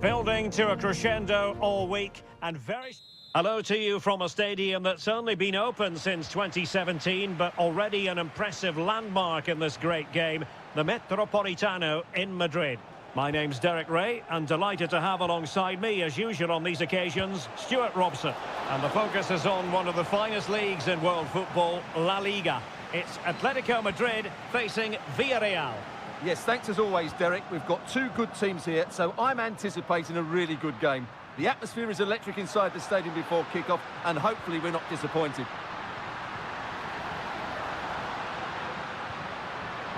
Building to a crescendo all week and very... Hello to you from a stadium that's only been open since 2017, but already an impressive landmark in this great game, the Metropolitano in Madrid. My name's Derek Ray, and delighted to have alongside me, as usual on these occasions, Stuart Robson. And the focus is on one of the finest leagues in world football, La Liga. It's Atletico Madrid facing Villarreal. Yes, thanks as always, Derek. We've got two good teams here, so I'm anticipating a really good game. The atmosphere is electric inside the stadium before kick-off, and hopefully we're not disappointed.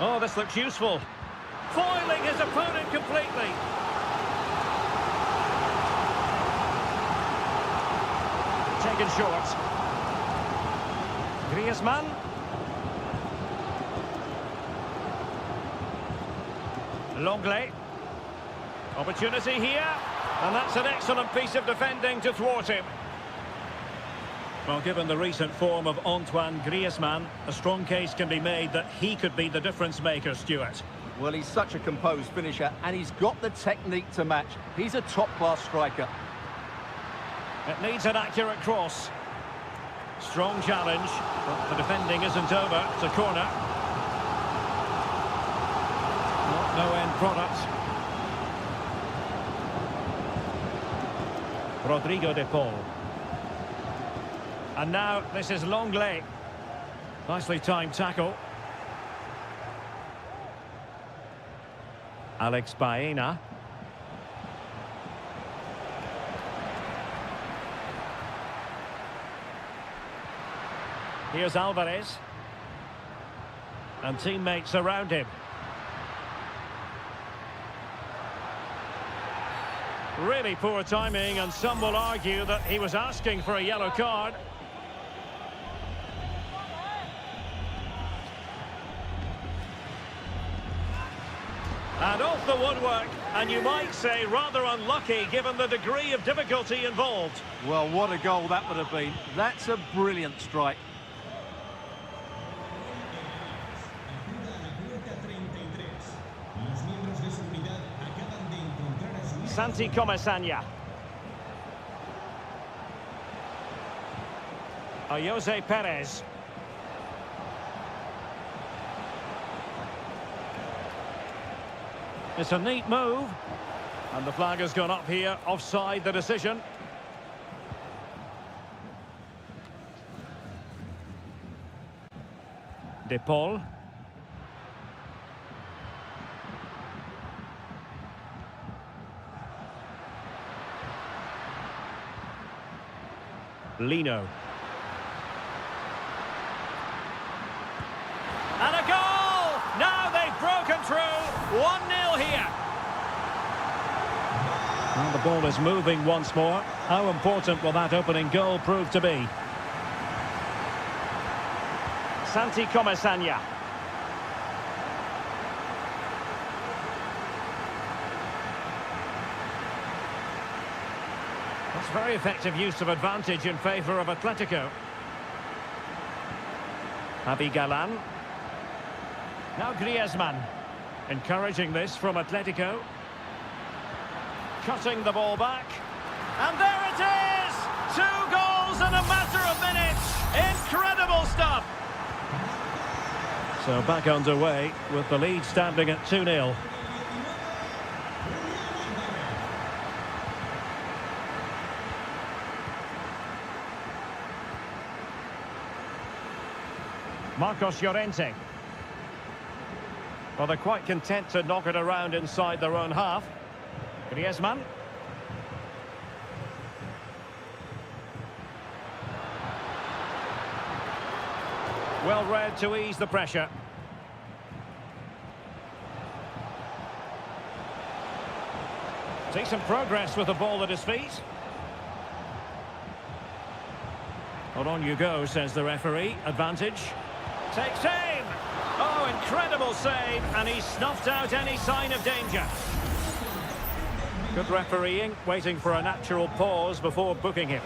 Oh, this looks useful. Foiling his opponent completely. Taken short. Griezmann. Longley. Opportunity here. And that's an excellent piece of defending to thwart him. Well, given the recent form of Antoine Griezmann, a strong case can be made that he could be the difference maker, Stuart. Well, he's such a composed finisher, and he's got the technique to match. He's a top-class striker. It needs an accurate cross. Strong challenge, but the defending isn't over. It's a corner. No end product. Rodrigo de Paul. And now this is Longley. Nicely timed tackle. Alex Baena. Here's Alvarez. And teammates around him. Really poor timing, and some will argue that he was asking for a yellow card. And off the woodwork, and you might say rather unlucky given the degree of difficulty involved. Well, what a goal that would have been. That's a brilliant strike. Santi Comesaña. Jose Perez. It's a neat move. And the flag has gone up here, offside the decision. De Paul. Lino. And a goal! Now they've broken through. 1-0 here. And the ball is moving once more. How important will that opening goal prove to be? Santi Comesaña. That's very effective use of advantage in favour of Atletico. Javi Galan. Now Griezmann. Encouraging this from Atletico. Cutting the ball back. And there it is! 2 goals in a matter of minutes! Incredible stuff! So back underway with the lead standing at 2-0. Marcos Llorente. Well, they're quite content to knock it around inside their own half. Griezmann. Well read to ease the pressure. Decent progress with the ball at his feet. Well, on you go, says the referee. Advantage. Takes aim! Oh, incredible save, and he snuffed out any sign of danger. Good refereeing, waiting for a natural pause before booking him.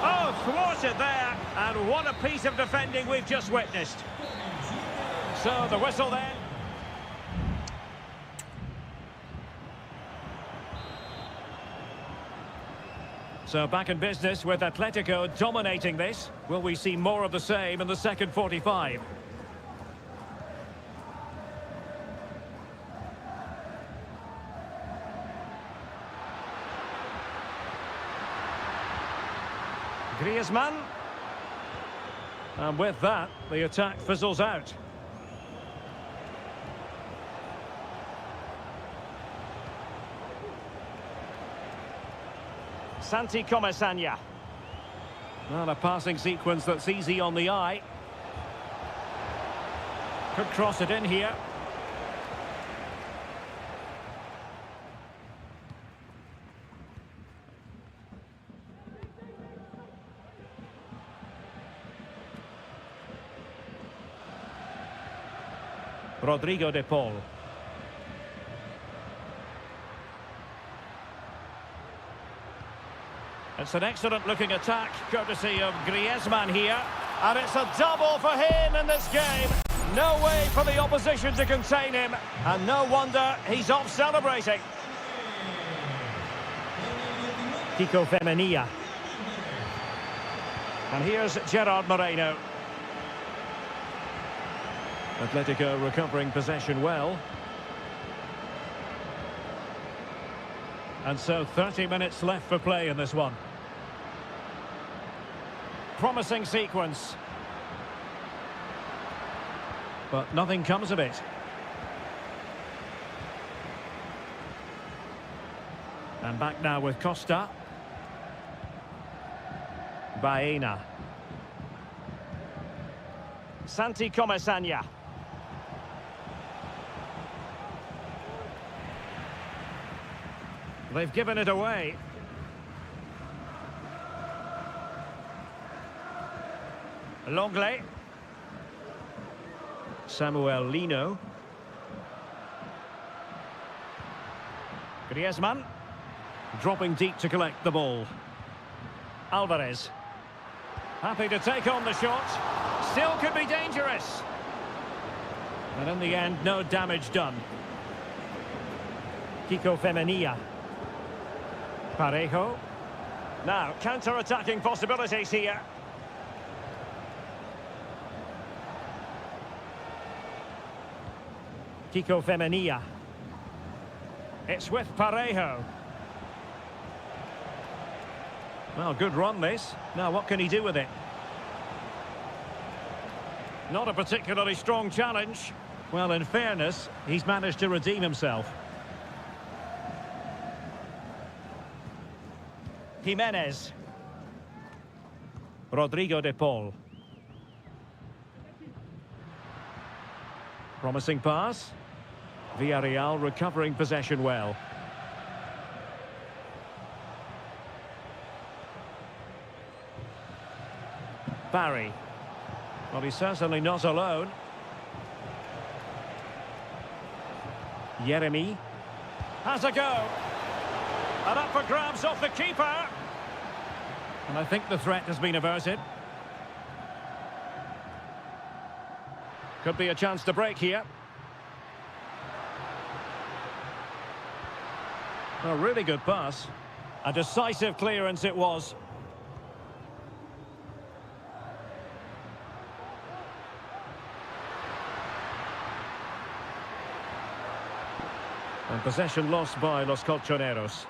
Oh, thwarted there, and what a piece of defending we've just witnessed. So, the whistle then. So back in business with Atletico dominating this. Will we see more of the same in the second 45? Griezmann. And with that, the attack fizzles out. Santi Comesaña. Not a passing sequence that's easy on the eye. Could cross it in here. Rodrigo de Paul. It's an excellent-looking attack, courtesy of Griezmann here. And it's a double for him in this game. No way for the opposition to contain him. And no wonder he's off celebrating. Kiko Femenia. And here's Gerard Moreno. Atletico recovering possession well. And so 30 minutes left for play in this one. Promising sequence. But nothing comes of it. And back now with Costa. Baena. Santi Comesaña. They've given it away. Longley. Samuel Lino. Griezmann. Dropping deep to collect the ball. Alvarez. Happy to take on the shot. Still could be dangerous. And in the end, no damage done. Kiko Femenia. Parejo. Now, counter-attacking possibilities here. Kiko Femenia. It's with Parejo. Well, good run this. Now, what can he do with it? Not a particularly strong challenge. Well, in fairness, he's managed to redeem himself. Jimenez. Rodrigo de Paul. Promising pass. Villarreal recovering possession well. Barry. Well, he's certainly not alone. Yeremy. Has a go. And up for grabs off the keeper. And I think the threat has been averted. Could be a chance to break here. A really good pass. A decisive clearance it was. And possession lost by Los Colchoneros.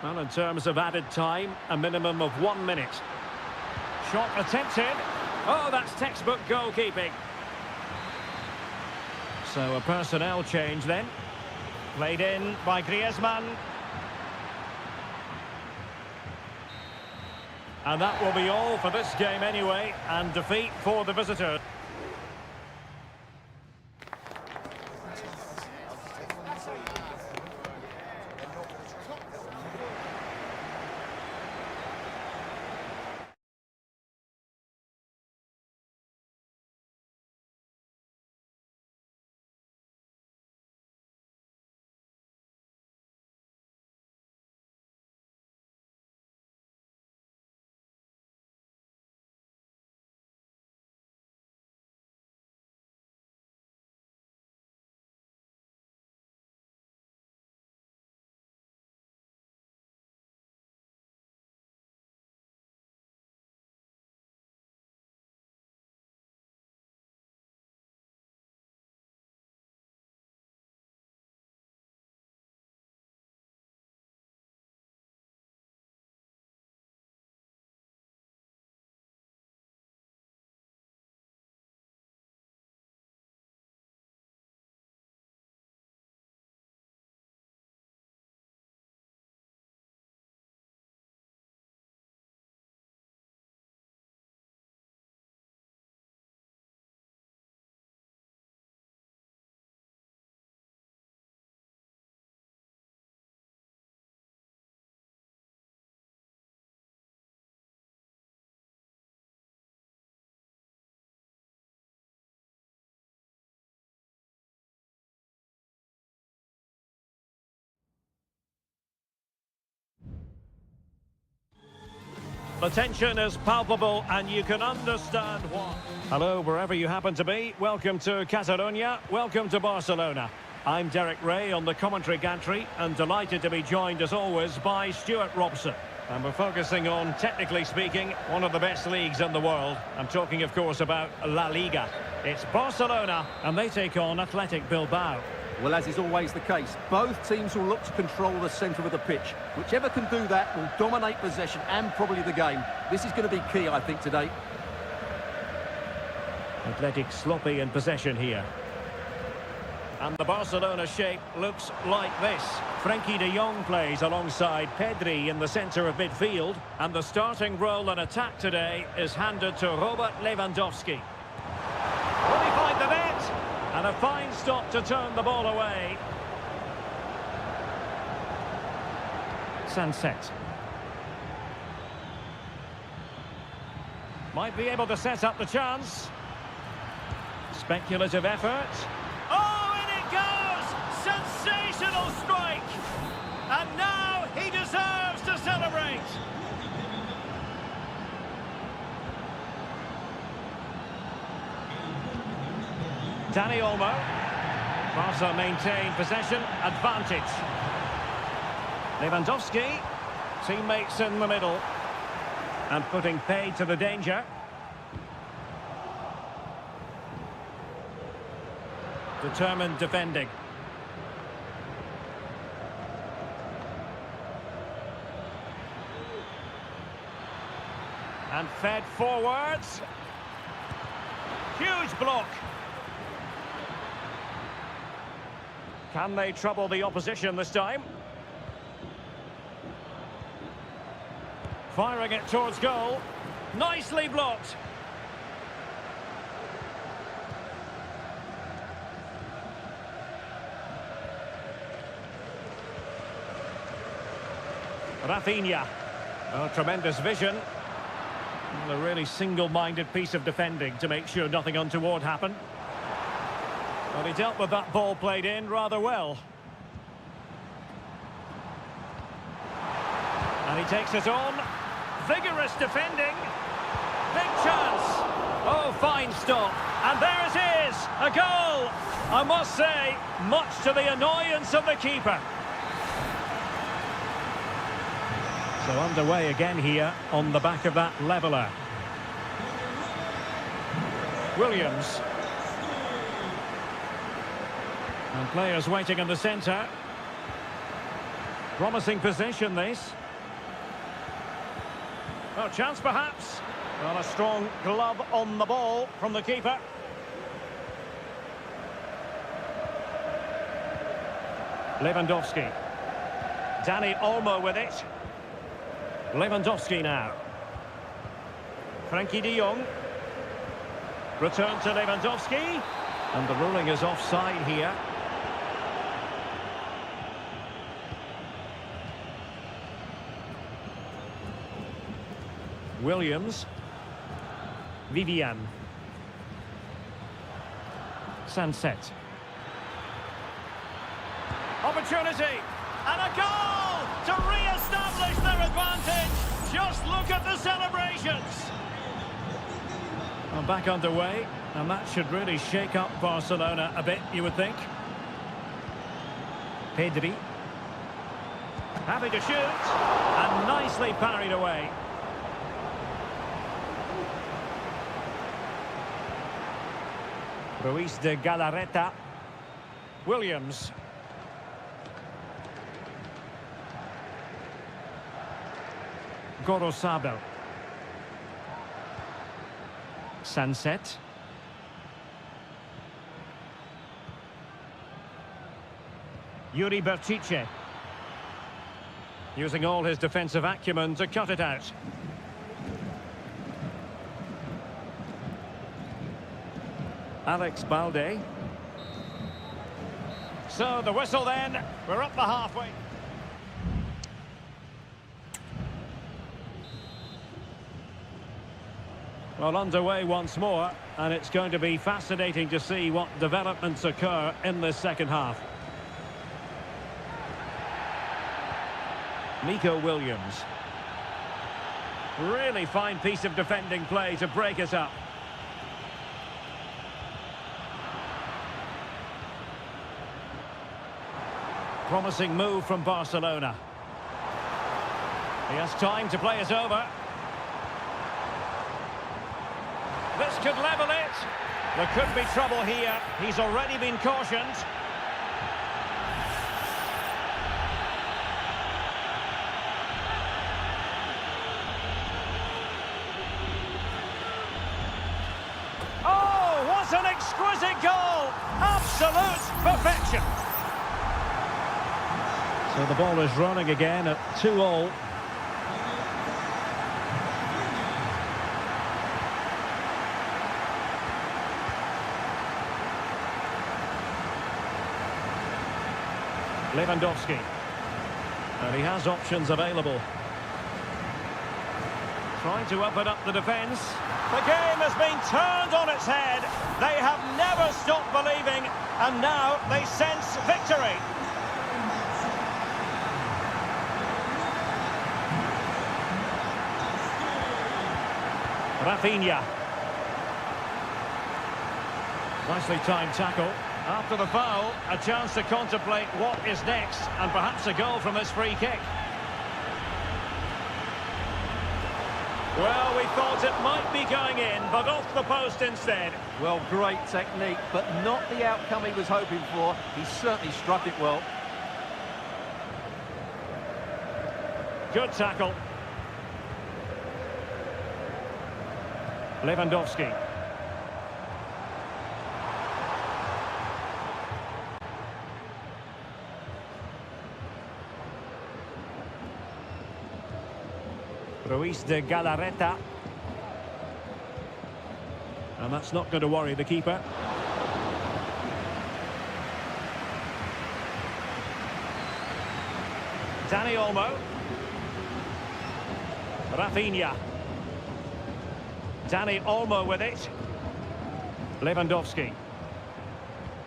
Well, in terms of added time, a minimum of 1 minute. Shot attempted. Oh, that's textbook goalkeeping. So a personnel change then. Played in by Griezmann. And that will be all for this game anyway, and defeat for the visitors. The tension is palpable and you can understand why. Hello, wherever you happen to be. Welcome to Catalonia. Welcome to Barcelona. I'm Derek Ray on the commentary gantry and delighted to be joined as always by Stuart Robson. And we're focusing on, technically speaking, one of the best leagues in the world. I'm talking, of course, about La Liga. It's Barcelona and they take on Athletic Bilbao. Well, as is always the case, both teams will look to control the centre of the pitch. Whichever can do that will dominate possession and probably the game. This is going to be key, I think, today. Athletic sloppy in possession here. And the Barcelona shape looks like this. Frenkie de Jong plays alongside Pedri in the centre of midfield. And the starting role in attack today is handed to Robert Lewandowski. Will he find the net? And a fine stop to turn the ball away. Sunset. Might be able to set up the chance. Speculative effort. Oh, in it goes! Sensational strike! And now he deserves to celebrate! Dani Olmo. Barca maintain possession, advantage. Lewandowski, teammates in the middle. And putting paid to the danger. Determined defending. And fed forwards. Huge block. Can they trouble the opposition this time? Firing it towards goal. Nicely blocked. Rafinha. Oh, tremendous vision. And a really single-minded piece of defending to make sure nothing untoward happened. Well, he dealt with that ball played in rather well. And he takes it on. Vigorous defending. Big chance. Oh, fine stop. And there it is. A goal. I must say, much to the annoyance of the keeper. So underway again here on the back of that leveller. Williams. And players waiting in the centre. Promising possession, this. Well, chance perhaps. Well, a strong glove on the ball from the keeper. Lewandowski. Dani Olmo with it. Lewandowski now. Frenkie de Jong. Return to Lewandowski. And the ruling is offside here. Williams. Vivian. Sunset. Opportunity. And a goal to re-establish their advantage. Just look at the celebrations. Well, back underway. And that should really shake up Barcelona a bit, you would think. Pedri. Happy to shoot. And nicely parried away. Ruiz de Galarreta. Williams. Gorosabel. Sunset. Yuri Berchiche. Using all his defensive acumen to cut it out. Alex Balde. So the whistle then. We're up the halfway. Well, underway once more, and it's going to be fascinating to see what developments occur in this second half. Nico Williams. Really fine piece of defending play to break it up. Promising move from Barcelona. He has time to play it over. This could level it. There could be trouble here. He's already been cautioned. Oh, what an exquisite goal! Absolute perfection. So the ball is running again at 2-2. Lewandowski. And he has options available. Trying to open up the defence. The game has been turned on its head. They have never stopped believing, and now they sense victory. Rafinha. Nicely timed tackle. After the foul, a chance to contemplate what is next, and perhaps a goal from this free kick. Well, we thought it might be going in, but off the post instead. Well, great technique, but not the outcome he was hoping for. He certainly struck it well. Good tackle. Lewandowski. Ruiz de Galarreta. And that's not going to worry the keeper. Dani Olmo. Rafinha. Dani Olmo with it. Lewandowski.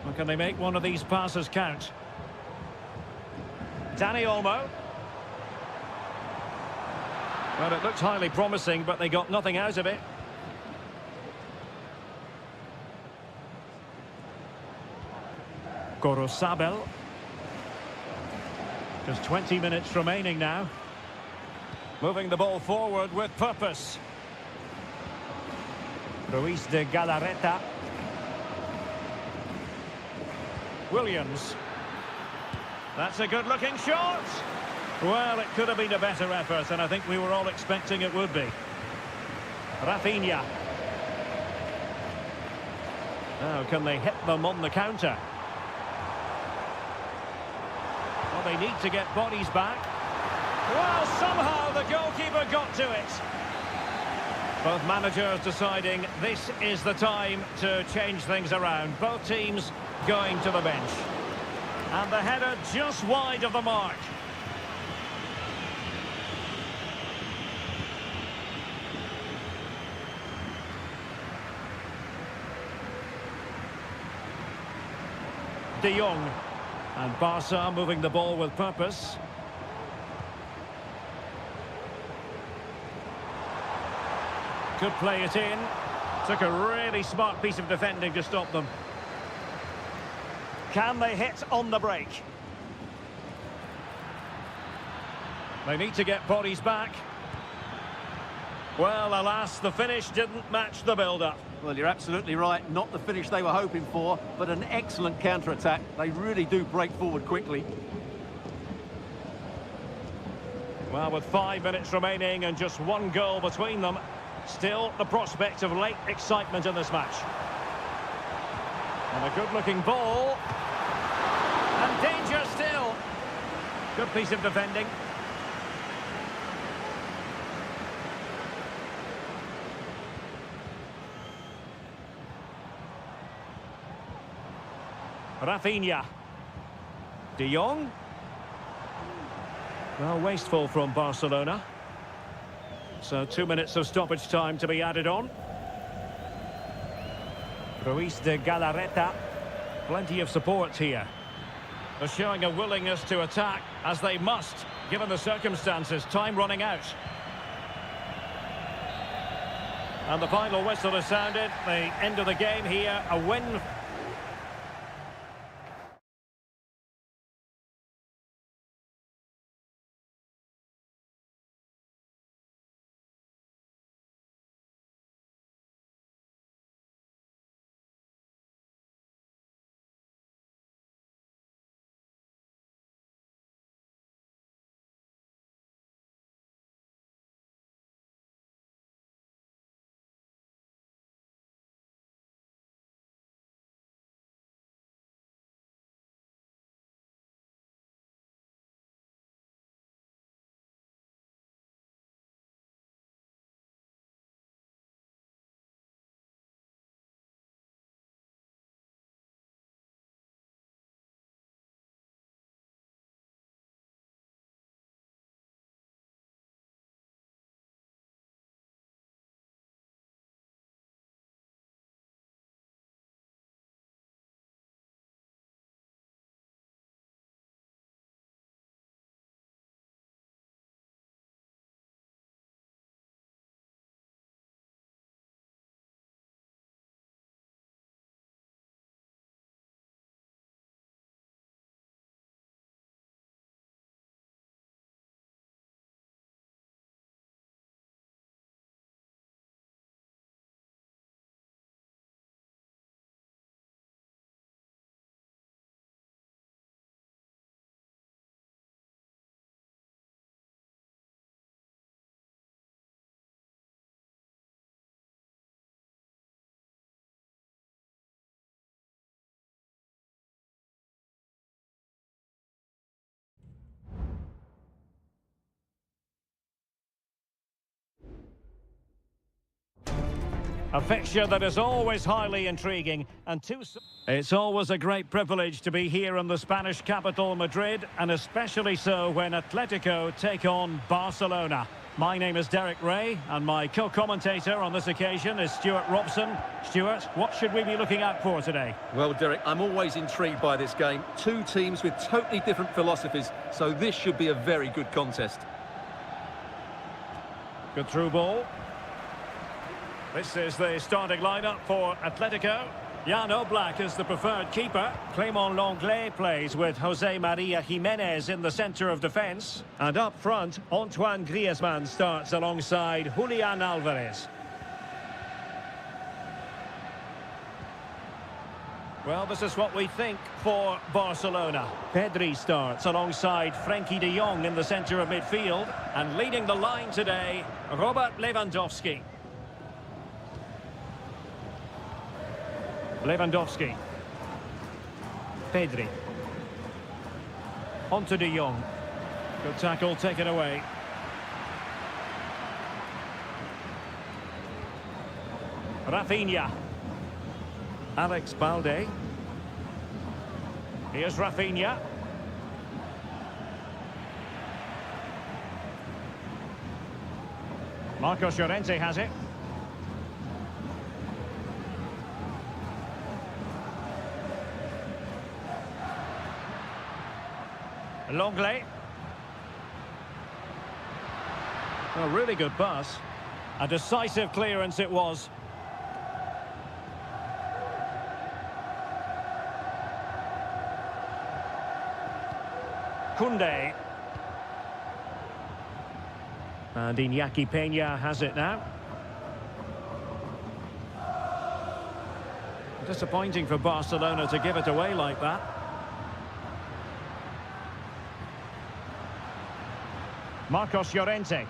Well, can they make one of these passes count? Dani Olmo. Well, it looked highly promising, but they got nothing out of it. Gorosabel. Just 20 minutes remaining now. Moving the ball forward with purpose. Ruiz de Galarreta. Williams. That's a good-looking shot. Well, it could have been a better effort, and I think we were all expecting it would be. Rafinha. Now, can they hit them on the counter? Well, they need to get bodies back. Well, somehow the goalkeeper got to it. Both managers deciding this is the time to change things around. Both teams going to the bench. And the header just wide of the mark. De Jong. And Barca moving the ball with purpose. Could play it in. Took a really smart piece of defending to stop them. Can they hit on the break? They need to get bodies back. Well, alas, the finish didn't match the build-up. Well, you're absolutely right. Not the finish they were hoping for, but an excellent counter-attack. They really do break forward quickly. Well, with 5 minutes remaining and just one goal between them, still the prospect of late excitement in this match. And a good-looking ball. And danger still. Good piece of defending. Rafinha. De Jong. Well, wasteful from Barcelona. So 2 minutes of stoppage time to be added on. Ruiz de Galarreta. Plenty of support here. They're showing a willingness to attack, as they must, given the circumstances. Time running out. And the final whistle has sounded. The end of the game here. A win. A fixture that is always highly intriguing, and it's always a great privilege to be here in the Spanish capital, Madrid, and especially so when Atletico take on Barcelona. My name is Derek Ray, and my co-commentator on this occasion is Stuart Robson. Stuart, what should we be looking out for today? Well, Derek, I'm always intrigued by this game. Two teams with totally different philosophies, so this should be a very good contest. Good through ball. This is the starting lineup for Atletico. Jan Oblak is the preferred keeper. Clément Lenglet plays with Jose Maria Jimenez in the centre of defence. And up front, Antoine Griezmann starts alongside Julian Alvarez. Well, this is what we think for Barcelona. Pedri starts alongside Frenkie de Jong in the centre of midfield. And leading the line today, Robert Lewandowski. Lewandowski. Pedri. On to de Jong. Good tackle taken away. Rafinha. Alex Balde. Here's Rafinha. Marcos Llorente has it. Lenglet. A really good pass. A decisive clearance it was. Koundé. And Iñaki Peña has it now. Disappointing for Barcelona to give it away like that. Marcos Llorente.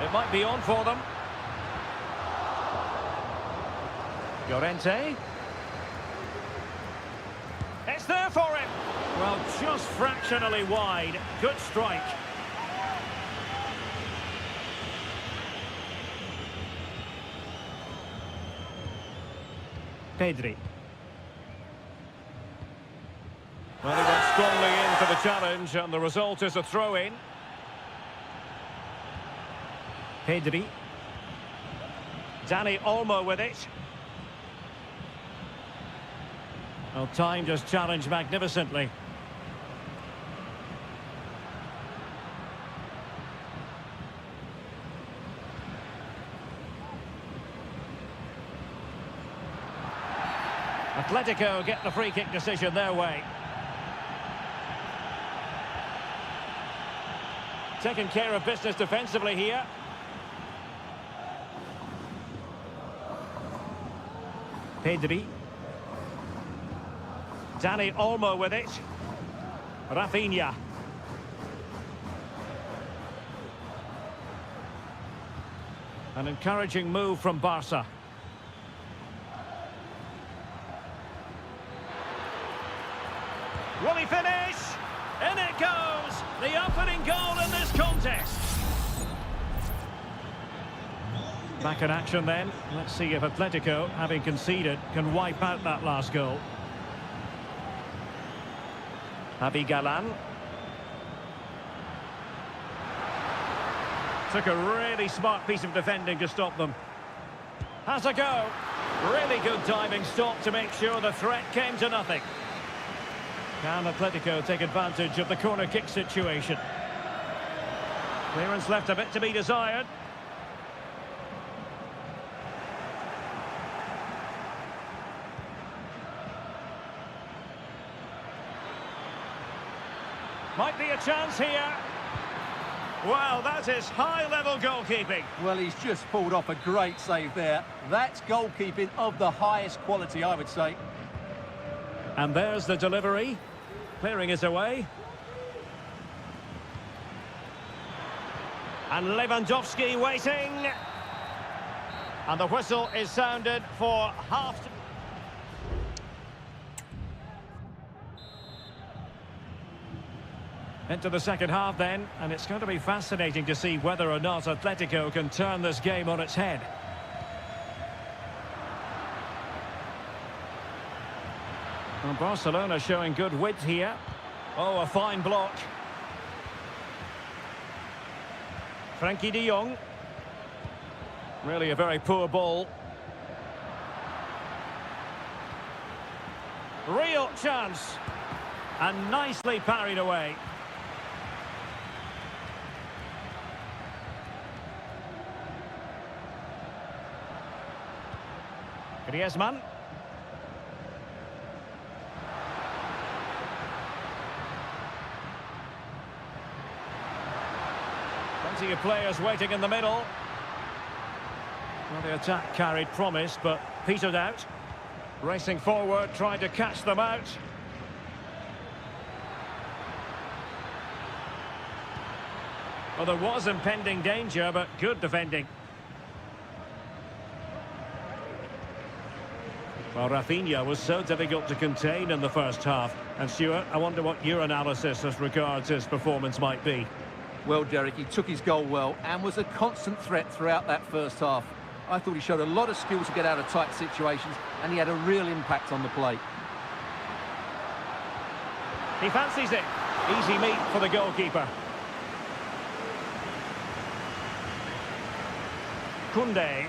It might be on for them. Llorente. It's there for him. Well, just fractionally wide. Good strike. Pedri. Well, he went strongly in for the challenge, and the result is a throw-in. Pedri. Dani Olmo with it. Well, timed his challenge magnificently. Atletico get the free kick decision their way. Taking care of business defensively here. Pedri. Dani Olmo with it. Rafinha. An encouraging move from Barca. Will he finish? In it goes! The opening goal in this contest. Back in action then. Let's see if Atletico, having conceded, can wipe out that last goal. Javi Galan. Took a really smart piece of defending to stop them. Has a go. Really good diving stop to make sure the threat came to nothing. Can Atletico take advantage of the corner kick situation? Clearance left a bit to be desired. Might be a chance here. Wow, that is high-level goalkeeping. Well, he's just pulled off a great save there. That's goalkeeping of the highest quality, I would say. And there's the delivery. Clearing it away. And Lewandowski waiting. And the whistle is sounded for half. Into the second half then, and it's going to be fascinating to see whether or not Atletico can turn this game on its head. Well, Barcelona showing good width here. Oh, a fine block. Frankie de Jong. Really a very poor ball. Real chance. And nicely parried away. Griezmann. Plenty of players waiting in the middle. Well, the attack carried promise, but petered out. Racing forward, trying to catch them out. Well, there was impending danger, but good defending. Well, Rafinha was so difficult to contain in the first half. And Stuart, I wonder what your analysis as regards his performance might be. Well, Derek, he took his goal well and was a constant threat throughout that first half. I thought he showed a lot of skill to get out of tight situations, and he had a real impact on the play. He fancies it. Easy meat for the goalkeeper. Koundé.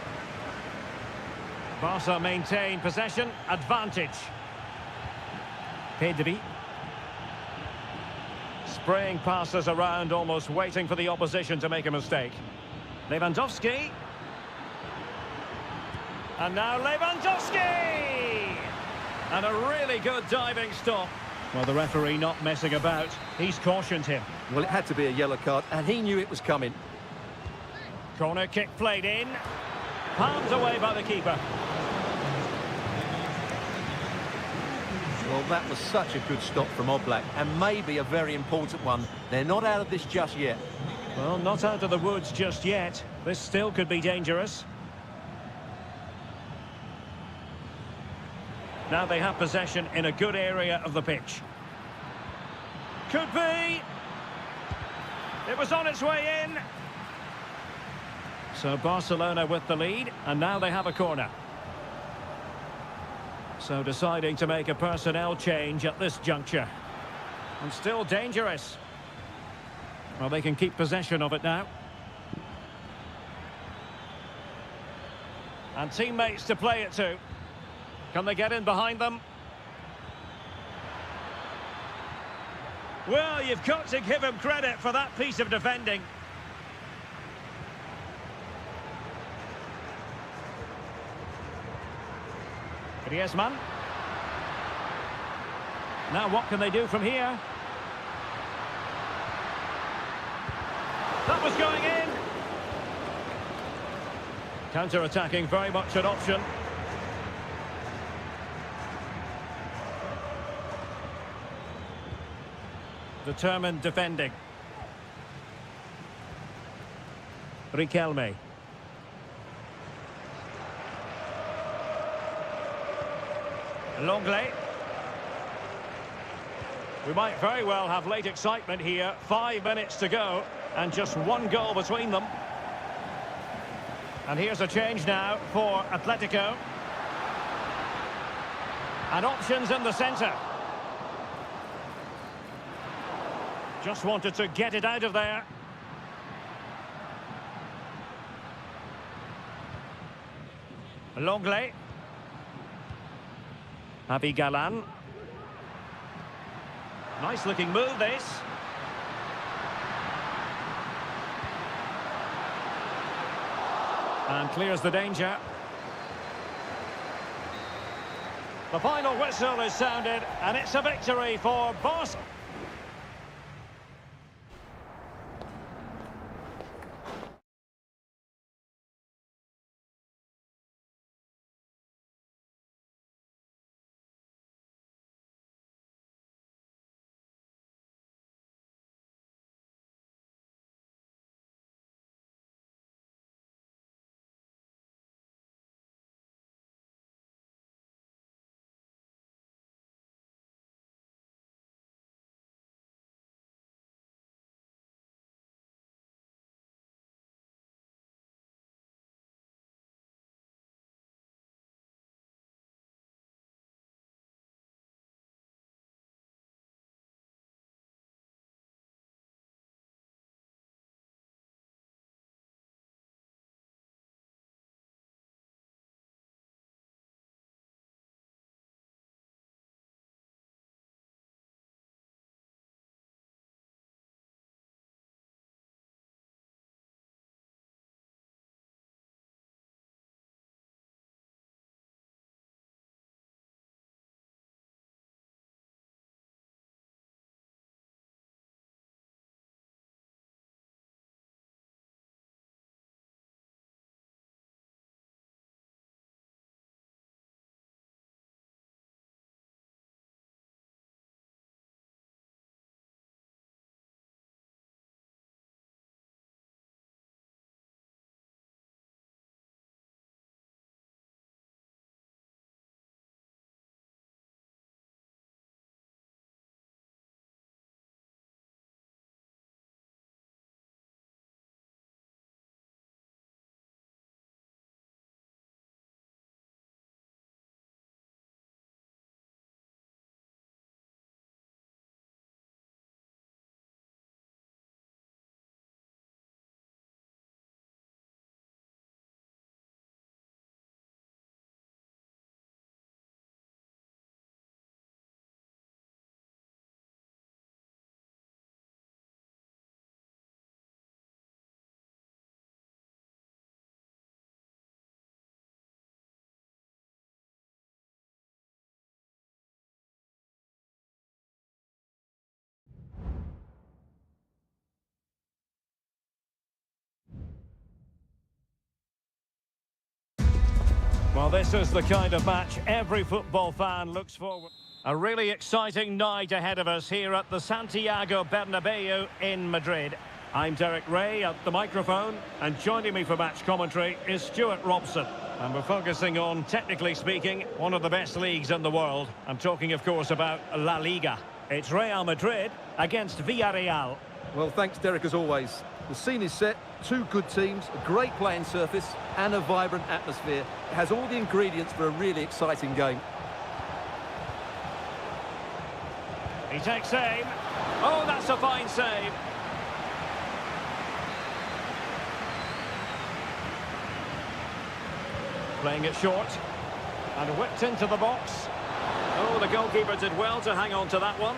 Barca maintain possession, advantage. Pedri. Spraying passes around, almost waiting for the opposition to make a mistake. Lewandowski. And now Lewandowski! And a really good diving stop. Well, the referee not messing about. He's cautioned him. Well, it had to be a yellow card, and he knew it was coming. Corner kick played in. Palmed away by the keeper. Well, that was such a good stop from Oblak, and maybe a very important one. They're not out of this just yet. Well, not out of the woods just yet. This still could be dangerous. Now they have possession in a good area of the pitch. Could be. It was on its way in. So Barcelona with the lead, and now they have a corner. So deciding to make a personnel change at this juncture. And still dangerous. Well, they can keep possession of it now. And teammates to play it to. Can they get in behind them? Well, you've got to give him credit for that piece of defending. Griezmann. Now what can they do from here? That was going in. Counter-attacking, very much an option. Determined defending. Riquelme. Longley. We might very well have late excitement here. 5 minutes to go and just one goal between them. And here's a change now for Atletico. And options in the centre. Just wanted to get it out of there. Longley. Javi Galan. Nice looking move, this. And clears the danger. The final whistle is sounded, and it's a victory for Barcelona. Well, this is the kind of match every football fan looks forward. A really exciting night ahead of us here at the Santiago Bernabeu in Madrid. I'm Derek Ray at the microphone, and joining me for match commentary is Stuart Robson. And we're focusing on, technically speaking, one of the best leagues in the world. I'm talking, of course, about La Liga. It's Real Madrid against Villarreal. Well, thanks, Derek, as always. The scene is set, two good teams, a great playing surface and a vibrant atmosphere. It has all the ingredients for a really exciting game. He takes aim. Oh, that's a fine save. Playing it short. And whipped into the box. Oh, the goalkeeper did well to hang on to that one.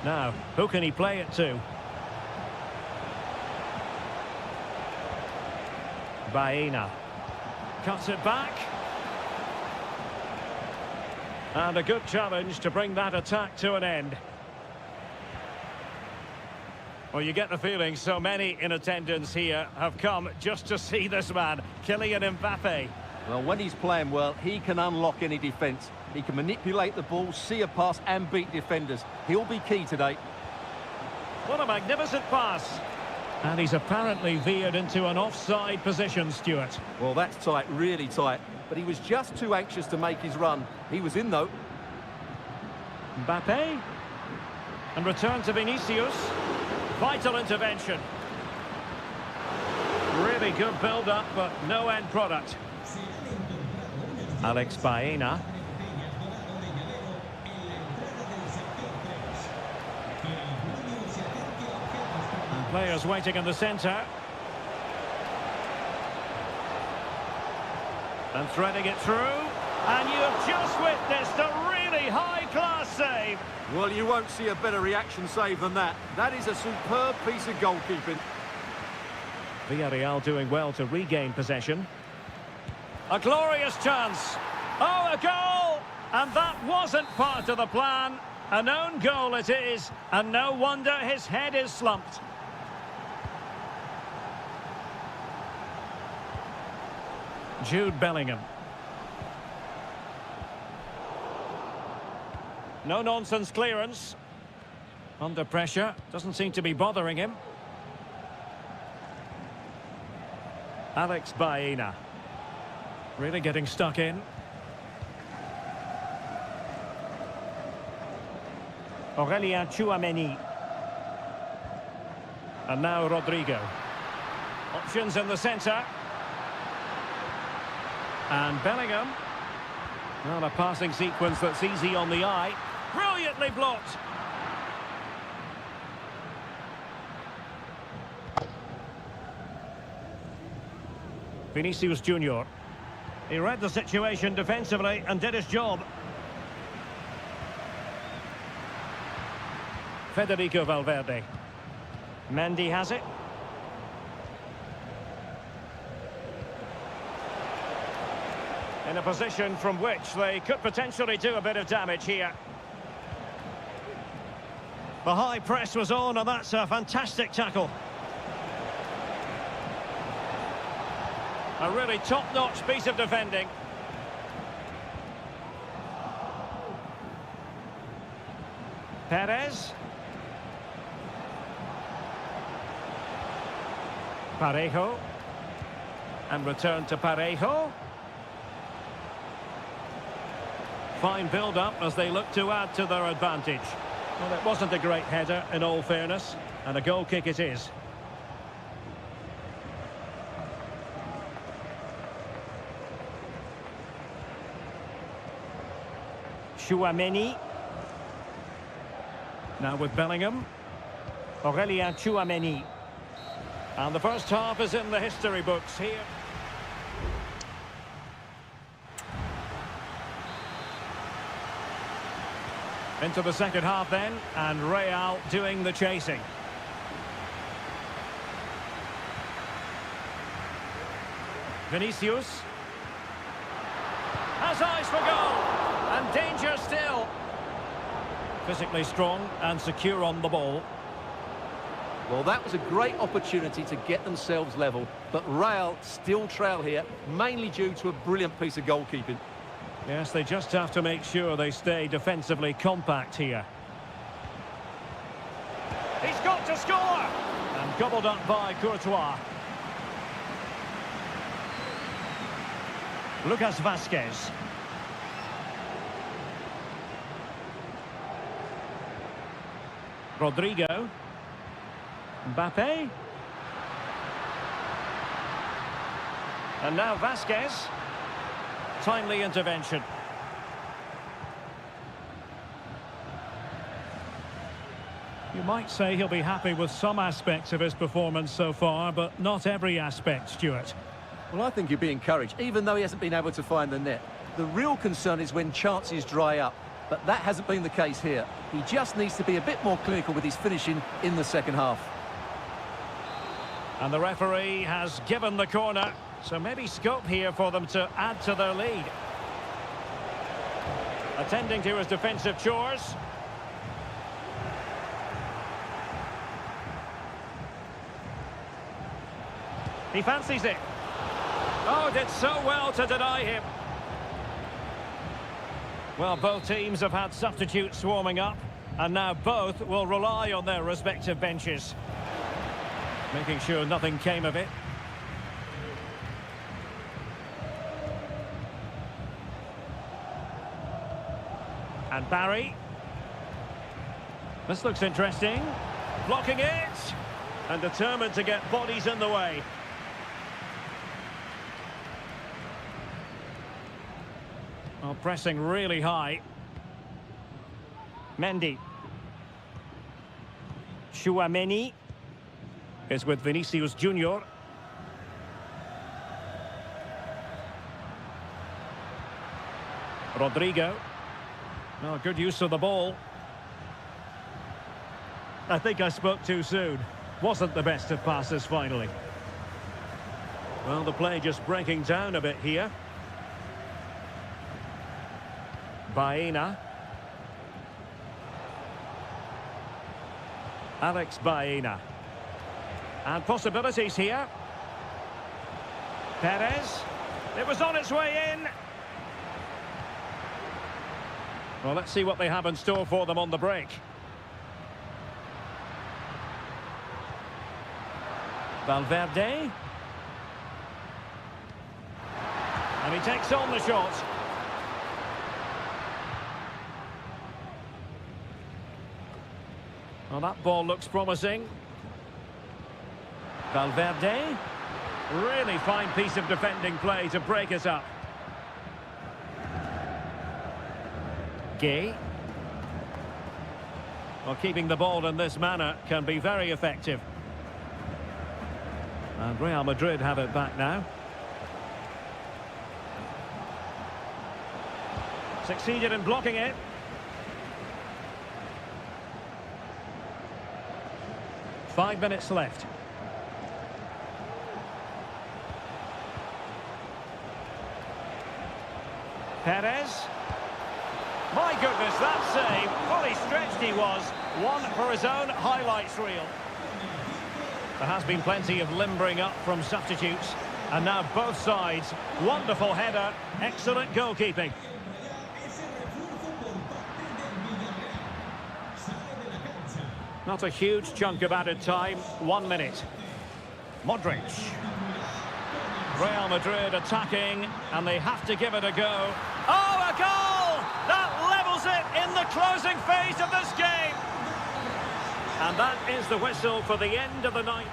Now, who can he play it to? Baena. Cuts it back. And a good challenge to bring that attack to an end. Well, you get the feeling so many in attendance here have come just to see this man, Kylian Mbappe. Well, when he's playing well, he can unlock any defence. He can manipulate the ball, see a pass and beat defenders. He'll be key today. What a magnificent pass. And he's apparently veered into an offside position, Stuart. Well, that's tight, really tight. But he was just too anxious to make his run. He was in, though. Mbappe. And return to Vinicius. Vital intervention. Really good build-up, but no end product. Alex Baena. And players waiting in the centre. And threading it through. And you have just witnessed a really high-class save. Well, you won't see a better reaction save than that. That is a superb piece of goalkeeping. Villarreal doing well to regain possession. A glorious chance. Oh, a goal! And that wasn't part of the plan. An own goal it is, and no wonder his head is slumped. Jude Bellingham. No-nonsense clearance. Under pressure. Doesn't seem to be bothering him. Alex Baena. Really getting stuck in. Aurelien Tchouameni. And now Rodrigo. Options in the centre. And Bellingham. Well, a passing sequence that's easy on the eye. Brilliantly blocked. Vinicius Junior. He read the situation defensively and did his job. Federico Valverde. Mendy has it. In a position from which they could potentially do a bit of damage here. The high press was on, and that's a fantastic tackle. A really top-notch piece of defending. Perez. Parejo. And return to Parejo. Fine build-up as they look to add to their advantage. Well, it wasn't a great header, in all fairness, and a goal kick it is. Tchouameni. Now with Bellingham. Aurelien Tchouameni. And the first half is in the history books here. Into the second half then, and Real doing the chasing. Vinicius. Has eyes for goal, and danger still. Physically strong and secure on the ball. Well, that was a great opportunity to get themselves level, but Real still trail here, mainly due to a brilliant piece of goalkeeping. Yes, they just have to make sure they stay defensively compact here. He's got to score! And gobbled up by Courtois. Lucas Vazquez. Rodrigo. Mbappe. And now Vazquez. Timely intervention. You might say he'll be happy with some aspects of his performance so far, but not every aspect, Stuart. Well, I think he'll be encouraged, even though he hasn't been able to find the net. The real concern is when chances dry up, but that hasn't been the case here. He just needs to be a bit more clinical with his finishing in the second half. And the referee has given the corner So maybe scope here for them to add to their lead. Attending to his defensive chores. He fancies it. Oh, did so well to deny him. Well, both teams have had substitutes warming up, and now both will rely on their respective benches, making sure nothing came of it. And Barry. This looks interesting. Blocking it. And determined to get bodies in the way. Well, pressing really high. Mendy. Chouameni is with Vinicius Junior. Rodrigo. Oh, good use of the ball. I think I spoke too soon. Wasn't the best of passes finally. Well, the play just breaking down a bit here. Baena. Alex Baena. And possibilities here. Perez. It was on its way in. Well, let's see what they have in store for them on the break. Valverde. And he takes on the shot. Well, that ball looks promising. Valverde. Really fine piece of defending play to break us up. Gay. Well, keeping the ball in this manner can be very effective. And Real Madrid have it back now. Succeeded in blocking it. Five minutes left. Perez. My goodness, that save, fully stretched he was. One for his own highlights reel. There has been plenty of limbering up from substitutes. And now both sides. Wonderful header, excellent goalkeeping. Not a huge chunk of added time, 1 minute. Modric. Real Madrid attacking, and they have to give it a go. Oh, a goal! That levels it in the closing phase of this game. And that is the whistle for the end of the night.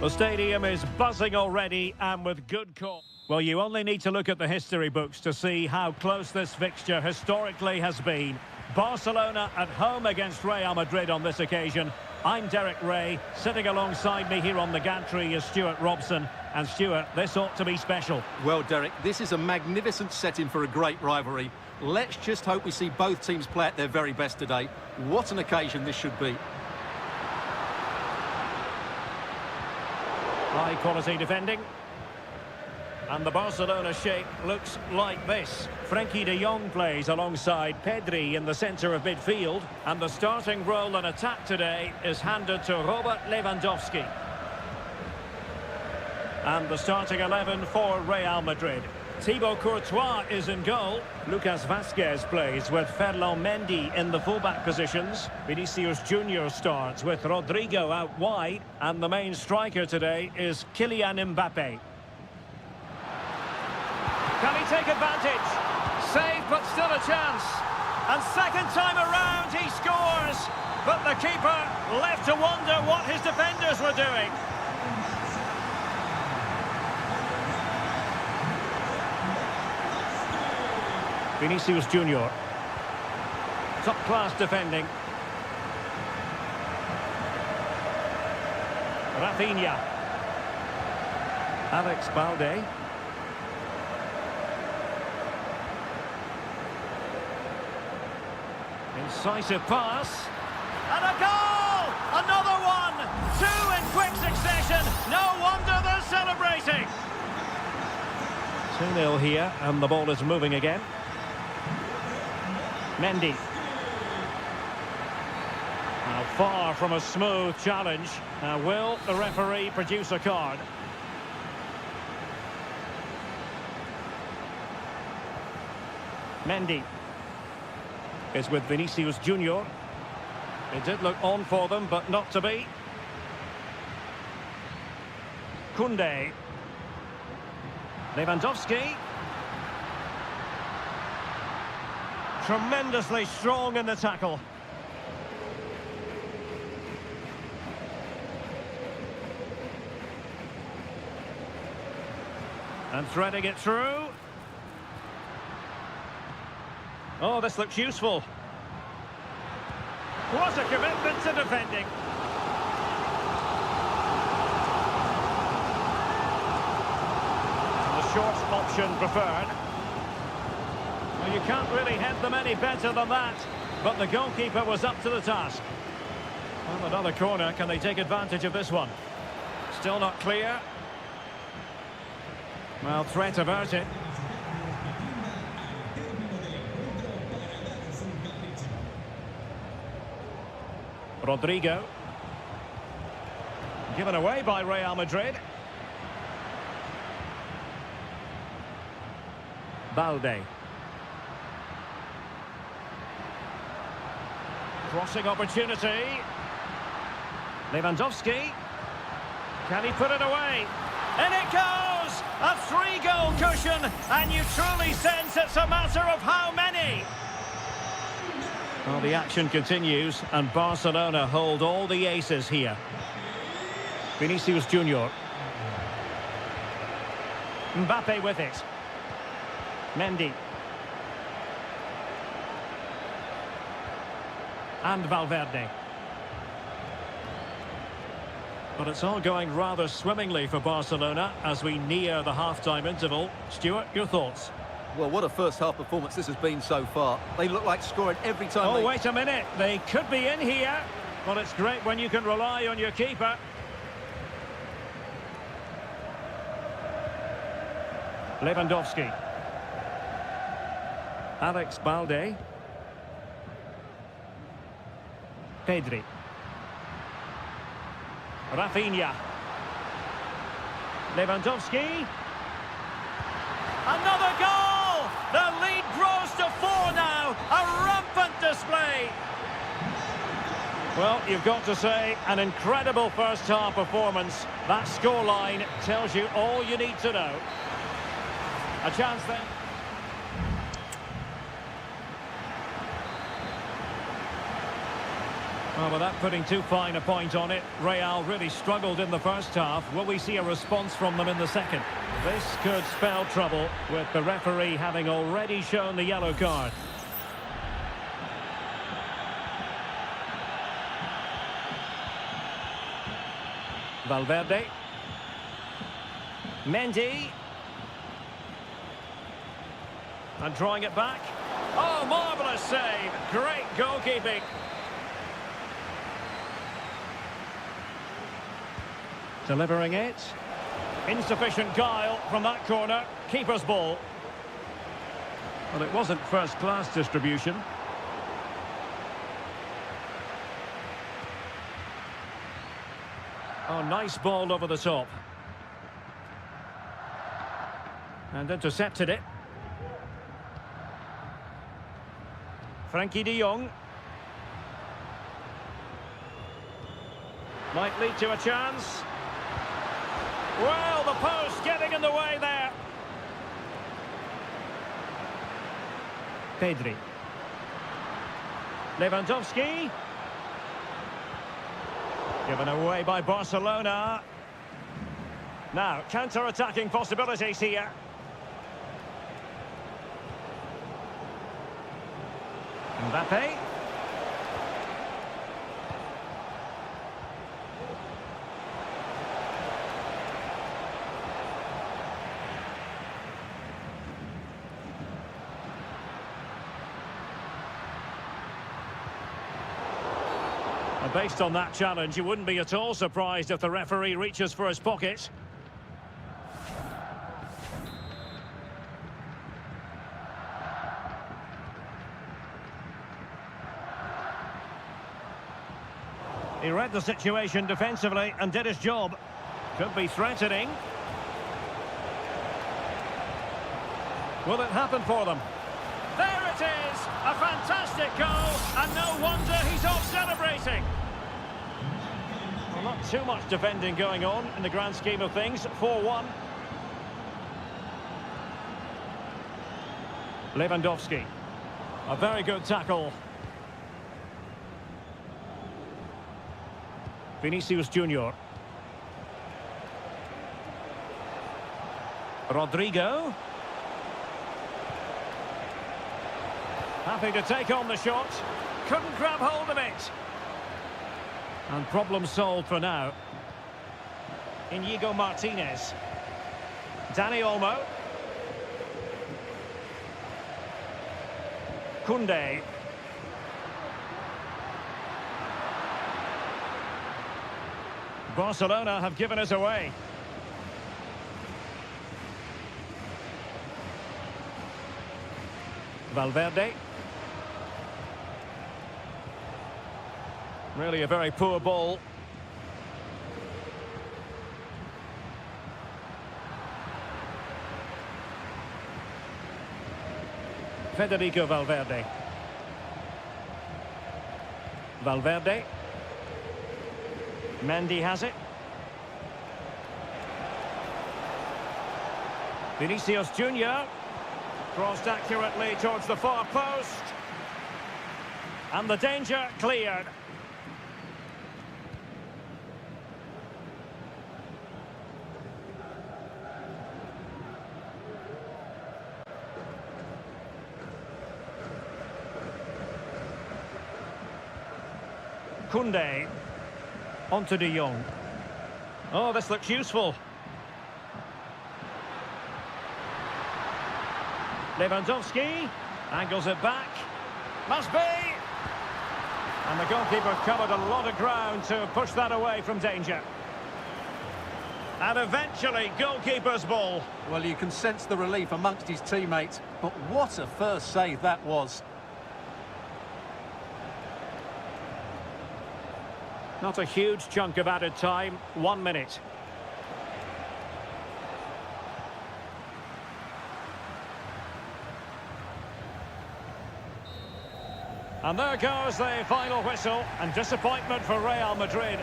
The stadium is buzzing already and with good cause. Well, you only need to look at the history books to see how close this fixture historically has been. Barcelona at home against Real Madrid on this occasion. I'm Derek Ray. Sitting alongside me here on the gantry is Stuart Robson. And Stuart, this ought to be special. Well, Derek, this is a magnificent setting for a great rivalry. Let's just hope we see both teams play at their very best today. What an occasion this should be. High quality defending. And the Barcelona shape looks like this. Frenkie de Jong plays alongside Pedri in the centre of midfield. And the starting role in attack today is handed to Robert Lewandowski. And the starting 11 for Real Madrid. Thibaut Courtois is in goal. Lucas Vazquez plays with Ferland Mendy in the fullback positions. Vinicius Junior starts with Rodrigo out wide. And the main striker today is Kylian Mbappe. Can he take advantage? Save, but still a chance. And second time around, he scores. But the keeper left to wonder what his defenders were doing. Vinicius Junior. Top-class defending. Rafinha. Alex Balde. Incisive pass. And a goal! Another one! Two in quick succession. No wonder they're celebrating. 2-0 here, and the ball is moving again. Mendy. Now far from a smooth challenge. Now will the referee produce a card? Mendy is with Vinicius Junior. It did look on for them, but not to be. Koundé. Lewandowski. Tremendously strong in the tackle. And threading it through. Oh, this looks useful. What a commitment to defending. The short option preferred. Well, you can't really head them any better than that, but the goalkeeper was up to the task. Well, another corner. Can they take advantage of this one? Still not clear. Well, threat averted. Rodrigo. Given away by Real Madrid. Balde. Crossing opportunity. Lewandowski. Can he put it away? And it goes! A 3-goal cushion, and you truly sense it's a matter of how many. Well, the action continues, and Barcelona hold all the aces here. Vinicius Junior. Mbappe with it. Mendy. And Valverde. But it's all going rather swimmingly for Barcelona as we near the half-time interval. Stuart, your thoughts? Well, what a first-half performance this has been so far. They look like scoring every time. Oh, wait a minute. They could be in here. Well, it's great when you can rely on your keeper. Lewandowski. Alex Balde. Pedri. Rafinha. Lewandowski. Another goal! The lead grows to 4 now. A rampant display. Well, you've got to say, an incredible first-half performance. That scoreline tells you all you need to know. A chance then. Well, without putting too fine a point on it, Real really struggled in the first half. Will we see a response from them in the second? This could spell trouble, with the referee having already shown the yellow card. Valverde. Mendy. And drawing it back. Oh, marvellous save. Great goalkeeping. Delivering it. Insufficient guile from that corner. Keeper's ball. Well, it wasn't first-class distribution. Oh, nice ball over the top. And intercepted it. Frankie de Jong. Might lead to a chance. Well, the post getting in the way there. Pedri. Lewandowski. Given away by Barcelona. Now, counter-attacking possibilities here. Mbappe. And based on that challenge, you wouldn't be at all surprised if the referee reaches for his pocket. He read the situation defensively and did his job. Could be threatening. Will it happen for them? There it is! A fantastic goal, and no wonder he's off celebrating. Well, not too much defending going on in the grand scheme of things. 4-1. Lewandowski. A very good tackle. Vinicius Junior. Rodrigo. Happy to take on the shot. Couldn't grab hold of it. And problem solved for now. Inigo Martinez. Dani Olmo. Koundé. Barcelona have given us away. Valverde. Really a very poor ball. Federico Valverde. Valverde. Mendy has it. Vinicius Junior. Crossed accurately towards the far post. And the danger cleared. Koundé. Onto de Jong. Oh, this looks useful. Lewandowski. Angles it back. Must be! And the goalkeeper covered a lot of ground to push that away from danger. And eventually, goalkeeper's ball. Well, you can sense the relief amongst his teammates, but what a first save that was. Not a huge chunk of added time, 1 minute. And there goes the final whistle, and disappointment for Real Madrid.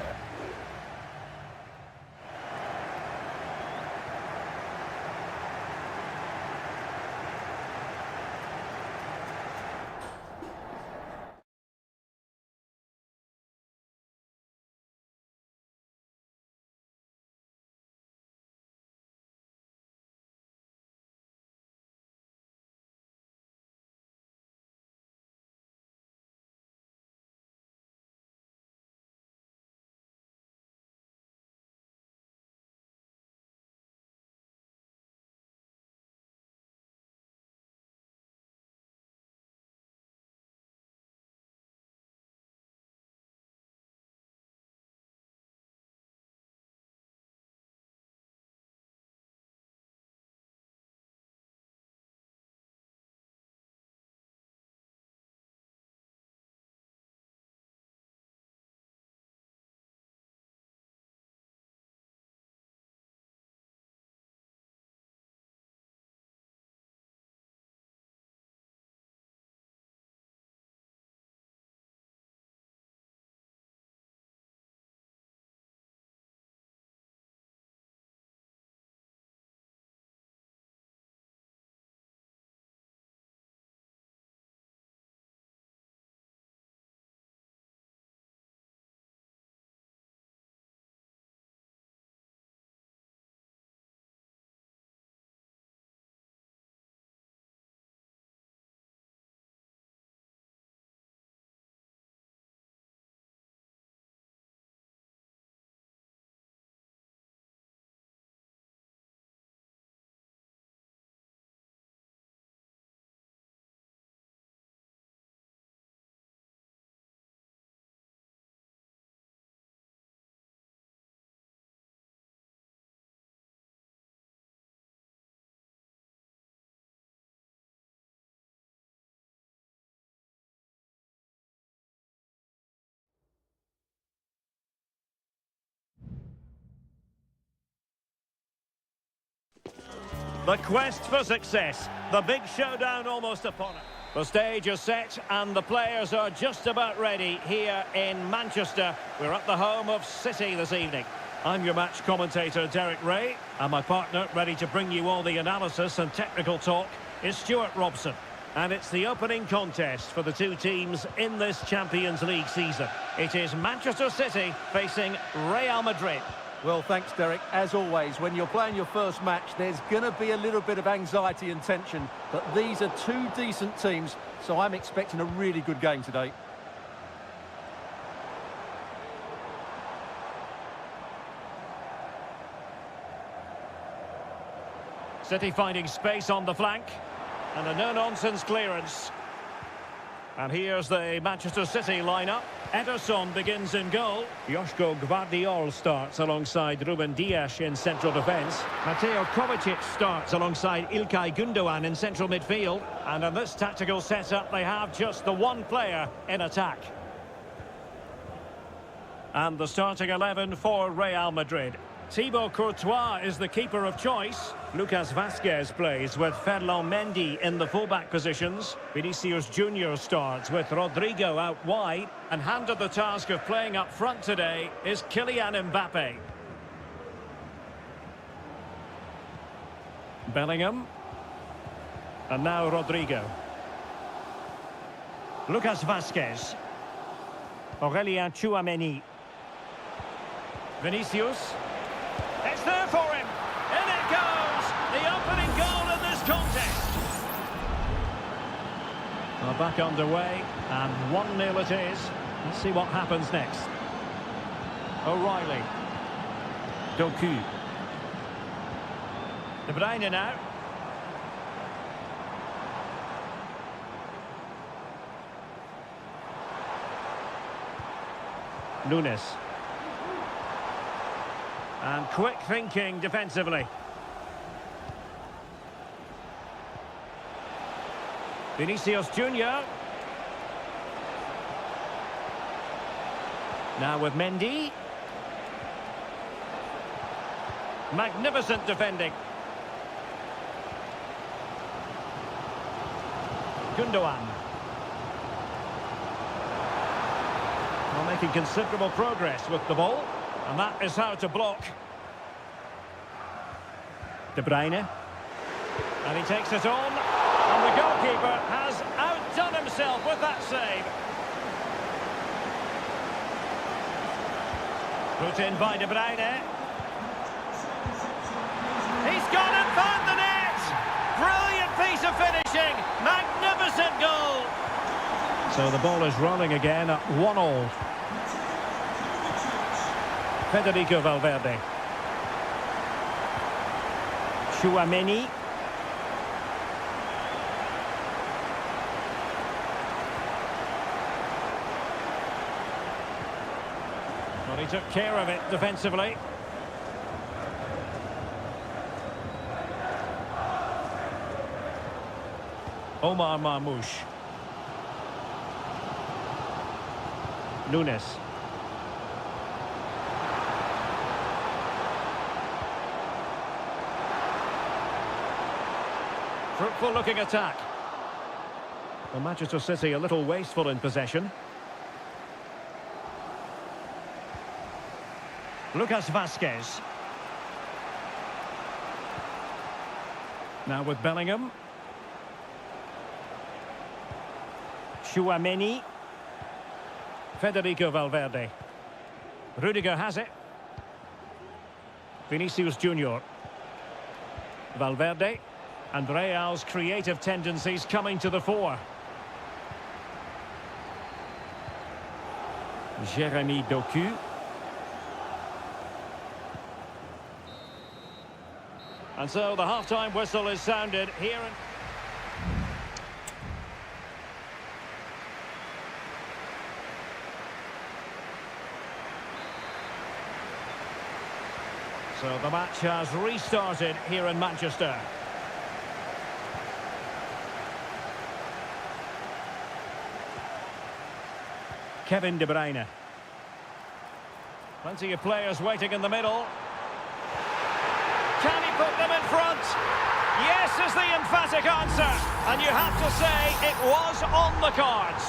The quest for success. The big showdown almost upon it. The stage is set and the players are just about ready here in Manchester. We're at the home of City this evening. I'm your match commentator, Derek Ray, and my partner, ready to bring you all the analysis and technical talk, is Stuart Robson. And it's the opening contest for the two teams in this Champions League season. It is Manchester City facing Real Madrid. Well, thanks, Derek. As always, when you're playing your first match, there's going to be a little bit of anxiety and tension. But these are two decent teams, so I'm expecting a really good game today. City finding space on the flank. And a no-nonsense clearance. And here's the Manchester City lineup. Ederson begins in goal. Joško Gvardiol starts alongside Ruben Dias in central defence. Mateo Kovacic starts alongside Ilkay Gundogan in central midfield. And in this tactical setup, they have just the one player in attack. And the starting 11 for Real Madrid. Thibaut Courtois is the keeper of choice. Lucas Vazquez plays with Ferland Mendy in the fullback positions. Vinicius Junior starts with Rodrigo out wide. And handed the task of playing up front today is Kylian Mbappe. Bellingham. And now Rodrigo. Lucas Vazquez. Aurélien Tchouameni. Vinicius. It's there for him. In it goes. The opening goal in this contest. Well, back underway. And 1-0 it is. Let's see what happens next. O'Reilly. Doku. De Bruyne now. Nunes. And quick thinking defensively. Vinicius Junior. Now with Mendy. Magnificent defending. Gundogan. Well, making considerable progress with the ball. And that is how to block. De Bruyne. And he takes it on. And the goalkeeper has outdone himself with that save. Put in by De Bruyne. He's gone and found the net. Brilliant piece of finishing. Magnificent goal. So the ball is rolling again at 1-1. Federico Valverde. Tchouameni. Well, he took care of it defensively. Omar Marmoush. Nunes. Fruitful looking attack. Well, Manchester City a little wasteful in possession. Lucas Vazquez. Now with Bellingham. Tchouameni. Federico Valverde. Rudiger has it. Vinicius Junior. Valverde. And Real's creative tendencies coming to the fore. Jérémy Doku. And so the half-time whistle is sounded here. So the match has restarted here in Manchester. Kevin De Bruyne. Plenty of players waiting in the middle. Can he put them in front? This is the emphatic answer, and you have to say it was on the cards.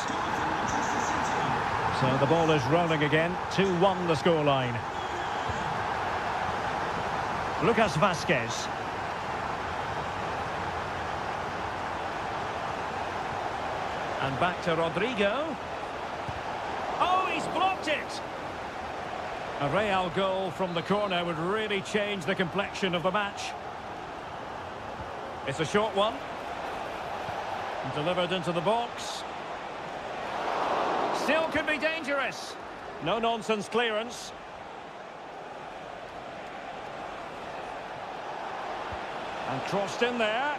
So the ball is rolling again, 2-1 the scoreline. Lucas Vazquez. And back to Rodrigo. Oh, he's blocked it! A Real goal from the corner would really change the complexion of the match. It's a short one. Delivered into the box. Still could be dangerous. No-nonsense clearance. And crossed in there.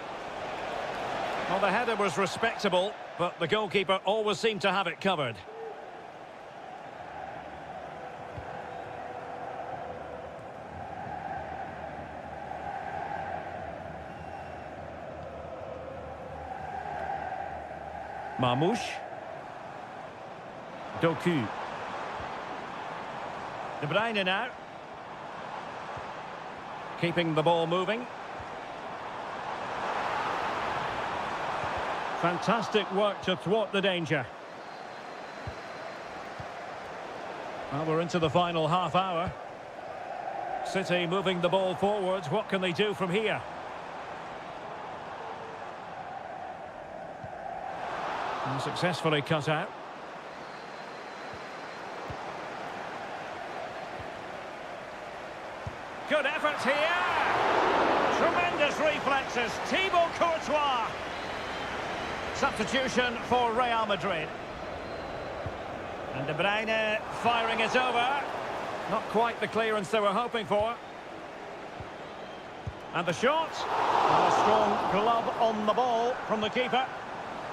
Well, the header was respectable, but the goalkeeper always seemed to have it covered. Marmoush. Doku. De Bruyne now. Keeping the ball moving. Fantastic work to thwart the danger. Well, we're into the final half hour. City moving the ball forwards. What can they do from here? And successfully cut out. Good effort here. Tremendous reflexes. Thibaut Courtois. Substitution for Real Madrid. And De Bruyne firing it over. Not quite the clearance they were hoping for. And the shot. And a strong glove on the ball from the keeper.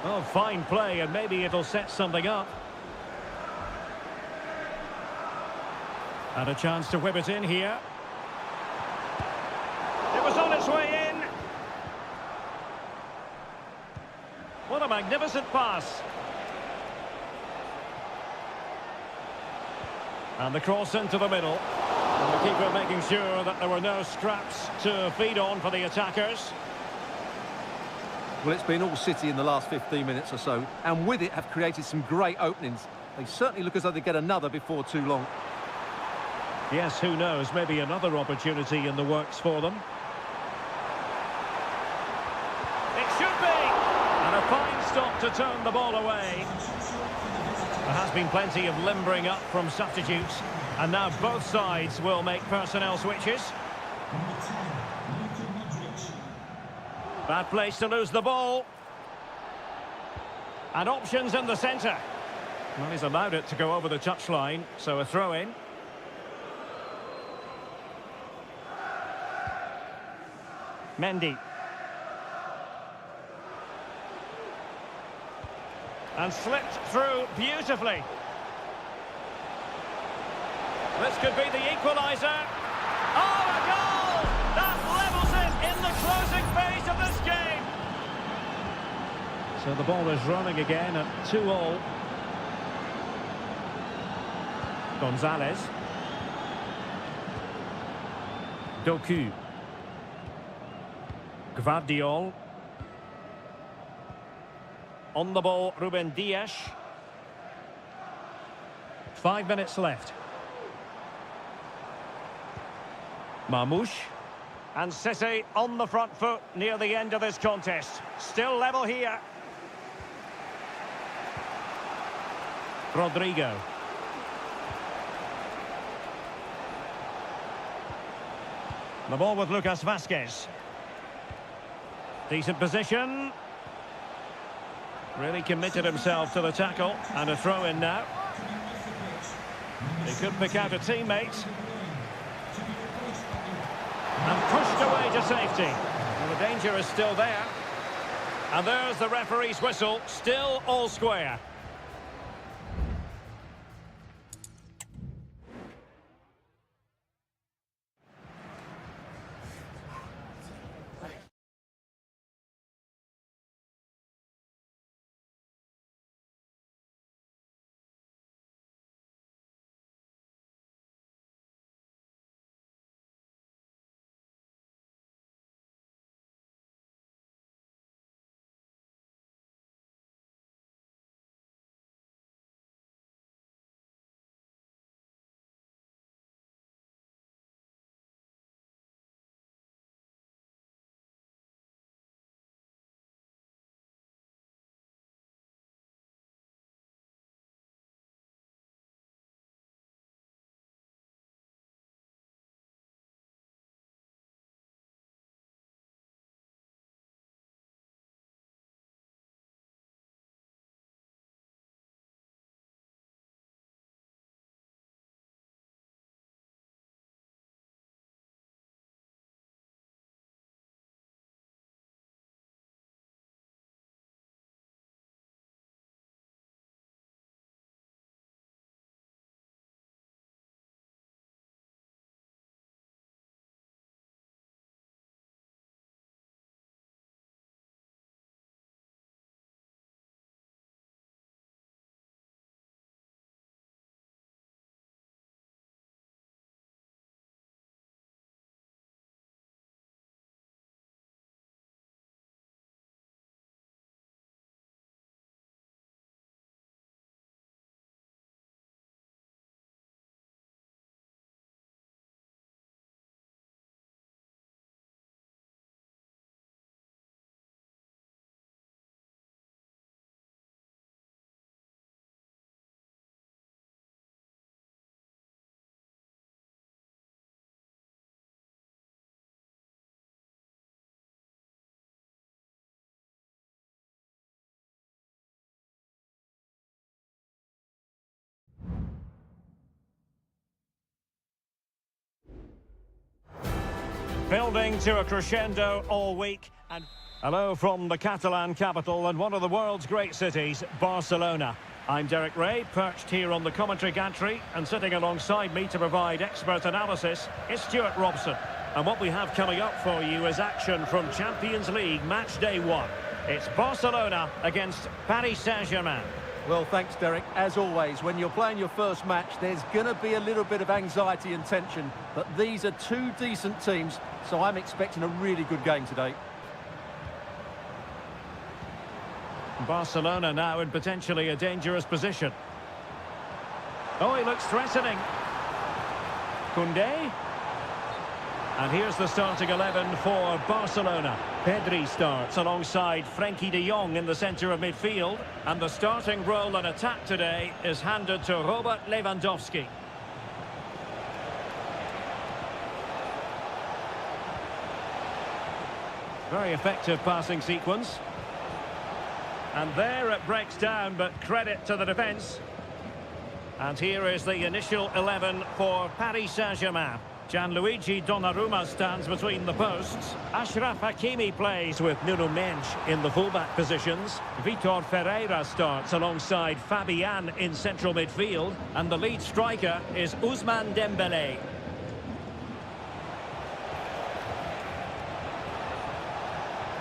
Oh, fine play, and maybe it'll set something up. And a chance to whip it in here. It was on its way in. What a magnificent pass. And the cross into the middle. And the keeper making sure that there were no scraps to feed on for the attackers. Well, it's been all City in the last 15 minutes or so, and with it have created some great openings. They certainly look as though they get another before too long. Yes, who knows, maybe another opportunity in the works for them. It should be! And a fine stop to turn the ball away. There has been plenty of limbering up from substitutes, and now both sides will make personnel switches. Bad place to lose the ball. And options in the centre. Well, he's allowed it to go over the touchline, so a throw-in. Mendy. And slipped through beautifully. This could be the equaliser. Oh, a goal! That levels it in the closing phase of this game. So the ball is running again at 2-2. Gonzalez. Doku. Gvardiol. On the ball, Ruben Dias. 5 minutes left. Marmoush. And City on the front foot near the end of this contest. Still level here. Rodrigo. The ball with Lucas Vazquez. Decent position. Really committed himself to the tackle. And a throw-in now. He could pick out a teammate. And pushed away to safety. Well, the danger is still there. And there's the referee's whistle. Still all square. Building to a crescendo all week. And hello from the Catalan capital and one of the world's great cities, Barcelona. I'm Derek Ray, perched here on the commentary gantry, and sitting alongside me to provide expert analysis is Stuart Robson. And what we have coming up for you is action from Champions League match day 1. It's Barcelona against Paris Saint-Germain. Well, thanks, Derek. As always, when you're playing your first match, there's going to be a little bit of anxiety and tension. But these are two decent teams, so I'm expecting a really good game today. Barcelona now in potentially a dangerous position. Oh, he looks threatening. Koundé. And here's the starting 11 for Barcelona. Pedri starts alongside Frenkie de Jong in the centre of midfield. And the starting role in attack today is handed to Robert Lewandowski. Very effective passing sequence. And there it breaks down, but credit to the defence. And here is the initial 11 for Paris Saint-Germain. Gianluigi Donnarumma stands between the posts. Achraf Hakimi plays with Nuno Mendes in the fullback positions. Vitor Ferreira starts alongside Fabian in central midfield. And the lead striker is Ousmane Dembélé.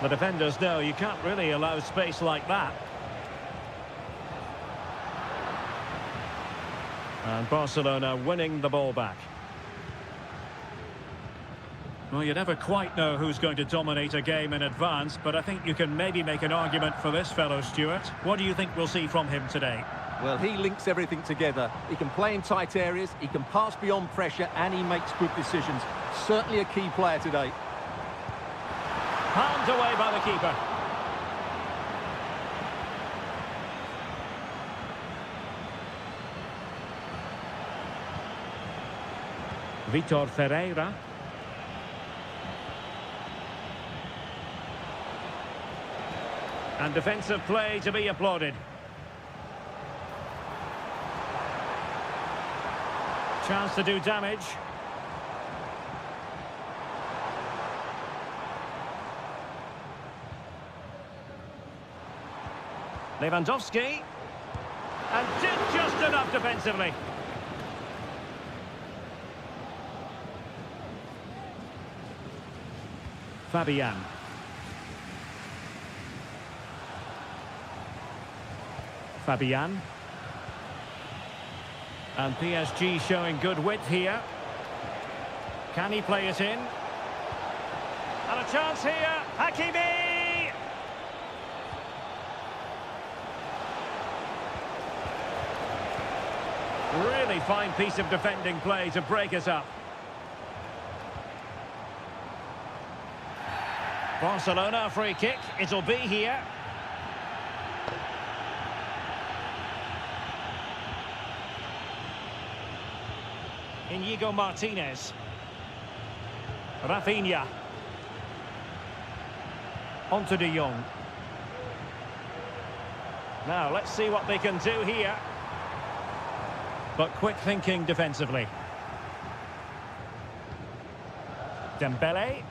The defenders know you can't really allow space like that. And Barcelona winning the ball back. Well, you never quite know who's going to dominate a game in advance, but I think you can maybe make an argument for this fellow, Stuart. What do you think we'll see from him today? Well, he links everything together. He can play in tight areas, he can pass beyond pressure, and he makes good decisions. Certainly a key player today. Palmed away by the keeper. Vitor Ferreira. And defensive play to be applauded. Chance to do damage. Lewandowski. And did just enough defensively. Fabian. Fabian. And PSG showing good width here. Can he play it in? And a chance here. Hakimi! Really fine piece of defending play to break us up. Barcelona free kick. It'll be here. Inigo Martinez. Rafinha. On to de Jong. Now, let's see what they can do here. But quick thinking defensively. Dembélé.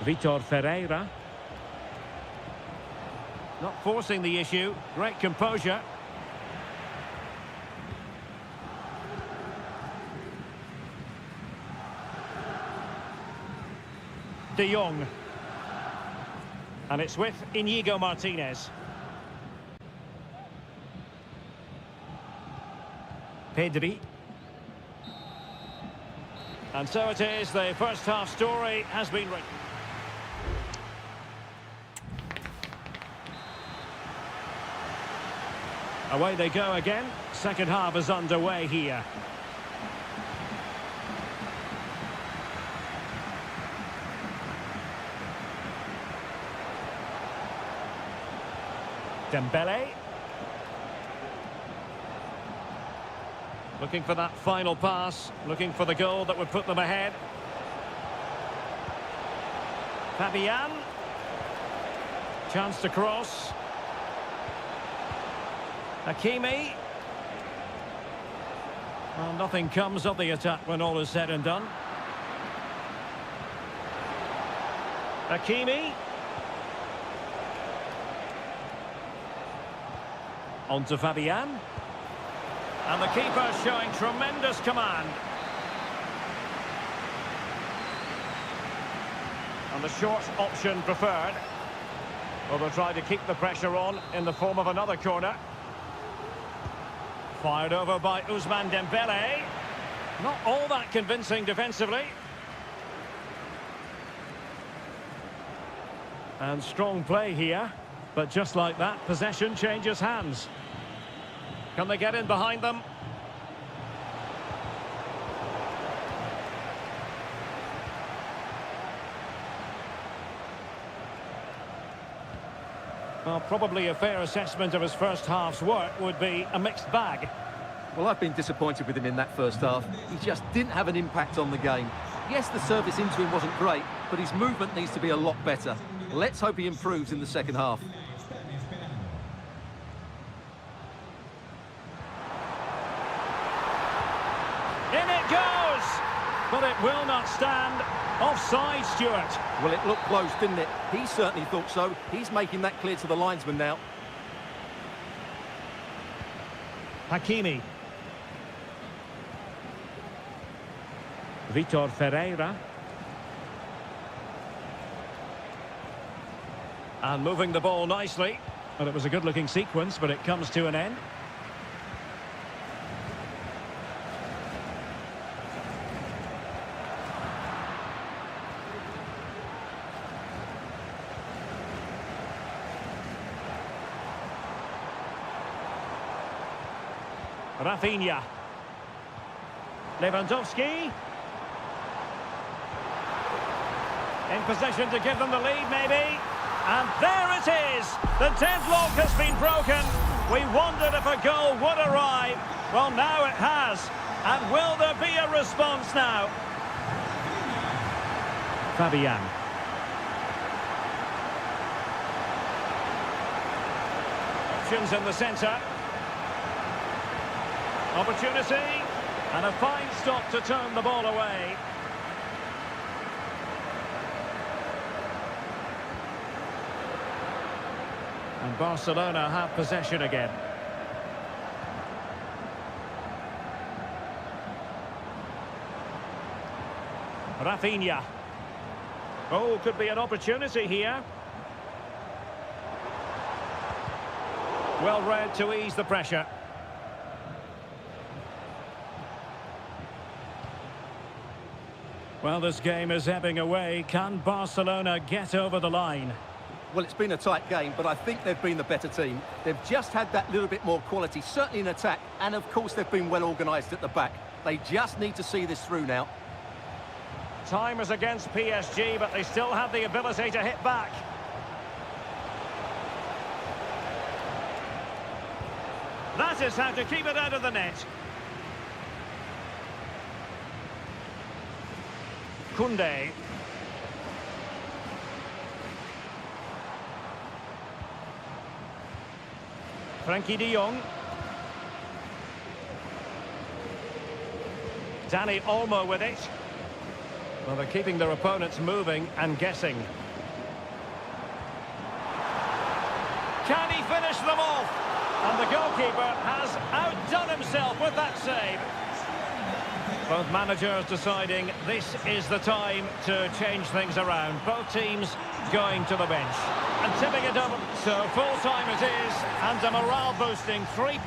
Vitor Ferreira. Not forcing the issue. Great composure. De Jong. And it's with Inigo Martinez. Pedri. And so it is, the first half story has been written. Away they go again. Second half is underway here. Dembélé. Looking for that final pass, looking for the goal that would put them ahead. Fabian. Chance to cross. Hakimi. Well, nothing comes of the attack when all is said and done. Hakimi. On to Fabian. And the keeper showing tremendous command. And the short option preferred. Well, they'll try to keep the pressure on in the form of another corner. Fired over by Ousmane Dembele. Not all that convincing defensively. And strong play here. But just like that, possession changes hands. Can they get in behind them? Well, probably a fair assessment of his first half's work would be a mixed bag. Well, I've been disappointed with him in that first half. He just didn't have an impact on the game. Yes, the service into him wasn't great, but his movement needs to be a lot better. Let's hope he improves in the second half. In it goes! But it will not stand. Offside, Stuart. Well, it looked close, didn't it? He certainly thought so. He's making that clear to the linesman now. Hakimi. Vitor Ferreira. And moving the ball nicely. Well, it was a good-looking sequence, but it comes to an end. Rafinha. Lewandowski. In possession to give them the lead, maybe. And there it is! The deadlock has been broken. We wondered if a goal would arrive. Well, now it has. And will there be a response now? Fabian. Options in the centre. Opportunity. And a fine stop to turn the ball away. And Barcelona have possession again. Rafinha. Oh, could be an opportunity here. Well read to ease the pressure. Well, this game is ebbing away. Can Barcelona get over the line? Well, it's been a tight game, but I think they've been the better team. They've just had that little bit more quality, certainly in attack, and of course they've been well organised at the back. They just need to see this through now. Time is against PSG, but they still have the ability to hit back. That is how to keep it out of the net. Koundé. Frankie de Jong. Dani Olmo with it. Well, they're keeping their opponents moving and guessing. Can he finish them off? And the goalkeeper has outdone himself with that save. Both managers deciding this is the time to change things around. Both teams going to the bench. And tipping it up, so full time it is, and a morale-boosting 3.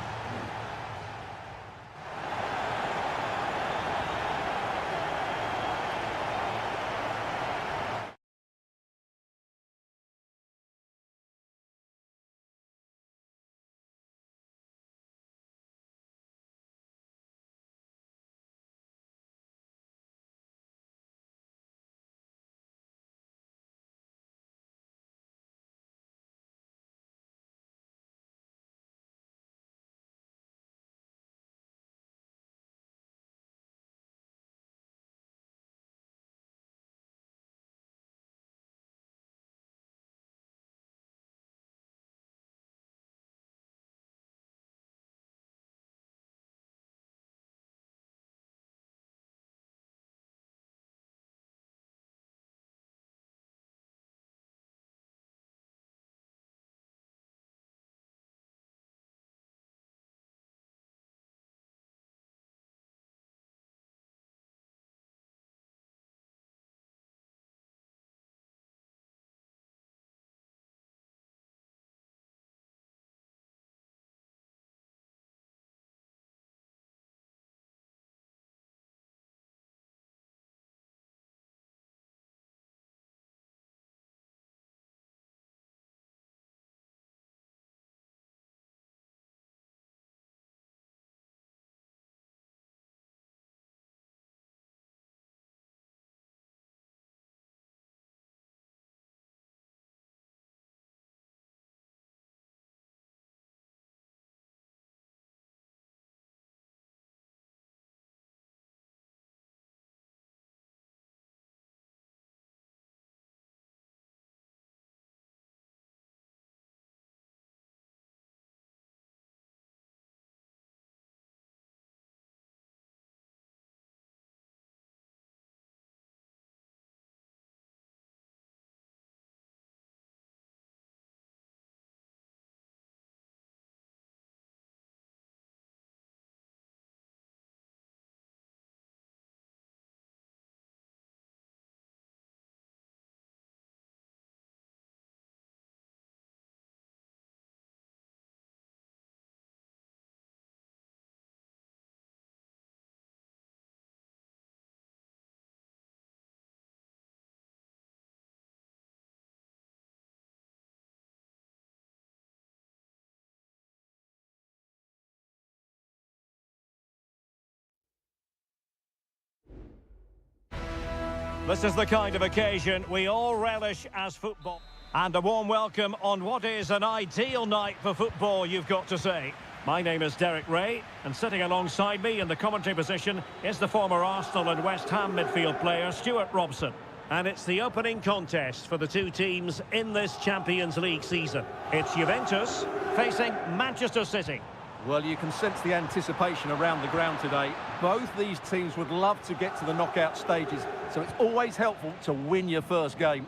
This is the kind of occasion we all relish as football. And a warm welcome on what is an ideal night for football, you've got to say. My name is Derek Ray, and sitting alongside me in the commentary position is the former Arsenal and West Ham midfield player, Stuart Robson. And it's the opening contest for the two teams in this Champions League season. It's Juventus facing Manchester City. Well, you can sense the anticipation around the ground today. Both these teams would love to get to the knockout stages, so it's always helpful to win your first game.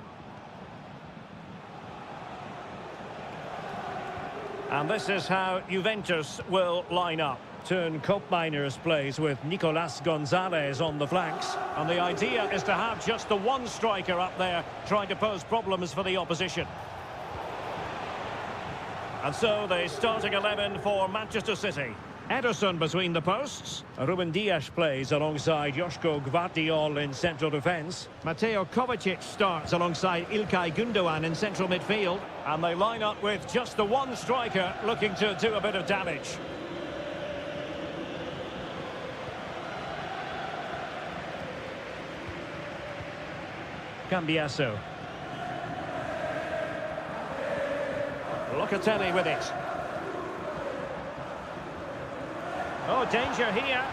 And this is how Juventus will line up. Turn Koopmeiners plays with Nicolas Gonzalez on the flanks. And the idea is to have just the one striker up there trying to pose problems for the opposition. And so the starting 11 for Manchester City. Ederson between the posts. Ruben Dias plays alongside Joško Gvardiol in central defence. Mateo Kovacic starts alongside Ilkay Gundogan in central midfield. And they line up with just the one striker looking to do a bit of damage. Cambiasso. Locatelli with it. Oh, danger here.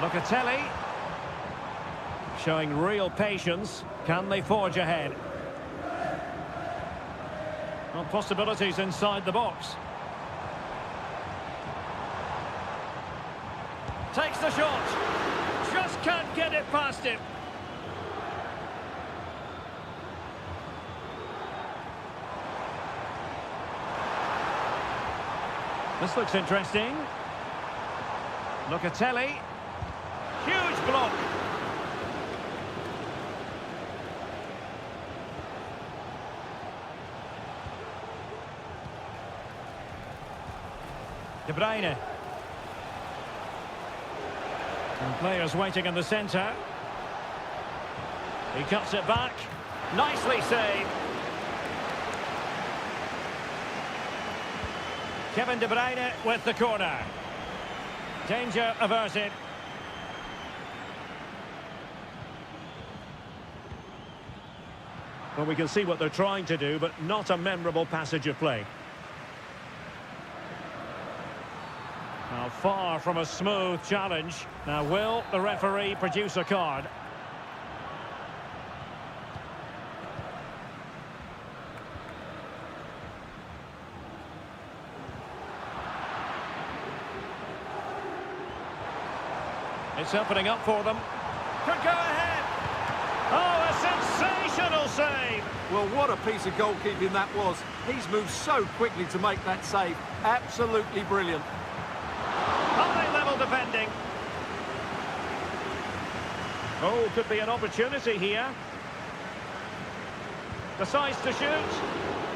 Locatelli. Showing real patience. Can they forge ahead? Well, possibilities inside the box. Takes the shot. Just can't get it past him. This looks interesting. Locatelli. Huge block. De Bruyne. And players waiting in the centre. He cuts it back. Nicely saved. Kevin De Bruyne with the corner. Danger averted. Well, we can see what they're trying to do, but not a memorable passage of play. Now, far from a smooth challenge. Now, will the referee produce a card? It's opening up for them. Could go ahead. Oh, a sensational save. Well, what a piece of goalkeeping that was. He's moved so quickly to make that save. Absolutely brilliant. High level defending. Oh, could be an opportunity here. Decides to shoot.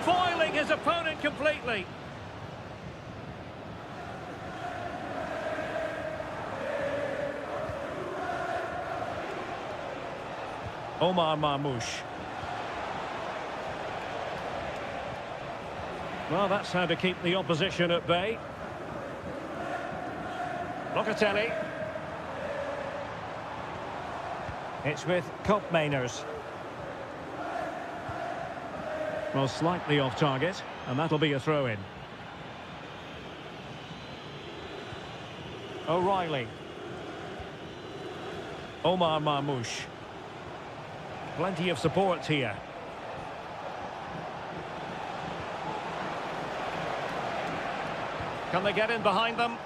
Foiling his opponent completely. Omar Marmoush. Well, that's how to keep the opposition at bay. Locatelli. It's with Koopmeiners. Well, slightly off target, and that'll be a throw-in. O'Reilly. Omar Marmoush. Plenty of support here. Can they get in behind them?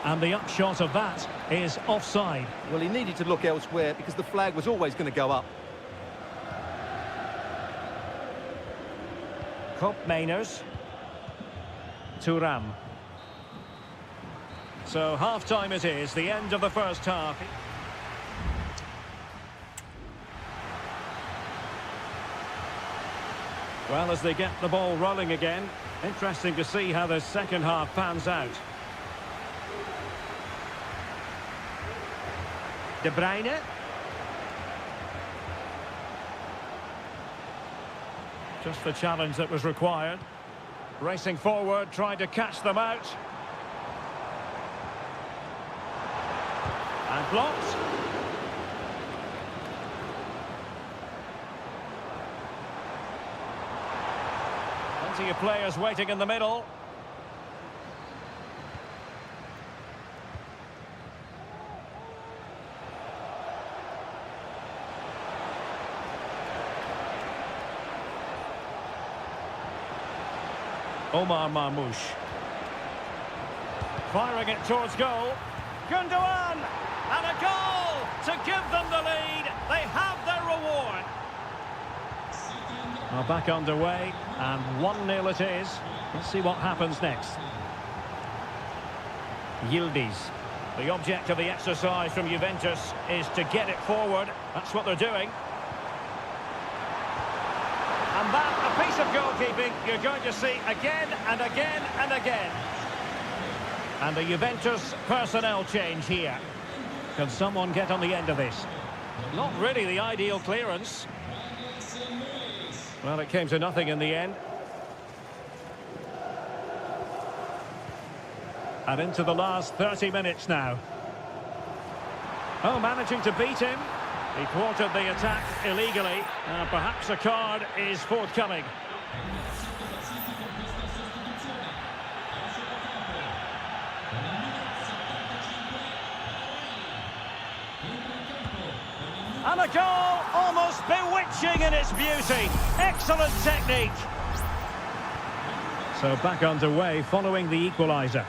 And the upshot of that is offside. Well, he needed to look elsewhere because the flag was always going to go up. Koopmeiners. Thuram. So half-time it is, the end of the first half. Well, as they get the ball rolling again, interesting to see how the second half pans out. De Bruyne. Just the challenge that was required. Racing forward, trying to catch them out. And blocked. Plenty of players waiting in the middle. Omar Marmoush. Firing it towards goal. Gundogan! And a goal to give them the lead. They have their reward. Well, back underway, and 1-0 it is. Let's see what happens next. Yildiz. The object of the exercise from Juventus is to get it forward. That's what they're doing. And that, a piece of goalkeeping you're going to see again and again and again. And the Juventus personnel change here. Can someone get on the end of this? Not really the ideal clearance. Well, it came to nothing in the end. And into the last 30 minutes now. Oh, managing to beat him. He thwarted the attack illegally. Perhaps a card is forthcoming. And a goal almost bewitching in its beauty. Excellent technique. So back underway following the equaliser.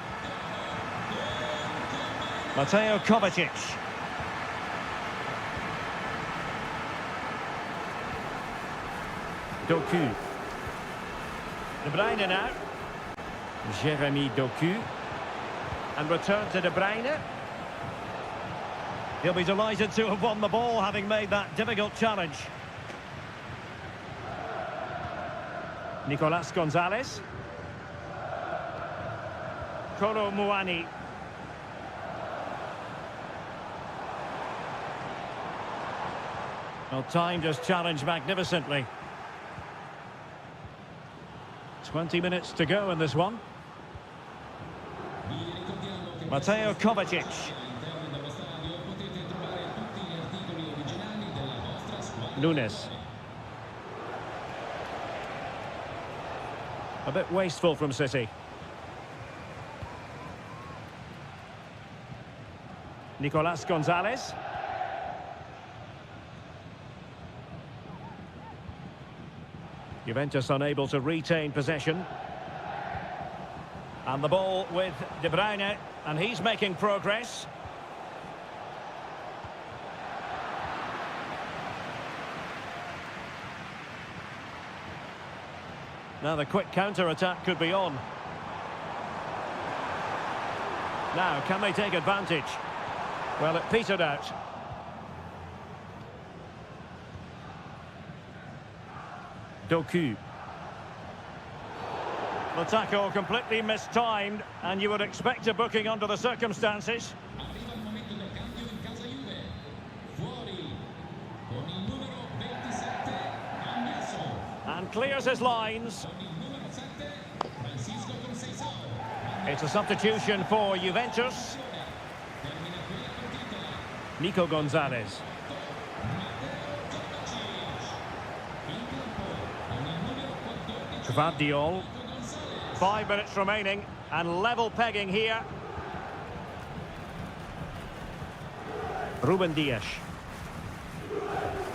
Mateo Kovacic. Doku. De Bruyne now. Jeremy Doku. And return to De Bruyne. He'll be delighted to have won the ball, having made that difficult challenge. Nicolas Gonzalez. Kolo Muani. Well, timed his challenge magnificently. 20 minutes to go in this one. Mateo Kovacic. Nunes. A bit wasteful from City. Nicolas Gonzalez. Juventus unable to retain possession. And the ball with De Bruyne, and he's making progress. Now the quick counter-attack could be on. Now, can they take advantage? Well, it petered out. Doku. The tackle completely mistimed, and you would expect a booking under the circumstances. And clears his lines. It's a substitution for Juventus. Nico Gonzalez. Gvardiol. 5 minutes remaining, and level pegging here. Ruben Dias.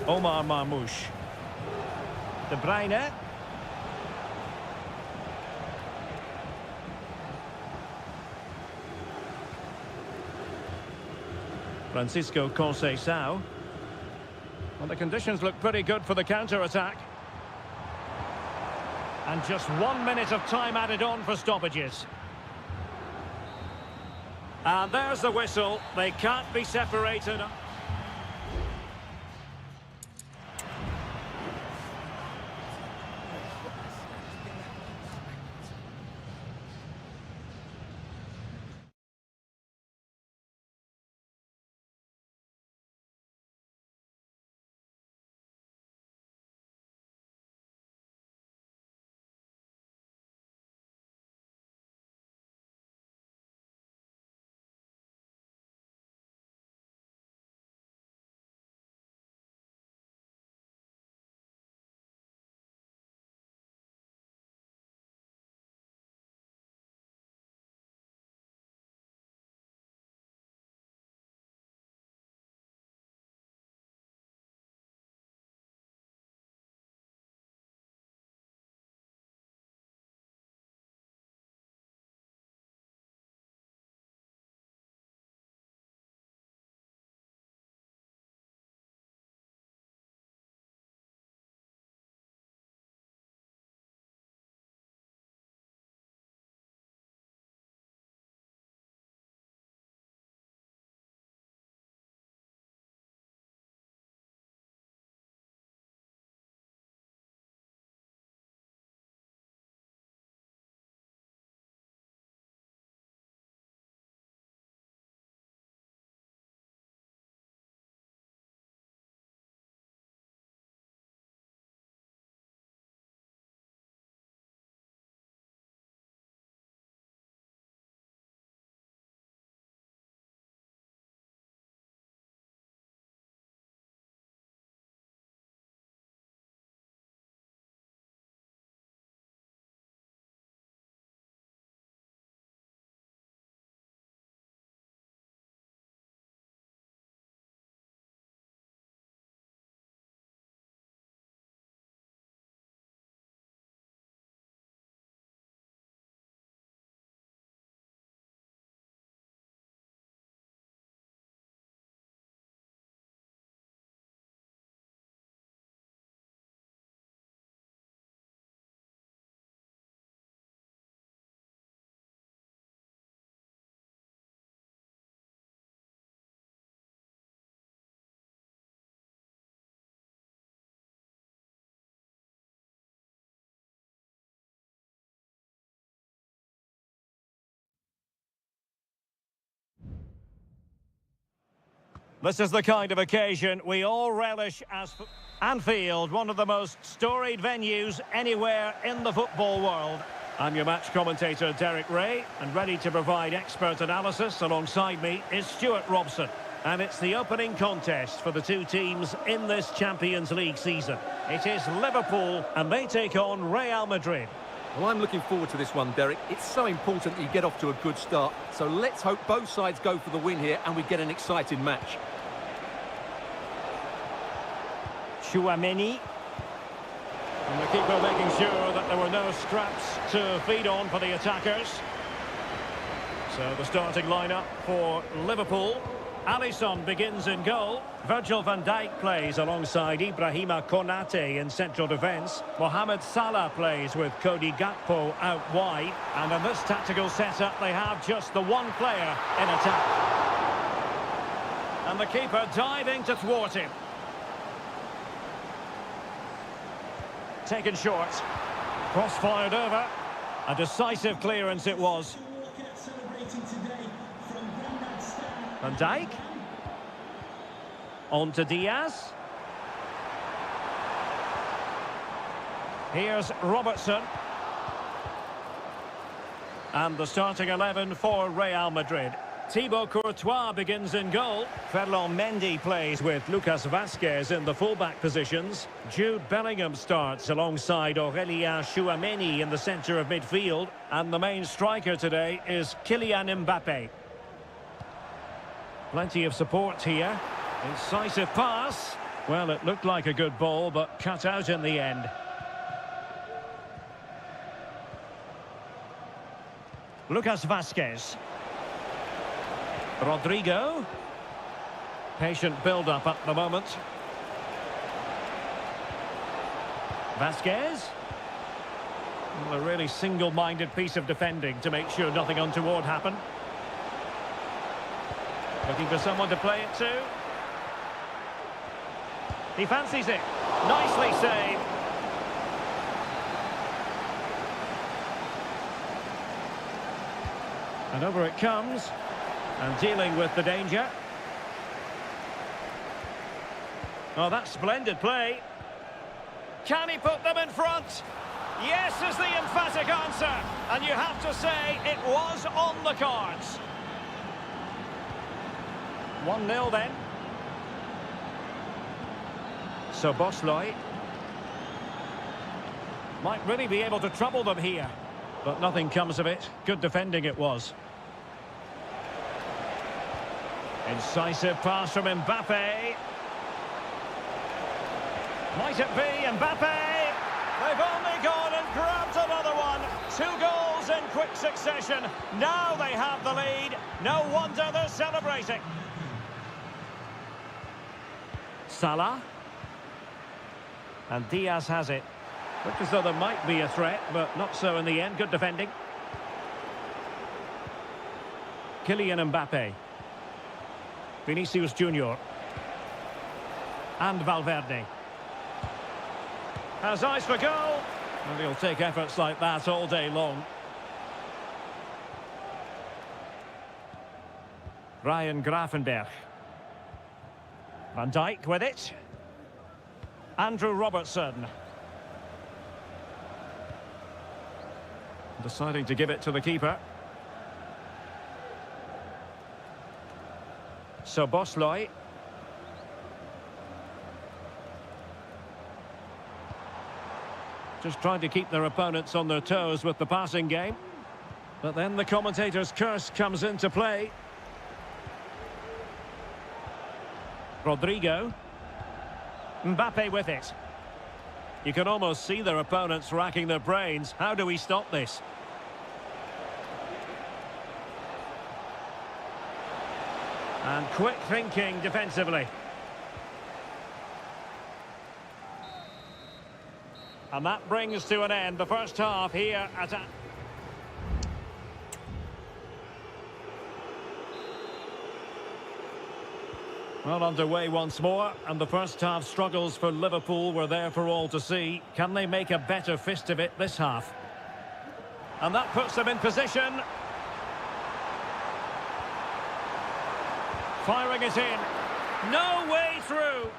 Omar Marmoush. De Bruyne. Francisco Conceição. Well, the conditions look pretty good for the counter-attack. And just 1 minute of time added on for stoppages. And there's the whistle. They can't be separated. This is the kind of occasion we all relish as Anfield, one of the most storied venues anywhere in the football world. I'm your match commentator, Derek Ray, and ready to provide expert analysis alongside me is Stuart Robson. And it's the opening contest for the two teams in this Champions League season. It is Liverpool, and they take on Real Madrid. Well, I'm looking forward to this one, Derek. It's so important that you get off to a good start. So let's hope both sides go for the win here and we get an exciting match. Tchouaméni. And the keeper making sure that there were no scraps to feed on for the attackers. So the starting lineup for Liverpool. Alisson begins in goal. Virgil van Dijk plays alongside Ibrahima Konate in central defence. Mohamed Salah plays with Cody Gakpo out wide. And in this tactical setup, they have just the one player in attack. And the keeper diving to thwart him. Taken short. Cross fired over. A decisive clearance it was. Van Dijk. On to Diaz. Here's Robertson. And the starting 11 for Real Madrid. Thibaut Courtois begins in goal. Ferland Mendy plays with Lucas Vazquez in the fullback positions. Jude Bellingham starts alongside Aurélien Tchouaméni in the centre of midfield. And the main striker today is Kylian Mbappé. Plenty of support here. Incisive pass. Well, it looked like a good ball, but cut out in the end. Lucas Vazquez. Rodrigo. Patient build-up at the moment. Vazquez. Well, a really single-minded piece of defending to make sure nothing untoward happened. Looking for someone to play it to. He fancies it. Nicely saved. And over it comes. And dealing with the danger. Oh, that's splendid play. Can he put them in front? Yes is the emphatic answer. And you have to say it was on the cards. 1-0 then. So Bosley might really be able to trouble them here. But nothing comes of it. Good defending it was. Incisive pass from Mbappé. Might it be Mbappé? They've only gone and grabbed another one. 2 goals in quick succession. Now they have the lead. No wonder they're celebrating. Salah. And Diaz has it. Looks as though there might be a threat, but not so in the end. Good defending. Kylian Mbappé. Vinicius Junior. And Valverde. Has eyes for goal. And he'll take efforts like that all day long. Ryan Gravenberch. Van Dijk with it. Andrew Robertson. Deciding to give it to the keeper. So Bosley. Just trying to keep their opponents on their toes with the passing game. But then the commentator's curse comes into play. Rodrigo. Mbappé with it. You can almost see their opponents racking their brains. How do we stop this? And quick thinking defensively. And that brings to an end the first half here at... Well, underway once more, and the first half struggles for Liverpool were there for all to see. Can they make a better fist of it this half? And that puts them in position. Firing it in. No way through.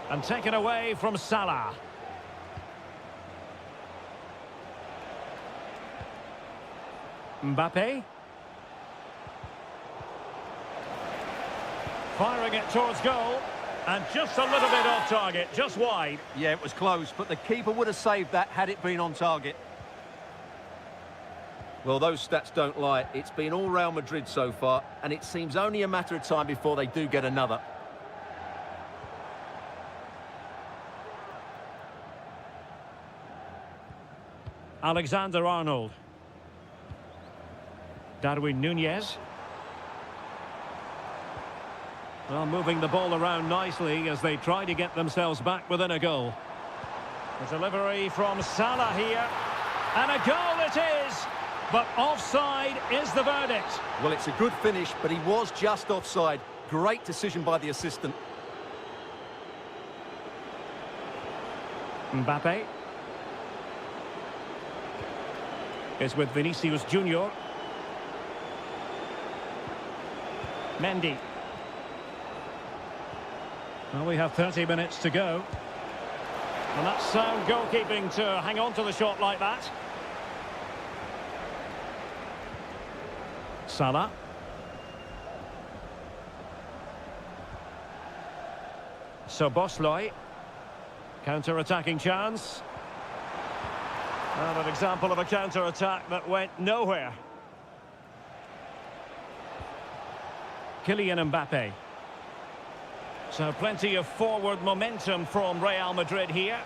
And taken away from Salah. Mbappe. Firing it towards goal. And just a little bit off target, just wide. Yeah, it was close, but the keeper would have saved that had it been on target. Well, those stats don't lie. It's been all Real Madrid so far, and it seems only a matter of time before they do get another. Alexander-Arnold. Darwin Núñez. Well, moving the ball around nicely as they try to get themselves back within a goal. The delivery from Salah here. And a goal it is! But offside is the verdict. Well, it's a good finish, but he was just offside. Great decision by the assistant. Mbappe. Is with Vinicius Junior. Mendy. Well, we have 30 minutes to go. And that's sound goalkeeping to hang on to the shot like that. Salah. Szoboszlai. Counter-attacking chance. And an example of a counter-attack that went nowhere. Kylian Mbappe. So plenty of forward momentum from Real Madrid here.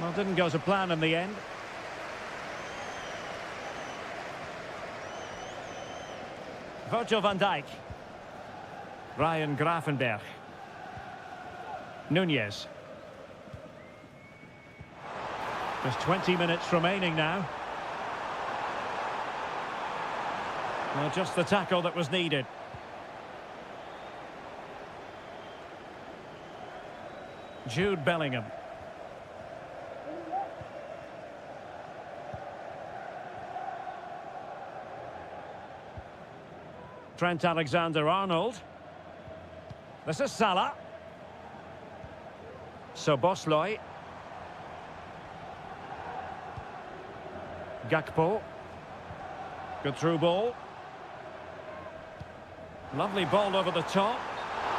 Well, didn't go to plan in the end. Virgil van Dijk. Ryan Gravenberch. Núñez. There's 20 minutes remaining now. Well, just the tackle that was needed. Jude Bellingham. Trent Alexander-Arnold. This is Salah. Szoboszlai. Gakpo. Good through ball. Lovely ball over the top.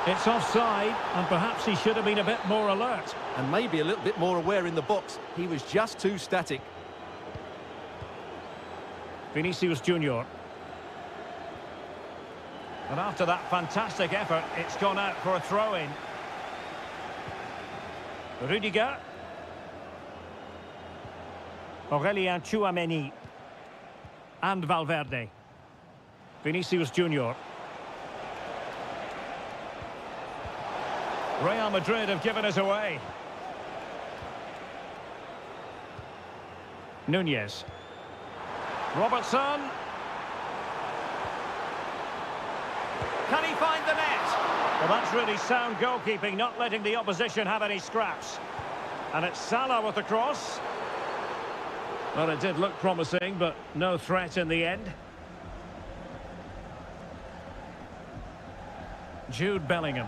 It's offside, and perhaps he should have been a bit more alert. And maybe a little bit more aware in the box. He was just too static. Vinicius Junior. And after that fantastic effort, it's gone out for a throw-in. Rudiger. Aurélien Tchouameni. And Valverde. Vinicius Junior. Real Madrid have given us away. Núñez. Robertson. Can he find the net? Well, that's really sound goalkeeping, not letting the opposition have any scraps. And it's Salah with the cross. Well, it did look promising, but no threat in the end. Jude Bellingham.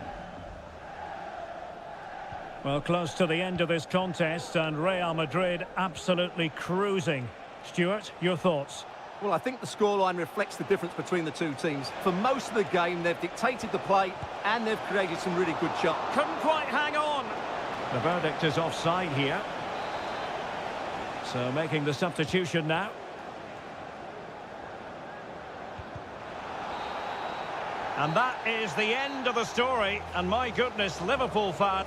Well, close to the end of this contest, and Real Madrid absolutely cruising. Stuart, your thoughts? Well, I think the scoreline reflects the difference between the two teams. For most of the game, they've dictated the play, and they've created some really good shots. Couldn't quite hang on. The verdict is offside here. So making the substitution now. And that is the end of the story. And my goodness, Liverpool fan.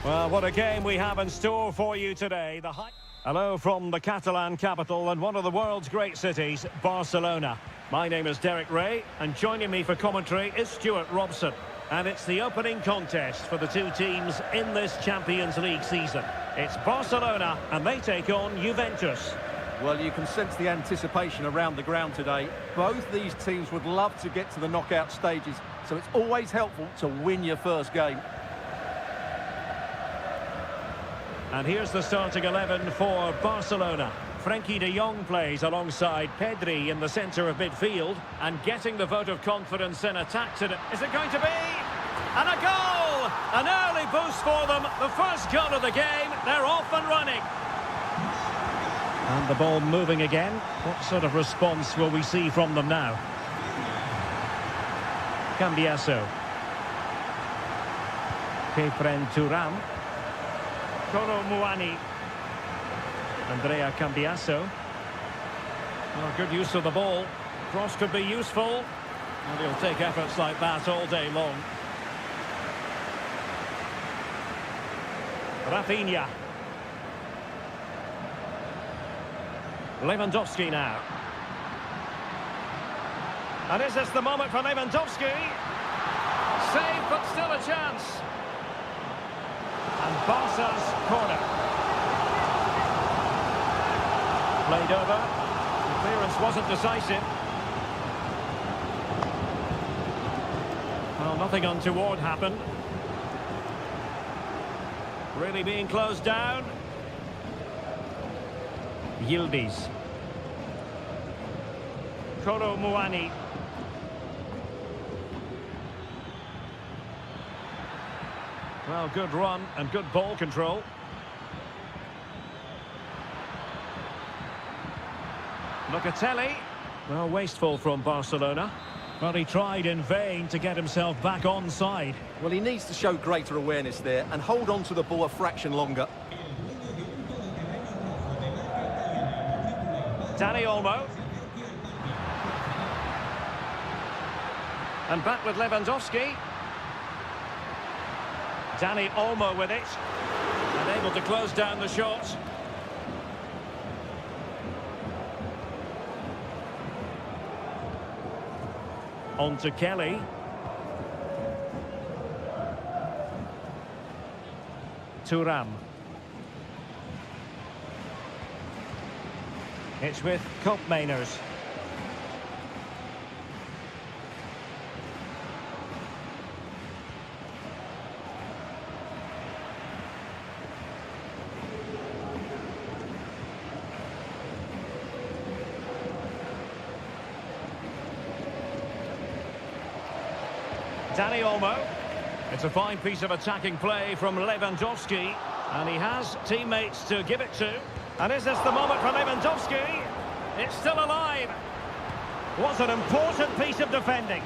Well, what a game we have in store for you today. Hello from the Catalan capital and one of the world's great cities, Barcelona. My name is Derek Ray, and joining me for commentary is Stuart Robson. And it's the opening contest for the two teams in this Champions League season. It's Barcelona, and they take on Juventus. Well, you can sense the anticipation around the ground today. Both these teams would love to get to the knockout stages, so it's always helpful to win your first game. And here's the starting 11 for Barcelona. Frenkie de Jong plays alongside Pedri in the centre of midfield, and getting the vote of confidence in attack today. Is it going to be? And a goal! An early boost for them. The first goal of the game. They're off and running. And the ball moving again. What sort of response will we see from them now? Cambiasso. Kefren Turam. Kolo Muani. Andrea Cambiasso. Well, good use of the ball. Cross could be useful. And he'll take efforts like that all day long. Rafinha. Lewandowski now. And is this the moment for Lewandowski? Save, but still a chance. And Barca's corner. Played over. The clearance wasn't decisive. Well, nothing untoward happened. Really being closed down. Yildiz. Kolo Muani. Well, good run and good ball control. Locatelli. Well, wasteful from Barcelona. Well, he tried in vain to get himself back on side. Well, he needs to show greater awareness there and hold on to the ball a fraction longer. Dani Olmo. And back with Lewandowski. Dani Olmo with it. And able to close down the shot. On to Kelly. Thuram. It's with Koopmeiners. Dani Olmo. It's a fine piece of attacking play from Lewandowski, and he has teammates to give it to. And is this the moment for Lewandowski? It's still alive. What an important piece of defending.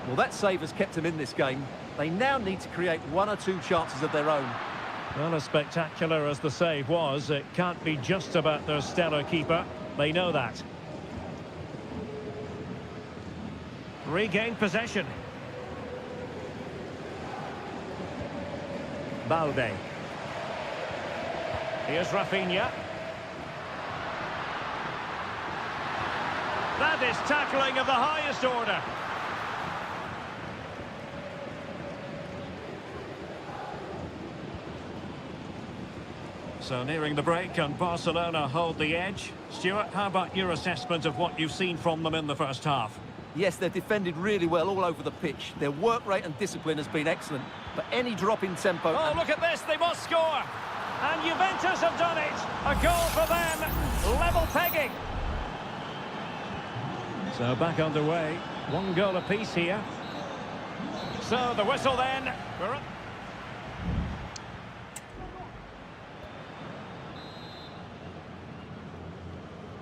Well, that save has kept them in this game. They now need to create one or two chances of their own. Well, as spectacular as the save was, it can't be just about their stellar keeper. They know that. Regained possession. Balde. Here's Rafinha. That is tackling of the highest order. So nearing the break, and Barcelona hold the edge. Stuart, how about your assessment of what you've seen from them in the first half? Yes, they've defended really well all over the pitch. Their work rate and discipline has been excellent. But any drop in tempo... Oh, look at this, they must score! And Juventus have done it! A goal for them! Level pegging! So back underway. One goal apiece here. So the whistle then.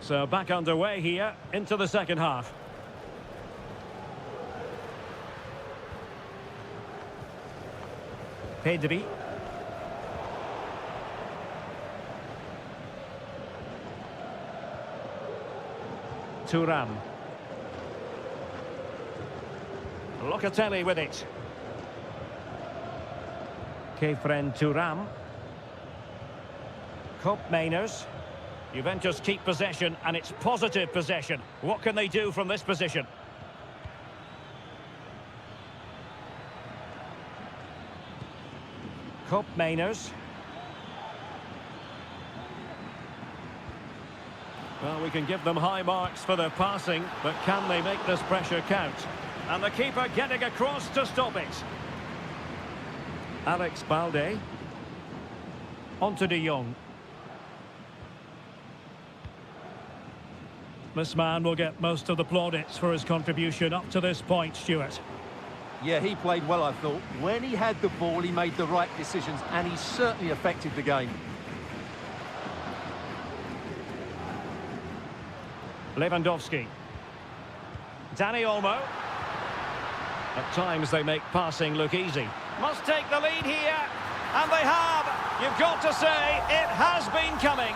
So back underway here into the second half. Pedri. Thuram. Locatelli with it. Kefren Turam. Mainers. Juventus keep possession, and it's positive possession. What can they do from this position? Mainers. Well, we can give them high marks for their passing, but can they make this pressure count? And the keeper getting across to stop it. Alex Balde. On to De Jong. This man will get most of the plaudits for his contribution up to this point, Stuart. Yeah, he played well, I thought. When he had the ball, he made the right decisions, and he certainly affected the game. Lewandowski. Dani Olmo. At times they make passing look easy. Must take the lead here, and they have. You've got to say, it has been coming.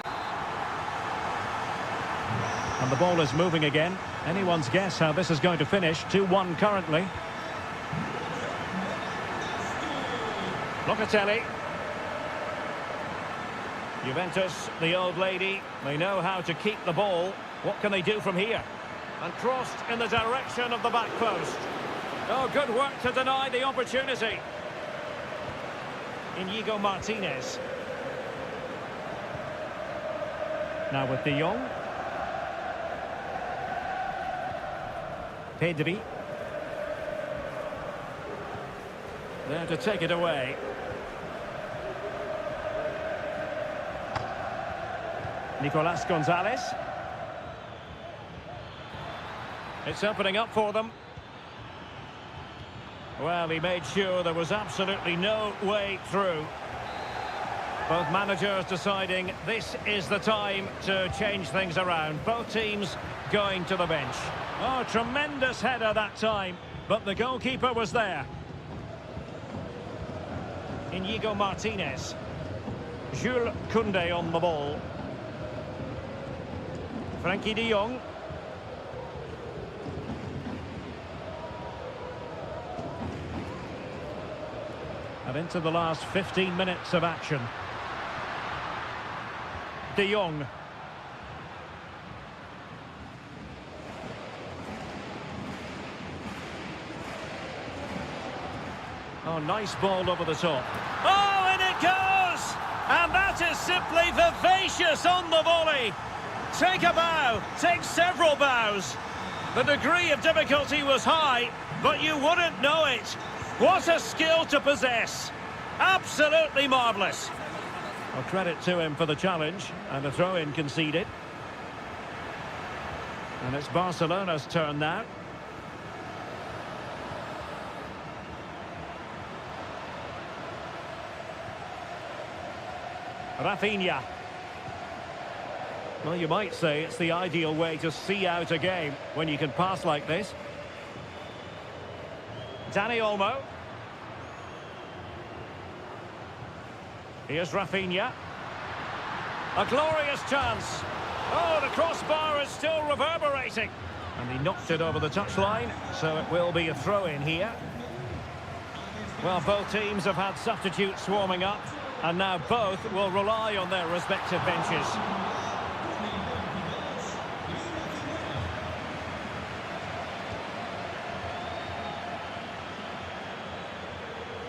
And the ball is moving again. Anyone's guess how this is going to finish. 2-1 currently. Locatelli. Juventus, the old lady, they know how to keep the ball. What can they do from here? And crossed in the direction of the back post. Oh, good work to deny the opportunity. Inigo Martinez. Now with De Jong. Pedri. There to take it away. Nicolas Gonzalez. It's opening up for them. Well, he made sure there was absolutely no way through. Both managers deciding this is the time to change things around. Both teams going to the bench. Oh, tremendous header that time, but the goalkeeper was there. Inigo Martinez. Jules Koundé on the ball. Frankie de Jong. And into the last 15 minutes of action. De Jong. Oh, nice ball over the top. Oh, and it goes! And that is simply vivacious on the volley. Take a bow, take several bows. The degree of difficulty was high, but you wouldn't know it. What a skill to possess. Absolutely marvellous. Well, credit to him for the challenge, and a throw-in conceded. And it's Barcelona's turn now. Rafinha. Well, you might say it's the ideal way to see out a game when you can pass like this. Dani Olmo. Here's Rafinha. A glorious chance. Oh, the crossbar is still reverberating. And he knocked it over the touchline, so it will be a throw-in here. Well, both teams have had substitutes warming up, and now both will rely on their respective benches.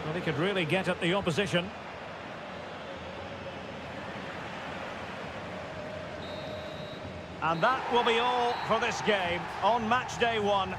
Well, he could really get at the opposition. And that will be all for this game on match day 1.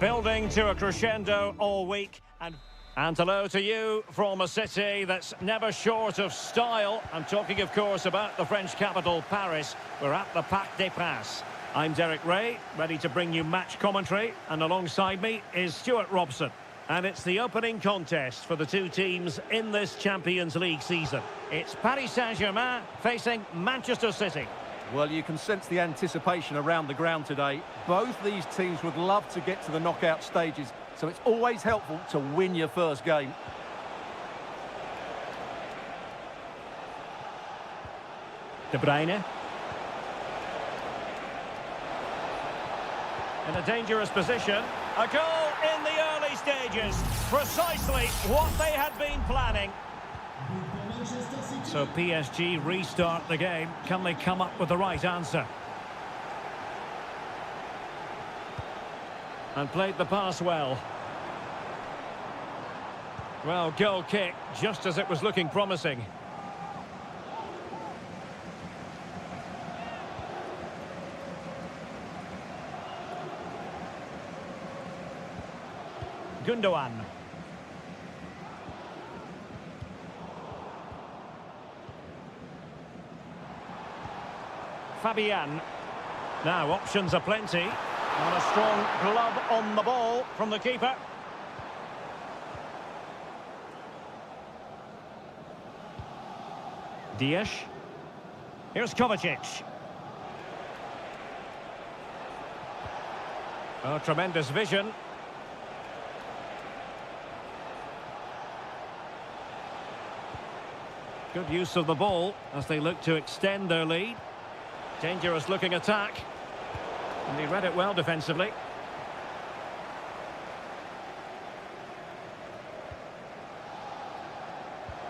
Building to a crescendo all week. And hello to you from a city that's never short of style. I'm talking, of course, about the French capital, Paris. We're at the Parc des Princes. I'm Derek Ray, ready to bring you match commentary. And alongside me is Stuart Robson. And it's the opening contest for the two teams in this Champions League season. It's Paris Saint-Germain facing Manchester City. Well, you can sense the anticipation around the ground today. Both these teams would love to get to the knockout stages, so it's always helpful to win your first game. De Bruyne. In a dangerous position. A goal in the early stages. Precisely what they had been planning. So PSG restart the game. Can they come up with the right answer? And played the pass well. Well, goal kick, just as it was looking promising. Gundogan. Fabian. Now options are plenty. And a strong glove on the ball from the keeper. Dias. Here's Kovacic. Oh, tremendous vision. Good use of the ball as they look to extend their lead. Dangerous looking attack. And he read it well defensively.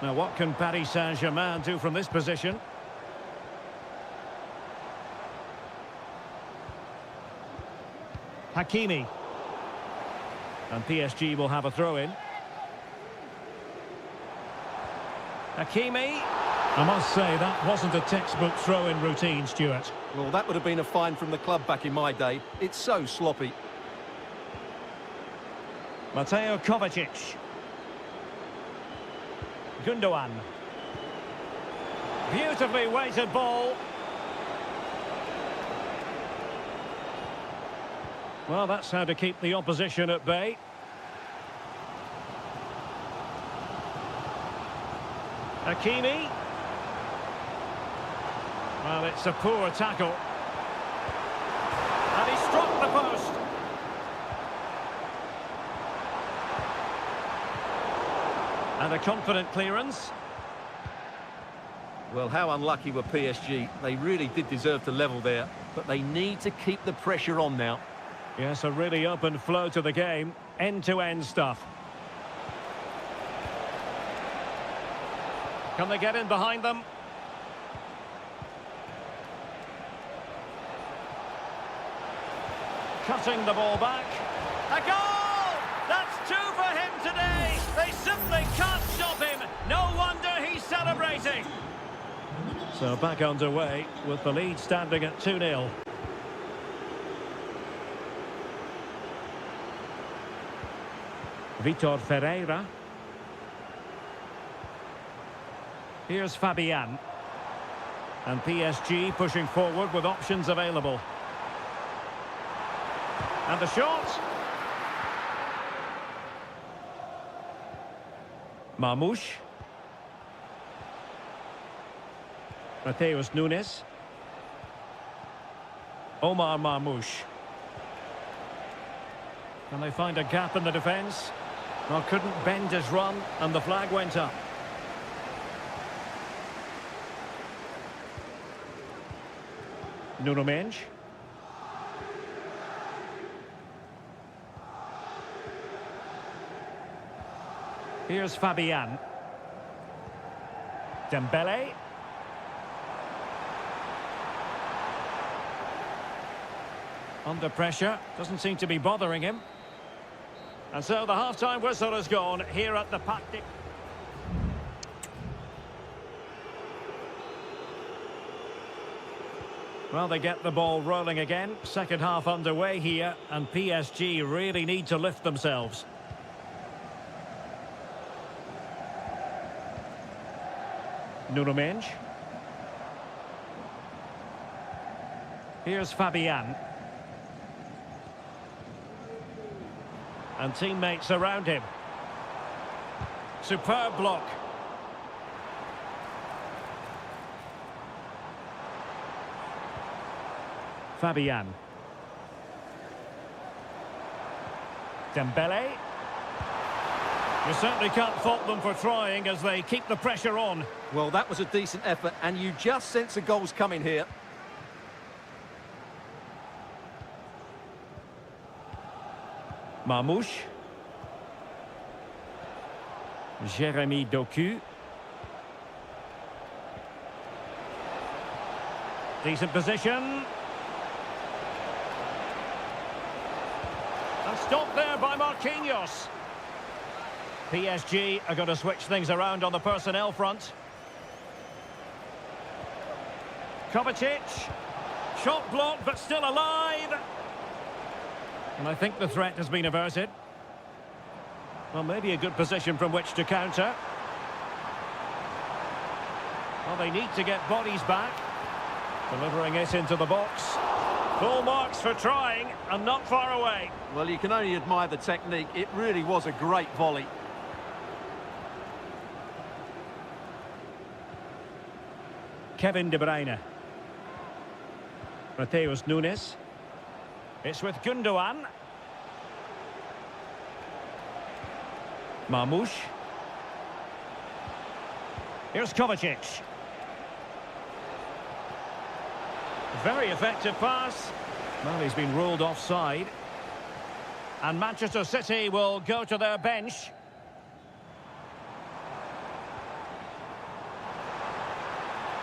Now what can Paris Saint-Germain do from this position? Hakimi. And PSG will have a throw-in. Hakimi. I must say, that wasn't a textbook throw-in routine, Stuart. Well, that would have been a fine from the club back in my day. It's so sloppy. Mateo Kovacic. Gundogan. Beautifully weighted ball. Well, that's how to keep the opposition at bay. Hakimi. Well, it's a poor tackle. And he struck the post. And a confident clearance. Well, how unlucky were PSG? They really did deserve to level there, but they need to keep the pressure on now. Yes, a really open flow to the game. End-to-end stuff. Can they get in behind them? Cutting the ball back. A goal! That's two for him today. They simply can't stop him. No wonder he's celebrating. So back underway with the lead standing at 2-0. Vitor Ferreira. Here's Fabian. And PSG pushing forward with options available. And the shot. Marmoush. Mateus Nunes. Omar Marmoush. Can they find a gap in the defence? Well, couldn't bend his run, and the flag went up. Nuno Mendes. Here's Fabian. Dembele. Under pressure, doesn't seem to be bothering him. And so the half-time whistle has gone here at the Parc des... Well, they get the ball rolling again. Second half underway here, and PSG really need to lift themselves. Nuno Mendes. Here's Fabian. And teammates around him. Superb block. Fabian. Dembele. You certainly can't fault them for trying as they keep the pressure on. Well, that was a decent effort, and you just sense a goal's coming here. Marmouche. Jérémy Doku. Decent position. And stopped there by Marquinhos. PSG are going to switch things around on the personnel front. Kovacic. Shot blocked, but still alive. And I think the threat has been averted. Well, maybe a good position from which to counter. Well, they need to get bodies back. Delivering it into the box. Full marks for trying, and not far away. Well, you can only admire the technique. It really was a great volley. Kevin De Bruyne. Mateus Nunes. It's with Gundogan. Marmouche. Here's Kovacic. Very effective pass. Well, he's been ruled offside. And Manchester City will go to their bench.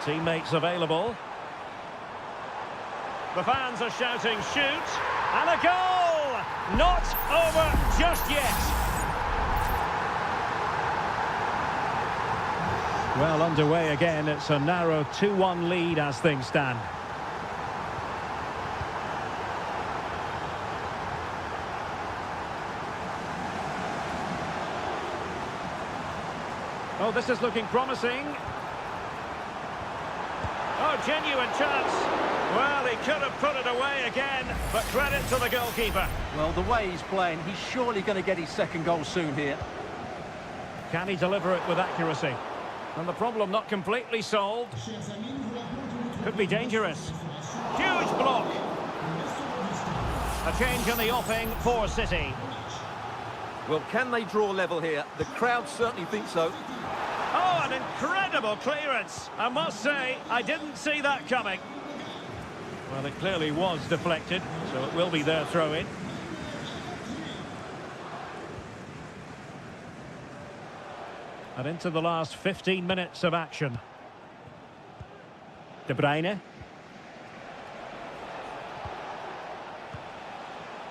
Teammates available. The fans are shouting, shoot! And a goal! Not over just yet. Well, underway again. It's a narrow 2-1 lead as things stand. Oh, this is looking promising. Oh, genuine chance. Well, he could have put it away again, but credit to the goalkeeper. Well, the way he's playing, he's surely going to get his second goal soon here. Can he deliver it with accuracy? And the problem not completely solved. Could be dangerous. Huge block. A change in the offing for City. Well, can they draw level here? The crowd certainly think so. Oh, an incredible clearance. I must say, I didn't see that coming. Well, it clearly was deflected, so it will be their throw-in. And into the last 15 minutes of action. De Bruyne.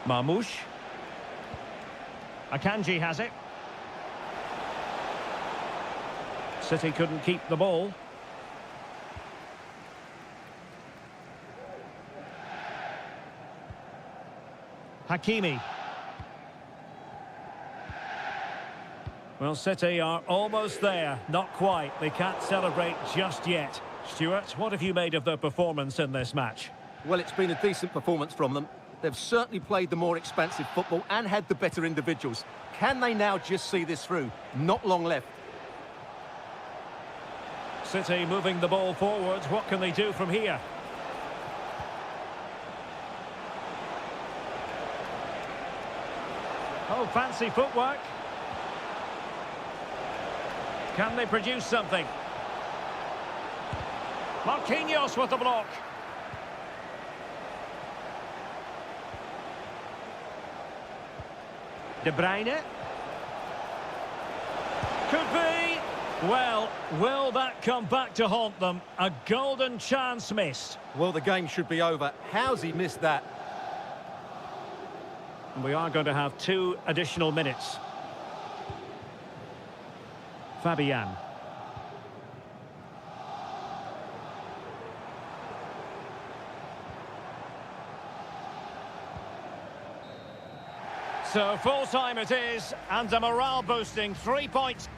Marmouche. Akanji has it. City couldn't keep the ball. Hakimi. Well, City are almost there. Not quite. They can't celebrate just yet. Stuart, what have you made of their performance in this match? Well, it's been a decent performance from them. They've certainly played the more expansive football and had the better individuals. Can they now just see this through? Not long left. City moving the ball forwards. What can they do from here? Oh, fancy footwork. Can they produce something? Marquinhos with the block. De Bruyne. Could be. Well, will that come back to haunt them? A golden chance missed. Well, the game should be over. How's he missed that? And we are going to have 2 additional minutes. Fabian. So full time it is, and a morale boosting 3 points.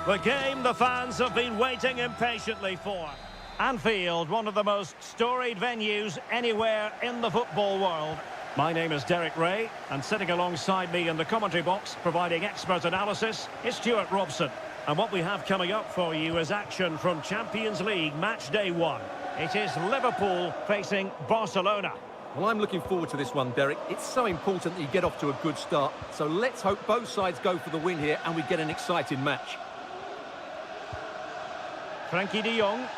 The game the fans have been waiting impatiently for. Anfield, one of the most storied venues anywhere in the football world. My name is Derek Ray, and sitting alongside me in the commentary box, providing expert analysis, is Stuart Robson. And what we have coming up for you is action from Champions League match day 1. It is Liverpool facing Barcelona. Well, I'm looking forward to this one, Derek. It's so important that you get off to a good start. So let's hope both sides go for the win here and we get an exciting match. Frankie de Jong.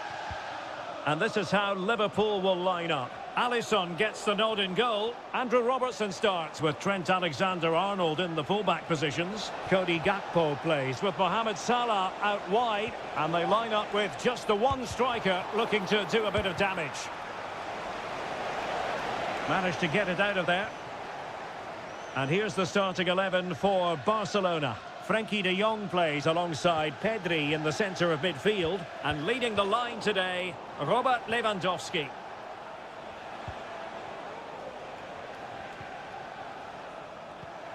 And this is how Liverpool will line up. Alisson gets the nod in goal. Andrew Robertson starts with Trent Alexander-Arnold in the fullback positions. Cody Gakpo plays with Mohamed Salah out wide. And they line up with just the one striker looking to do a bit of damage. Managed to get it out of there. And here's the starting 11 for Barcelona. Frankie de Jong plays alongside Pedri in the centre of midfield. And leading the line today, Robert Lewandowski.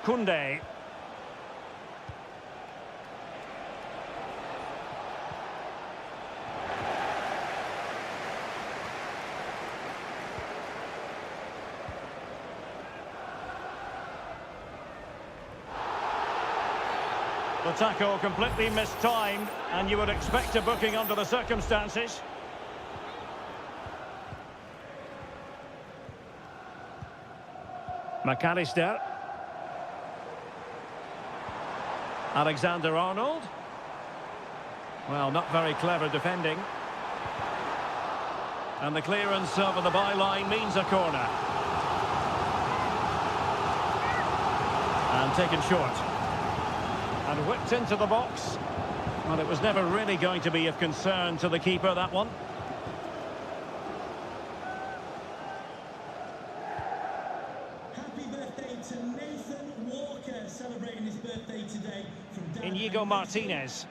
Koundé. The tackle completely mistimed, and you would expect a booking under the circumstances. McAllister. Alexander-Arnold. Well, not very clever defending. And the clearance over the byline means a corner. And taken short. And whipped into the box. Well, it was never really going to be of concern to the keeper, that one. Happy birthday to Nathan Walker, celebrating his birthday today from Dad. Inigo Martinez.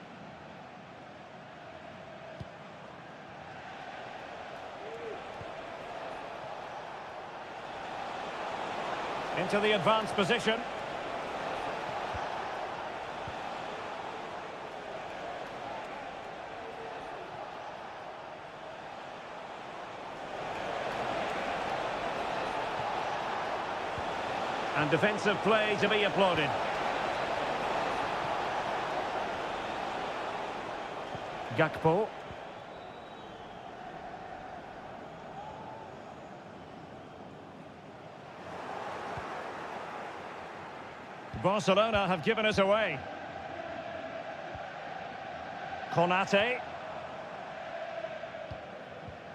Into the advanced position. And defensive play to be applauded. Gakpo. Barcelona have given us away. Konate.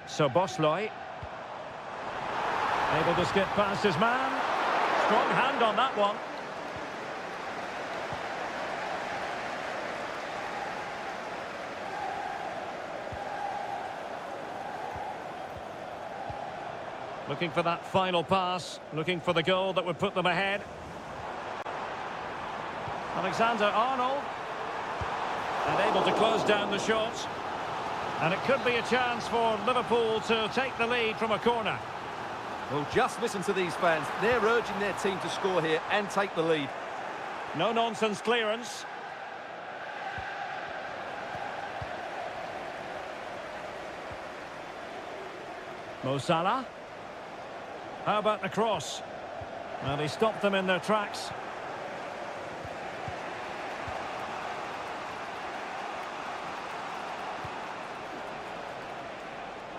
Sobosloy. Able to skip past his man. Strong hand on that one. Looking for that final pass, looking for the goal that would put them ahead. Alexander-Arnold. And able to close down the shot. And it could be a chance for Liverpool to take the lead from a corner. Well, just listen to these fans. They're urging their team to score here and take the lead. No-nonsense clearance. Mo Salah. How about the cross? And he stopped them in their tracks.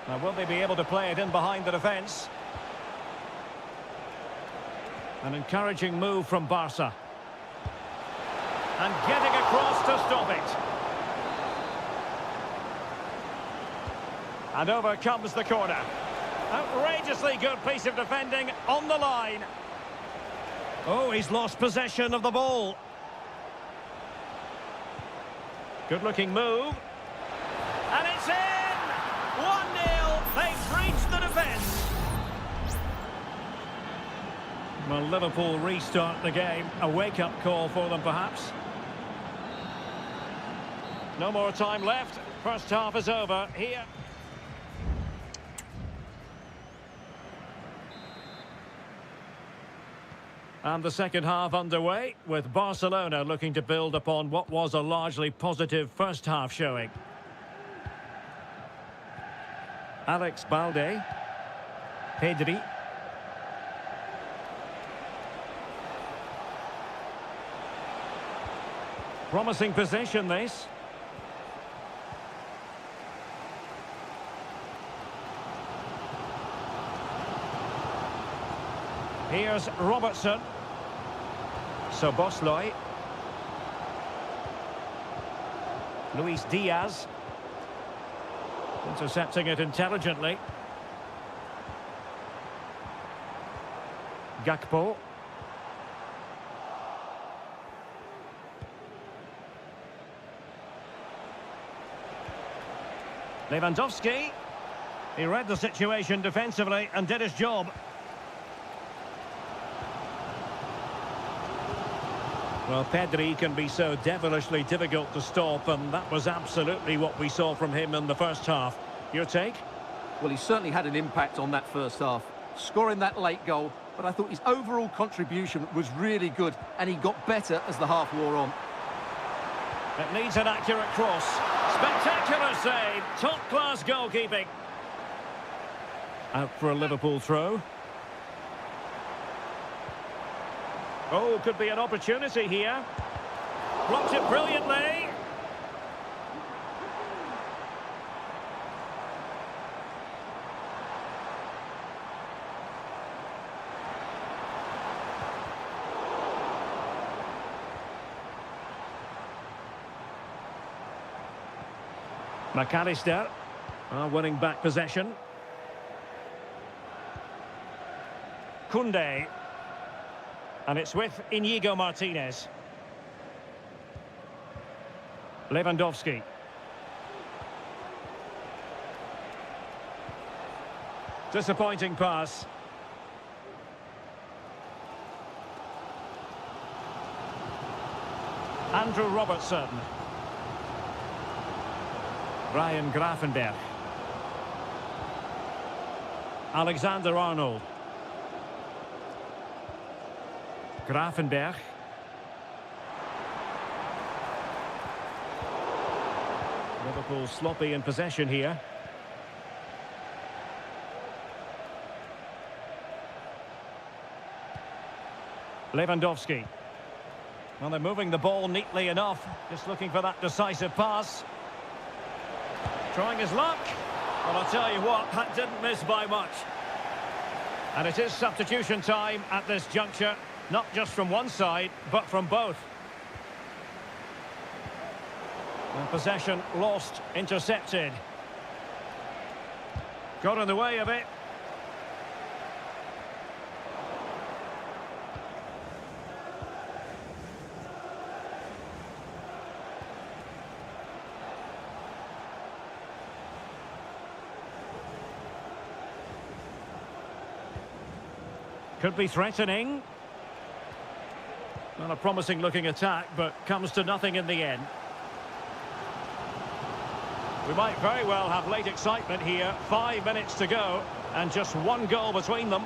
Now, will they be able to play it in behind the defence? An encouraging move from Barca. And getting across to stop it. And over comes the corner. Outrageously good piece of defending on the line. Oh, he's lost possession of the ball. Good-looking move. And it's in! 1-0. They've breached the defence. Well, Liverpool restart the game. A wake-up call for them, perhaps. No more time left. First half is over. Here. And the second half underway, with Barcelona looking to build upon what was a largely positive first half showing. Alex Balde. Pedri. Promising possession, this. Here's Robertson. Sobosloy. Luis Diaz. Intercepting it intelligently. Gakpo. Lewandowski. He read the situation defensively and did his job. Well, Pedri can be so devilishly difficult to stop, and that was absolutely what we saw from him in the first half. Your take? Well, he certainly had an impact on that first half, scoring that late goal, but I thought his overall contribution was really good, and he got better as the half wore on. It needs an accurate cross. Spectacular save. Top-class goalkeeping. Out for a Liverpool throw. Oh, could be an opportunity here. Blocked it brilliantly. McAllister winning back possession. Koundé. And it's with Inigo Martinez. Lewandowski. Disappointing pass. Andrew Robertson. Ryan Gravenberch. Alexander-Arnold. Gravenberch. Liverpool sloppy in possession here. Lewandowski. Well, they're moving the ball neatly enough. Just looking for that decisive pass. Trying his luck. Well, I'll tell you what, that didn't miss by much. And it is substitution time at this juncture. Not just from one side, but from both. And possession lost, intercepted. Got in the way of it. Could be threatening. Not a promising looking attack, but comes to nothing in the end. We might very well have late excitement here. 5 minutes to go and just one goal between them.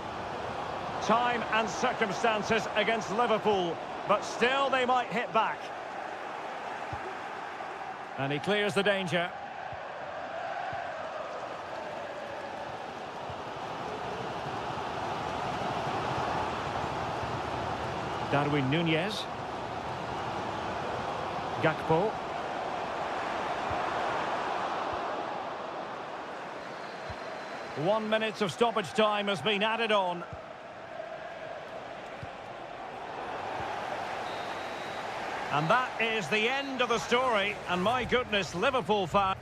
Time and circumstances against Liverpool, but still they might hit back. And he clears the danger. Darwin Núñez. Gakpo. One minute of stoppage time has been added on. And that is the end of the story. And my goodness, Liverpool fans.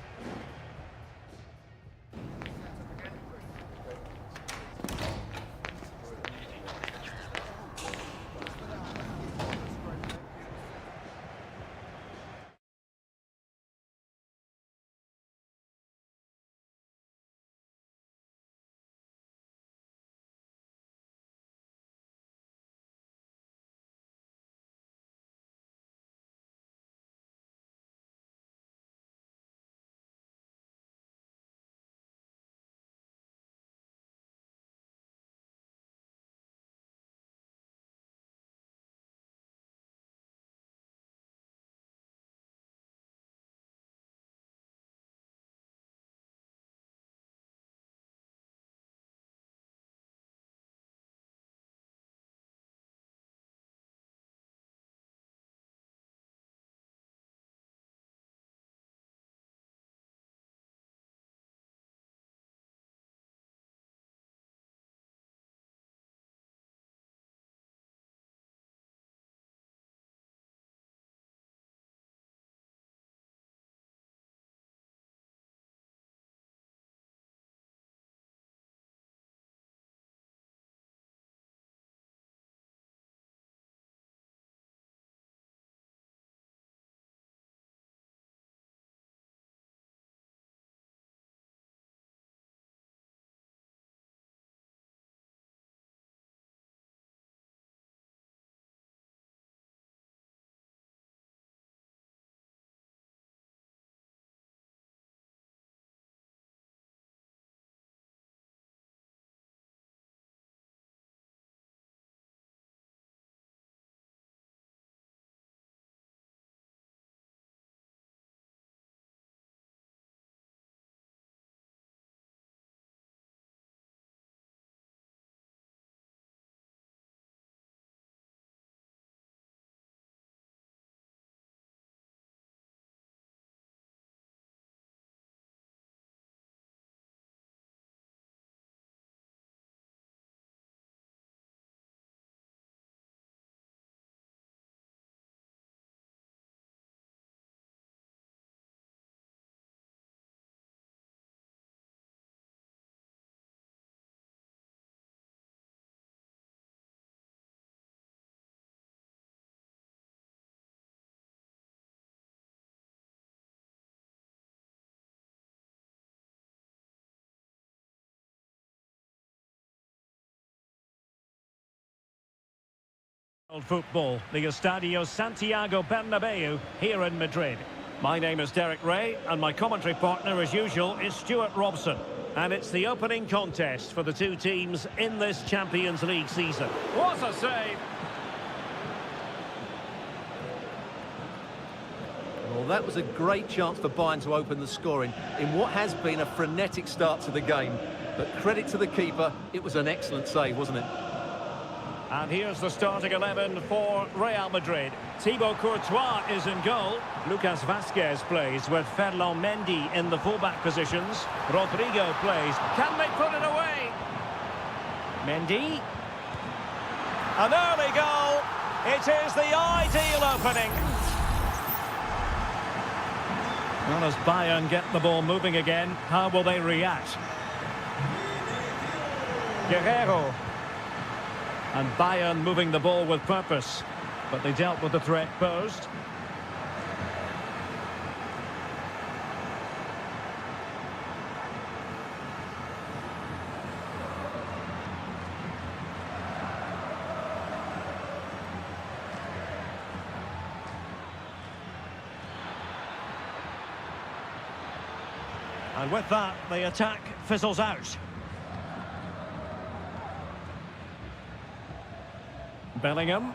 Football, the Estadio Santiago Bernabeu here in Madrid. My name is Derek Ray and my commentary partner as usual is Stuart Robson. And it's the opening contest for the two teams in this Champions League season. What a save! Well, that was a great chance for Bayern to open the scoring in what has been a frenetic start to the game. But credit to the keeper, it was an excellent save, wasn't it? And here's the starting 11 for Real Madrid. Thibaut Courtois is in goal. Lucas Vázquez plays with Ferland Mendy in the fullback positions. Rodrigo plays. Can they put it away? Mendy. An early goal. It is the ideal opening. Well, as Bayern get the ball moving again, how will they react? Guerrero. And Bayern moving the ball with purpose. But they dealt with the threat posed. And with that, the attack fizzles out. Bellingham.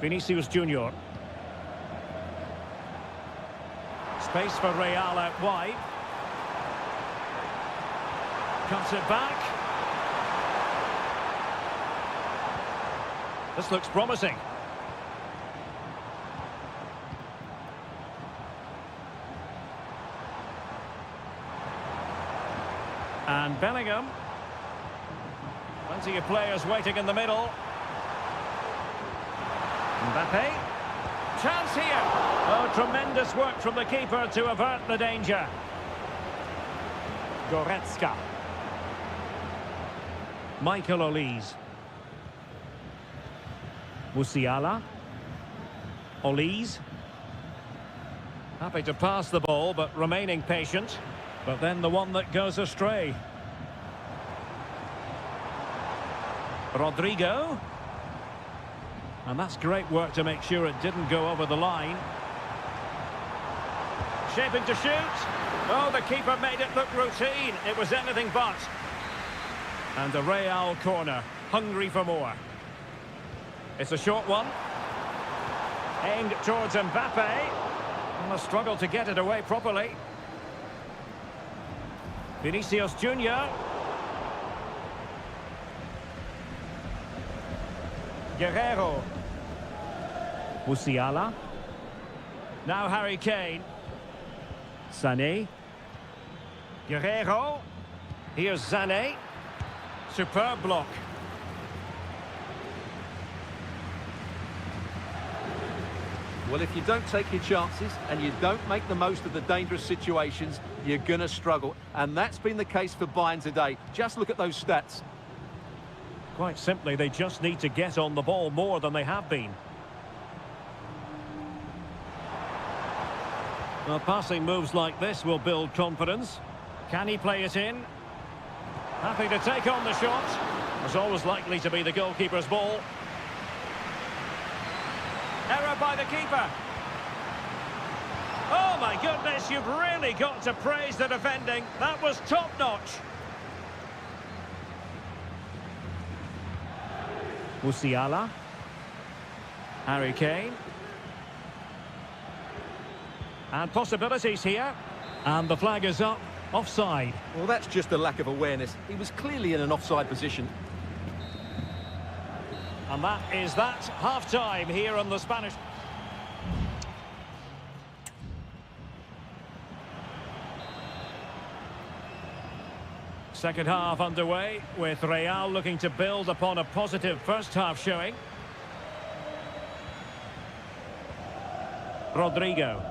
Vinicius Junior. Space for Real out wide. Cuts it back. This looks promising. And Bellingham. Plenty of players waiting in the middle. Mbappe. Chance here. Oh, tremendous work from the keeper to avert the danger. Goretzka. Michael Olise. Musiala. Olise. Happy to pass the ball, but remaining patient. But then the one that goes astray. Rodrigo. And that's great work to make sure it didn't go over the line. Shaping to shoot. Oh, the keeper made it look routine. It was anything but. And a Real corner, hungry for more. It's a short one. Aimed towards Mbappe. And a struggle to get it away properly. Vinicius Junior. Guerrero. Musiala. Now Harry Kane. Sané. Guerrero. Here's Sané. Superb block. Well, if you don't take your chances and you don't make the most of the dangerous situations, you're going to struggle. And that's been the case for Bayern today. Just look at those stats. Quite simply, they just need to get on the ball more than they have been. Well, passing moves like this will build confidence. Can he play it in? Happy to take on the shot. It's always likely to be the goalkeeper's ball. Error by the keeper. Oh my goodness, you've really got to praise the defending. That was top-notch. Musiala. Harry Kane. And possibilities here. And the flag is up. Offside. Well, that's just a lack of awareness. He was clearly in an offside position. And that is that. Half-time here on the Spanish. Second half underway, with Real looking to build upon a positive first half showing. Rodrigo.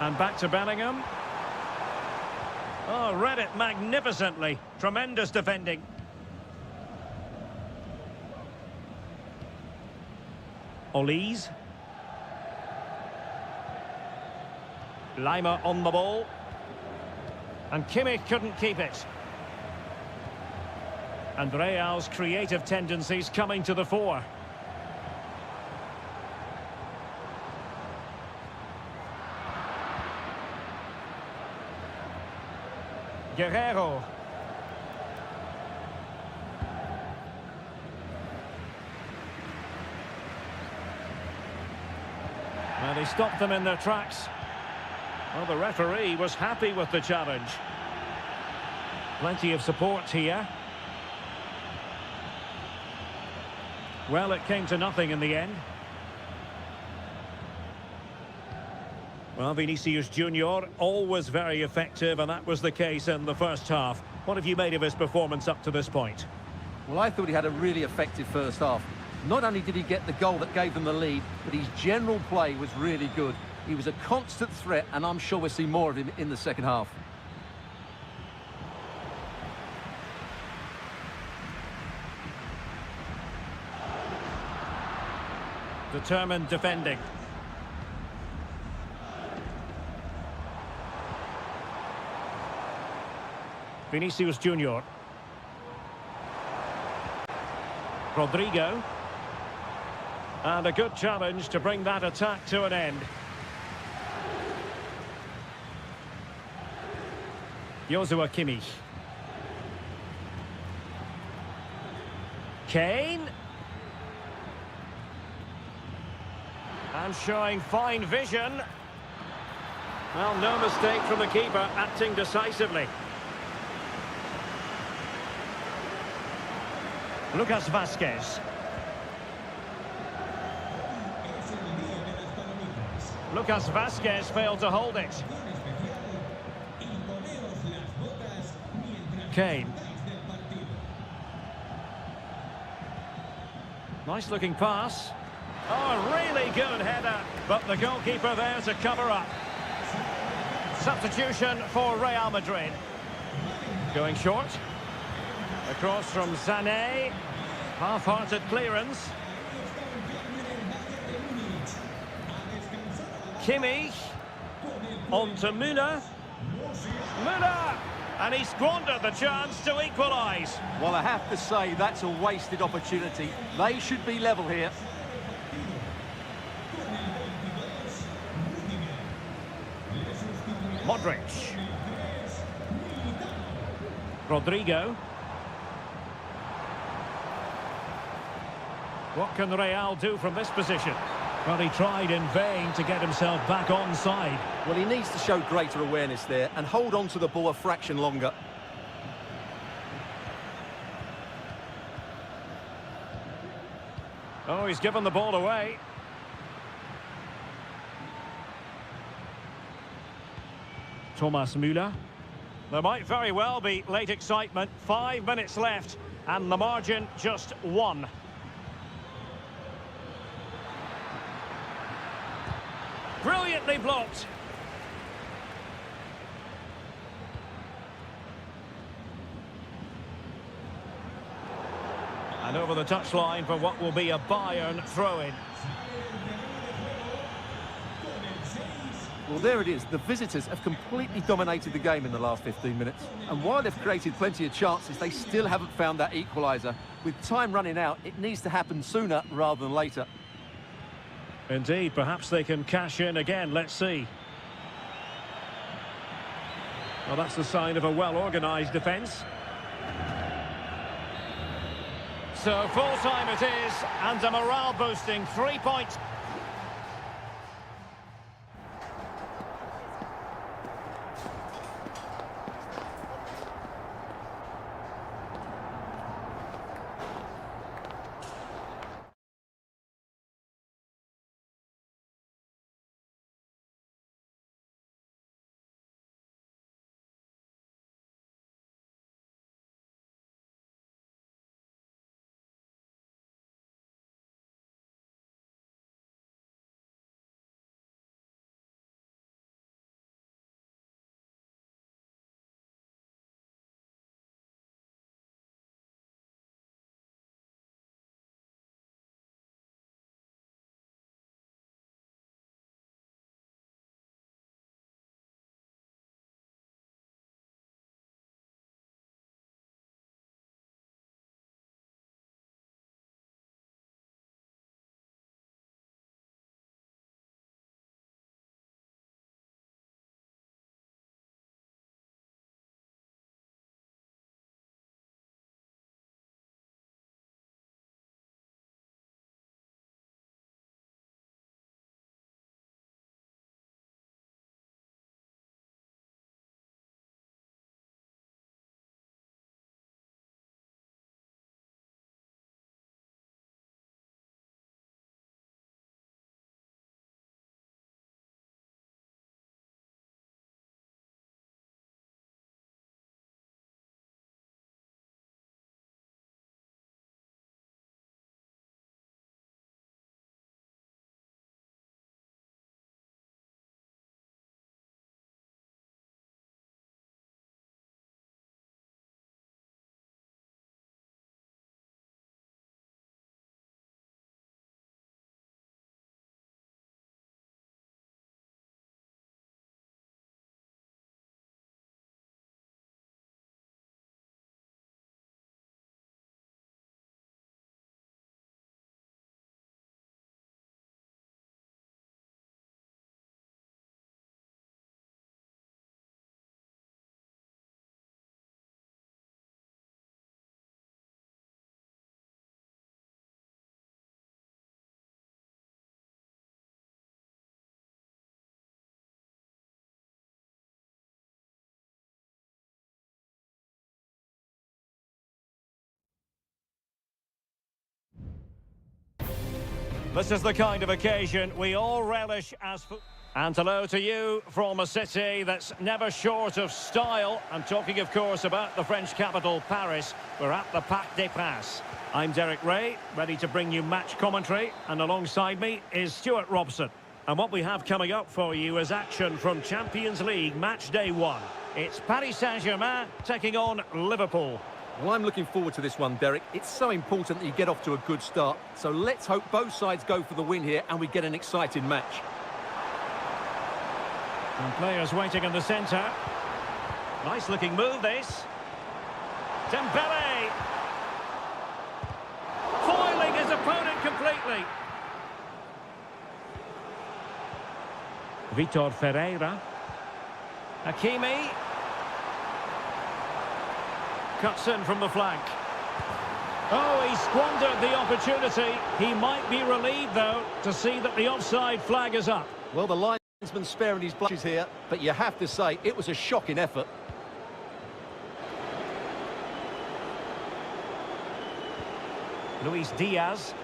And back to Bellingham. Oh, read it magnificently. Tremendous defending. Olise. Lima on the ball. And Kimmich couldn't keep it. And Real's creative tendencies coming to the fore. Guerrero. Well, he stopped them in their tracks. Well, the referee was happy with the challenge. Plenty of support here. Well, it came to nothing in the end. Well, Vinicius Junior, always very effective, and that was the case in the first half. What have you made of his performance up to this point? Well, I thought he had a really effective first half. Not only did he get the goal that gave them the lead, but his general play was really good. He was a constant threat, and I'm sure we'll see more of him in the second half. Determined defending. Vinicius Junior. Rodrigo. And a good challenge to bring that attack to an end. Joshua Kimmich. Kane. And showing fine vision. Well, no mistake from the keeper, acting decisively. Lucas Vazquez. Lucas Vazquez failed to hold it. Kane. Nice looking pass. Oh, a really good header, but the goalkeeper there to cover up. Substitution for Real Madrid. Going short. Across from Sané. Half-hearted clearance. Kimmich. On to Müller. Müller! And he squandered the chance to equalise. Well, I have to say, that's a wasted opportunity. They should be level here. Modric. Rodrigo. What can Real do from this position? Well, he tried in vain to get himself back onside. Well, he needs to show greater awareness there and hold on to the ball a fraction longer. Oh, he's given the ball away. Thomas Müller. There might very well be late excitement. 5 minutes left, and the margin just 1. Brilliantly blocked. And over the touchline for what will be a Bayern throw-in. Well, there it is. The visitors have completely dominated the game in the last 15 minutes. And while they've created plenty of chances, they still haven't found that equaliser. With time running out, it needs to happen sooner rather than later. Indeed, perhaps they can cash in again. Let's see. Well, that's the sign of a well-organised defence. So full-time it is, and a morale-boosting 3 points. This is the kind of occasion we all relish as... And hello to you from a city that's never short of style. I'm talking, of course, about the French capital, Paris. We're at the Parc des Princes. I'm Derek Ray, ready to bring you match commentary. And alongside me is Stuart Robson. And what we have coming up for you is action from Champions League Match Day 1. It's Paris Saint-Germain taking on Liverpool. Well, I'm looking forward to this one, Derek. It's so important that you get off to a good start. So let's hope both sides go for the win here and we get an exciting match. And players waiting in the centre. Nice looking move, this. Dembele! Foiling his opponent completely. Vitor Ferreira. Hakimi. Cuts in from the flank. Oh, he squandered the opportunity. He might be relieved, though, to see that the offside flag is up. Well, the linesman sparing his blushes here, but you have to say it was a shocking effort. Luis Diaz.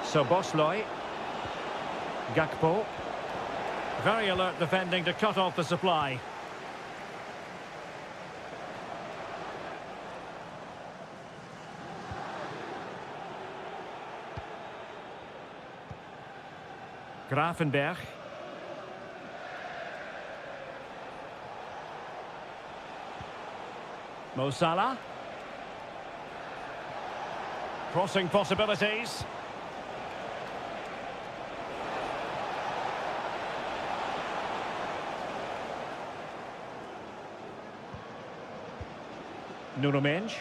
Szoboszlai. Gakpo. Very alert defending to cut off the supply. Gravenberg. Mo Salah. Crossing possibilities. Nuno Mendes.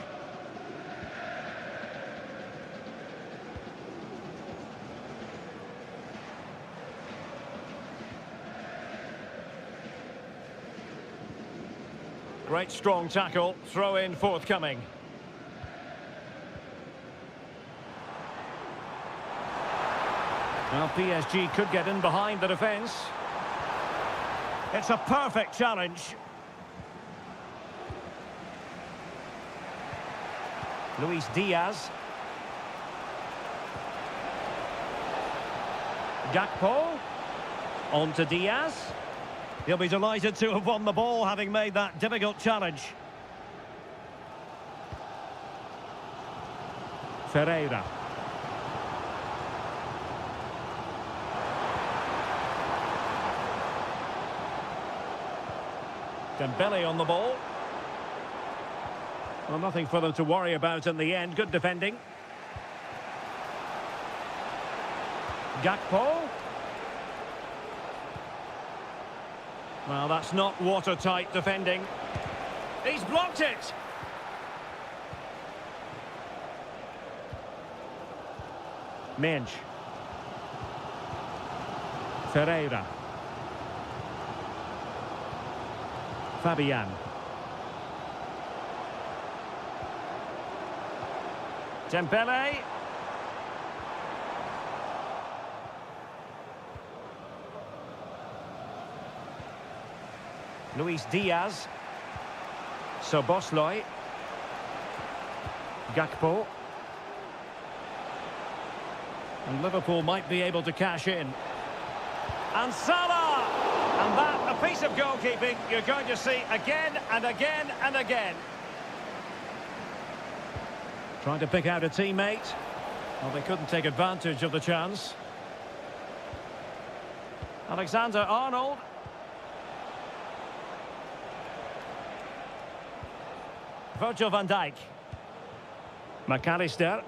Great strong tackle, throw in forthcoming. Well, PSG could get in behind the defence. It's a perfect challenge. Luis Diaz. Gakpo. On to Diaz. He'll be delighted to have won the ball, having made that difficult challenge. Ferreira. Dembele on the ball. Well, nothing for them to worry about in the end. Good defending. Gakpo. Well, that's not watertight defending. He's blocked it. Mendes. Ferreira. Fabian. Dembele. Luis Diaz. Szoboszlai. Gakpo. And Liverpool might be able to cash in. And Salah! And that, a piece of goalkeeping you're going to see again and again and again. Trying to pick out a teammate. Well, they couldn't take advantage of the chance. Alexander-Arnold. Virgil van Dijk. McAllister.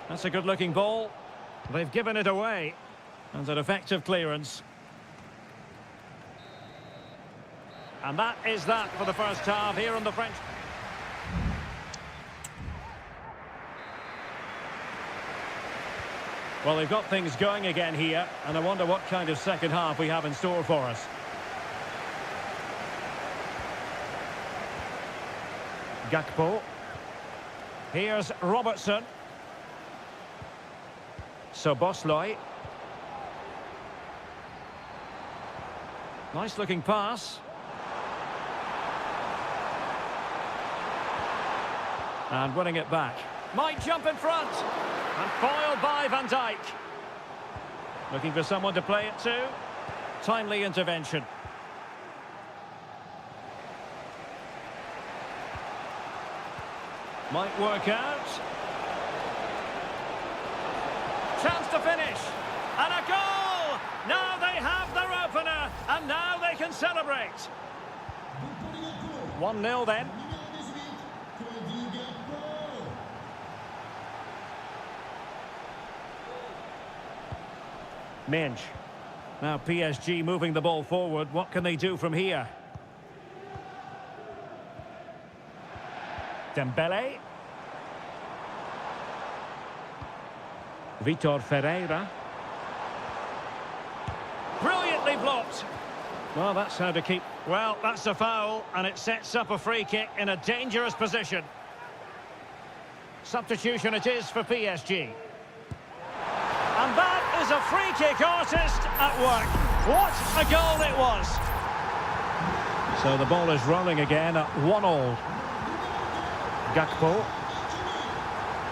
That's a good-looking ball. They've given it away. And an effective clearance. And that is that for the first half here on the French. Well, they've got things going again here, and I wonder what kind of second half we have in store for us. Gakpo. Here's Robertson. Szoboszlai. Nice looking pass. And winning it back. Might jump in front. And foiled by Van Dijk. Looking for someone to play it to. Timely intervention. Might work out. Chance to finish. And a goal! Now they have their opener. And now they can celebrate. 1-0 then. Minge. Now PSG moving the ball forward. What can they do from here? Dembele. Vitor Ferreira. Brilliantly blocked. Well, that's how to keep... Well, that's a foul, and it sets up a free kick in a dangerous position. Substitution it is for PSG. And that is a free kick artist at work. What a goal it was. So the ball is rolling again at 1-1. Gakpo.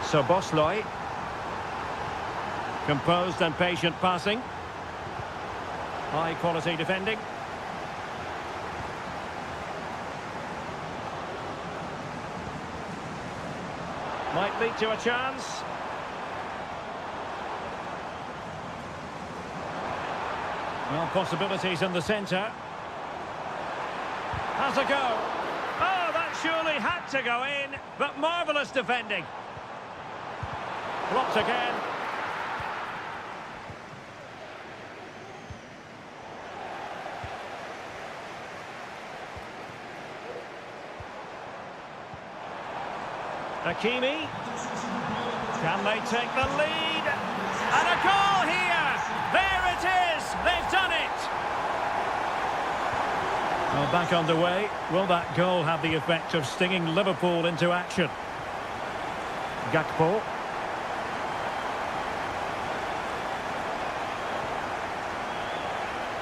Szoboszlai. Composed and patient passing. High quality defending. Might lead to a chance. Well, possibilities in the centre. Has a go. Oh, that surely had to go in, but marvellous defending. Blocked again. Hakimi. Can they take the lead? And a goal here! There it is! They've done it! Well, back underway. Will that goal have the effect of stinging Liverpool into action? Gakpo.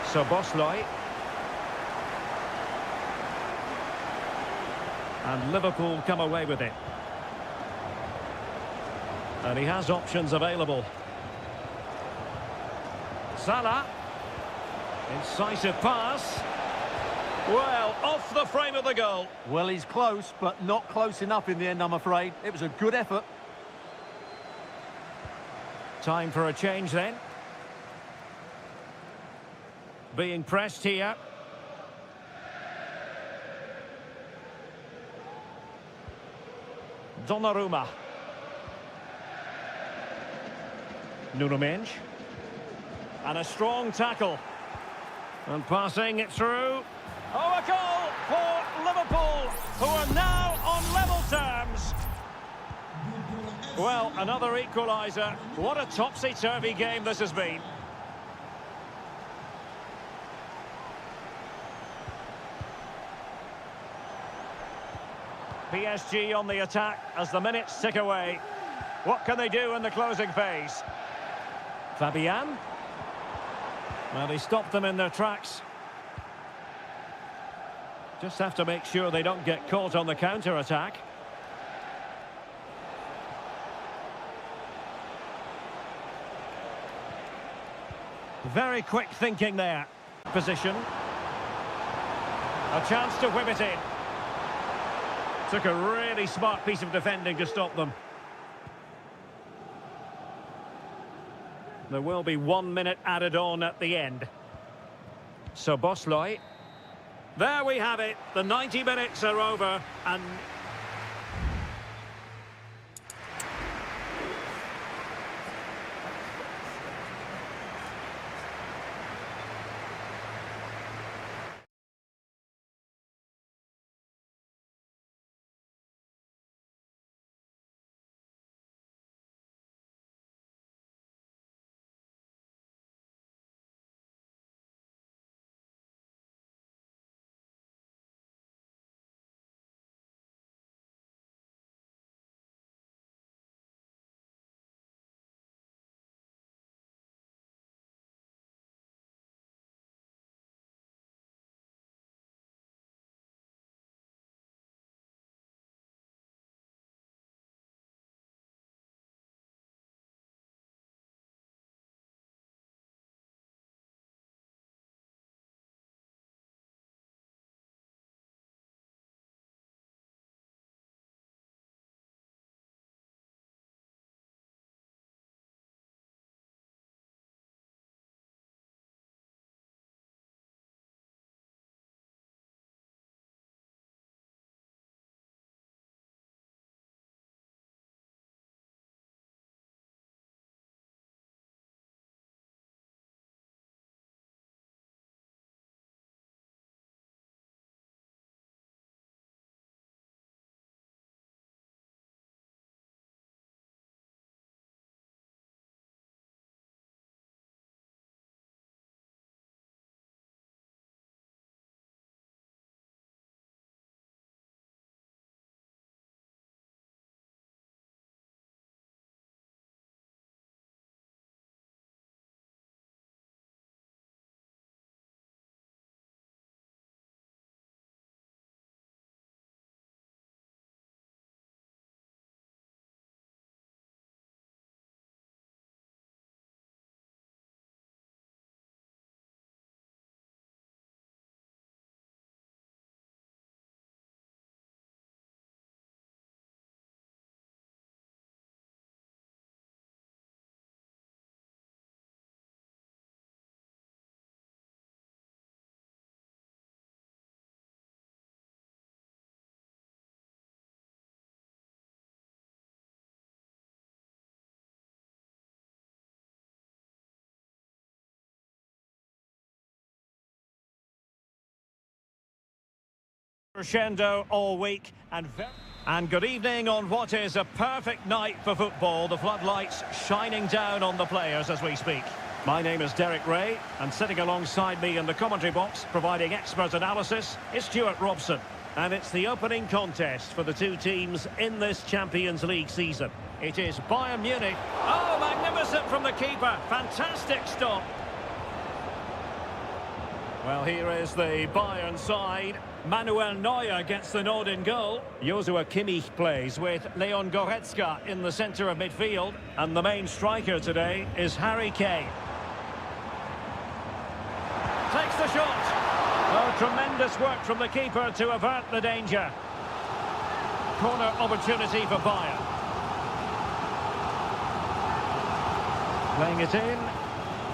Szoboszlai. And Liverpool come away with it. And he has options available. Salah. Incisive pass. Well, off the frame of the goal. Well, he's close, but not close enough in the end, I'm afraid. It was a good effort. Time for a change then. Being pressed here. Donnarumma. Nuno Mendes. And a strong tackle. And passing it through. Oh, a goal for Liverpool, who are now on level terms. Well, another equaliser. What a topsy-turvy game this has been. PSG on the attack as the minutes tick away. What can they do in the closing phase? Fabian. Well, he stopped them in their tracks. Just have to make sure they don't get caught on the counter-attack. Very quick thinking there. Position. A chance to whip it in. Took a really smart piece of defending to stop them. There will be 1 minute added on at the end. Szoboszlai. There we have it. The 90 minutes are over and... Crescendo all week and good evening on what is a perfect night for football. The floodlights shining down on the players as we speak. My name is Derek Ray, and sitting alongside me in the commentary box, providing expert analysis, is Stuart Robson. And it's the opening contest for the two teams in this Champions League season. It is Bayern Munich. Oh, magnificent from the keeper. Fantastic stop. Well, here is the Bayern side. Manuel Neuer gets the nod in goal. Joshua Kimmich plays with Leon Goretzka in the centre of midfield. And the main striker today is Harry Kane. Takes the shot. Oh, tremendous work from the keeper to avert the danger. Corner opportunity for Bayern. Playing it in.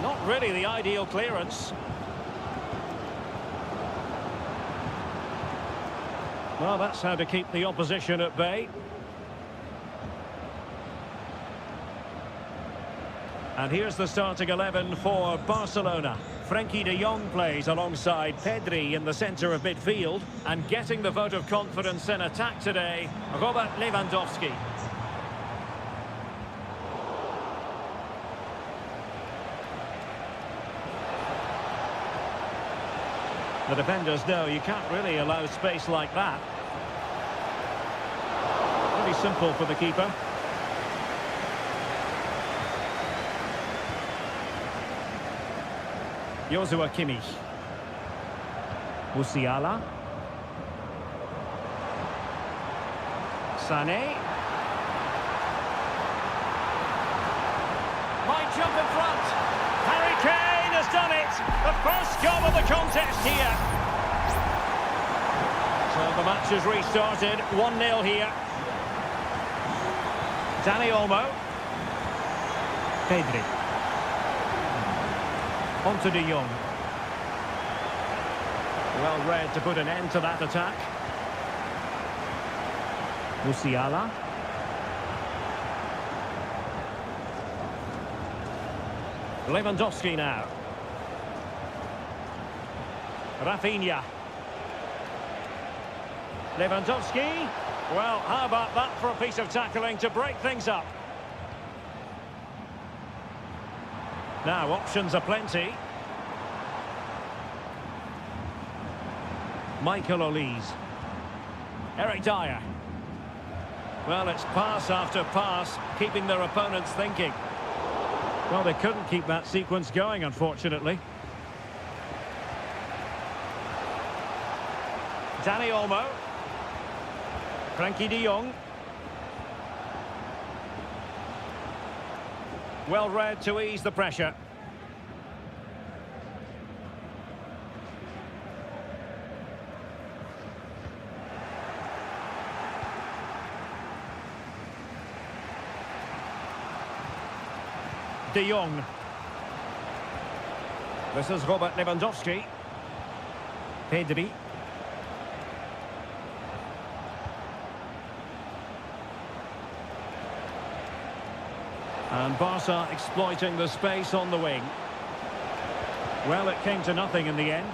Not really the ideal clearance. Well, that's how to keep the opposition at bay. And here's the starting 11 for Barcelona. Frenkie de Jong plays alongside Pedri in the centre of midfield. And getting the vote of confidence in attack today, Robert Lewandowski. The defenders know you can't really allow space like that. Pretty simple for the keeper. Joshua Kimmich. Musiala. Sané. Might jump in front. Harry Kane has done it. The first goal of the contest here. So the match has restarted. 1-0 here. Dani Olmo. Pedri. On to de Jong. Well read to put an end to that attack. Musiala. Lewandowski now. Rafinha. Lewandowski. Well, how about that for a piece of tackling to break things up? Now, options are plenty. Michael Olise. Eric Dyer. Well, it's pass after pass, keeping their opponents thinking. Well, they couldn't keep that sequence going, unfortunately. Dani Olmo. Frenkie de Jong. Well read to ease the pressure. De Jong. This is Robert Lewandowski. Pedri. And Barca exploiting the space on the wing. Well, it came to nothing in the end.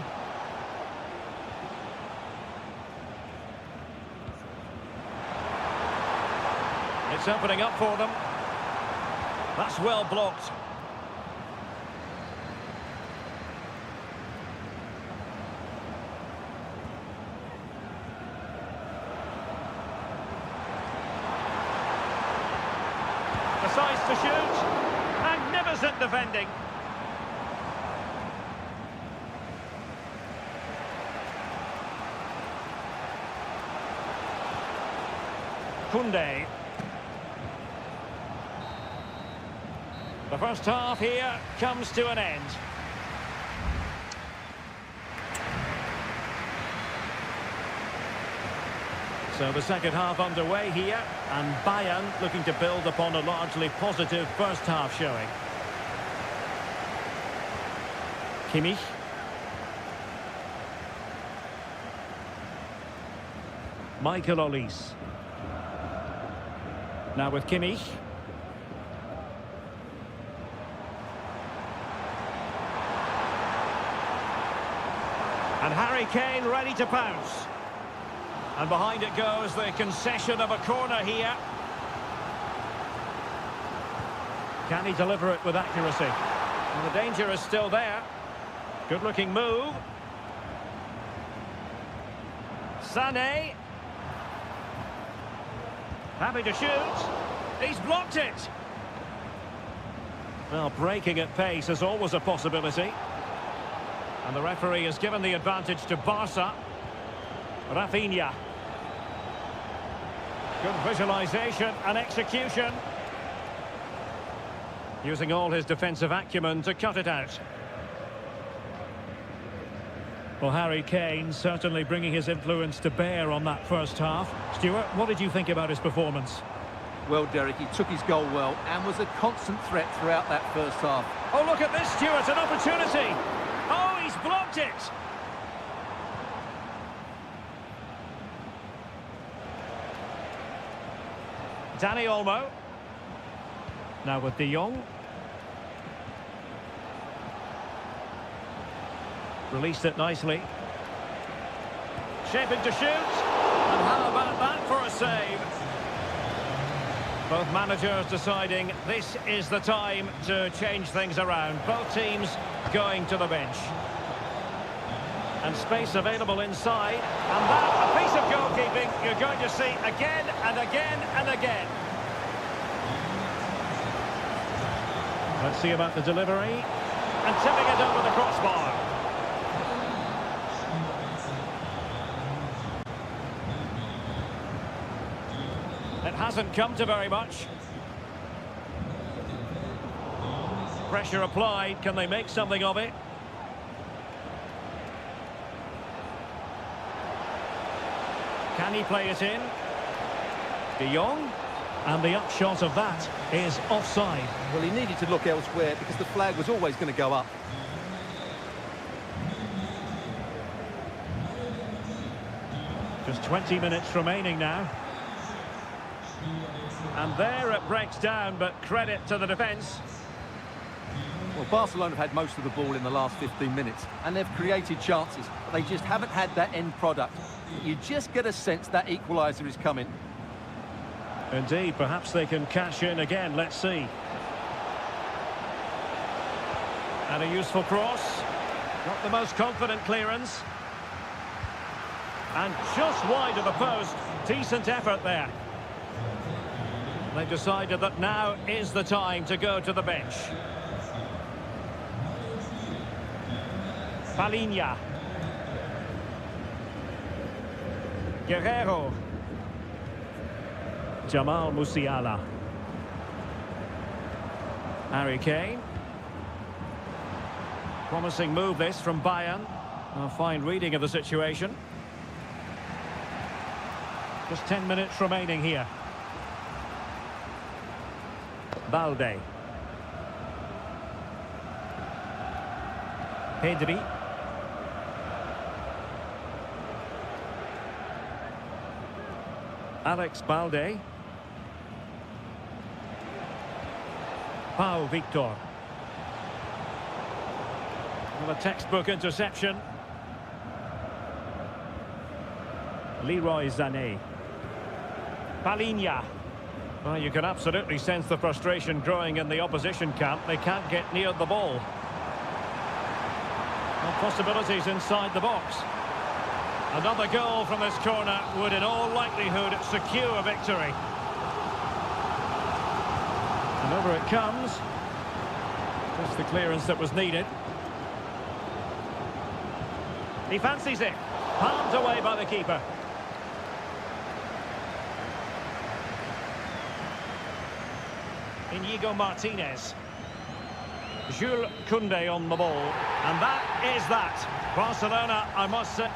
It's opening up for them. That's well blocked. Decides to shoot. Magnificent defending. Koundé. The first half here comes to an end. So the second half underway here, and Bayern looking to build upon a largely positive first half showing. Kimmich. Michael Olise. Now with Kimmich. And Harry Kane ready to pounce. And behind it goes the concession of a corner here. Can he deliver it with accuracy? And the danger is still there. Good-looking move. Sané. Happy to shoot. He's blocked it. Well, breaking at pace is always a possibility. And the referee has given the advantage to Barca. Rafinha. Good visualisation and execution. Using all his defensive acumen to cut it out. Well, Harry Kane certainly bringing his influence to bear on that first half. Stuart, what did you think about his performance? Well, Derek, he took his goal well and was a constant threat throughout that first half. Oh, look at this, Stuart, an opportunity. Oh, he's blocked it. Danny Olmo. Now with De Jong. Released it nicely. Shaping to shoot. And how about that for a save? Both managers deciding this is the time to change things around. Both teams going to the bench. And space available inside. And that, a piece of goalkeeping you're going to see again and again and again. Let's see about the delivery. And tipping it over the crossbar. It hasn't come to very much. Pressure applied. Can they make something of it? Can he play it in? De Jong. And the upshot of that is offside. Well, he needed to look elsewhere because the flag was always going to go up. Just 20 minutes remaining now. And there it breaks down, but credit to the defence. Well, Barcelona have had most of the ball in the last 15 minutes, and they've created chances, but they just haven't had that end product. You just get a sense that equaliser is coming. Indeed, perhaps they can cash in again, let's see. And a useful cross. Not the most confident clearance. And just wide of the post. Decent effort there. They've decided that now is the time to go to the bench. Palinha. Guerrero. Jamal Musiala. Harry Kane. Promising move this from Bayern. A fine reading of the situation. Just 10 minutes remaining here. Balde. Pedri. Alex Balde. Pau Victor. Well, a textbook interception. Leroy Sané. Palinha. Well, you can absolutely sense the frustration growing in the opposition camp. They can't get near the ball. Well, possibilities inside the box. Another goal from this corner would in all likelihood secure a victory. And over it comes. Just the clearance that was needed. He fancies it. Palmed away by the keeper. Inigo Martinez. Jules Koundé on the ball. And that is that. Barcelona, I must say...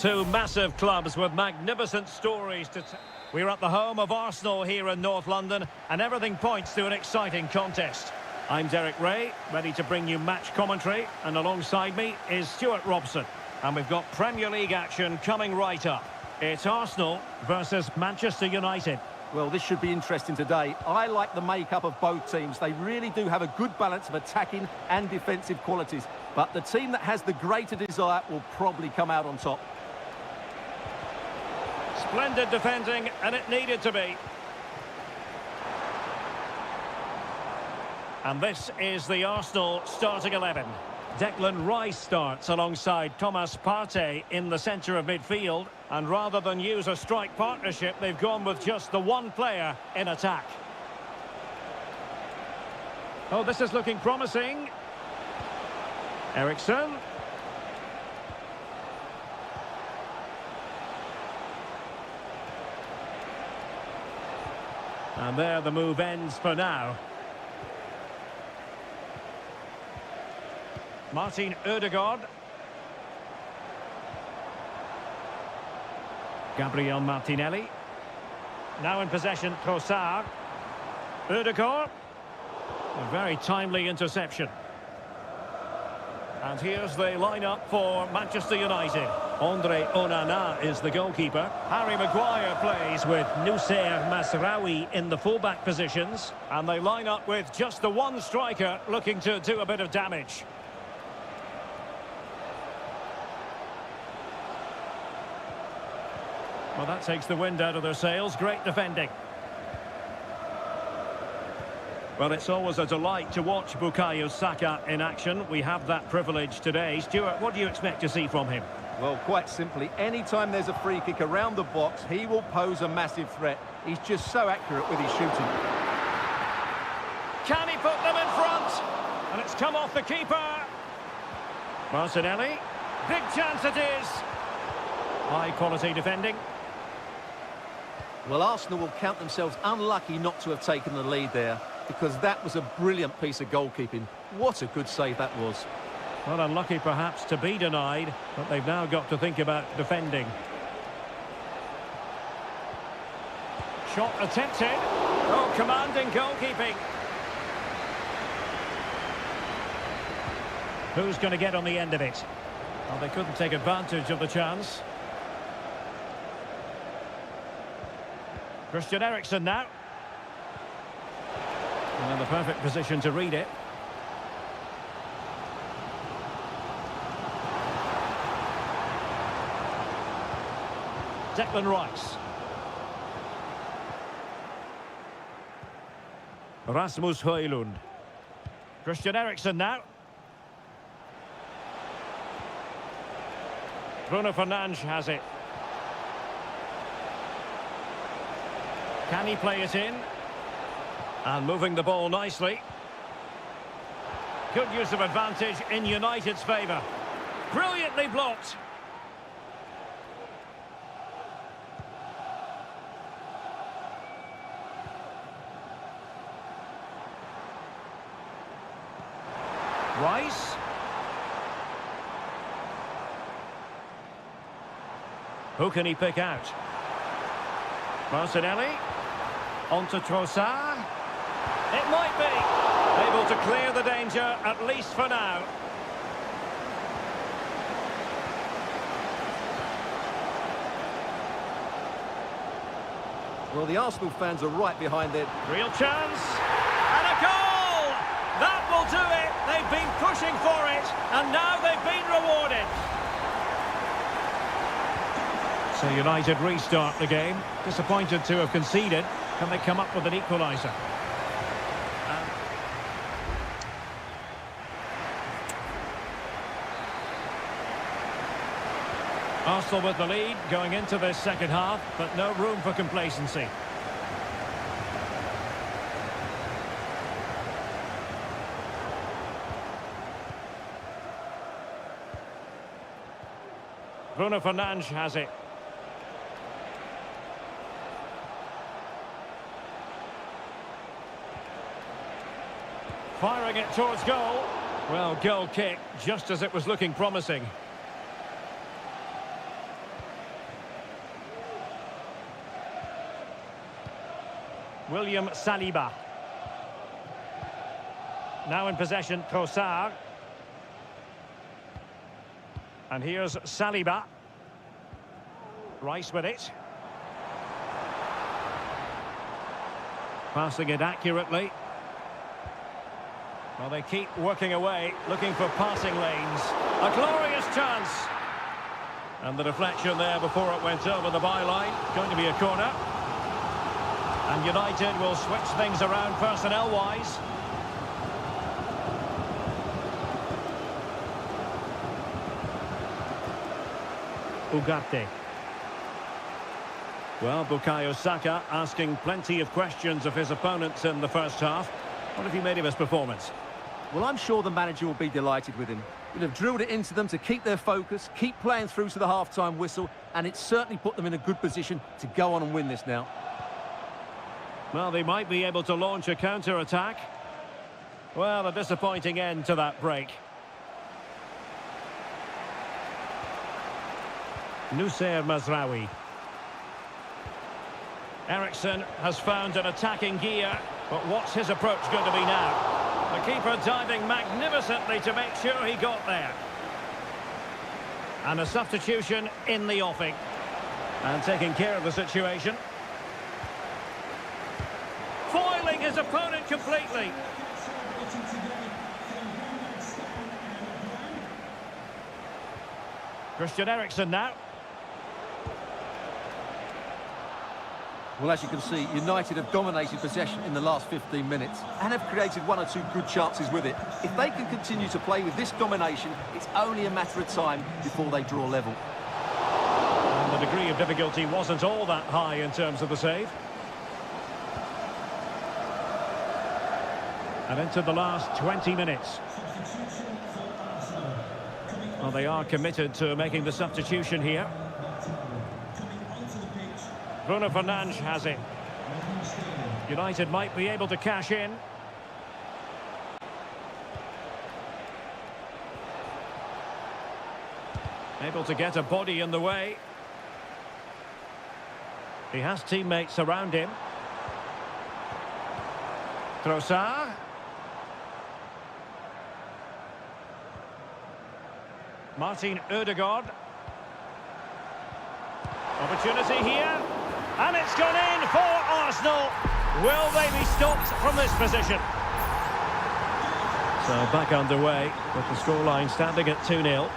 Two massive clubs with magnificent stories to tell. We're at the home of Arsenal here in North London, and everything points to an exciting contest. I'm Derek Ray, ready to bring you match commentary, and alongside me is Stuart Robson. And we've got Premier League action coming right up. It's Arsenal versus Manchester United. Well, this should be interesting today. I like the makeup of both teams. They really do have a good balance of attacking and defensive qualities. But the team that has the greater desire will probably come out on top. Splendid defending, and it needed to be. And this is the Arsenal starting 11. Declan Rice starts alongside Thomas Partey in the centre of midfield. And rather than use a strike partnership, they've gone with just the one player in attack. Oh, this is looking promising. Eriksson. And there the move ends for now. Martin Ødegaard. Gabriel Martinelli. Now in possession, Trossard. Ødegaard. A very timely interception. And here's the lineup for Manchester United. Andre Onana is the goalkeeper. Harry Maguire plays with Noussair Masraoui in the fullback positions. And they line up with just the one striker looking to do a bit of damage. Well, that takes the wind out of their sails. Great defending. Well, it's always a delight to watch Bukayo Saka in action. We have that privilege today. Stuart, what do you expect to see from him? Well, quite simply, anytime there's a free kick around the box, he will pose a massive threat. He's just so accurate with his shooting. Can he put them in front? And it's come off the keeper. Martinelli. Big chance it is. High quality defending. Well, Arsenal will count themselves unlucky not to have taken the lead there, because that was a brilliant piece of goalkeeping. What a good save that was. Well, unlucky perhaps to be denied, but they've now got to think about defending. Shot attempted. Oh, commanding goalkeeping. Who's going to get on the end of it? Well, they couldn't take advantage of the chance. Christian Eriksen now. And in the perfect position to read it. Declan Rice. Rasmus Højlund. Christian Eriksen now. Bruno Fernandes has it. Can he play it in? And moving the ball nicely. Good use of advantage in United's favour. Brilliantly blocked. Rice. Who can he pick out? Martinelli. On to Trossard. It might be. Able to clear the danger, at least for now. Well, the Arsenal fans are right behind their... Real chance. And a goal! That will do it. They've been pushing for it, and now they've been rewarded. So United restart the game. Disappointed to have conceded. Can they come up with an equaliser? Arsenal with the lead going into this second half, but no room for complacency. Bruno Fernandes has it. Firing it towards goal. Well, goal kick, just as it was looking promising. William Saliba. Now in possession, Trossard. And here's Saliba. Rice with it. Passing it accurately. Well, they keep working away, looking for passing lanes. A glorious chance. And the deflection there before it went over the byline. Going to be a corner. And United will switch things around personnel-wise. Ugarte. Well, Bukayo Saka asking plenty of questions of his opponents in the first half. What have you made of his performance? Well, I'm sure the manager will be delighted with him. He'll have drilled it into them to keep their focus, keep playing through to the half-time whistle, and it's certainly put them in a good position to go on and win this now. Well, they might be able to launch a counter-attack. Well, a disappointing end to that break. Nusayr Mazraoui. Ericsson has found an attacking gear, but what's his approach going to be now? The keeper diving magnificently to make sure he got there. And a substitution in the offing. And taking care of the situation. Foiling his opponent completely. Christian Eriksen now. Well, as you can see, United have dominated possession in the last 15 minutes and have created one or two good chances with it. If they can continue to play with this domination, it's only a matter of time before they draw level. And the degree of difficulty wasn't all that high in terms of the save. And into the last 20 minutes. Well, they are committed to making the substitution here. Bruno Fernandes has it. United might be able to cash in. Able to get a body in the way. He has teammates around him. Trossard. Martin Ødegaard. Opportunity here. And it's gone in for Arsenal. Will they be stopped from this position? So back underway with the scoreline standing at 2-0.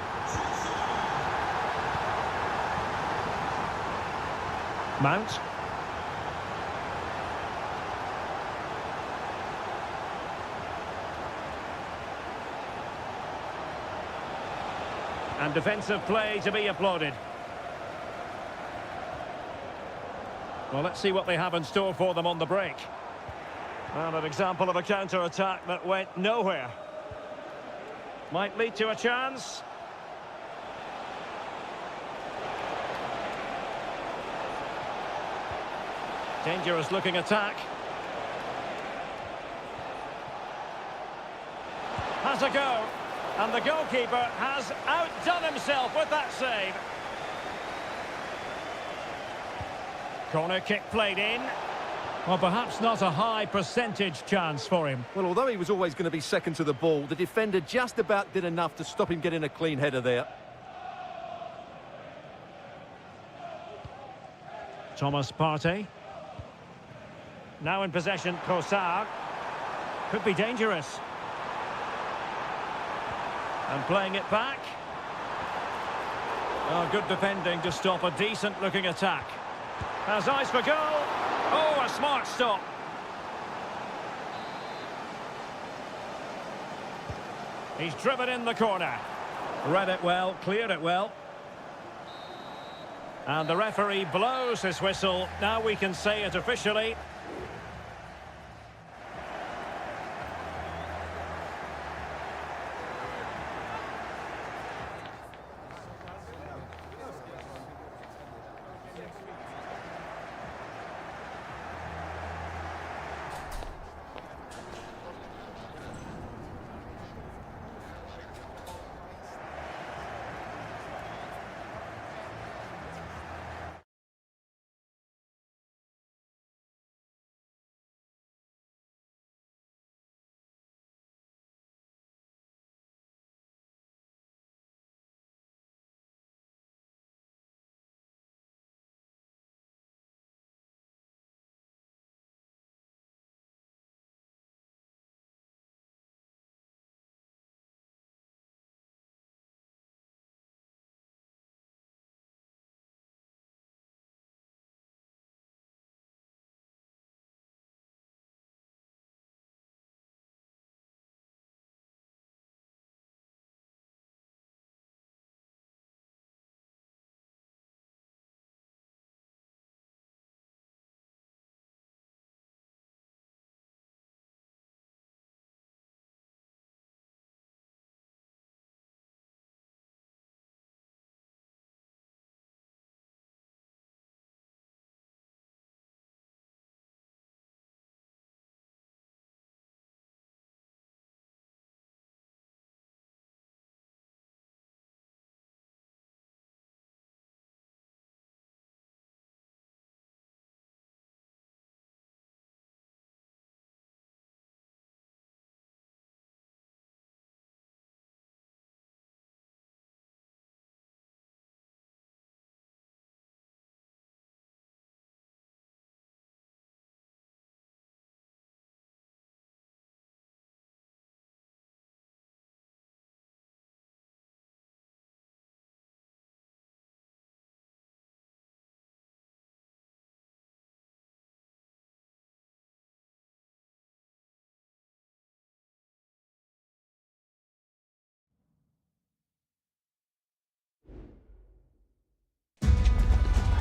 Mount. And defensive play to be applauded. Well, let's see what they have in store for them on the break. Well, an example of a counter-attack that went nowhere. Might lead to a chance. Dangerous looking attack. Has a go. And the goalkeeper has outdone himself with that save. Corner kick played in. Well, perhaps not a high percentage chance for him. Well, although he was always going to be second to the ball, the defender just about did enough to stop him getting a clean header there. Thomas Partey. Now in possession, Trossard. Could be dangerous. And playing it back. Oh, good defending to stop a decent-looking attack. Has eyes for goal. Oh, a smart stop. He's driven in the corner. Read it well, cleared it well. And the referee blows his whistle. Now we can say it officially.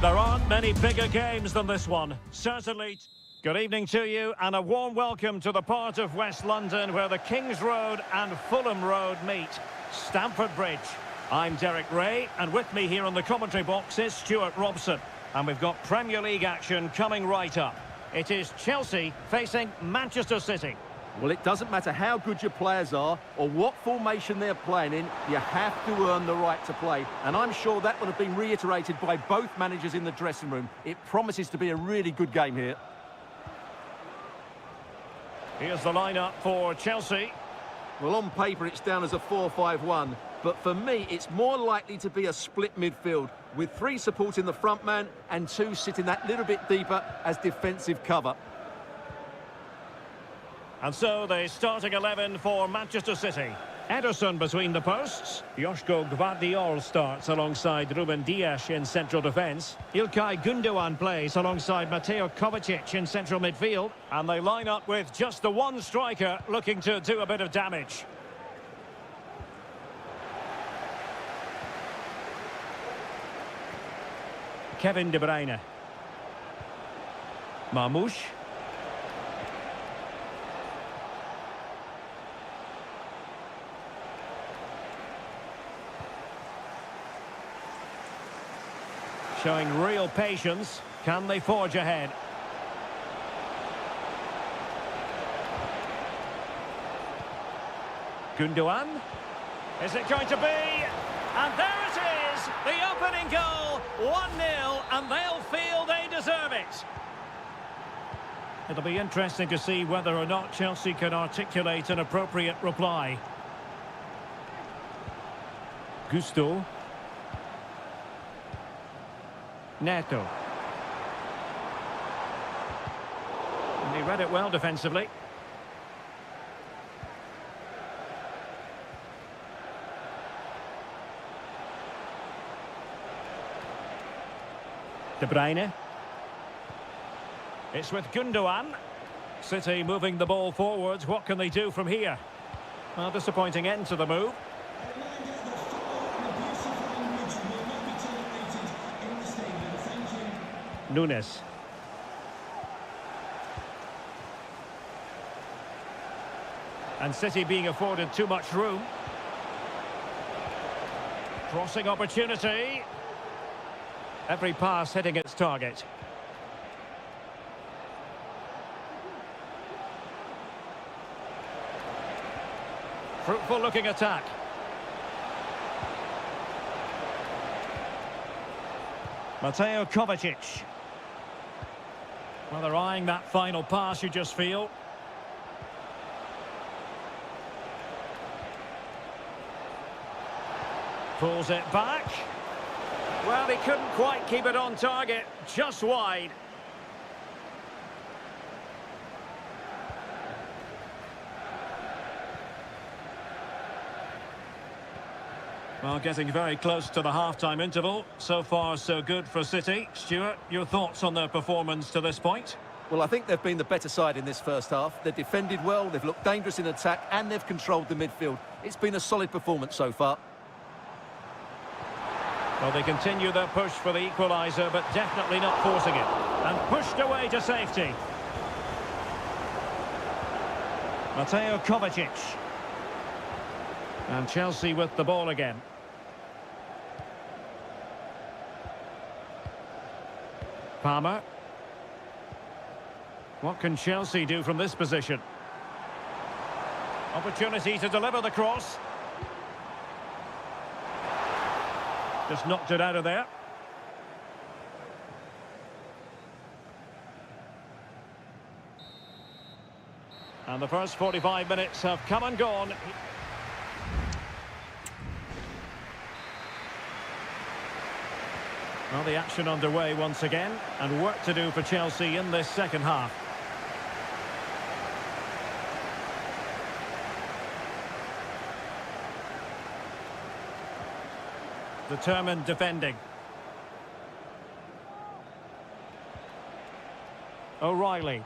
There aren't many bigger games than this one. Certainly. Good evening to you and a warm welcome to the part of West London where the King's Road and Fulham Road meet. Stamford Bridge. I'm Derek Ray and with me here on the commentary box is Stuart Robson. And we've got Premier League action coming right up. It is Chelsea facing Manchester City. Well, it doesn't matter how good your players are or what formation they're playing in, you have to earn the right to play. And I'm sure that will have been reiterated by both managers in the dressing room. It promises to be a really good game here. Here's the lineup for Chelsea. Well, on paper, it's down as a 4-5-1. But for me, it's more likely to be a split midfield, with 3 supporting the front man and 2 sitting that little bit deeper as defensive cover. And so the starting 11 for Manchester City. Ederson between the posts. Joško Gvardiol starts alongside Ruben Dias in central defence. Ilkay Gundogan plays alongside Mateo Kovacic in central midfield. And they line up with just the one striker looking to do a bit of damage. Kevin De Bruyne. Marmoush. Showing real patience. Can they forge ahead? Gundogan. Is it going to be? And there it is! The opening goal! 1-0, and they'll feel they deserve it. It'll be interesting to see whether or not Chelsea can articulate an appropriate reply. Gusto. Neto. And he read it well defensively. De Bruyne. It's with Gundogan. City moving the ball forwards. What can they do from here? Well, disappointing end to the move. Nunes. And City being afforded too much room. Crossing opportunity. Every pass hitting its target. Fruitful looking attack. Mateo Kovacic. Well, they're eyeing that final pass, you just feel. Pulls it back. Well, he couldn't quite keep it on target, just wide. Well, getting very close to the half-time interval. So far, so good for City. Stuart, your thoughts on their performance to this point? Well, I think they've been the better side in this first half. They've defended well, they've looked dangerous in attack, and they've controlled the midfield. It's been a solid performance so far. Well, they continue their push for the equaliser, but definitely not forcing it. And pushed away to safety. Mateo Kovacic. And Chelsea with the ball again. Palmer. What can Chelsea do from this position? Opportunity to deliver the cross. Just knocked it out of there. And the first 45 minutes have come and gone. Well, the action underway once again, and work to do for Chelsea in this second half. Determined defending. O'Reilly.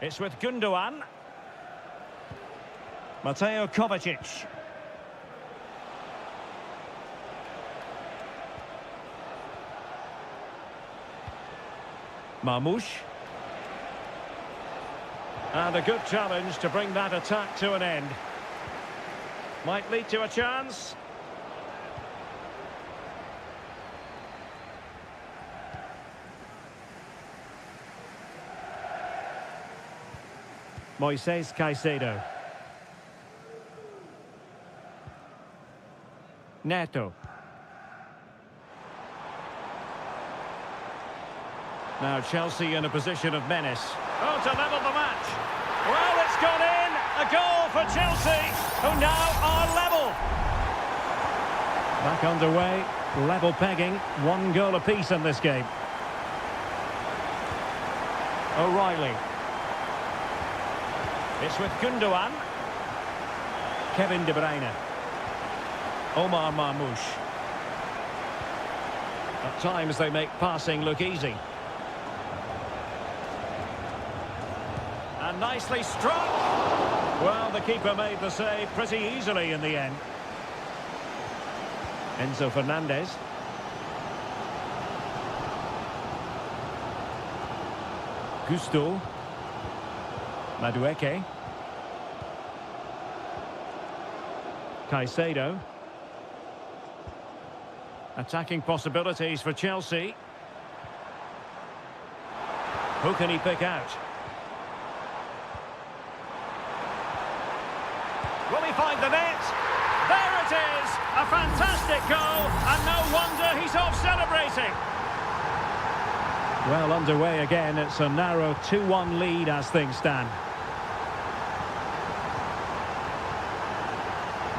It's with Gundogan. Mateo Kovacic. Marmoush. And a good challenge to bring that attack to an end. Might lead to a chance. Moises Caicedo. Neto. Now Chelsea in a position of menace. Oh, to level the match. Well, it's gone in. A goal for Chelsea, who now are level. Back underway. Level pegging. 1 goal apiece in this game. O'Reilly. It's with Gundogan. Kevin De Bruyne. Omar Marmoush. At times they make passing look easy. And nicely struck. Well, the keeper made the save pretty easily in the end. Enzo Fernandez. Gusto. Madueke. Caicedo. Attacking possibilities for Chelsea. Who can he pick out? Will he find the net? There it is! A fantastic goal, and no wonder he's off celebrating. Well underway again. It's a narrow 2-1 lead as things stand.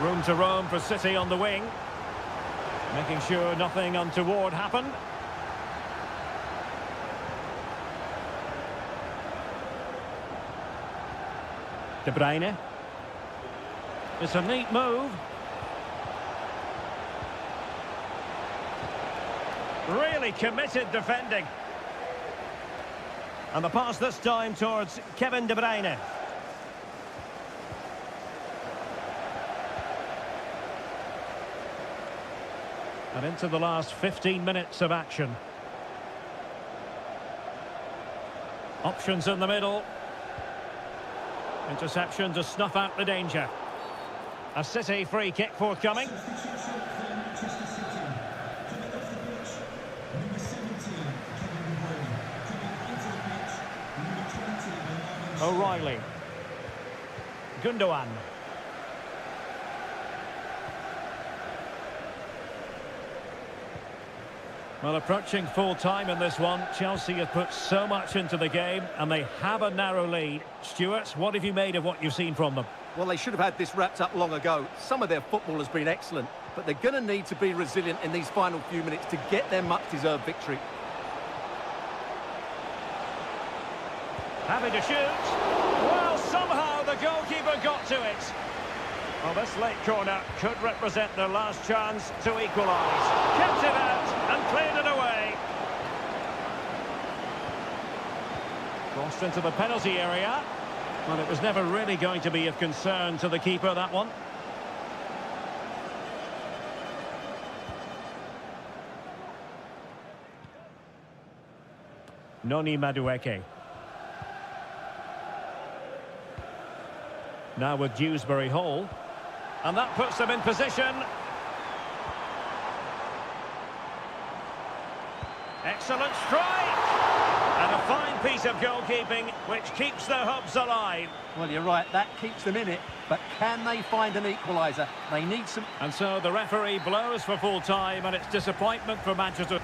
Room to roam for City on the wing. Making sure nothing untoward happened. De Bruyne. It's a neat move. Really committed defending. And the pass this time towards Kevin De Bruyne. And into the last 15 minutes of action. Options in the middle. Interception to snuff out the danger. A City free kick forthcoming. Substitution for Manchester City. Coming off the pitch, number 17, Kevin De Bruyne. Coming onto the pitch, number 20, O'Reilly. Gundogan. Well, approaching full time in this one. Chelsea have put so much into the game and they have a narrow lead. Stuart, what have you made of what you've seen from them? Well, they should have had this wrapped up long ago. Some of their football has been excellent, but they're going to need to be resilient in these final few minutes to get their much-deserved victory. Happy to shoot. Well, somehow the goalkeeper got to it. Well, this late corner could represent their last chance to equalise. Kept it out and cleared it away. Crossed into the penalty area. Well, it was never really going to be of concern to the keeper, that one. Noni Madueke. Now with Dewsbury Hall. And that puts them in position. Excellent strike! And a fine piece of goalkeeping which keeps their hopes alive. Well, you're right, that keeps them in it, but can they find an equaliser? They need some... And so the referee blows for full time, and it's disappointment for Manchester.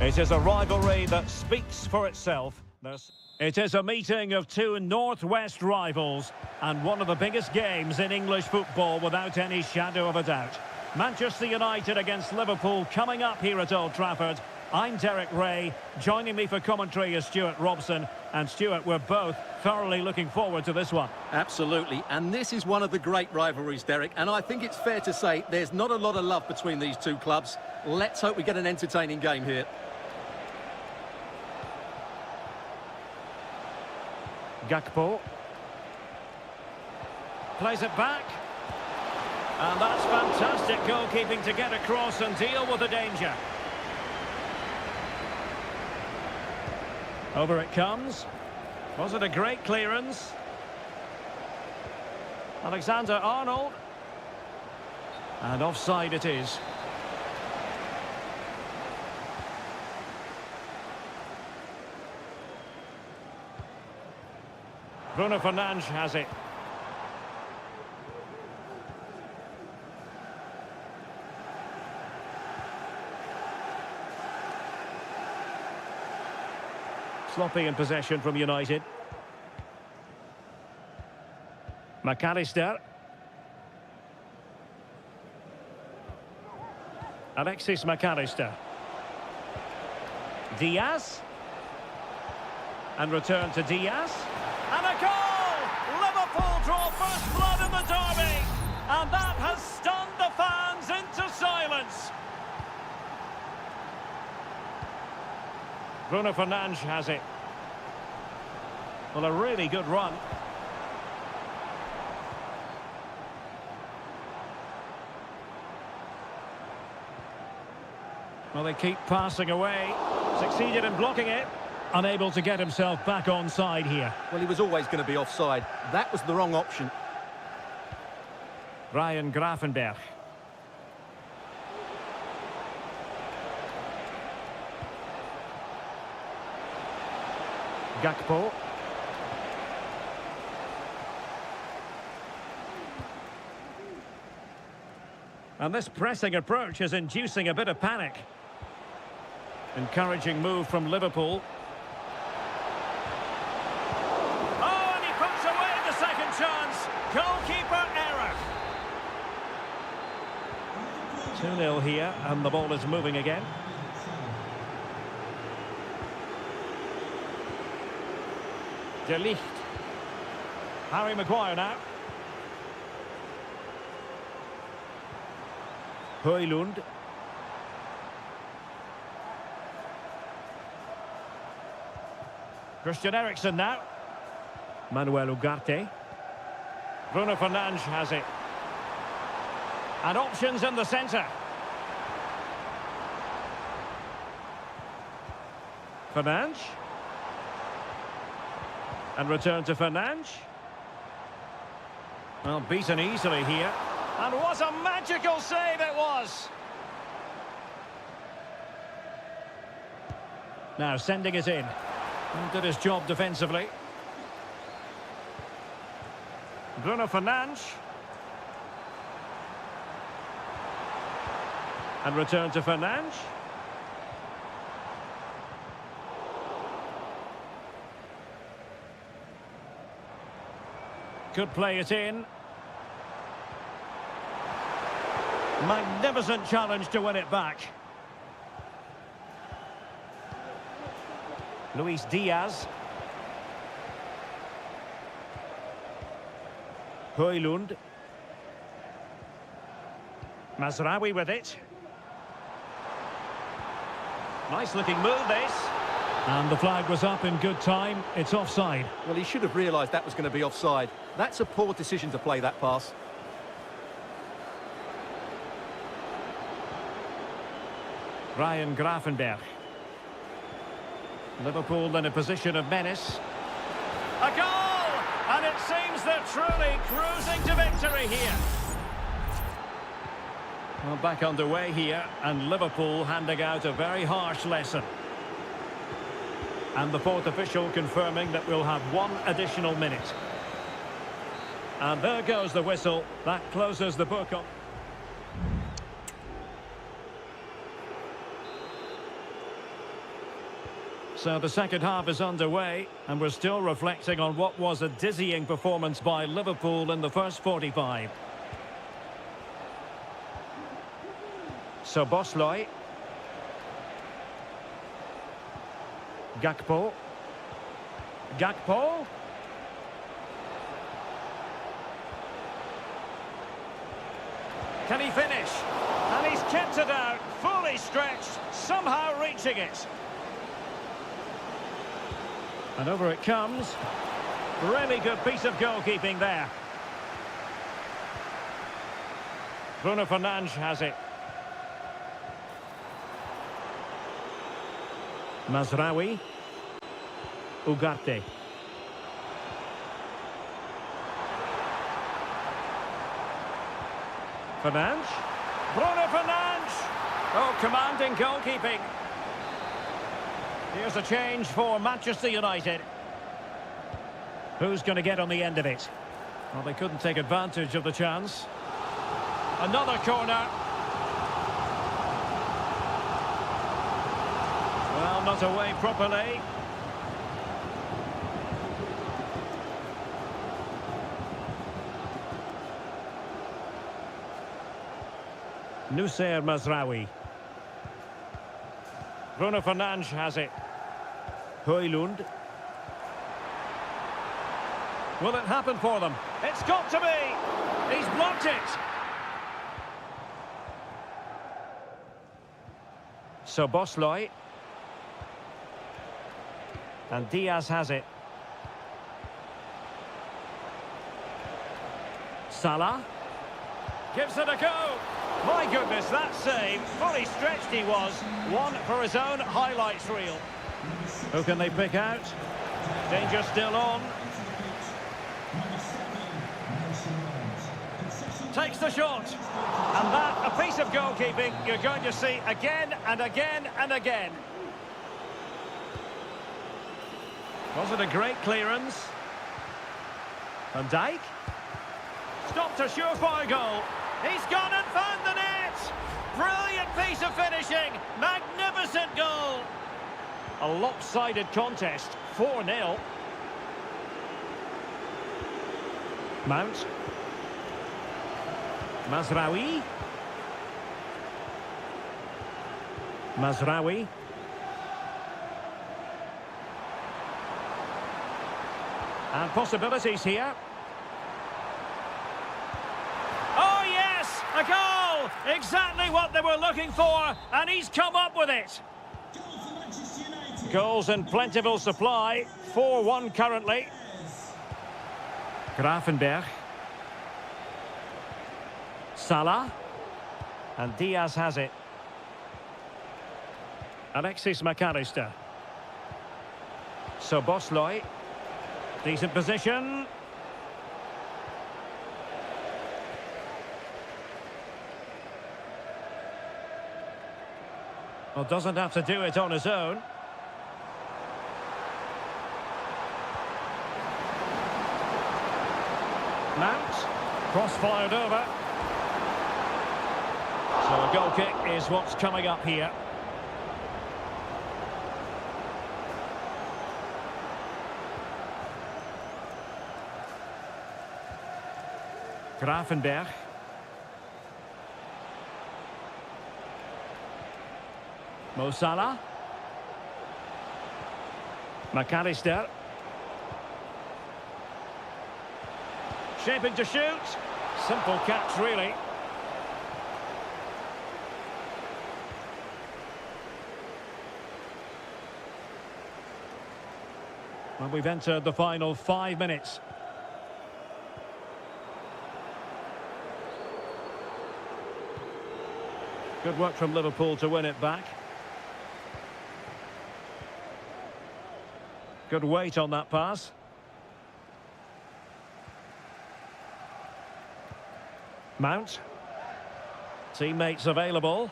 It is a rivalry that speaks for itself. It is a meeting of two northwest rivals and one of the biggest games in English football without any shadow of a doubt. Manchester United against Liverpool coming up here at Old Trafford. I'm Derek Ray. Joining me for commentary is Stuart Robson. And Stuart, we're both thoroughly looking forward to this one. Absolutely, and this is one of the great rivalries, Derek, and I think it's fair to say there's not a lot of love between these two clubs. Let's hope we get an entertaining game here. Gakpo. Plays it back. And that's fantastic goalkeeping to get across and deal with the danger. Over it comes. Was it a great clearance? Alexander-Arnold. And offside it is. Bruno Fernandes has it. Sloppy in possession from United. McAllister. Alexis McAllister. Diaz. And return to Diaz. And a goal! Liverpool draw first blood in the derby. And that has stunned the fans into silence. Bruno Fernandes has it. Well, a really good run. Well, they keep passing away. Succeeded in blocking it. Unable to get himself back on side here. Well, he was always going to be offside. That was the wrong option. Ryan Gravenberch. Gakpo. And this pressing approach is inducing a bit of panic. Encouraging move from Liverpool. Oh, and he puts away the second chance. Goalkeeper error. 2-0 here, and the ball is moving again. De Ligt. Harry Maguire now. Højlund. Christian Eriksen now. Manuel Ugarte. Bruno Fernandes has it. And options in the centre. Fernandes. And return to Fernandes. Well, beaten easily here. And what a magical save it was! Now sending it in. And did his job defensively. Bruno Fernandes. And return to Fernandes. Could play it in. Magnificent challenge to win it back. Luis Diaz. Højlund. Mazraoui with it. Nice looking move this. And the flag was up in good time. It's offside. Well, he should have realised that was going to be offside. That's a poor decision to play that pass. Ryan Gravenberch. Liverpool in a position of menace. A goal! And it seems they're truly cruising to victory here. Well, back underway here, and Liverpool handing out a very harsh lesson. And the fourth official confirming that we'll have one additional minute. And there goes the whistle. That closes the book on. So the second half is underway, and we're still reflecting on what was a dizzying performance by Liverpool in the first 45. So Bosley. Gakpo. Gakpo. Can he finish? And he's kept it out, fully stretched, somehow reaching it. And over it comes. Really good piece of goalkeeping there. Bruno Fernandes has it. Mazraoui. Ugarte. Fernandes. Bruno Fernandes. Oh, commanding goalkeeping. Here's a change for Manchester United. Who's going to get on the end of it? Well, they couldn't take advantage of the chance. Another corner. Well, not away properly. Nusser Mazraoui. Bruno Fernandes has it. Højlund. Will it happen for them? It's got to be! He's blocked it! So Bosley. And Diaz has it. Salah. Gives it a go! My goodness, that save. Fully stretched he was. One for his own highlights reel. Who can they pick out? Danger still on. Takes the shot. And that, a piece of goalkeeping you're going to see again and again and again. Was it a great clearance? Van Dijk. Stopped a surefire goal. He's gone and found the net! Brilliant piece of finishing! Magnificent goal! A lopsided contest, 4-0. Mount. Mazraoui. Mazraoui. And possibilities here. Oh yes, a goal! Exactly what they were looking for, and he's come up with it. Goals in plentiful supply, 4-1 currently. Gravenberch. Salah. And Diaz has it. Alexis McAllister. So Bosley. Decent position. Well, doesn't have to do it on his own. Mount. Cross-fired over. So a goal kick is what's coming up here. Gravenberch. Mo Salah. McAllister. Shaping to shoot. Simple catch, really. Well, we've entered the final 5 minutes. Good work from Liverpool to win it back. Good weight on that pass. Mount. Teammates available.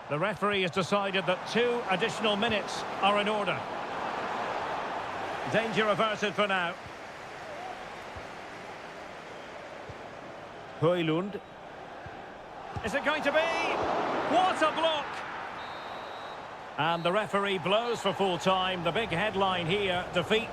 The referee has decided that 2 additional minutes are in order. Danger averted for now. Højlund. Is it going to be? What a block! And the referee blows for full time. The big headline here, defeat.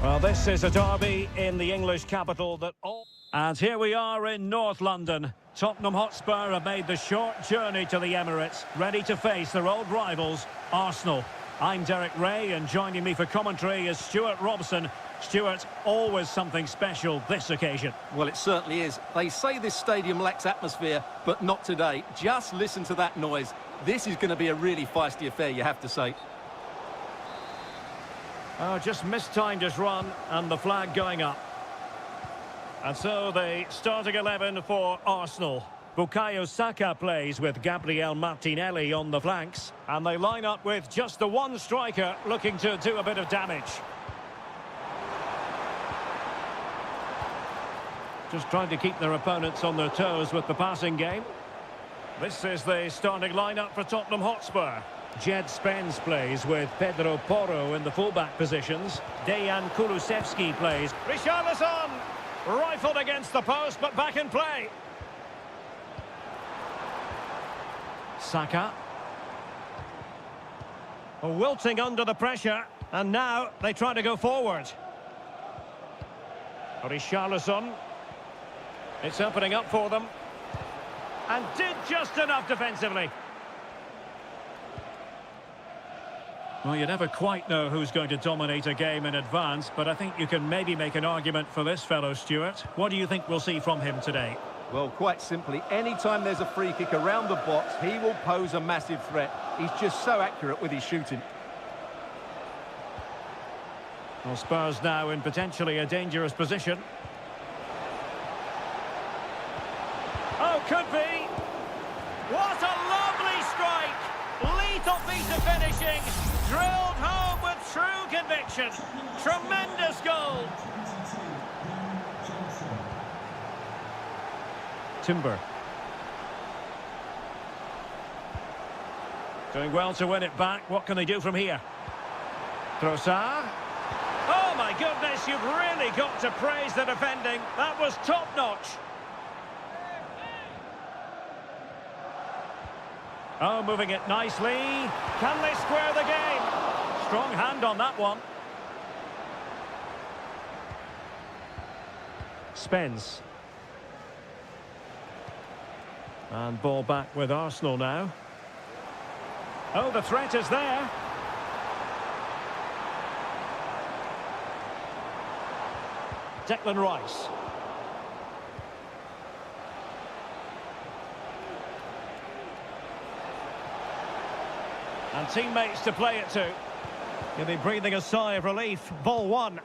Well, this is a derby in the English capital that all... And here we are in North London. Tottenham Hotspur have made the short journey to the Emirates, ready to face their old rivals, Arsenal. I'm Derek Ray, and joining me for commentary is Stuart Robson. Stuart, always something special this occasion. Well, it certainly is. They say this stadium lacks atmosphere, but not today. Just listen to that noise. This is going to be a really feisty affair, you have to say. Oh, just mistimed his run, and the flag going up. And so the starting 11 for Arsenal. Bukayo Saka plays with Gabriel Martinelli on the flanks. And they line up with just the one striker looking to do a bit of damage. Just trying to keep their opponents on their toes with the passing game. This is the starting lineup for Tottenham Hotspur. Jed Spence plays with Pedro Porro in the fullback positions. Dejan Kulusevski plays. Richarlison! Rifled against the post, but back in play. Saka. Wilting under the pressure. And now they try to go forward. Richarlison. It's opening up for them. And did just enough defensively. Well, you never quite know who's going to dominate a game in advance, but I think you can maybe make an argument for this fellow, Stuart. What do you think we'll see from him today? Well, quite simply, anytime there's a free kick around the box, he will pose a massive threat. He's just so accurate with his shooting. Well, Spurs now in potentially a dangerous position. Oh, could be. What a lovely strike! Lethal piece of finishing. Drilled home with true conviction. Tremendous goal. Timber. Doing well to win it back. What can they do from here? Trossard. Oh my goodness, you've really got to praise the defending. That was top-notch. Oh, moving it nicely. Can they square the game? Strong hand on that one. Spence. And ball back with Arsenal now. Oh, the threat is there. Declan Rice. And teammates to play it to. You'll be breathing a sigh of relief. Ball one.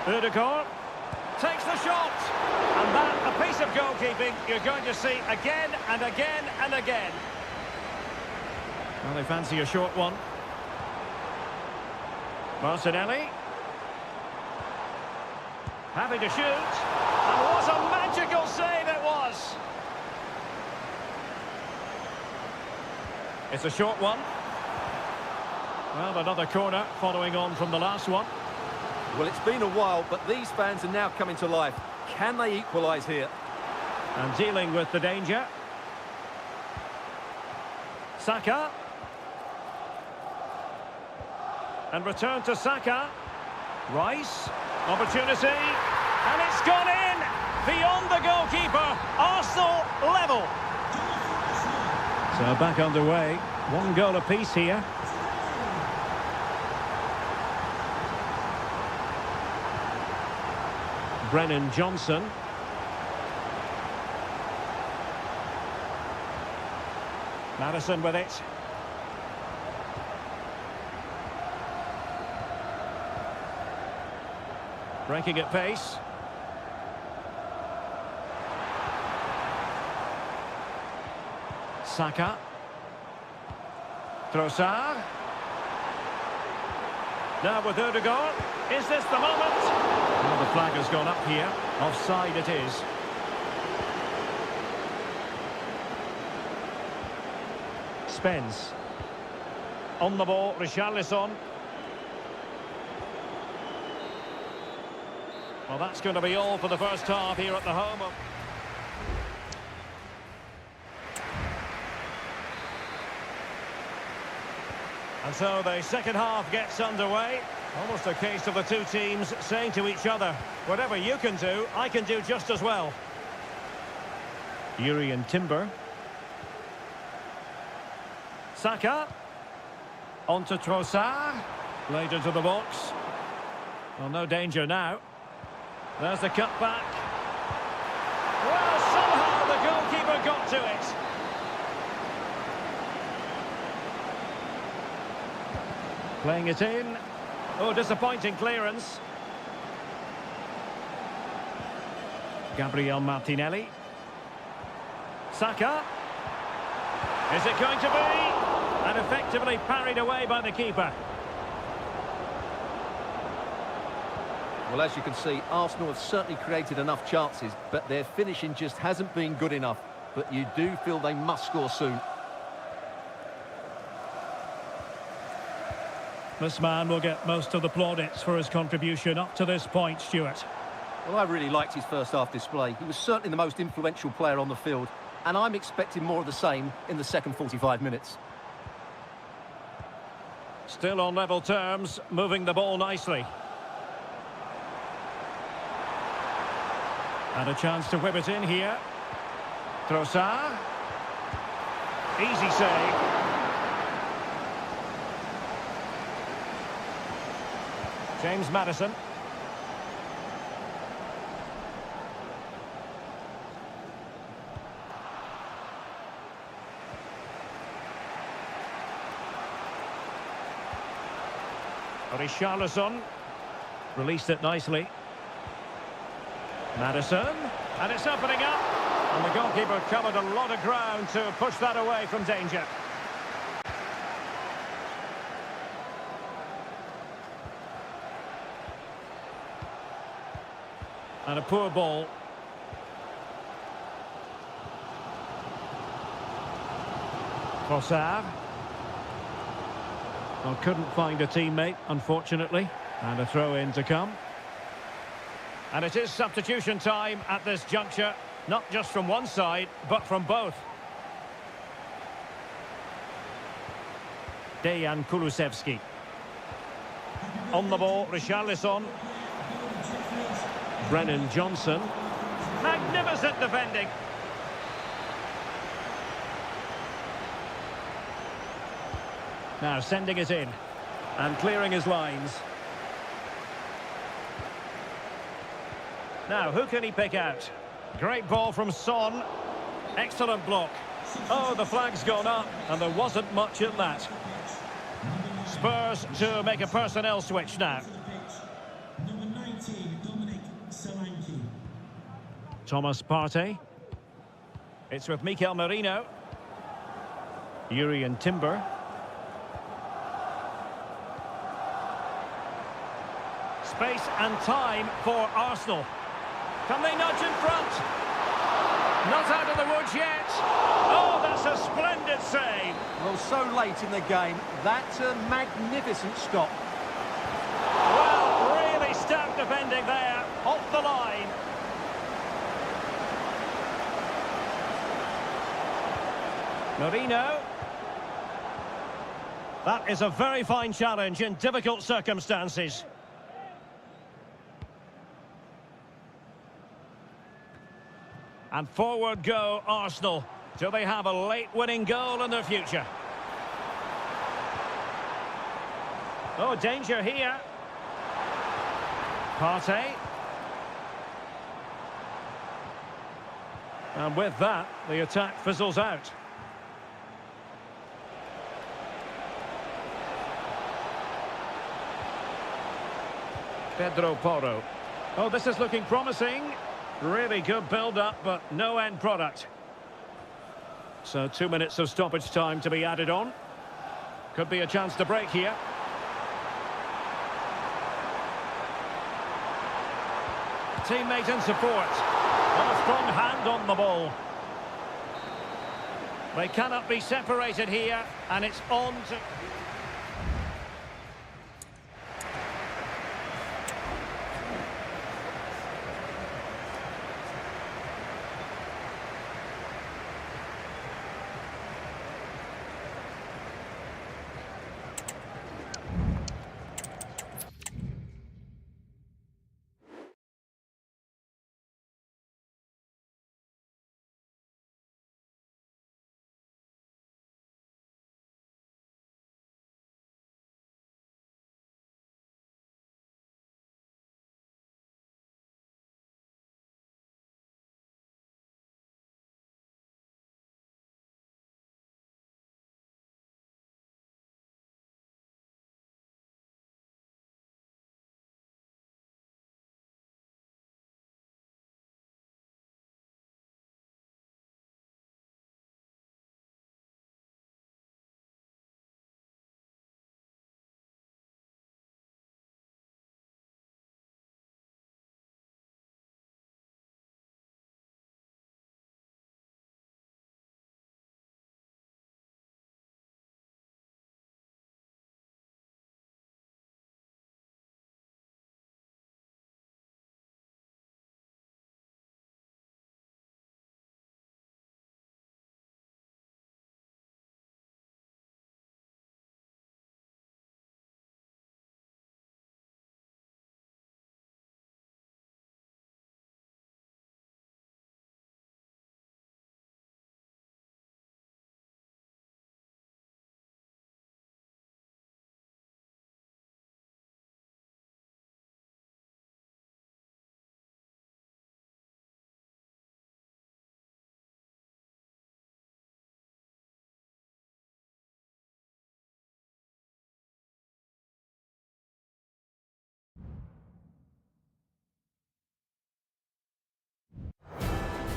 Ødegaard takes the shot. And that, a piece of goalkeeping you're going to see again and again and again. Well, they fancy a short one. Martinelli. Happy to shoot. And what a magical save it was. It's a short one. Well, another corner following on from the last one. Well, it's been a while, but these fans are now coming to life. Can they equalise here? And dealing with the danger. Saka. And return to Saka. Rice. Opportunity. And it's gone in! Beyond the goalkeeper. Arsenal level. So back underway. One goal apiece here. Brennan Johnson. Madison with it. Breaking at pace. Saka. Trossard. Now with Ødegaard. Is this the moment? Well, the flag has gone up here. Offside it is. Spence. On the ball, Richarlison. Well, that's going to be all for the first half here at the home of... And so the second half gets underway. Almost a case of the two teams saying to each other, whatever you can do, I can do just as well. Yuri and Timber. Saka. On to Trossard. Played into the box. Well, no danger now. There's the cut back. Well, somehow the goalkeeper got to it. Playing it in. Oh, disappointing clearance. Gabriel Martinelli. Saka. Is it going to be? And effectively parried away by the keeper. Well, as you can see, Arsenal have certainly created enough chances, but their finishing just hasn't been good enough. But you do feel they must score soon. This man will get most of the plaudits for his contribution up to this point, Stuart. Well, I really liked his first half display. He was certainly the most influential player on the field, and I'm expecting more of the same in the second 45 minutes. Still on level terms, moving the ball nicely. And a chance to whip it in here. Trossard. Easy save. James Madison. Richarlison. Released it nicely. Madison. And it's opening up. And the goalkeeper covered a lot of ground to push that away from danger. And a poor ball. Trossard. Well, couldn't find a teammate, unfortunately. And a throw-in to come. And it is substitution time at this juncture. Not just from one side, but from both. Dejan Kulusevski. On the ball, Richarlison. Brennan Johnson. Magnificent defending. Now sending it in. And clearing his lines. Now, who can he pick out? Great ball from Son. Excellent block. Oh, the flag's gone up, and there wasn't much in that. Spurs to make a personnel switch now. Number 19, Thomas Partey. It's with Mikel Merino. Yuri and Timber. Space and time for Arsenal. Can they nudge in front? Not out of the woods yet. Oh, that's a splendid save. Well, so late in the game, that's a magnificent stop. Well, really stout defending there, off the line. Merino. That is a very fine challenge in difficult circumstances. And forward go Arsenal. Do they have a late winning goal in their future? Oh, danger here. Partey. And with that, the attack fizzles out. Pedro Porro. Oh, this is looking promising. Really good build-up, but no end product. So 2 minutes of stoppage time to be added on. Could be a chance to break here. Teammate in support. And a strong hand on the ball. They cannot be separated here, and it's on to...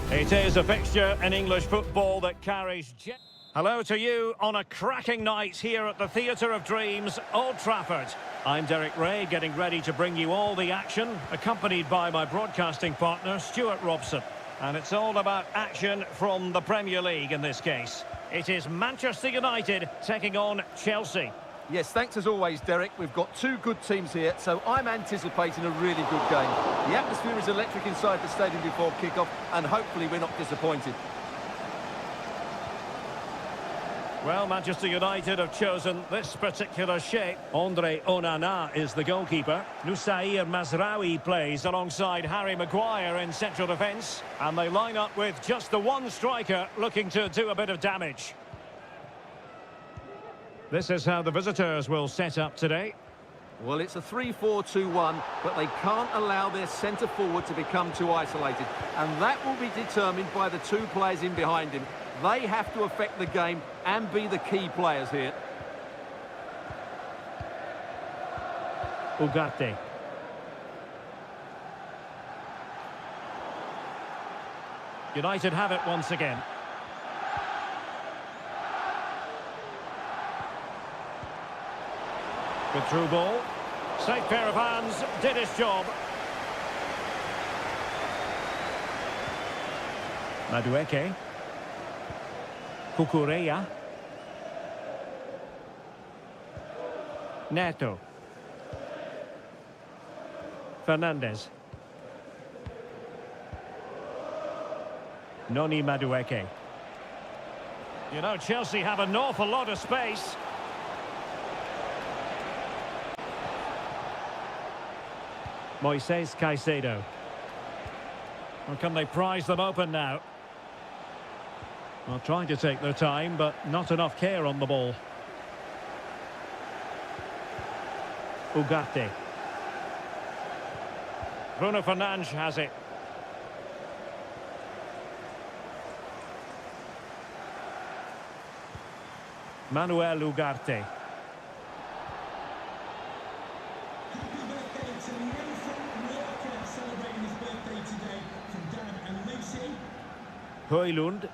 It is a fixture in English football that carries... Hello to you on a cracking night here at the Theatre of Dreams, Old Trafford. I'm Derek Ray, getting ready to bring you all the action, accompanied by my broadcasting partner, Stuart Robson. And it's all about action from the Premier League in this case. It is Manchester United taking on Chelsea. Yes, thanks as always, Derek. We've got two good teams here, so I'm anticipating a really good game. The atmosphere is electric inside the stadium before kick-off, and hopefully we're not disappointed. Well, Manchester United have chosen this particular shape. Andre Onana is the goalkeeper. Nusair Mazraoui plays alongside Harry Maguire in central defence. And they line up with just the one striker looking to do a bit of damage. This is how the visitors will set up today. Well, it's a 3-4-2-1, but they can't allow their centre-forward to become too isolated. And that will be determined by the two players in behind him. They have to affect the game and be the key players here. Ugarte. United have it once again. Good through ball. Safe pair of hands, did his job. Madueke. Kukureya. Neto. Fernandez. Noni Madueke. You know, Chelsea have an awful lot of space. Moises Caicedo. Or can they prize them open now? Well, trying to take their time, but not enough care on the ball. Ugarte. Bruno Fernandes has it. Manuel Ugarte. Happy birthday to Nathan Walker, celebrating his birthday today from Dad and Lucy. Højlund.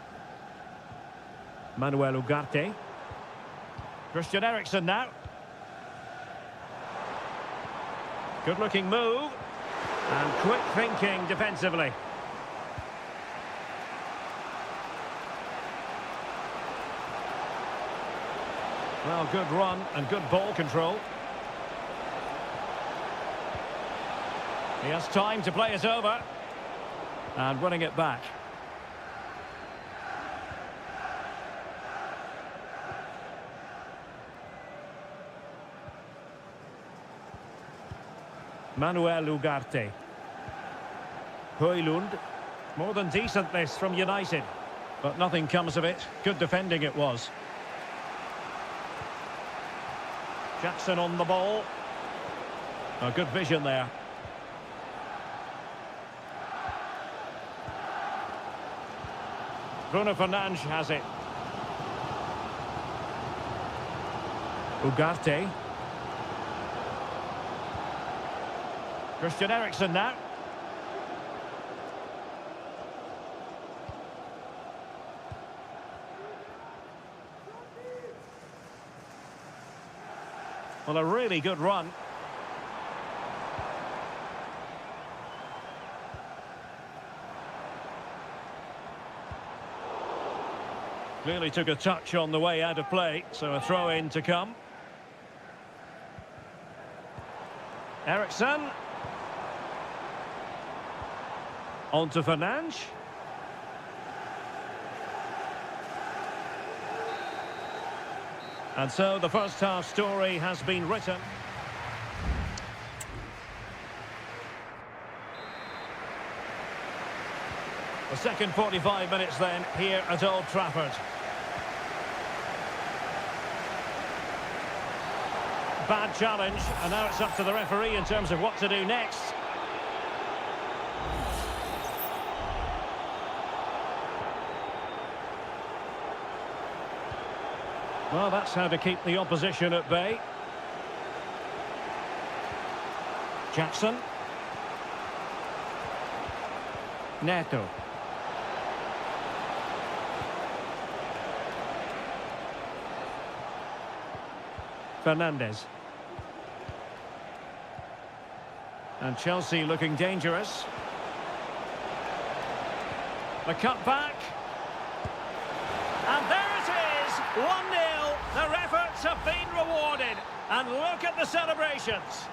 Manuel Ugarte. Christian Eriksen now. Good looking move. And quick thinking defensively. Well, good run and good ball control. He has time to play it over. And winning it back. Manuel Ugarte. Højlund. More than decent this from United. But nothing comes of it. Good defending it was. Jackson on the ball. A good vision there. Bruno Fernandes has it. Ugarte. Christian Eriksen now. Well, a really good run. Clearly took a touch on the way out of play, so a throw-in to come. Eriksen. On to Fernandes. And so the first half story has been written. The second 45 minutes then here at Old Trafford. Bad challenge, and now it's up to the referee in terms of what to do next. Well, that's how to keep the opposition at bay. Jackson. Neto. Fernandez. And Chelsea looking dangerous. The cut back. And there it is, 1-0. Their efforts have been rewarded. And look at the celebrations.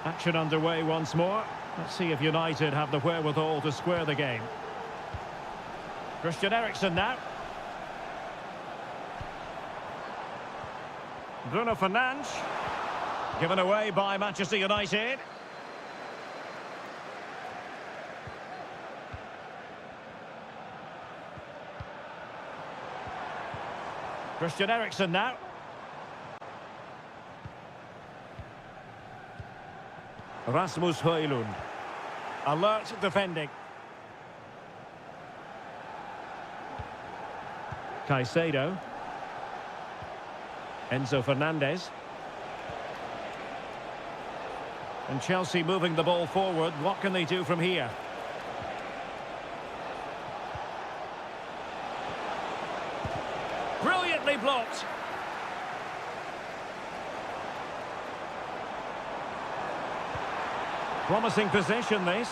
Action underway once more. Let's see if United have the wherewithal to square the game. Christian Eriksen now. Bruno Fernandes. Given away by Manchester United. Christian Eriksen now. Rasmus Højlund. Alert defending. Caicedo. Enzo Fernandez. And Chelsea moving the ball forward. What can they do from here? Brilliantly blocked. Promising position, this.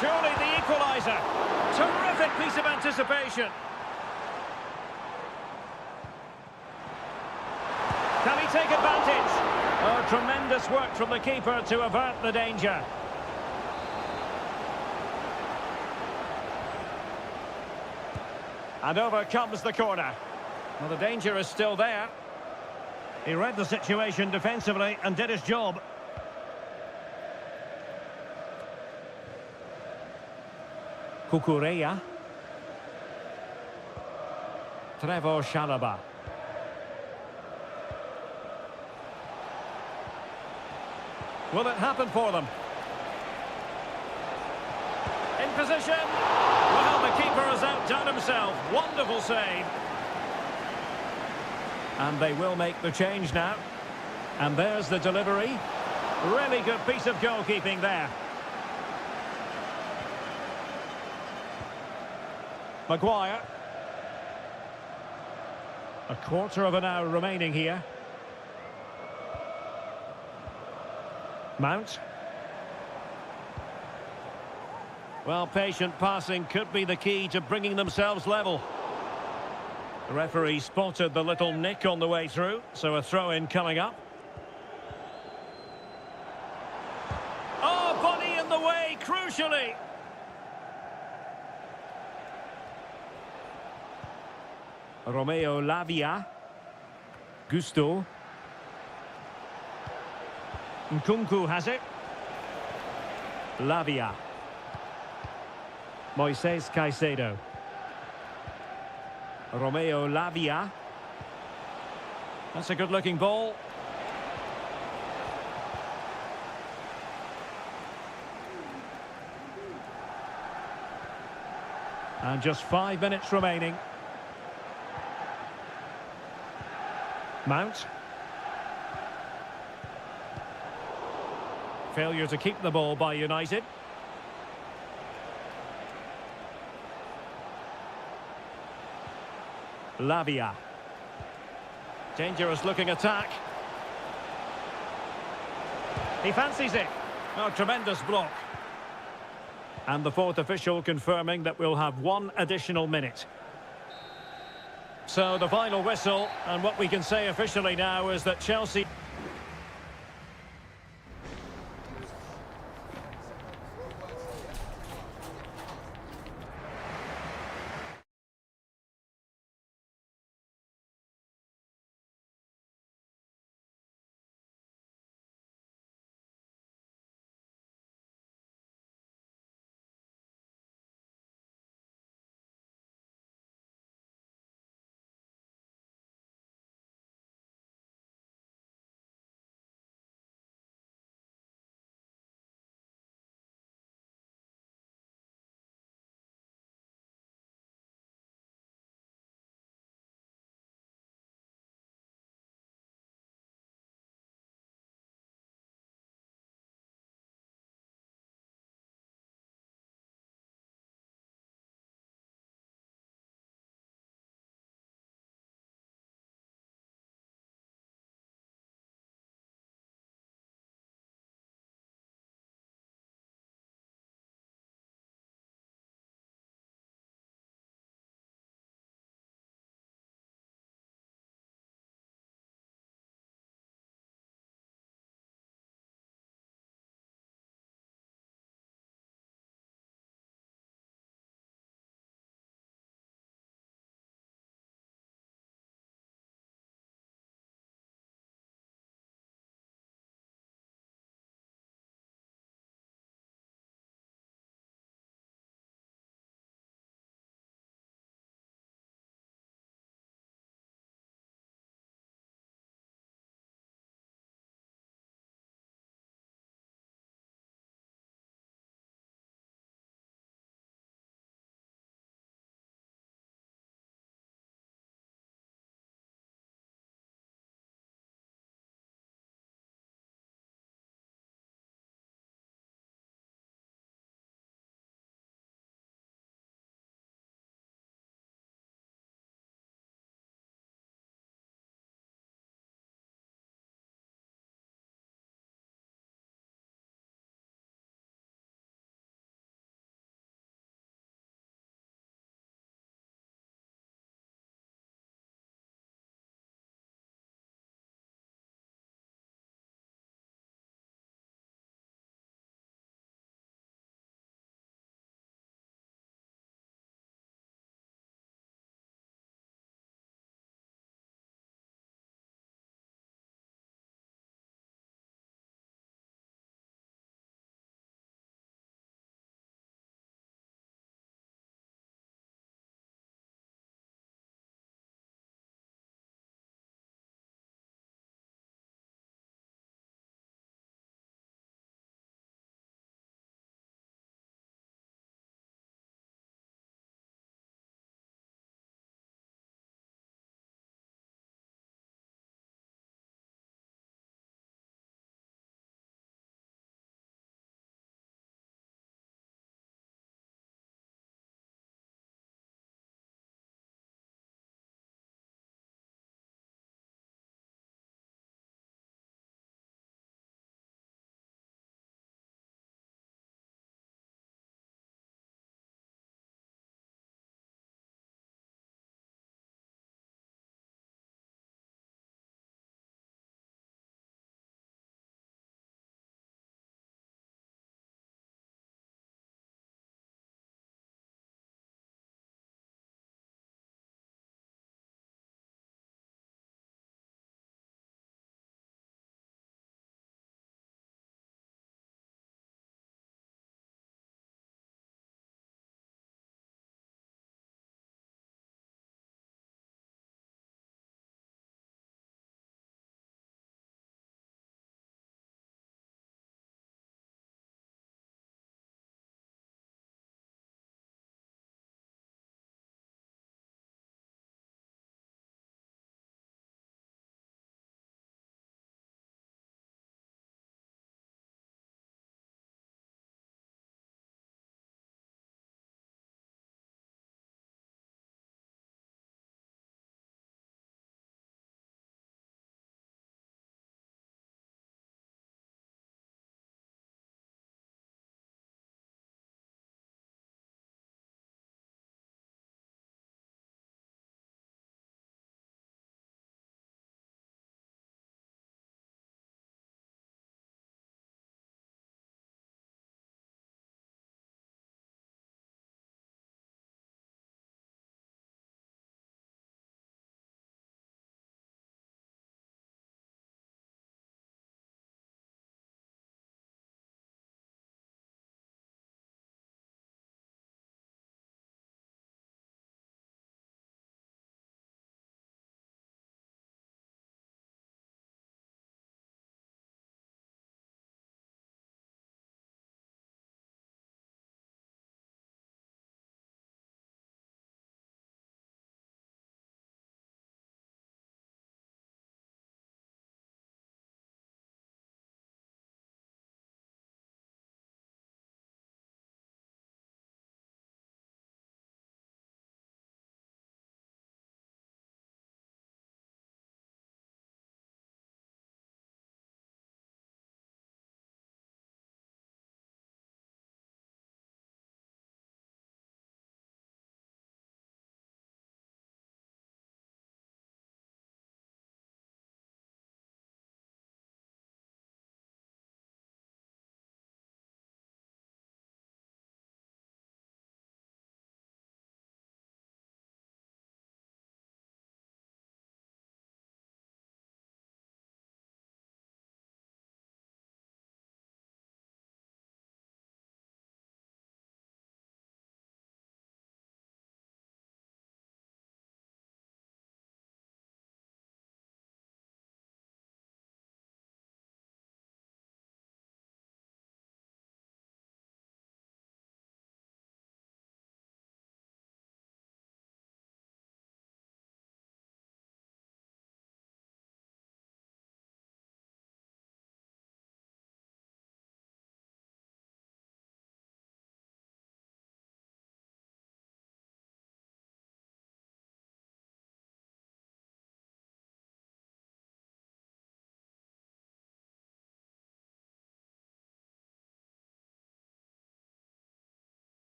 Surely the equaliser. Terrific piece of anticipation. Can he take advantage? Oh, tremendous work from the keeper to avert the danger. And over comes the corner. Well, the danger is still there. He read the situation defensively and did his job. Kukureya. Trevor Chalobah. Will it happen for them? In position. Well, the keeper has outdone himself. Wonderful save. And they will make the change now. And there's the delivery. Really good piece of goalkeeping there. Maguire. A quarter of an hour remaining here. Mount. Well, patient passing could be the key to bringing themselves level. The referee spotted the little nick on the way through, so a throw-in coming up. Oh, body in the way, crucially. Romeo Lavia. Gusto. Nkunku has it. Lavia. Moises Caicedo. Romeo Lavia. That's a good-looking ball. And just 5 minutes remaining. Mount. Failure to keep the ball by United. Lavia. Dangerous looking attack. He fancies it. Oh, tremendous block. And the fourth official confirming that we'll have 1 additional minute. So the final whistle, and what we can say officially now is that Chelsea...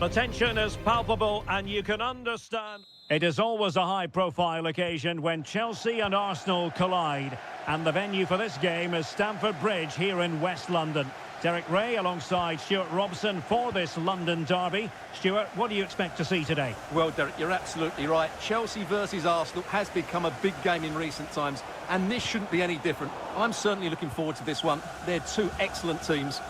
The tension is palpable and you can understand. It is always a high-profile occasion when Chelsea and Arsenal collide. And the venue for this game is Stamford Bridge here in West London. Derek Ray alongside Stuart Robson for this London derby. Stuart, what do you expect to see today? Well, Derek, you're absolutely right. Chelsea versus Arsenal has become a big game in recent times, and this shouldn't be any different. I'm certainly looking forward to this one. They're two excellent teams.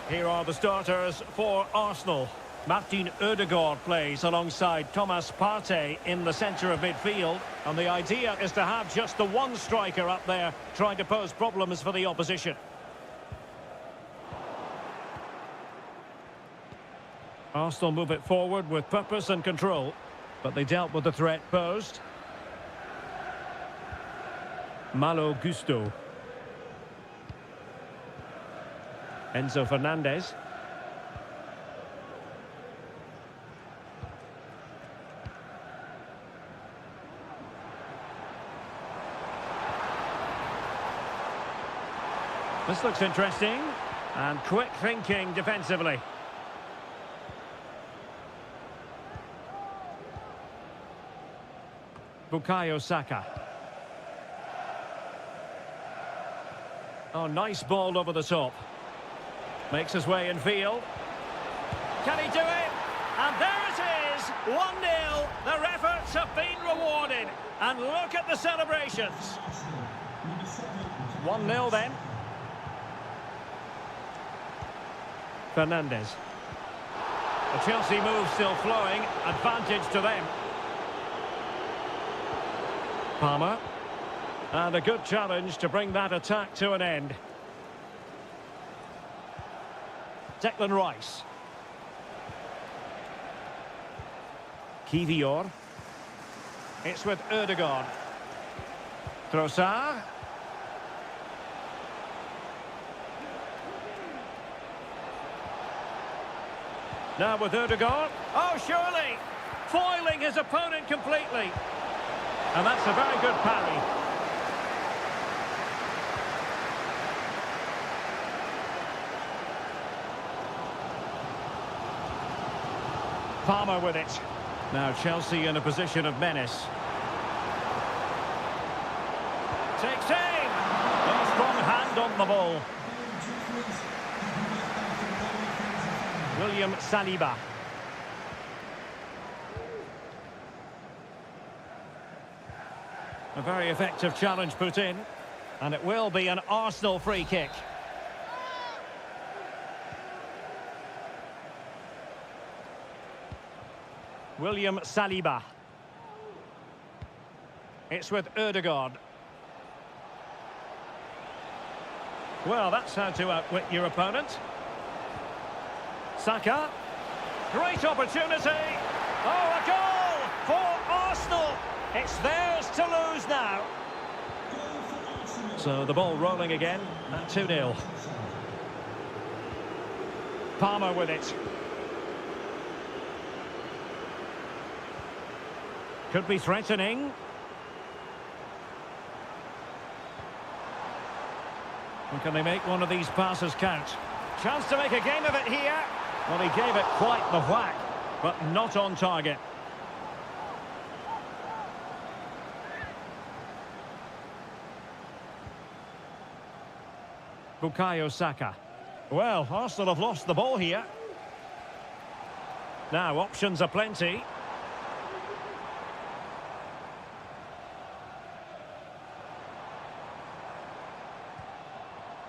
Here are the starters for Arsenal. Martin Ødegaard plays alongside Thomas Partey in the centre of midfield. And the idea is to have just the one striker up there trying to pose problems for the opposition. Arsenal move it forward with purpose and control, but they dealt with the threat posed. Malo Gusto. Enzo Fernandez. This looks interesting, and quick thinking defensively. Bukayo Saka. Oh, nice ball over the top. Makes his way in field. Can he do it? And there it is, 1-0. Their efforts have been rewarded. And look at the celebrations. 1-0 then. Fernandez. The Chelsea move still flowing, advantage to them. Palmer. And a good challenge to bring that attack to an end. Declan Rice. Kivior. It's with Ødegaard. Trossard. Now with Ødegaard. Oh, surely! Foiling his opponent completely. And that's a very good parry. Palmer with it. Now Chelsea in a position of menace. Takes aim! A strong hand on the ball. William Saliba. A very effective challenge put in. And it will be an Arsenal free kick. William Saliba. It's with Ødegaard. Well, that's how to outwit your opponent. Saka. Great opportunity. Oh, a goal for Arsenal. It's theirs to lose now. So the ball rolling again at 2-0. Palmer with it. Could be threatening. And can they make one of these passes count? Chance to make a game of it here. Well, he gave it quite the whack, but not on target. Bukayo Saka. Well, Arsenal have lost the ball here. Now, options are plenty.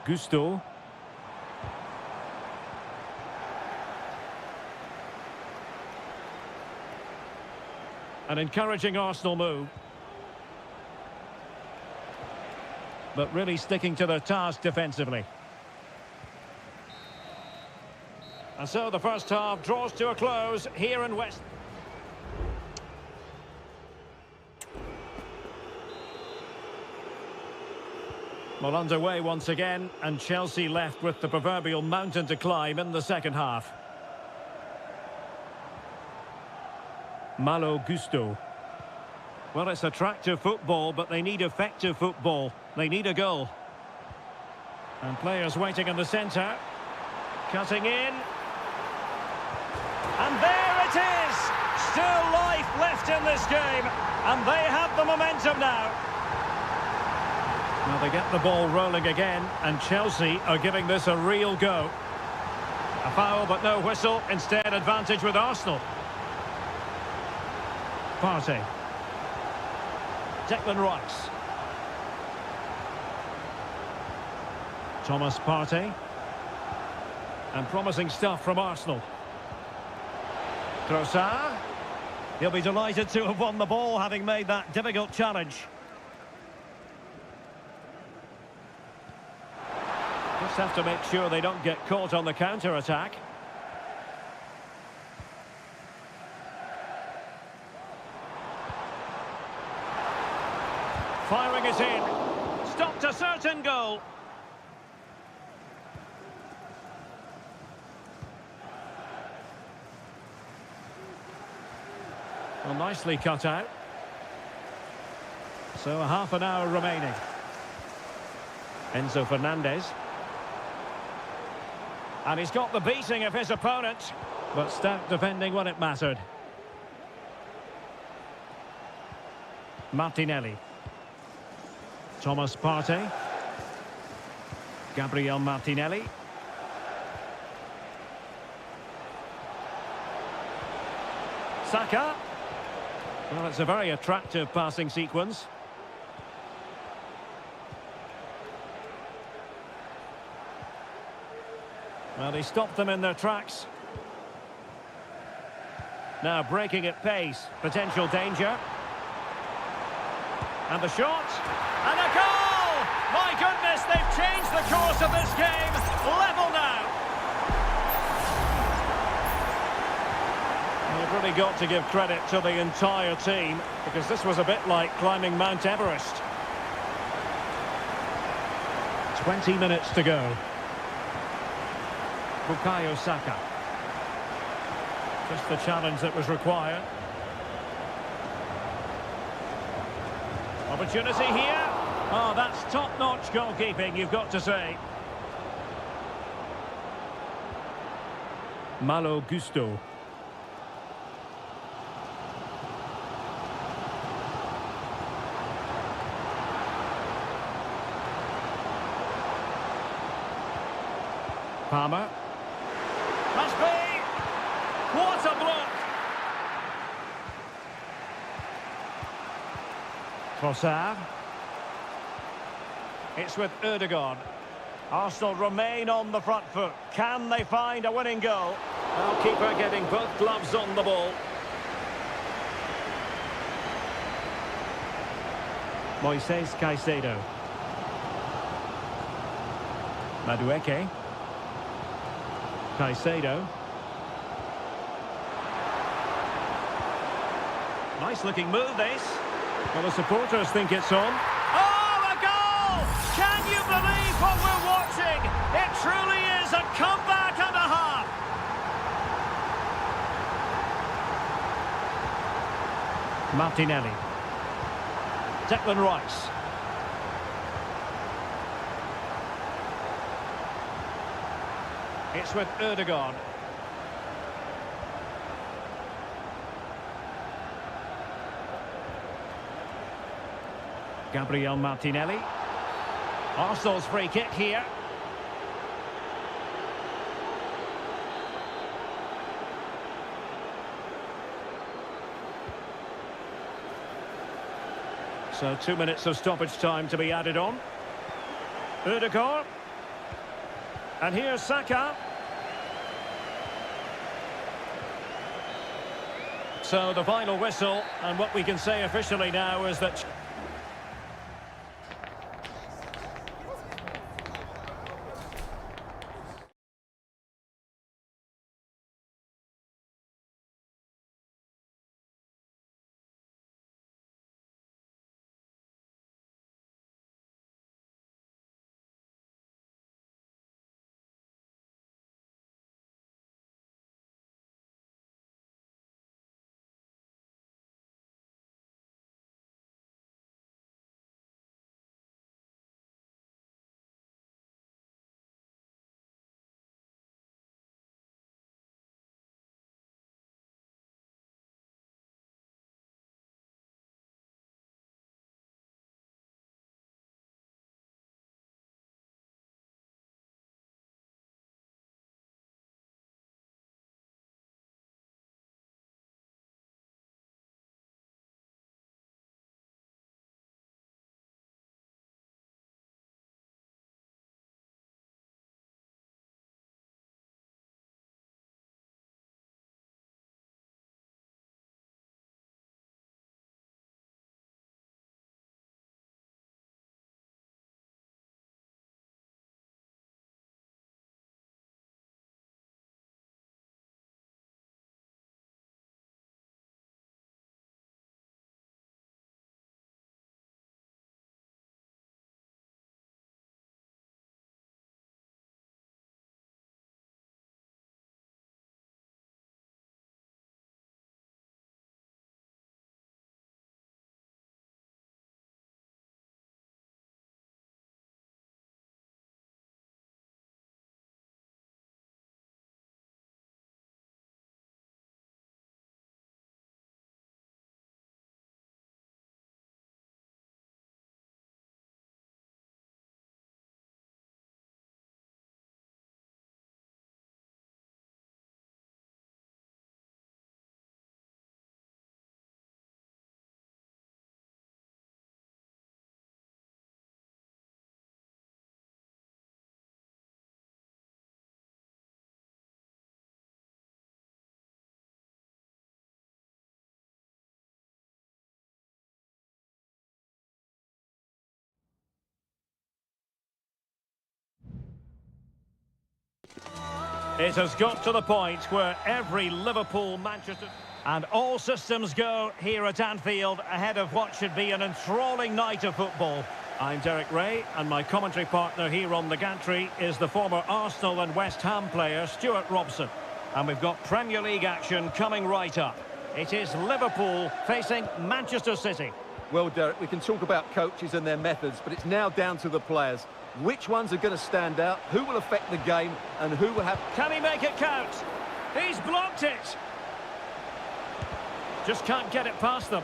Gusto. An encouraging Arsenal move. But really sticking to their task defensively. And so the first half draws to a close here in West. Well, underway once again, and Chelsea left with the proverbial mountain to climb in the second half. Malo Gusto. Well, it's attractive football, but they need effective football. They need a goal. And players waiting in the centre. Cutting in. And there it is! Still life left in this game. And they have the momentum now. Well, they get the ball rolling again. And Chelsea are giving this a real go. A foul, but no whistle. Instead, advantage with Arsenal. Partey. Declan Rice. Thomas Partey. And promising stuff from Arsenal. Trossard. He'll be delighted to have won the ball, having made that difficult challenge. Just have to make sure they don't get caught on the counter-attack. Firing it in. Stopped a certain goal. Well, nicely cut out. So a half an hour remaining. Enzo Fernandez. And he's got the beating of his opponent, but stout defending when it mattered. Martinelli. Thomas Partey. Gabriel Martinelli. Saka. Well, it's a very attractive passing sequence. Well, he stopped them in their tracks. Now breaking at pace. Potential danger. And the shot. And a goal! My goodness, they've changed the course of this game. Level now. Well, you've really got to give credit to the entire team, because this was a bit like climbing Mount Everest. 20 minutes to go. Bukayo Saka. Just the challenge that was required. Opportunity here. Oh, that's top-notch goalkeeping, you've got to say. Malo Gusto. Palmer. Must be! What a block! Trossard. It's with Ødegaard. Arsenal remain on the front foot. Can they find a winning goal? Well, keeper getting both gloves on the ball. Moises Caicedo. Madueke. Caicedo. Nice looking move, this. Well, the supporters think it's on. Oh, a goal! Can you believe what we're watching? It truly is a comeback and a half. Martinelli. Declan Rice. It's with Ødegaard. Gabriel Martinelli. Arsenal's free kick here. So 2 minutes of stoppage time to be added on. Ødegaard. And here's Saka. So the final whistle, and what we can say officially now is that It has got to the point where every Liverpool, Manchester... And all systems go here at Anfield ahead of what should be an enthralling night of football. I'm Derek Ray, and my commentary partner here on the gantry is the former Arsenal and West Ham player Stuart Robson. And we've got Premier League action coming right up. It is Liverpool facing Manchester City. Well, Derek, we can talk about coaches and their methods, but it's now down to the players. Which ones are going to stand out, who will affect the game, and who will have... Can he make it count? He's blocked it! Just can't get it past them.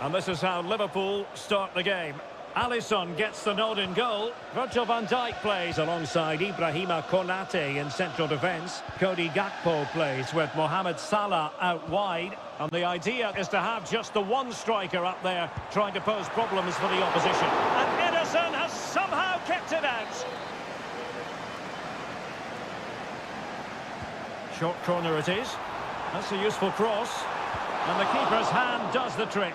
And this is how Liverpool start the game. Alisson gets the nod in goal. Virgil van Dijk plays alongside Ibrahima Konate in central defence. Cody Gakpo plays with Mohamed Salah out wide. And the idea is to have just the one striker up there trying to pose problems for the opposition. And Ederson has somehow kept it out. Short corner it is. That's a useful cross. And the keeper's hand does the trick.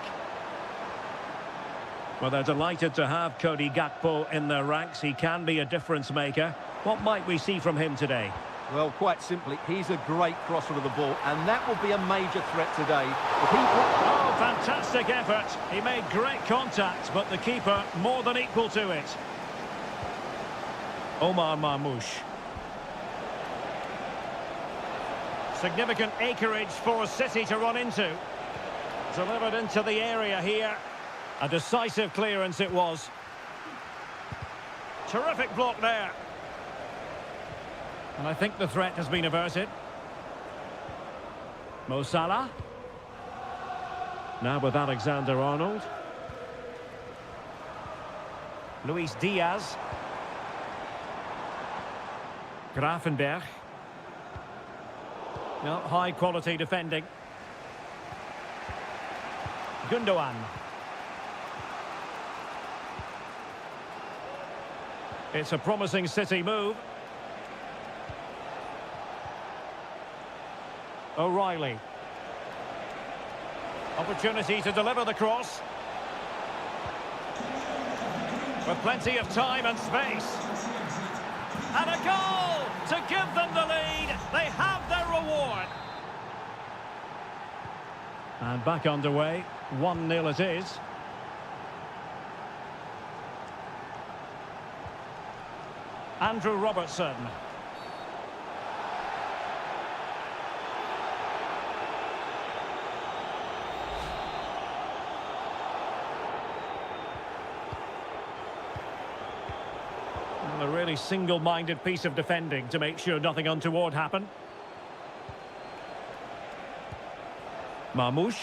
Well, they're delighted to have Cody Gakpo in their ranks. He can be a difference maker. What might we see from him today? Well, quite simply, he's a great crosser of the ball, and that will be a major threat today. Oh, fantastic effort. He made great contact, but the keeper more than equal to it. Omar Marmoush. Significant acreage for City to run into. Delivered into the area here. A decisive clearance it was. Terrific block there. And I think the threat has been averted. Mo Salah. Now with Alexander-Arnold. Luis Diaz. Gravenberch. No, high quality defending. Gundogan. It's a promising City move. O'Reilly. Opportunity to deliver the cross. With plenty of time and space. And a goal to give them the lead. They have their reward. And back underway. 1-0 it is. Andrew Robertson. A really single-minded piece of defending to make sure nothing untoward happened. Marmoush.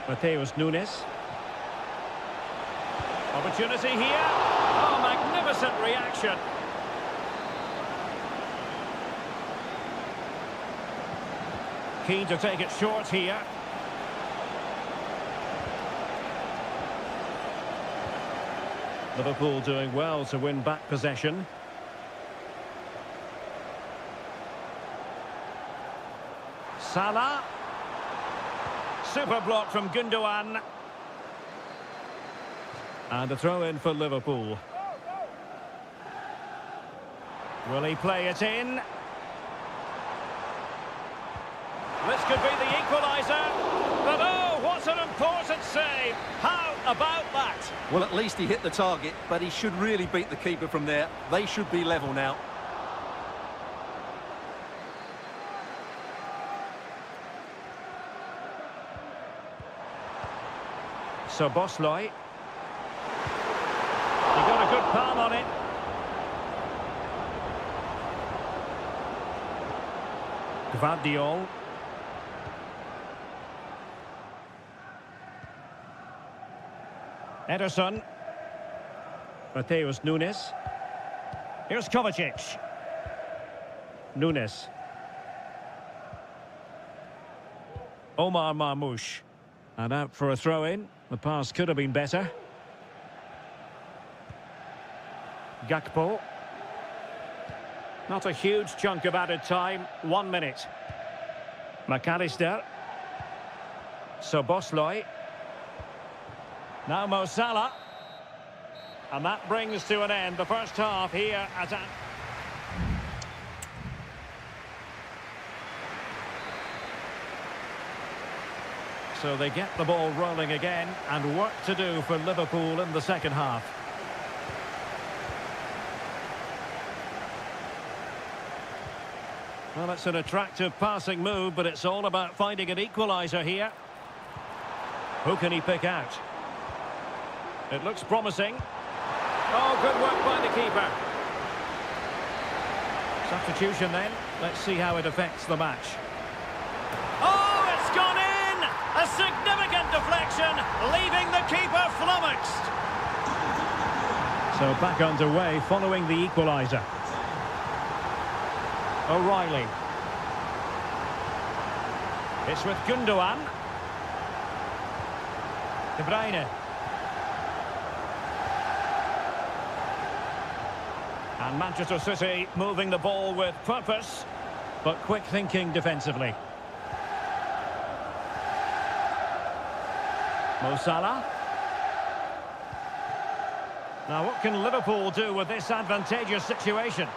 Mateus Nunes. Opportunity here. Oh, magnificent reaction. Keen to take it short here. Liverpool doing well to win back possession. Salah. Super block from Gundogan. And a throw-in for Liverpool. Will he play it in? This could be the equaliser. But oh, what an important save. How about that? Well, at least he hit the target, but he should really beat the keeper from there. They should be level now. So Bosley. He got a good palm on it. Gvardiol. Ederson. Mateus Nunes. Here's Kovacic. Nunes. Omar Marmoush. And out for a throw-in. The pass could have been better. Gakpo. Not a huge chunk of added time. 1 minute. McAllister. Soboslai. Now Mo Salah. And that brings to an end the first half here at a... So they get the ball rolling again, and work to do for Liverpool in the second half. Well, it's an attractive passing move, but it's all about finding an equaliser here. Who can he pick out? It looks promising. Oh, good work by the keeper. Substitution then. Let's see how it affects the match. Oh, it's gone in! A significant deflection, leaving the keeper flummoxed. So back underway following the equaliser. O'Reilly. It's with Gundogan. De Bruyne. And Manchester City moving the ball with purpose, but quick thinking defensively. Mo Salah. Now what can Liverpool do with this advantageous situation?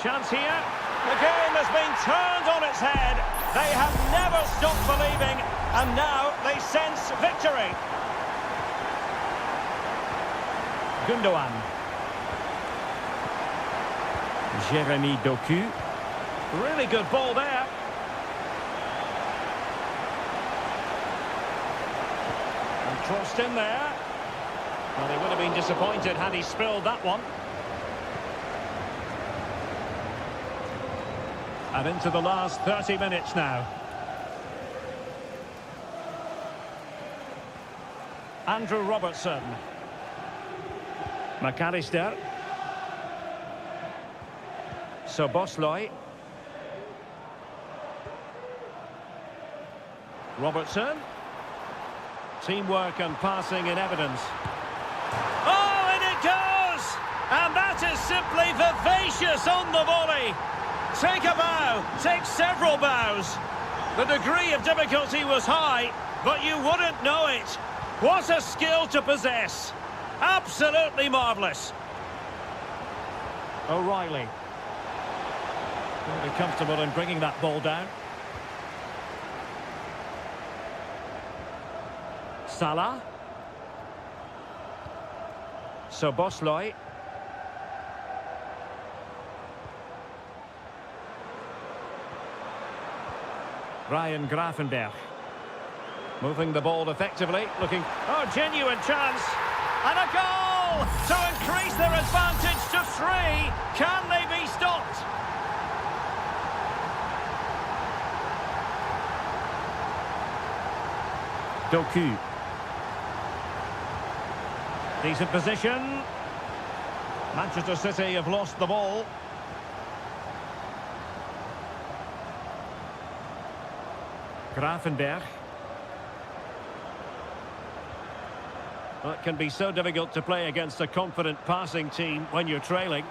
Chance here. The game has been turned on its head. They have never stopped believing, and now they sense victory. Gundogan. Jeremy Doku. Really good ball there. And crossed in there. Well, they would have been disappointed had he spilled that one. And into the last 30 minutes now. Andrew Robertson. McAllister. Soboslai. Robertson. Teamwork and passing in evidence. Oh, and it goes! And that is simply vivacious on the volley. Take a bow, take several bows. The degree of difficulty was high, but you wouldn't know it. What a skill to possess. Absolutely marvellous. O'Reilly. Very comfortable in bringing that ball down. Salah. Soboslai. Ryan Gravenberch. Moving the ball effectively, looking... Oh, genuine chance! And a goal! To increase their advantage to 3. Can they be stopped? Doku. Decent position. Manchester City have lost the ball. Gravenberch. Well, it can be so difficult to play against a confident passing team when you're trailing.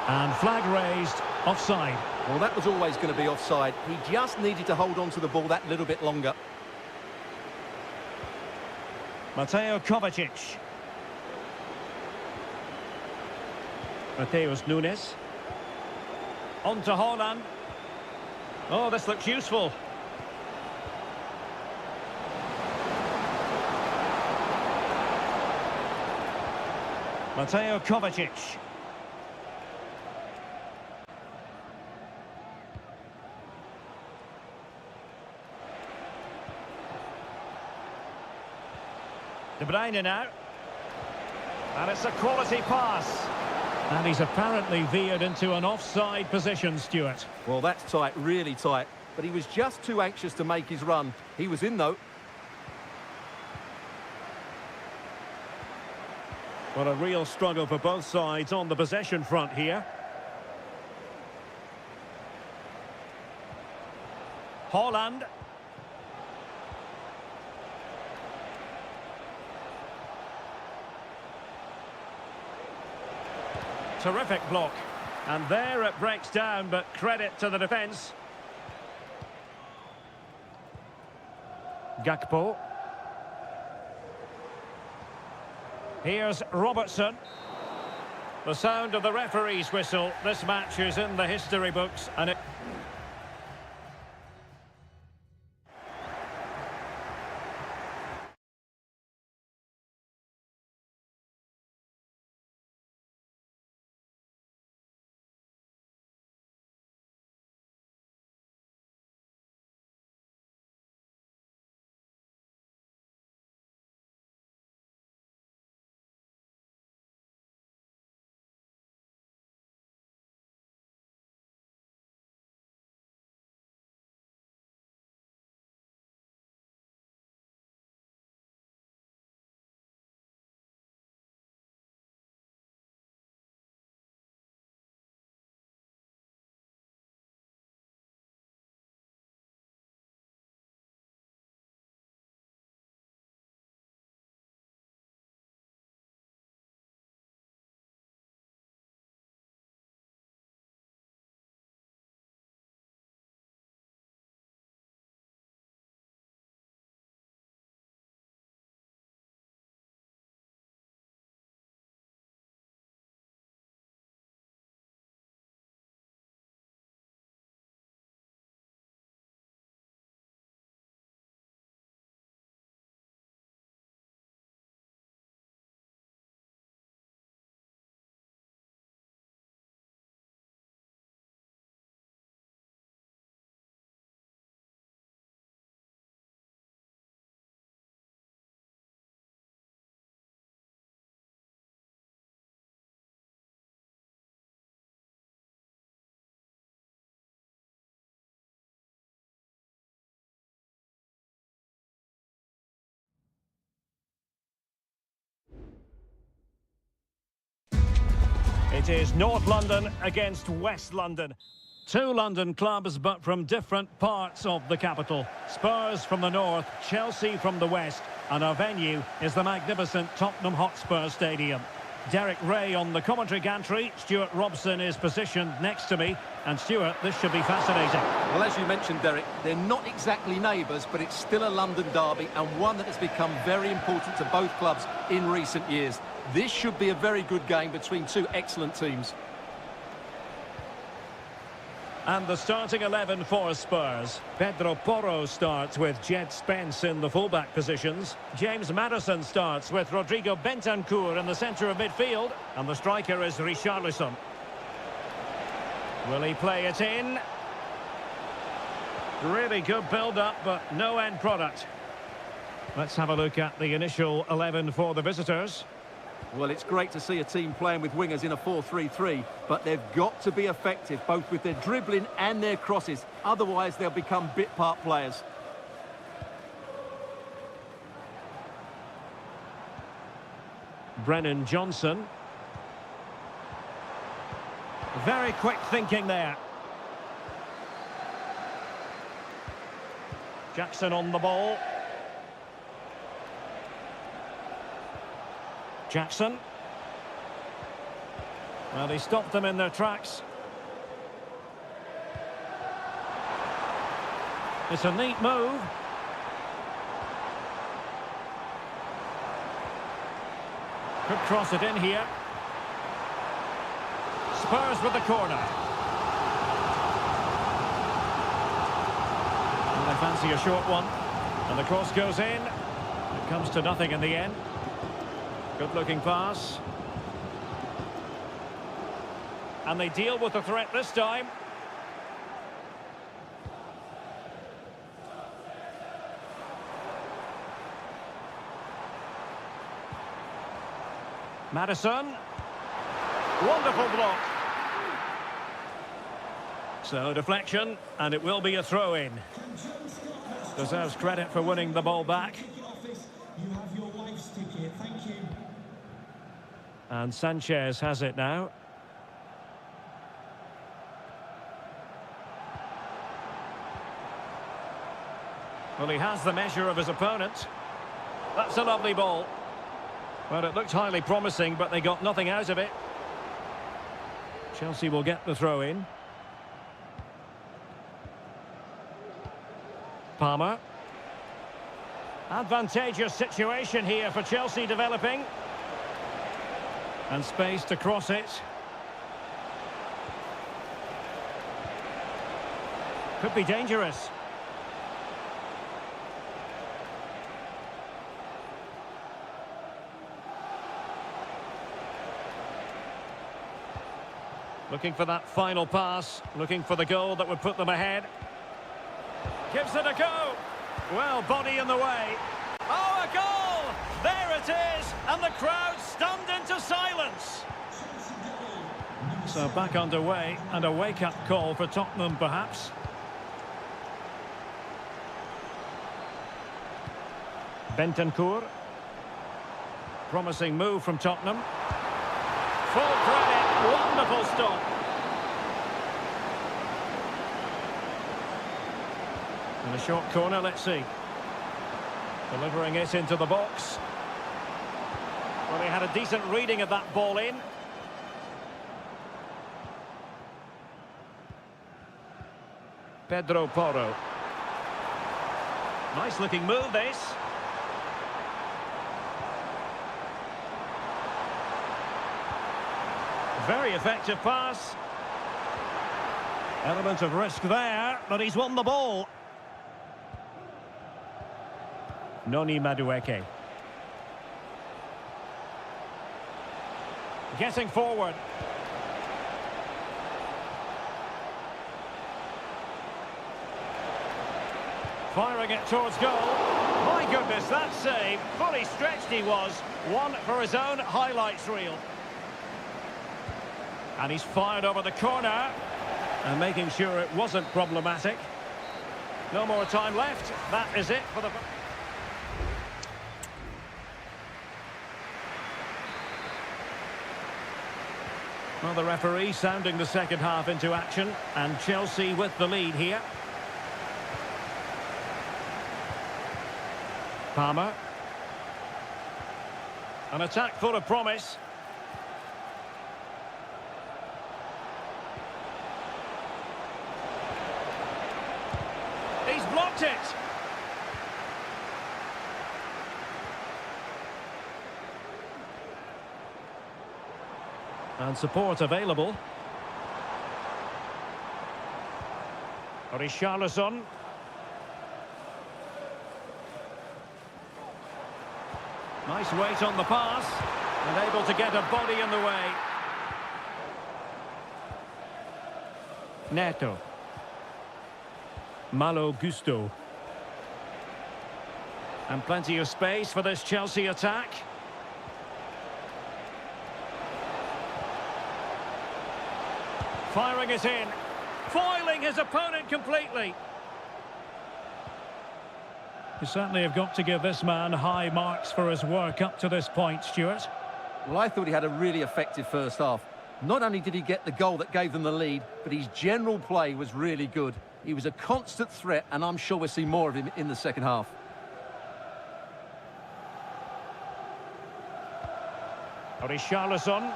And flag raised, offside. Well, that was always going to be offside. He just needed to hold on to the ball that little bit longer. Mateo Kovacic. Mateus Nunes. On to Haaland. Oh, this looks useful. Mateo Kovacic. De Bruyne now. And it's a quality pass. And he's apparently veered into an offside position, Stuart. Well, that's tight, really tight. But he was just too anxious to make his run. He was in, though. Well, a real struggle for both sides on the possession front here. Haaland. Terrific block. And there it breaks down, but credit to the defence. Gakpo. Here's Robertson. The sound of the referee's whistle. This match is in the history books, and it... It is North London against West London. Two London clubs, but from different parts of the capital. Spurs from the north, Chelsea from the west, and our venue is the magnificent Tottenham Hotspur Stadium. Derek Ray on the commentary gantry. Stuart Robson is positioned next to me. And Stuart, this should be fascinating. Well, as you mentioned, Derek, they're not exactly neighbours, but it's still a London derby, and one that has become very important to both clubs in recent years. This should be a very good game between two excellent teams. And the starting 11 for Spurs. Pedro Porro starts with Jed Spence in the fullback positions. James Maddison starts with Rodrigo Bentancur in the centre of midfield. And the striker is Richarlison. Will he play it in? Really good build-up, but no end product. Let's have a look at the initial 11 for the visitors. Well, it's great to see a team playing with wingers in a 4-3-3, but they've got to be effective, both with their dribbling and their crosses. Otherwise, they'll become bit-part players. Brennan Johnson. Very quick thinking there. Jackson on the ball. Jackson. Well, he stopped them in their tracks. It's a neat move. Could cross it in here. Spurs with the corner. And they fancy a short one. And the cross goes in. It comes to nothing in the end. Good-looking pass. And they deal with the threat this time. Maddison. Wonderful block. So deflection, and it will be a throw-in. Deserves credit for winning the ball back. You have your wife's ticket, thank you. And Sanchez has it now. Well, he has the measure of his opponent. That's a lovely ball. Well, it looked highly promising, but they got nothing out of it. Chelsea will get the throw-in. Palmer. Advantageous situation here for Chelsea developing. And space to cross it. Could be dangerous. Looking for that final pass, looking for the goal that would put them ahead. Gives it a go. Well, body in the way. Oh, a goal! There it is, and the crowd stunned into silence. So back underway, and a wake-up call for Tottenham, perhaps. Bentancur. Promising move from Tottenham. Full credit. Wonderful stop. And a short corner, let's see. Delivering it into the box. Well, he had a decent reading of that ball in. Pedro Porro. Nice looking move, this. Very effective pass. Element of risk there, but he's won the ball. Noni Madueke. Getting forward. Firing it towards goal. My goodness, that save. Fully stretched he was. One for his own highlights reel. And he's fired over the corner. And making sure it wasn't problematic. No more time left. That is it for the... Well, the referee sounding the second half into action. And Chelsea with the lead here. Palmer. An attack full of promise. He's blocked it. And support available. Richarlison. Nice weight on the pass. And able to get a body in the way. Neto. Malo Gusto. And plenty of space for this Chelsea attack. Firing it in. Foiling his opponent completely. You certainly have got to give this man high marks for his work up to this point, Stuart. Well, I thought he had a really effective first half. Not only did he get the goal that gave them the lead, but his general play was really good. He was a constant threat, and I'm sure we'll see more of him in the second half. Richarlison.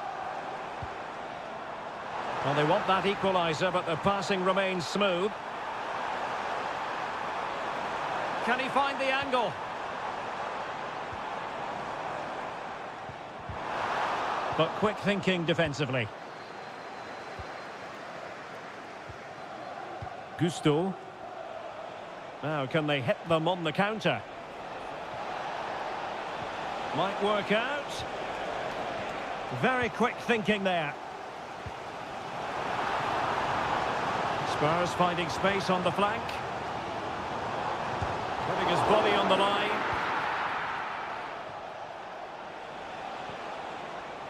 Well, they want that equaliser, but the passing remains smooth. Can he find the angle? But quick thinking defensively. Gusto. Now, can they hit them on the counter? Might work out. Very quick thinking there. Spurs finding space on the flank. Putting his body on the line.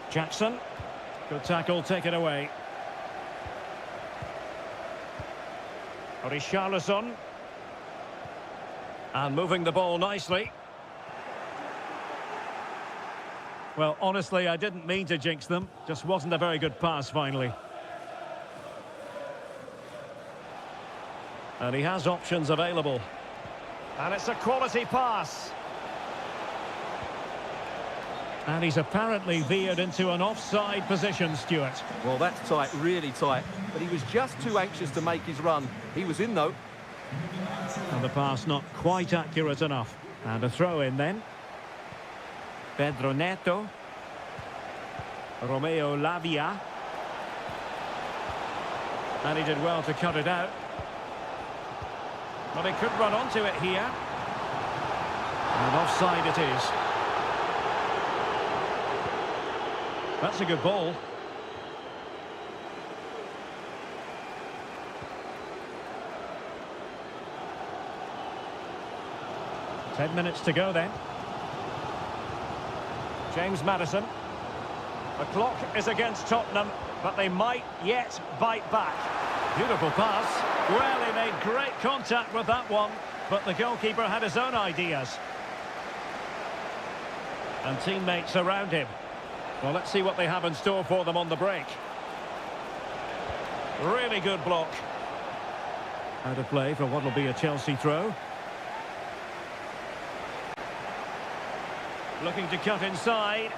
Jackson. Good tackle, take it away. Richarlison. And moving the ball nicely. Well, honestly, I didn't mean to jinx them. Just wasn't a very good pass, finally. And he has options available. And it's a quality pass. And he's apparently veered into an offside position, Stuart. Well, that's tight, really tight. But he was just too anxious to make his run. He was in, though. And the pass not quite accurate enough. And a throw in then. Pedro Neto. Romeo Lavia. And he did well to cut it out. But he could run onto it here. And offside it is. That's a good ball. Ten minutes to go then. James Maddison. The clock is against Tottenham, but they might yet bite back. Beautiful pass. Well, he made great contact with that one, but the goalkeeper had his own ideas. And teammates around him. Well, let's see what they have in store for them on the break. Really good block. Out of play for what will be a Chelsea throw. Looking to cut inside.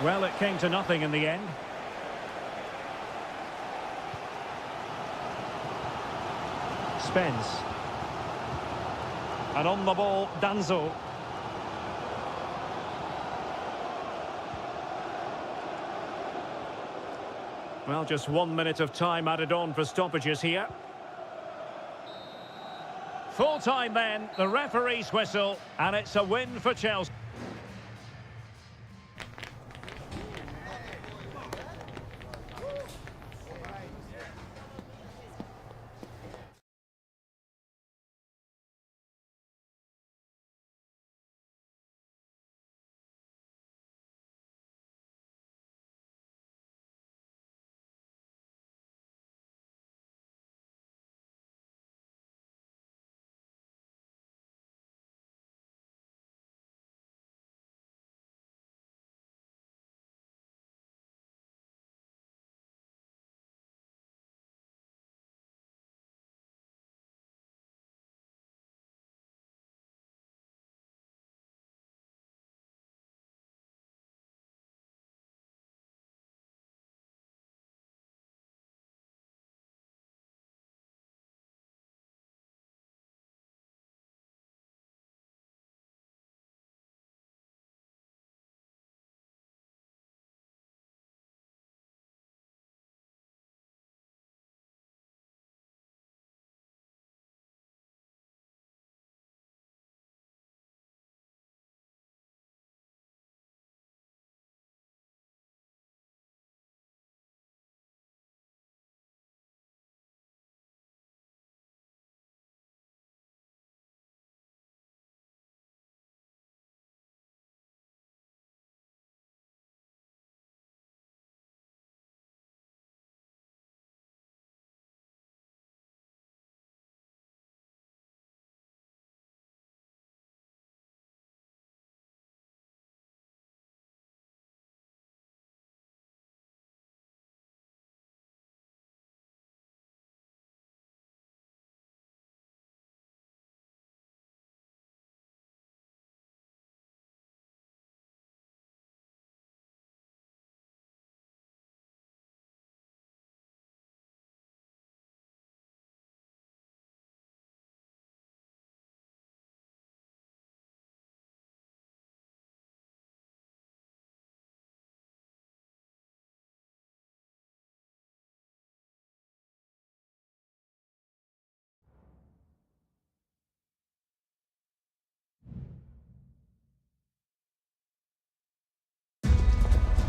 Well, it came to nothing in the end. Spence. And on the ball, Danzo. Well, just 1 minute of time added on for stoppages here. Full time then, the referee's whistle, and it's a win for Chelsea.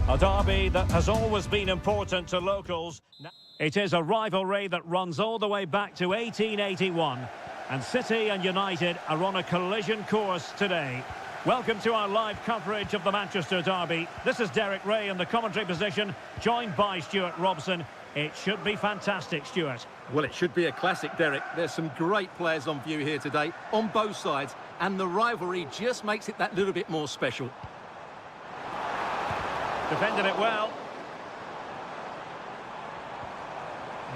A derby that has always been important to locals. It is a rivalry that runs all the way back to 1881. And City and United are on a collision course today. Welcome to our live coverage of the Manchester derby. This is Derek Ray in the commentary position, joined by Stuart Robson. It should be fantastic, Stuart. Well, it should be a classic, Derek. There's some great players on view here today, on both sides, and the rivalry just makes it that little bit more special. Defended it well.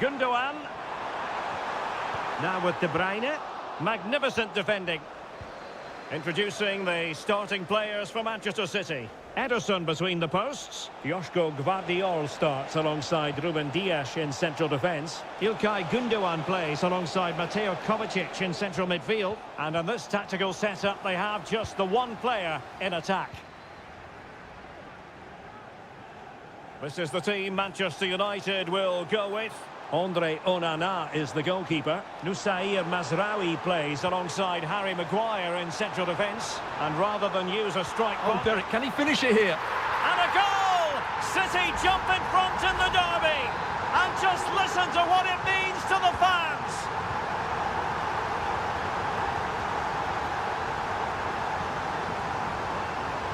Gundogan. Now with De Bruyne. Magnificent defending. Introducing the starting players for Manchester City. Ederson between the posts. Joško Gvardiol starts alongside Ruben Dias in central defence. Ilkay Gundogan plays alongside Mateo Kovacic in central midfield. And in this tactical setup, they have just the one player in attack. This is the team Manchester United will go with. Andre Onana is the goalkeeper. Nusair Mazraoui plays alongside Harry Maguire in central defence. And rather than use a strike... Oh, Derek, can he finish it here? And a goal! City jump in front in the derby. And just listen to what it means to the fans.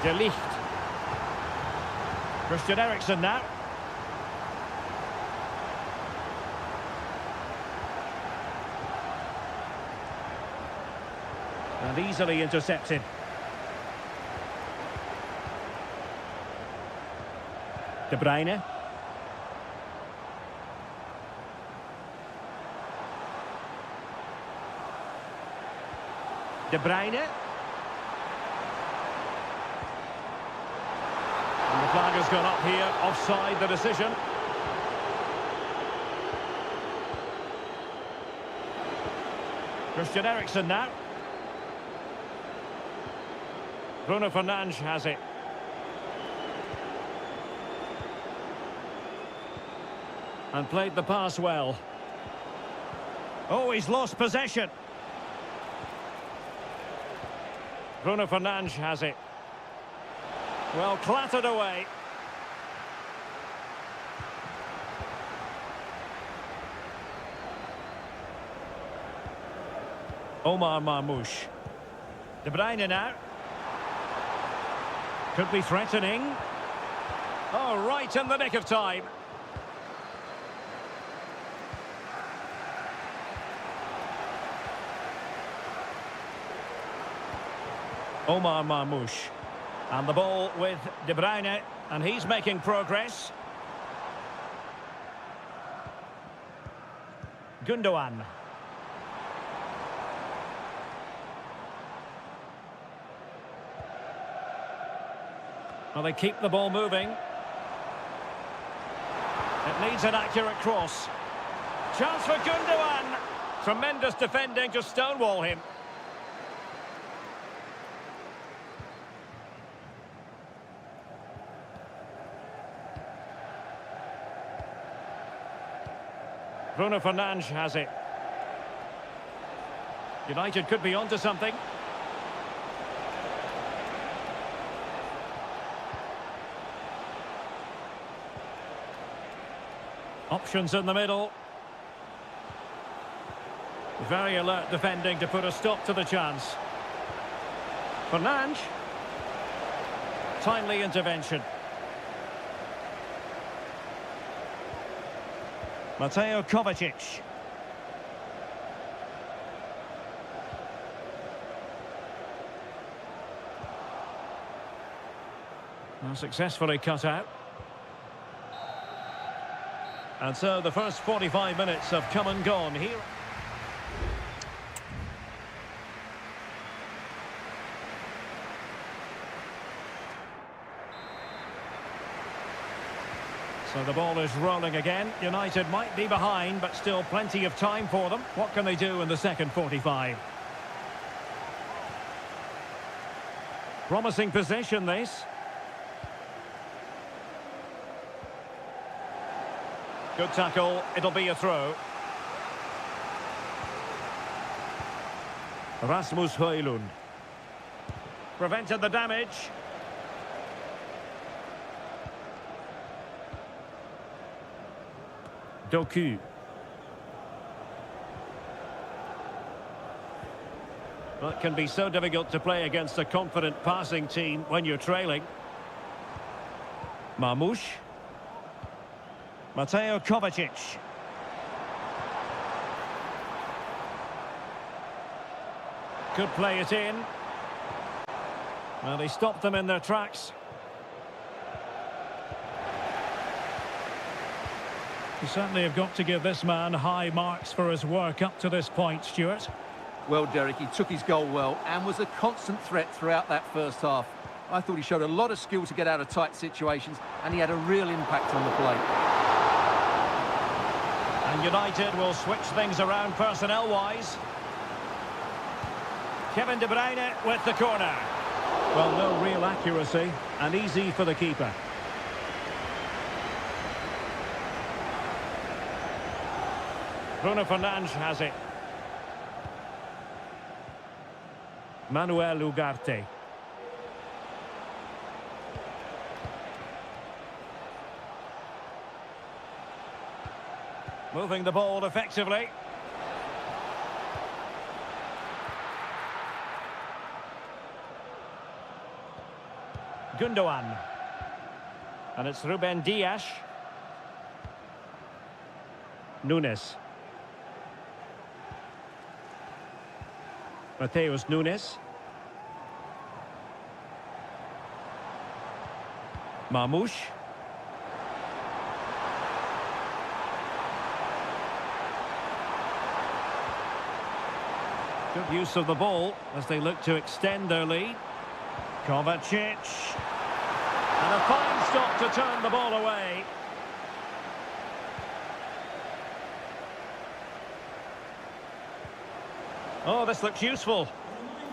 De Ligt. Christian Eriksen now. And easily intercepted. De Bruyne. De Bruyne. And the flag has gone up here, offside the decision. Christian Eriksen now. Bruno Fernandes has it. And played the pass well. Oh, he's lost possession. Bruno Fernandes has it. Well, clattered away. Omar Marmoush. De Bruyne now. Could be threatening. Oh, right in the nick of time. Omar Marmoush. And the ball with De Bruyne, and he's making progress. Gundogan. Well, they keep the ball moving. It needs an accurate cross. Chance for Gundogan. Tremendous defending to stonewall him. Bruno Fernandes has it. United could be onto something. Options in the middle. Very alert defending to put a stop to the chance. Fernandes. Timely intervention. Mateo Kovacic. Well, successfully cut out. And so the first 45 minutes have come and gone here. So the ball is rolling again. United might be behind, but still plenty of time for them. What can they do in the second 45? Promising possession, this. Good tackle. It'll be a throw. Rasmus Højlund. Prevented the damage. Doku. Well, it can be so difficult to play against a confident passing team when you're trailing. Marmoush. Mateo Kovacic. Could play it in. Well, he stopped them in their tracks. You certainly have got to give this man high marks for his work up to this point, Stuart. Well, Derek, he took his goal well and was a constant threat throughout that first half. I thought he showed a lot of skill to get out of tight situations, and he had a real impact on the play. And United will switch things around personnel-wise. Kevin De Bruyne with the corner. Well, no real accuracy, and easy for the keeper. Bruno Fernandes has it. Manuel Ugarte. Moving the ball effectively. Gundogan. And it's Ruben Dias. Nunes. Mateus Nunes. Marmoush. Good use of the ball as they look to extend their lead. Kovacic. And a fine stop to turn the ball away. Oh, this looks useful.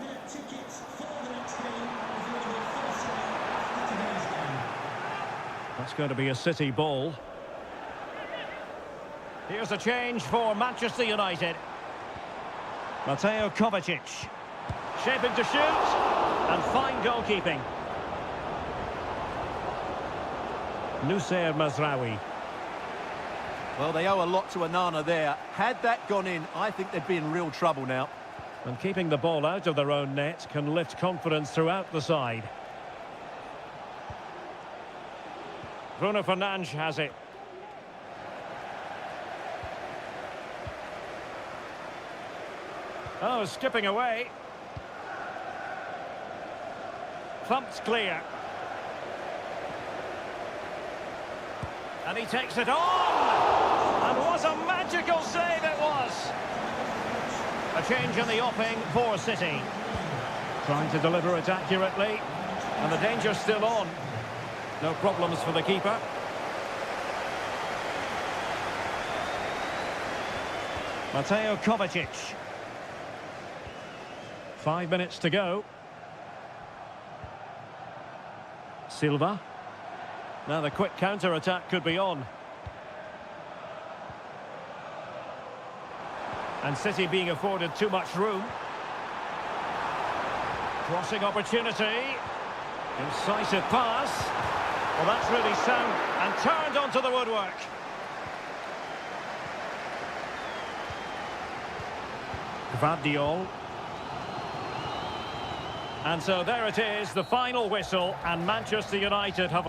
Reminder, tickets for the next game are available firstly after today's game. That's going to be a City ball. Here's a change for Manchester United. Mateo Kovacic. Shaping to shoot. And fine goalkeeping. Nusayr Mazraoui. Well, they owe a lot to Onana there. Had that gone in, I think they'd be in real trouble now. And keeping the ball out of their own net can lift confidence throughout the side. Bruno Fernandes has it. Oh, skipping away. Thumped clear. And he takes it on! And what a magical save it was! A change in the offing for City. Trying to deliver it accurately. And the danger's still on. No problems for the keeper. Mateo Kovacic. 5 minutes to go. Silva. Now the quick counter-attack could be on. And City being afforded too much room. Crossing opportunity. Incisive pass. Well, that's really sound and turned onto the woodwork. Gvardiol. And so there it is, the final whistle, and Manchester United have...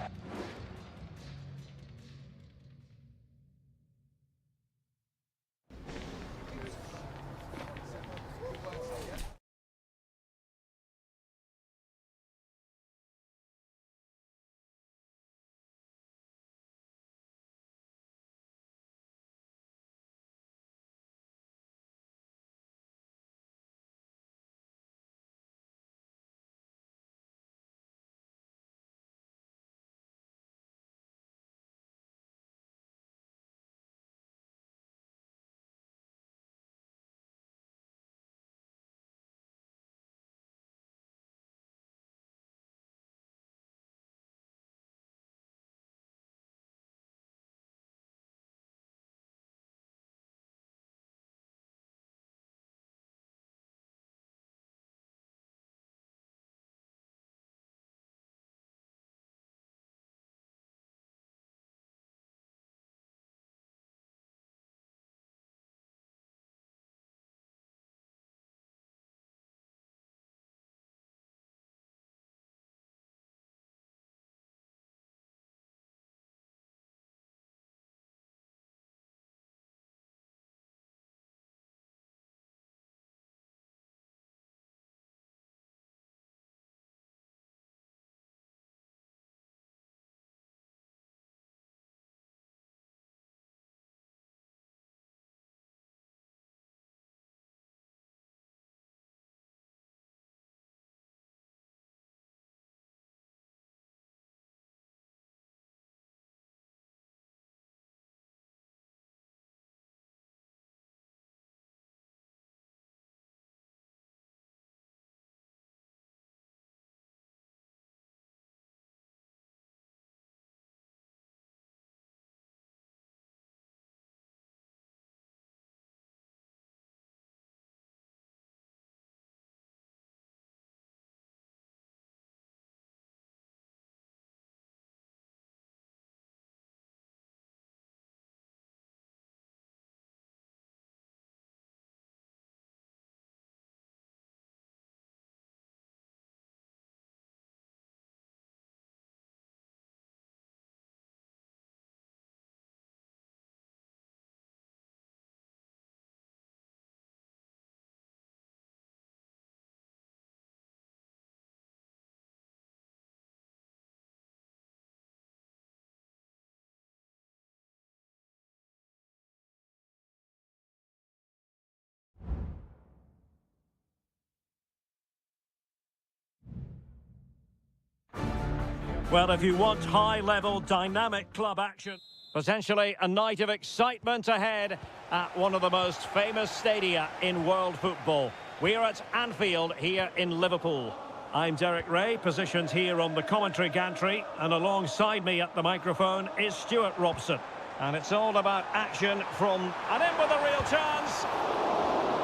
Well, if you want high-level, dynamic club action, potentially a night of excitement ahead at one of the most famous stadia in world football. We are at Anfield here in Liverpool. I'm Derek Ray, positioned here on the commentary gantry, and alongside me at the microphone is Stuart Robson. And it's all about action from... and in with a real chance!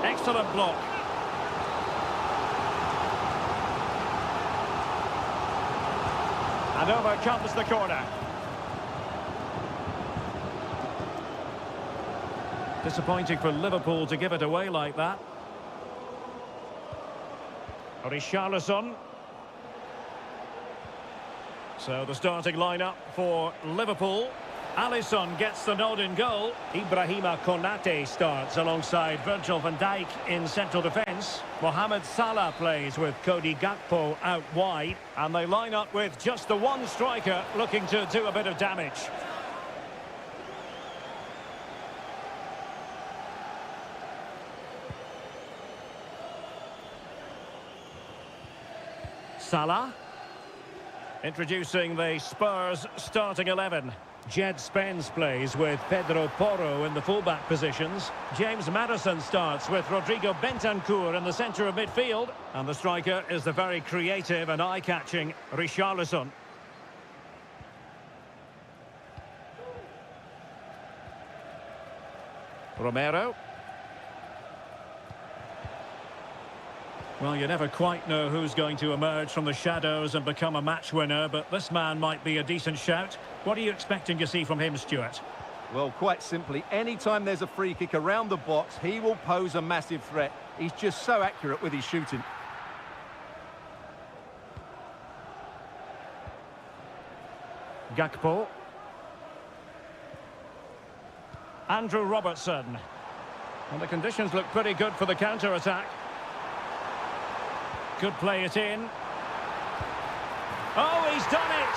Excellent block. And over comes the corner. Disappointing for Liverpool to give it away like that. Richarlison. So the starting lineup for Liverpool. Alisson gets the nod in goal. Ibrahima Konate starts alongside Virgil van Dijk in central defence. Mohamed Salah plays with Cody Gakpo out wide. And they line up with just the one striker looking to do a bit of damage. Salah. Introducing the Spurs starting 11. Jed Spence plays with Pedro Porro in the fullback positions. James Maddison starts with Rodrigo Bentancur in the centre of midfield. And the striker is the very creative and eye-catching Richarlison. Romero. Well, you never quite know who's going to emerge from the shadows and become a match winner, but this man might be a decent shout. What are you expecting to see from him, Stuart? Well, quite simply, anytime there's a free kick around the box, he will pose a massive threat. He's just so accurate with his shooting. Gakpo. Andrew Robertson. And the conditions look pretty good for the counter-attack. Could play it in. Oh, he's done it!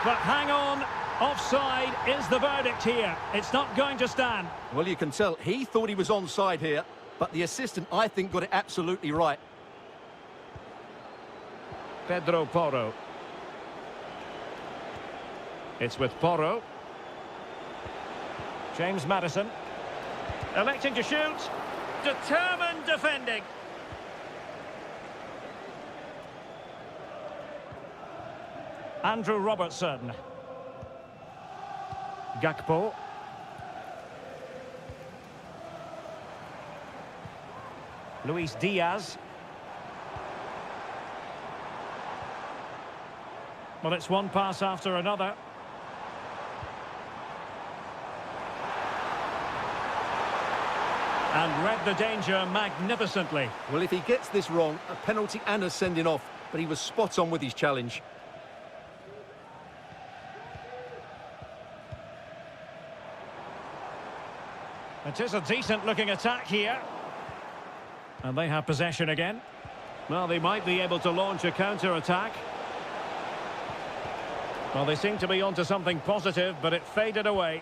But hang on, offside is the verdict here. It's not going to stand. Well, you can tell he thought he was onside here, but the assistant, I think, got it absolutely right. Pedro Porro. It's with Porro. James Maddison. Electing to shoot. Determined defending. Andrew Robertson. Gakpo. Luis Diaz. Well, it's one pass after another. And read the danger magnificently. Well, if he gets this wrong, a penalty and a sending off, but he was spot on with his challenge. It is a decent-looking attack here. And they have possession again. Well, they might be able to launch a counter-attack. Well, they seem to be onto something positive, but it faded away.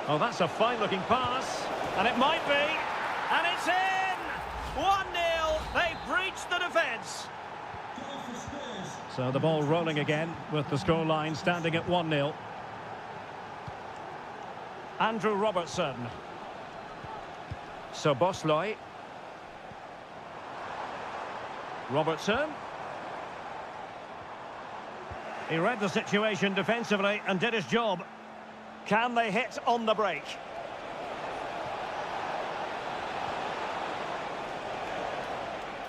Oh, that's a fine-looking pass. And it might be. And it's in! 1-0. They've breached the defence. So the ball rolling again with the scoreline standing at 1-0. Andrew Robertson. Soboslai. Robertson. He read the situation defensively and did his job. Can they hit on the break?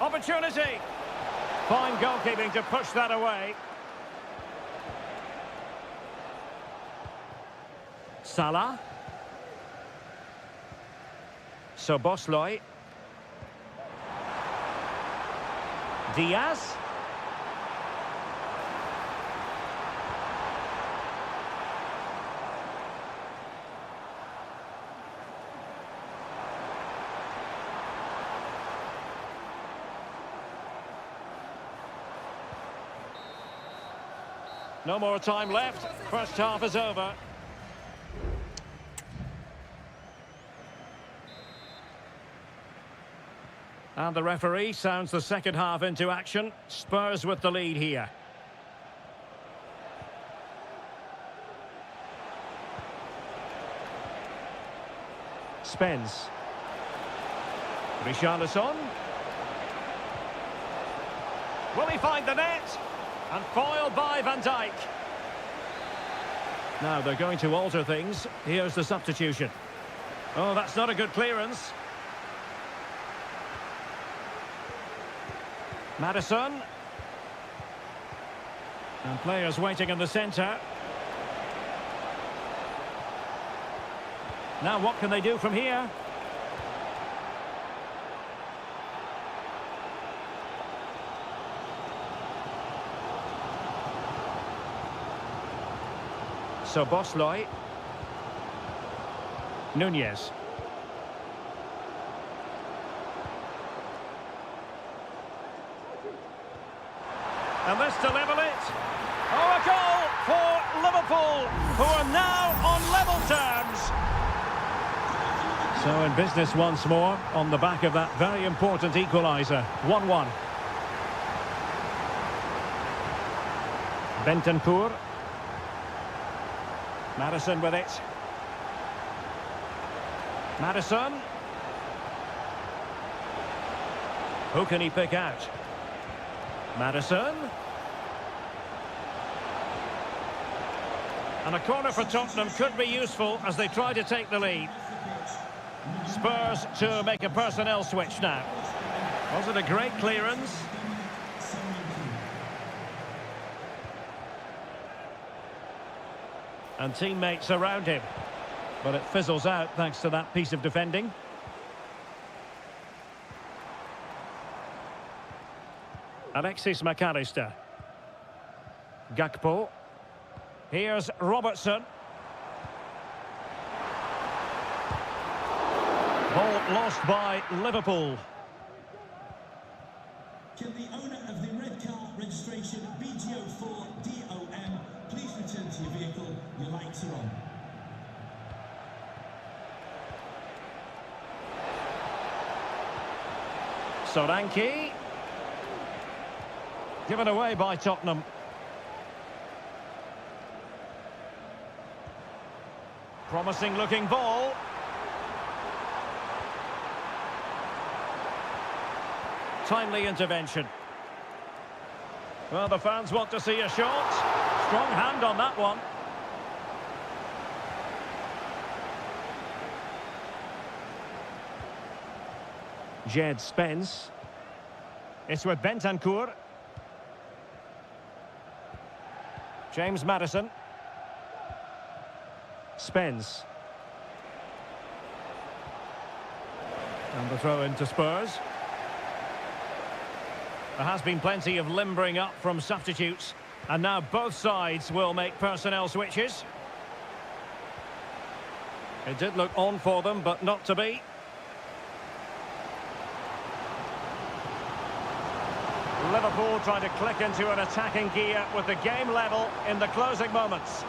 Opportunity. Fine goalkeeping to push that away. Salah. Soboslai. Diaz. No more time left. First half is over. And the referee sounds the second half into action. Spurs with the lead here. Spence. Richarlison. Will he find the net? And foiled by Van Dijk. Now they're going to alter things. Here's the substitution. Oh, that's not a good clearance. Maddison. And players waiting in the centre. Now what can they do from here? So Bosloy. Nunez. And this to level it. Oh, a goal for Liverpool, who are now on level terms. So in business once more, on the back of that very important equaliser. 1-1. Bentancur. Maddison with it. Maddison. Who can he pick out? Maddison. And a corner for Tottenham could be useful as they try to take the lead. Spurs to make a personnel switch now. Was it a great clearance? And teammates around him. But it fizzles out thanks to that piece of defending. Alexis McAllister. Gakpo. Here's Robertson. Ball lost by Liverpool. Can the owner of the red car registration BGO4DOM please return to your vehicle? Your lights are on. Solanke. Given away by Tottenham. Promising looking ball. Timely intervention. Well, the fans want to see a shot. Strong hand on that one. Jed Spence. It's with Bentancur. James Maddison. Spence. And the throw into Spurs. There has been plenty of limbering up from substitutes. And now both sides will make personnel switches. It did look on for them, but not to be. Liverpool trying to click into an attacking gear with the game level in the closing moments.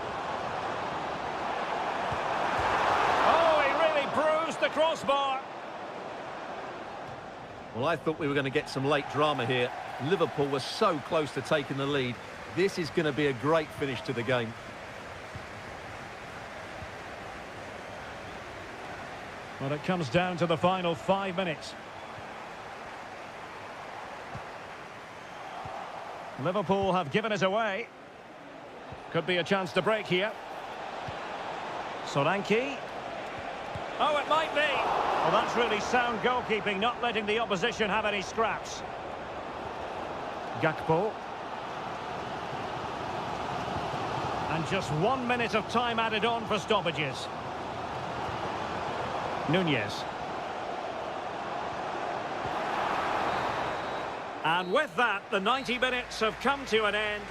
Oh, he really bruised the crossbar. Well, I thought we were going to get some late drama here. Liverpool were so close to taking the lead. This is going to be a great finish to the game. Well, it comes down to the final 5 minutes. Liverpool have given it away. Could be a chance to break here. Solanke. Oh, it might be. Well, that's really sound goalkeeping, not letting the opposition have any scraps. Gakpo. And just 1 minute of time added on for stoppages. Nunez. And with that, the 90 minutes have come to an end.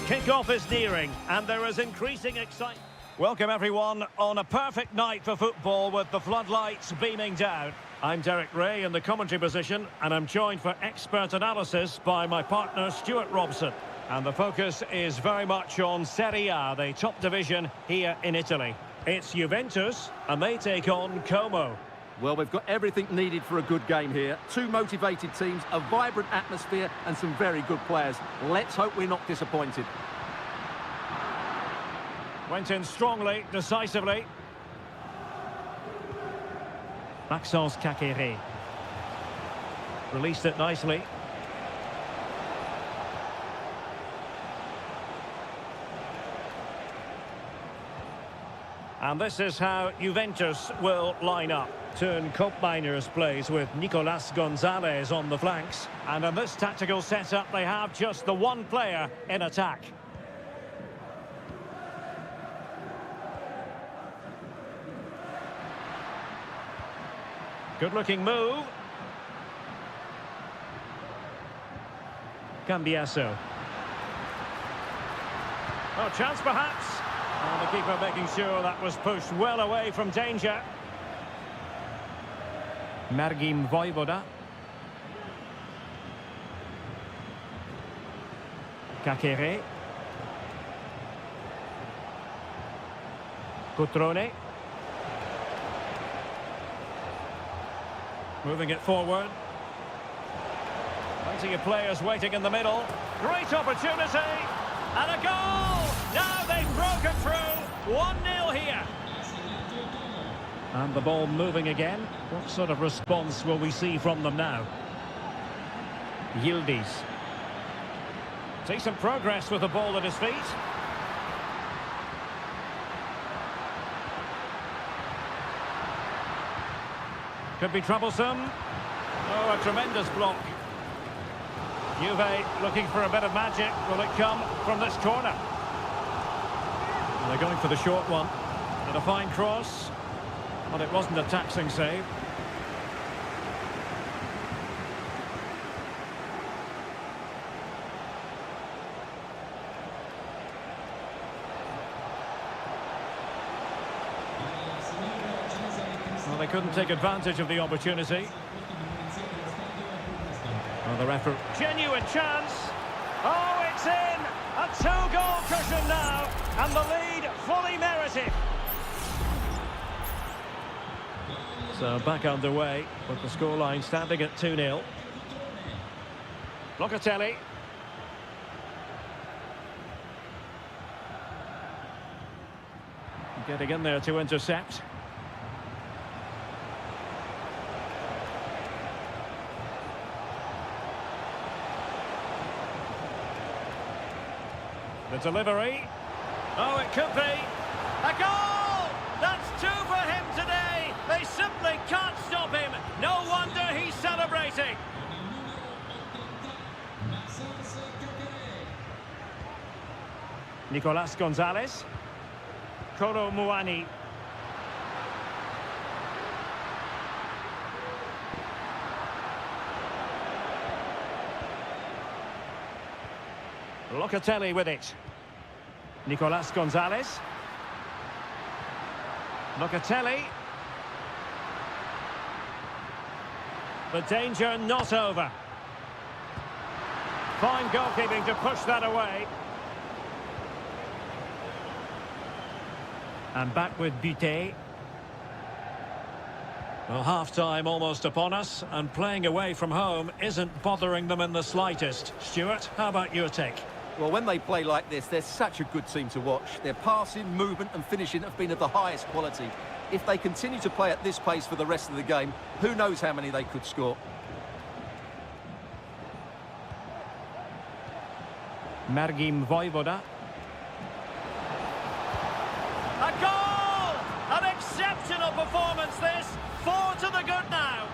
Kick-off is nearing, and there is increasing excitement. Welcome everyone on a perfect night for football with the floodlights beaming down. I'm Derek Ray in the commentary position, and I'm joined for expert analysis by my partner Stuart Robson. And the focus is very much on Seria, the top division here in Italy. It's Juventus, and they take on Como. Well, we've got everything needed for a good game here. Two motivated teams, a vibrant atmosphere and some very good players. Let's hope we're not disappointed. Went in strongly, decisively. Maxence Kakere. Released it nicely. And this is how Juventus will line up. Turn Miners plays with Nicolas Gonzalez on the flanks. And in this tactical setup, they have just the one player in attack. Good-looking move. Cambiasso. Oh, chance perhaps. And the keeper making sure that was pushed well away from danger. Margim Vojvoda. Kakere. Cutrone. Moving it forward. Plenty of players waiting in the middle. Great opportunity. And a goal! Now they've broken through. 1-0 here. And the ball moving again. What sort of response will we see from them now? Yildiz. Decent progress with the ball at his feet. Could be troublesome. Oh, a tremendous block. Juve looking for a bit of magic. Will it come from this corner? And they're going for the short one. And a fine cross. But it wasn't a taxing save. Well, they couldn't take advantage of the opportunity. Well, the referee. Genuine chance. Oh, it's in. A two-goal cushion now. And the lead fully merited. So back underway with the scoreline standing at 2-0. Locatelli. Getting in there to intercept. The delivery. Oh, it could be. A goal! That's two for him today. They simply can't stop him. No wonder he's celebrating. Nicolas Gonzalez. Kolo Muani. Locatelli with it. Nicolas Gonzalez. Locatelli. The danger not over. Fine goalkeeping to push that away. And back with Butte. Well, half-time almost upon us, and playing away from home isn't bothering them in the slightest. Stuart, how about your take? Well, when they play like this, they're such a good team to watch. Their passing, movement and finishing have been of the highest quality. If they continue to play at this pace for the rest of the game, who knows how many they could score. Margim Vojvoda. A goal! An exceptional performance this. 4 to the good now.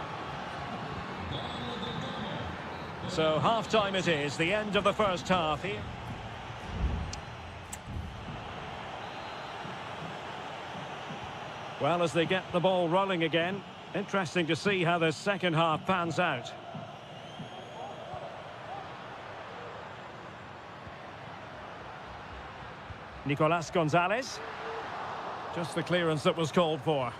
So half-time it is, the end of the first half here. Well, as they get the ball rolling again, interesting to see how this second half pans out. Nicolas Gonzalez. Just the clearance that was called for.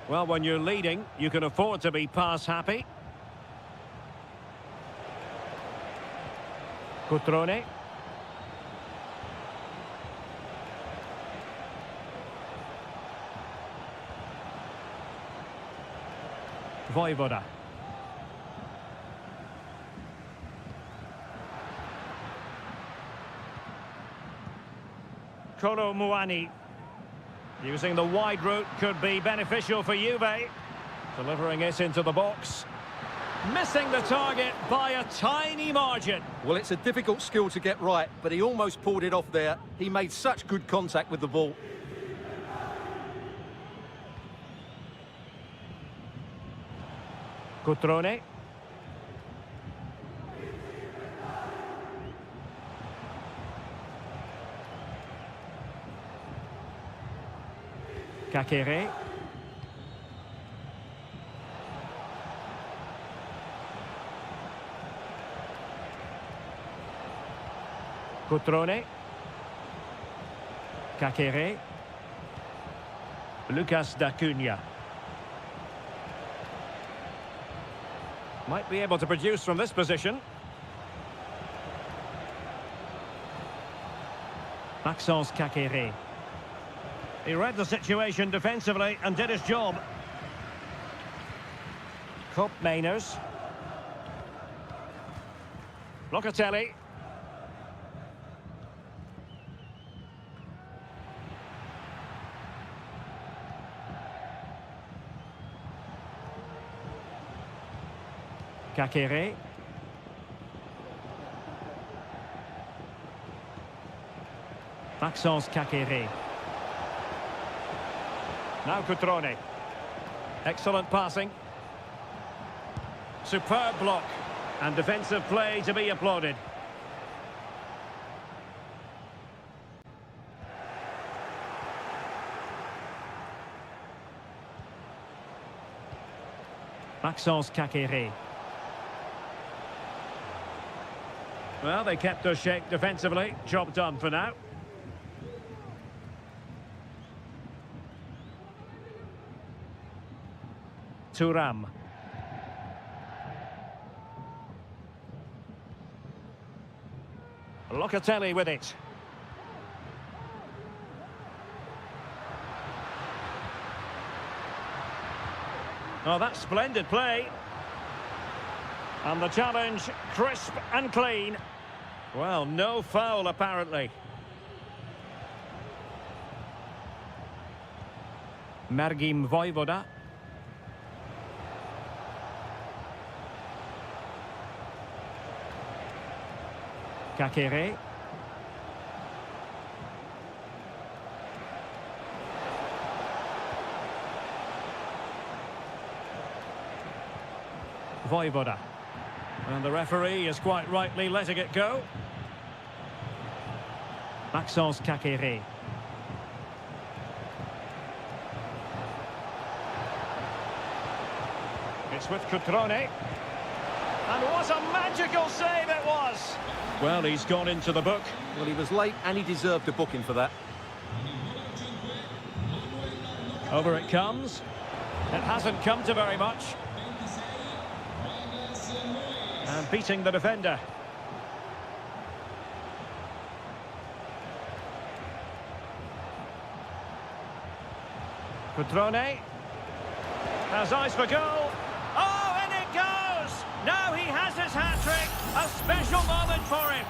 Well, when you're leading, you can afford to be pass happy. Cutrone. Voivoda. Kolo Muani. Using the wide route could be beneficial for Juve. Delivering it into the box. Missing the target by a tiny margin. Well, it's a difficult skill to get right, but he almost pulled it off there. He made such good contact with the ball. Cutrone. Kakere. Cutrone. Kakere. Lucas D'Acunha. Might be able to produce from this position. Maxence Kakere. He read the situation defensively and did his job. Kopp Mainers. Locatelli. Kakere. Maxence Kakere. Now Cutrone. Excellent passing. Superb block. And defensive play to be applauded. Maxence Kakere. Well, they kept us shape defensively. Job done for now. Thuram. Locatelli with it. Oh, that's splendid play. And the challenge, crisp and clean. Well, no foul apparently. Mergim Voivoda. Kakere. Voivoda. And the referee is quite rightly letting it go. Maxence Kakere. It's with Cutrone. And what a magical save it was! Well, he's gone into the book. Well, he was late and he deserved a booking for that. Over it comes. It hasn't come to very much. And beating the defender. Cutrone has eyes for goal. Oh, and it goes! Now he has his hat-trick. A special moment for him.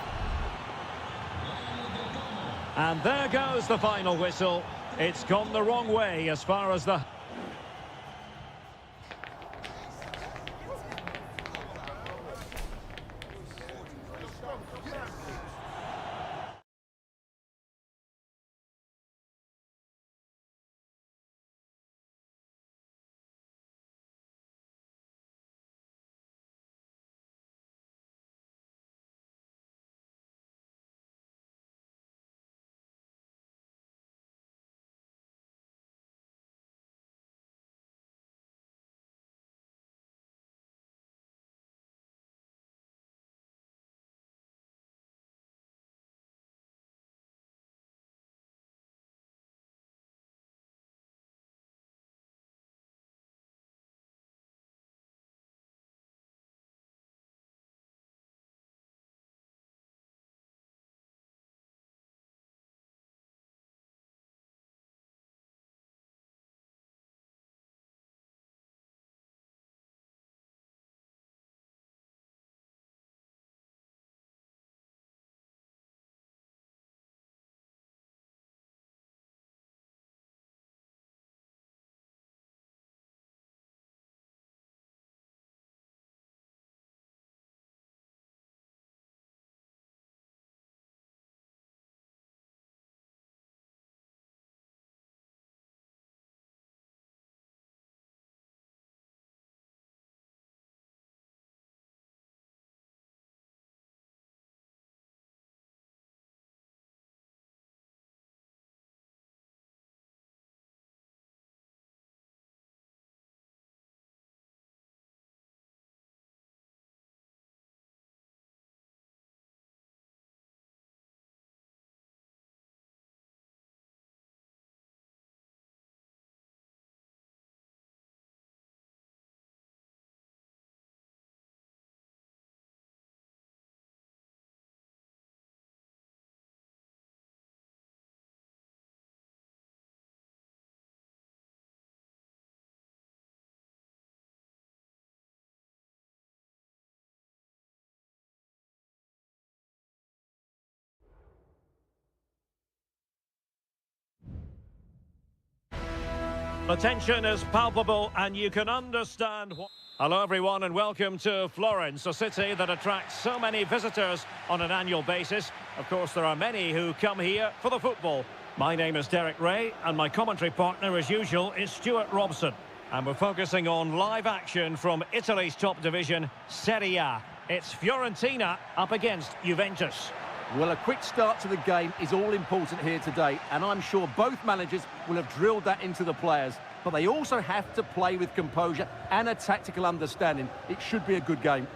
And there goes the final whistle. It's gone the wrong way as far as the... The tension is palpable and you can understand what... Hello everyone and welcome to Florence, a city that attracts so many visitors on an annual basis. Of course, there are many who come here for the football. My name is Derek Ray and my commentary partner, as usual, is Stuart Robson. And we're focusing on live action from Italy's top division, Seria. It's Fiorentina up against Juventus. Well, a quick start to the game is all important here today, and I'm sure both managers will have drilled that into the players. But they also have to play with composure and a tactical understanding. It should be a good game.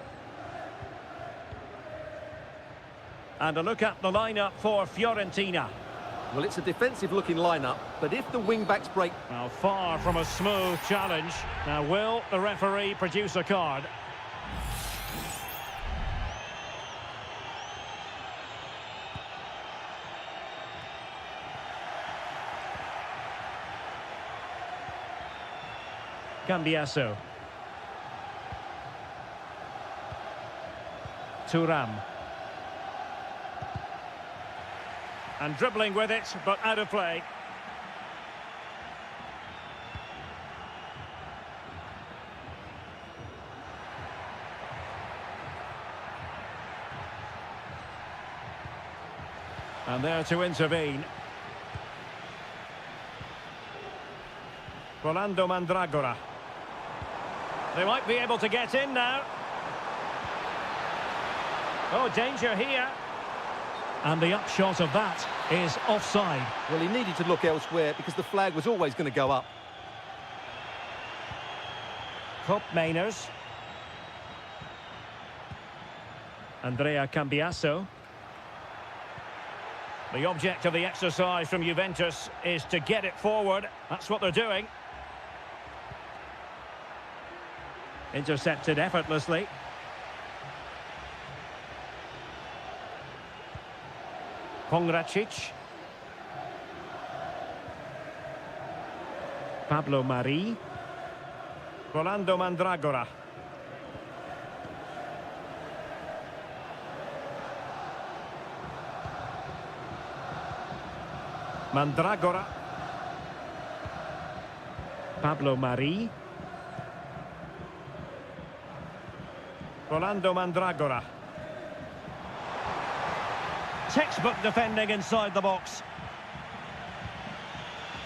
And a look at the lineup for Fiorentina. Well, it's a defensive-looking lineup, but if the wing-backs break... Now, far from a smooth challenge. Now, will the referee produce a card? Cambiasso. Thuram. And dribbling with it, but out of play. And there to intervene. Rolando Mandragora. They might be able to get in now. Oh, danger here. And the upshot of that is offside. Well, he needed to look elsewhere because the flag was always going to go up. Cup Mainers. Andrea Cambiasso. The object of the exercise from Juventus is to get it forward. That's what they're doing. Intercepted effortlessly. Pongracic. Pablo Mari. Rolando Mandragora. Mandragora. Pablo Mari. Rolando Mandragora. Textbook defending inside the box.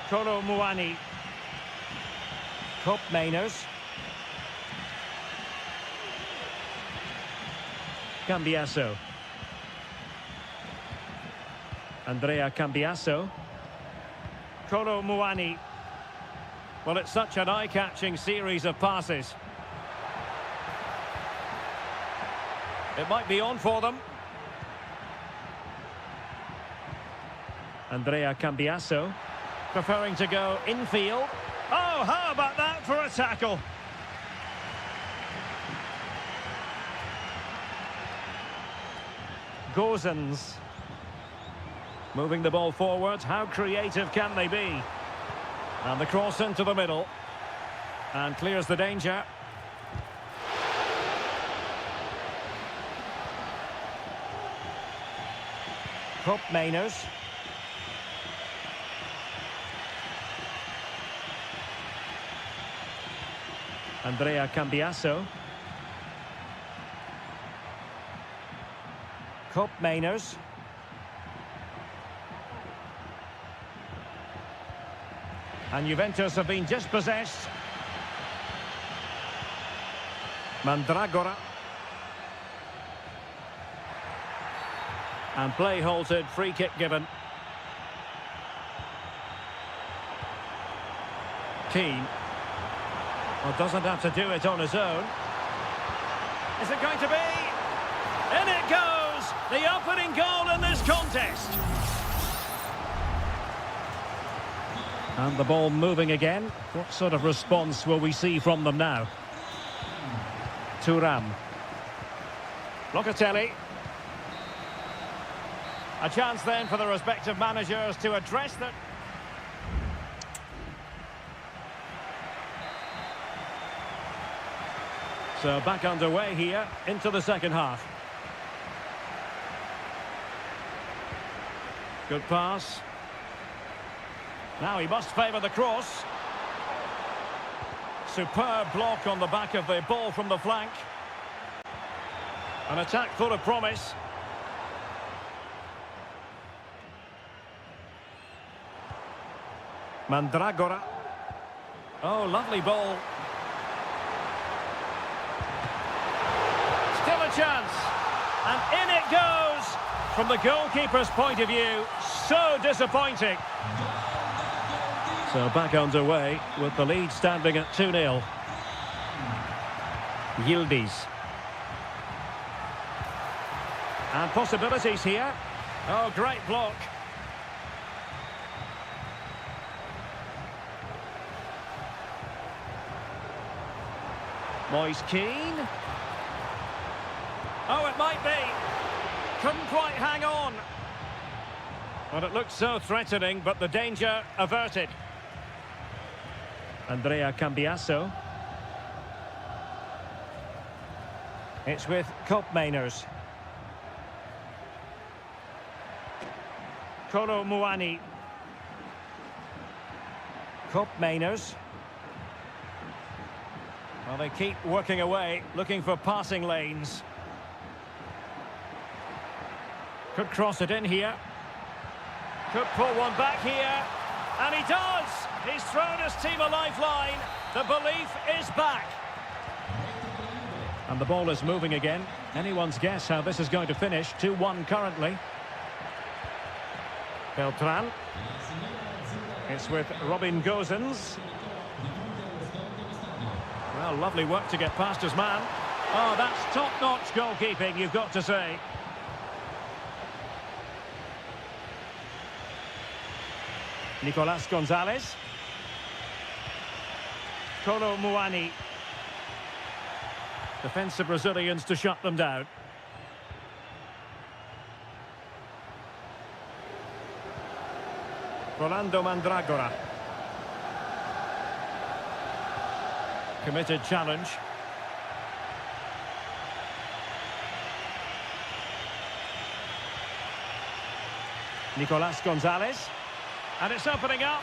Kolo Muani. Cup Mainers. Cambiasso. Andrea Cambiasso. Kolo Muani. Well, it's such an eye-catching series of passes. It might be on for them. Andrea Cambiasso, preferring to go infield. Oh, how about that for a tackle? Gozens. Moving the ball forward. How creative can they be? And the cross into the middle. And clears the danger. Cup Mainers. Andrea Cambiasso. Cup Mainers. And Juventus have been dispossessed. Mandragora. And play halted, free kick given. Keane. Well, doesn't have to do it on his own. Is it going to be? In it goes! The opening goal in this contest. And the ball moving again. What sort of response will we see from them now? Thuram. Locatelli. A chance then for the respective managers to address them. So back underway here into the second half. Good pass. Now he must favour the cross. Superb block on the back of the ball from the flank. An attack full of promise. Mandragora. Oh, lovely ball. Still a chance. And in it goes. From the goalkeeper's point of view, so disappointing. So back underway with the lead standing at 2-0. Yildiz. And possibilities here. Oh, great block. Moise Keane. Oh, it might be. Couldn't quite hang on. Well, it looked so threatening, but the danger averted. Andrea Cambiasso. It's with Kopmeiners. Kolo Muani. Kopmeiners. Well, they keep working away, looking for passing lanes. Could cross it in here. Could pull one back here. And he does! He's thrown his team a lifeline. The belief is back. And the ball is moving again. Anyone's guess how this is going to finish. 2-1 currently. Beltran. It's with Robin Gozens. Well, lovely work to get past his man. Oh, that's top-notch goalkeeping, you've got to say. Nicolas Gonzalez. Kolo Muani. Defensive Brazilians to shut them down. Rolando Mandragora. Committed challenge. Nicolas Gonzalez. And it's opening up.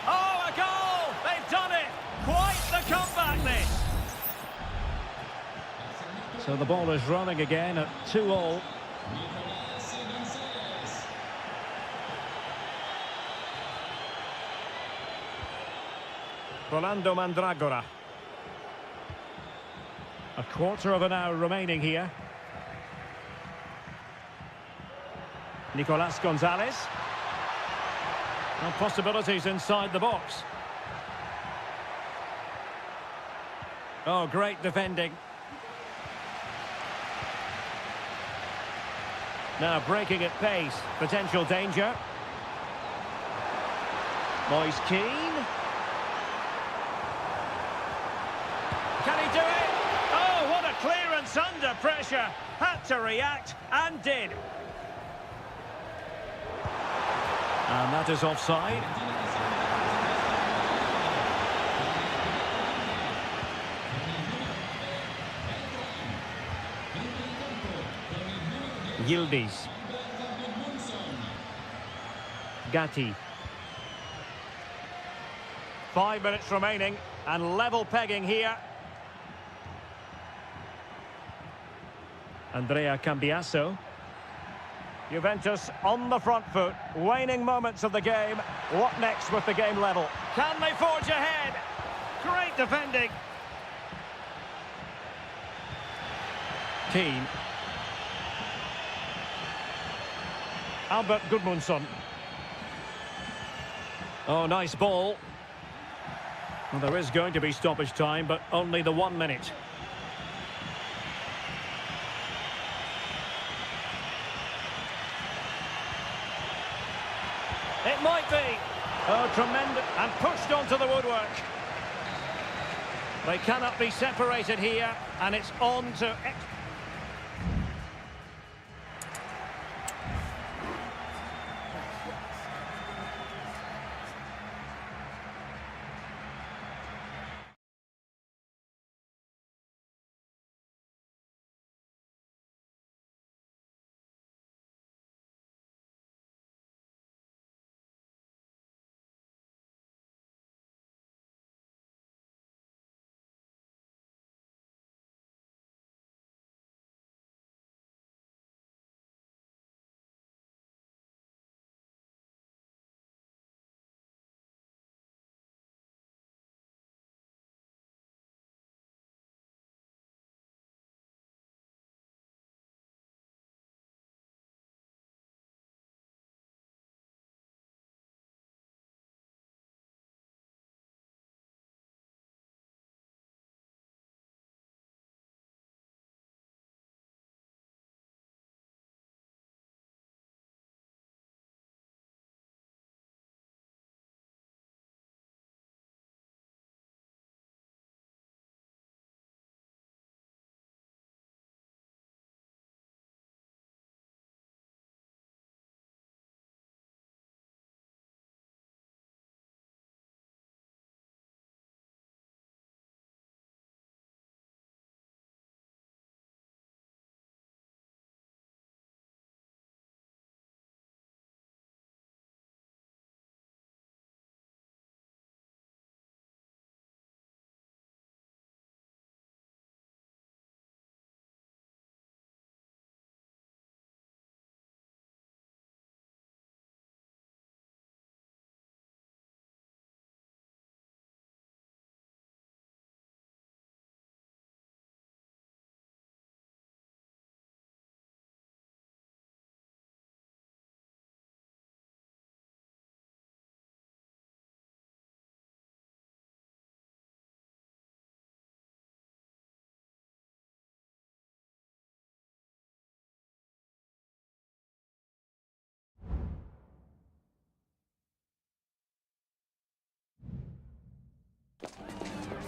Oh, a goal! They've done it! Quite the comeback, this! So the ball is rolling again at 2-2. Rolando Mandragora. A quarter of an hour remaining here. Nicolas Gonzalez. And possibilities inside the box. Oh, great defending. Now breaking at pace. Potential danger. Moise Keane. Can he do it? Oh, what a clearance under pressure. Had to react and did. And that is offside. Yildiz. Gatti. 5 minutes remaining and level pegging here. Andrea Cambiasso. Juventus on the front foot, waning moments of the game. What next with the game level? Can they forge ahead? Great defending. Keane. Albert Gudmundsson. Oh, nice ball. Well, there is going to be stoppage time, but only the 1 minute. It might be. Oh, tremendous. And pushed onto the woodwork. They cannot be separated here, and it's on to...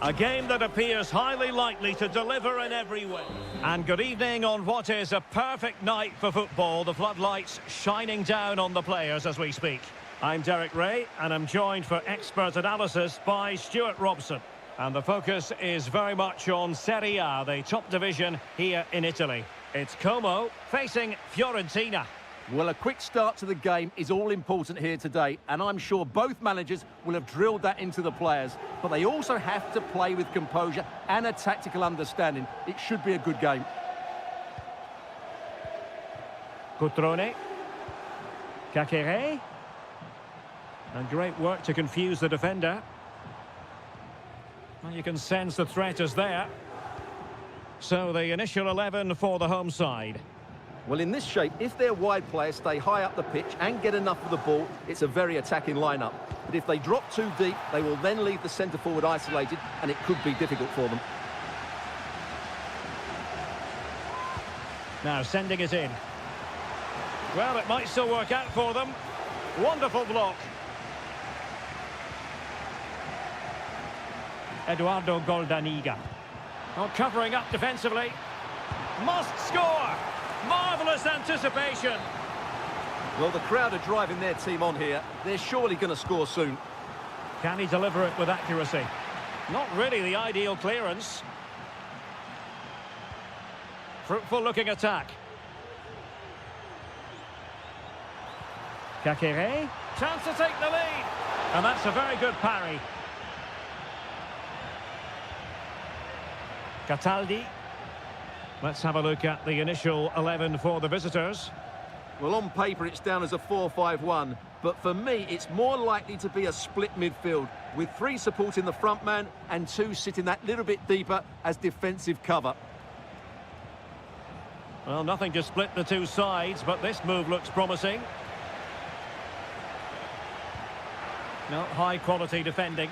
A game that appears highly likely to deliver in every way. And good evening on what is a perfect night for football. The floodlights shining down on the players as we speak. I'm Derek Ray, and I'm joined for expert analysis by Stuart Robson. And the focus is very much on Seria, the top division here in Italy. It's Como facing Fiorentina. Well, a quick start to the game is all important here today, and I'm sure both managers will have drilled that into the players. But they also have to play with composure and a tactical understanding. It should be a good game. Cutrone. Cacere. And great work to confuse the defender. Well, you can sense the threat is there. So the initial 11 for the home side. Well, in this shape, if their wide players stay high up the pitch and get enough of the ball, it's a very attacking lineup. But if they drop too deep, they will then leave the centre-forward isolated, and it could be difficult for them. Now sending it in. Well, it might still work out for them. Wonderful block. Eduardo Goldaniga. Oh, covering up defensively. Must score! Marvellous anticipation. Well, the crowd are driving their team on here. They're surely going to score soon. Can he deliver it with accuracy? Not really the ideal clearance. Fruitful looking attack. Cacere. Chance to take the lead. And that's a very good parry. Cataldi. Let's have a look at the initial 11 for the visitors. Well, on paper, it's down as a 4-5-1. But for me, it's more likely to be a split midfield, with 3 supporting the front man and 2 sitting that little bit deeper as defensive cover. Well, nothing to split the two sides, but this move looks promising. No, high-quality defending.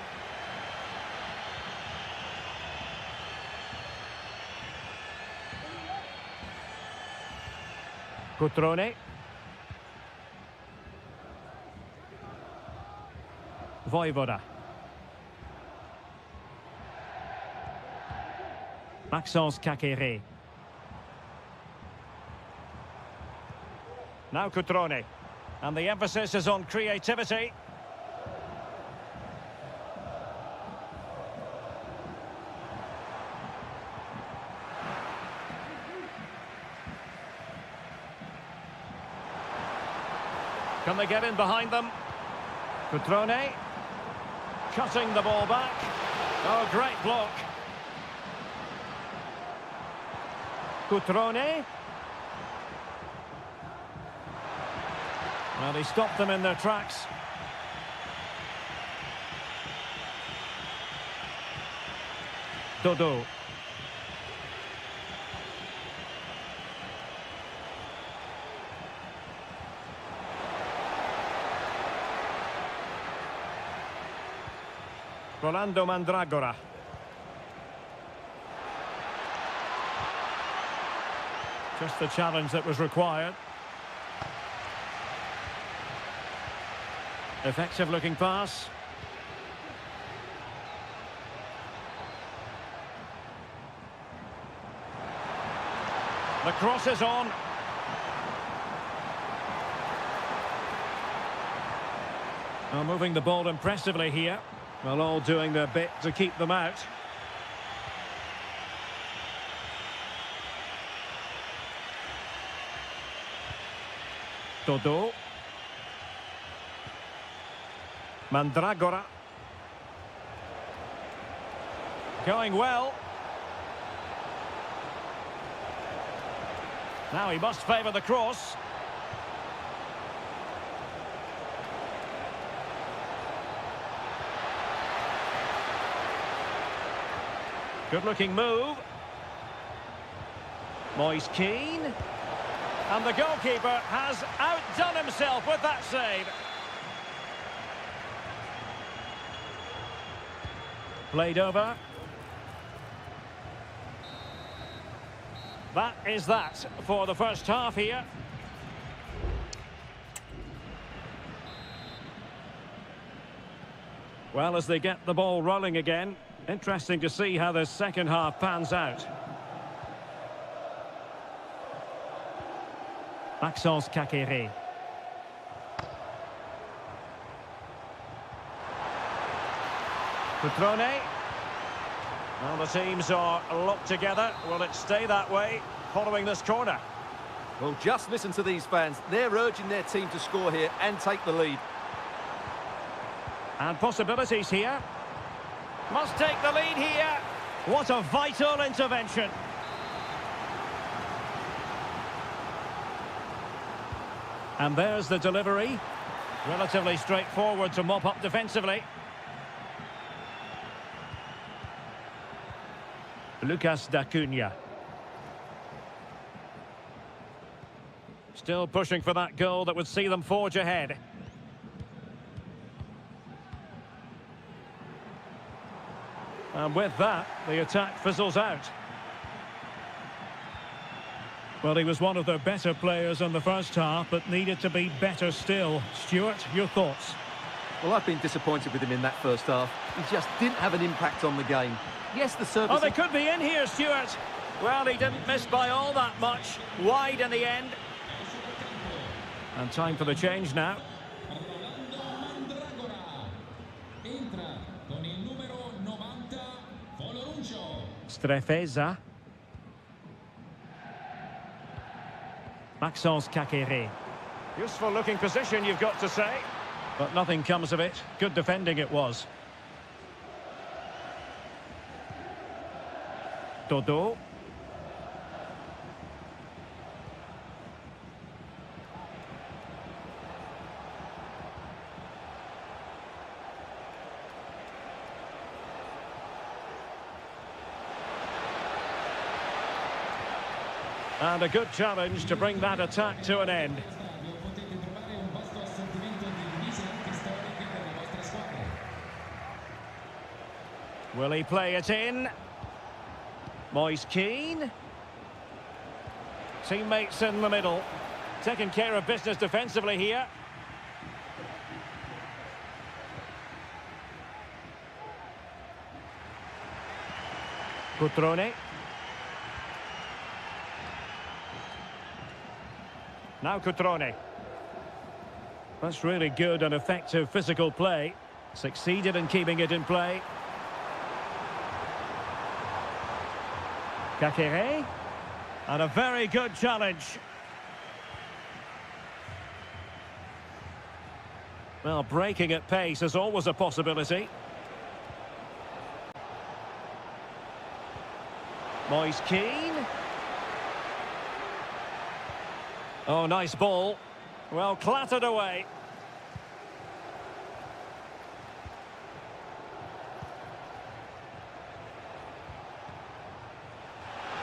Cutrone. Voivoda. Maxence Cacere. Now Cutrone. And the emphasis is on creativity. Can they get in behind them? Cutrone. Cutting the ball back. Oh, great block. Cutrone. Well, he stopped them in their tracks. Dodo. Rolando Mandragora. Just the challenge that was required. Effective looking pass. The cross is on. Well, moving the ball impressively here. Well, all doing their bit to keep them out. Dodo. Mandragora. Going well. Now he must favour the cross. Good-looking move. Moise Keane. And the goalkeeper has outdone himself with that save. Played over. That is that for the first half here. Well, as they get the ball rolling again, Interesting to see how this second half pans out. Maxence Kakere. Cutrone. Well, the teams are locked together. Will it stay that way following this corner? Well, just listen to these fans. They're urging their team to score here and take the lead. And possibilities here. Must take the lead here. What a vital intervention. And there's the delivery. Relatively straightforward to mop up defensively. Lucas D'Acunha. Still pushing for that goal that would see them forge ahead. And with that, the attack fizzles out. Well, he was one of their better players in the first half, but needed to be better still. Stuart, your thoughts? Well, I've been disappointed with him in that first half. He just didn't have an impact on the game. Yes, the service... Oh, they could be in here, Stuart. Well, he didn't miss by all that much. Wide in the end. And time for the change now. Strefeza. Maxence Kakere. Useful looking position, you've got to say. But nothing comes of it. Good defending it was. Dodo. And a good challenge to bring that attack to an end. Will he play it in? Moise Keane. Teammates in the middle. Taking care of business defensively here. Cutrone. Now Cutrone. That's really good and effective physical play. Succeeded in keeping it in play. Kakere. And a very good challenge. Well, breaking at pace is always a possibility. Moise Keane. Oh, nice ball. Well, clattered away.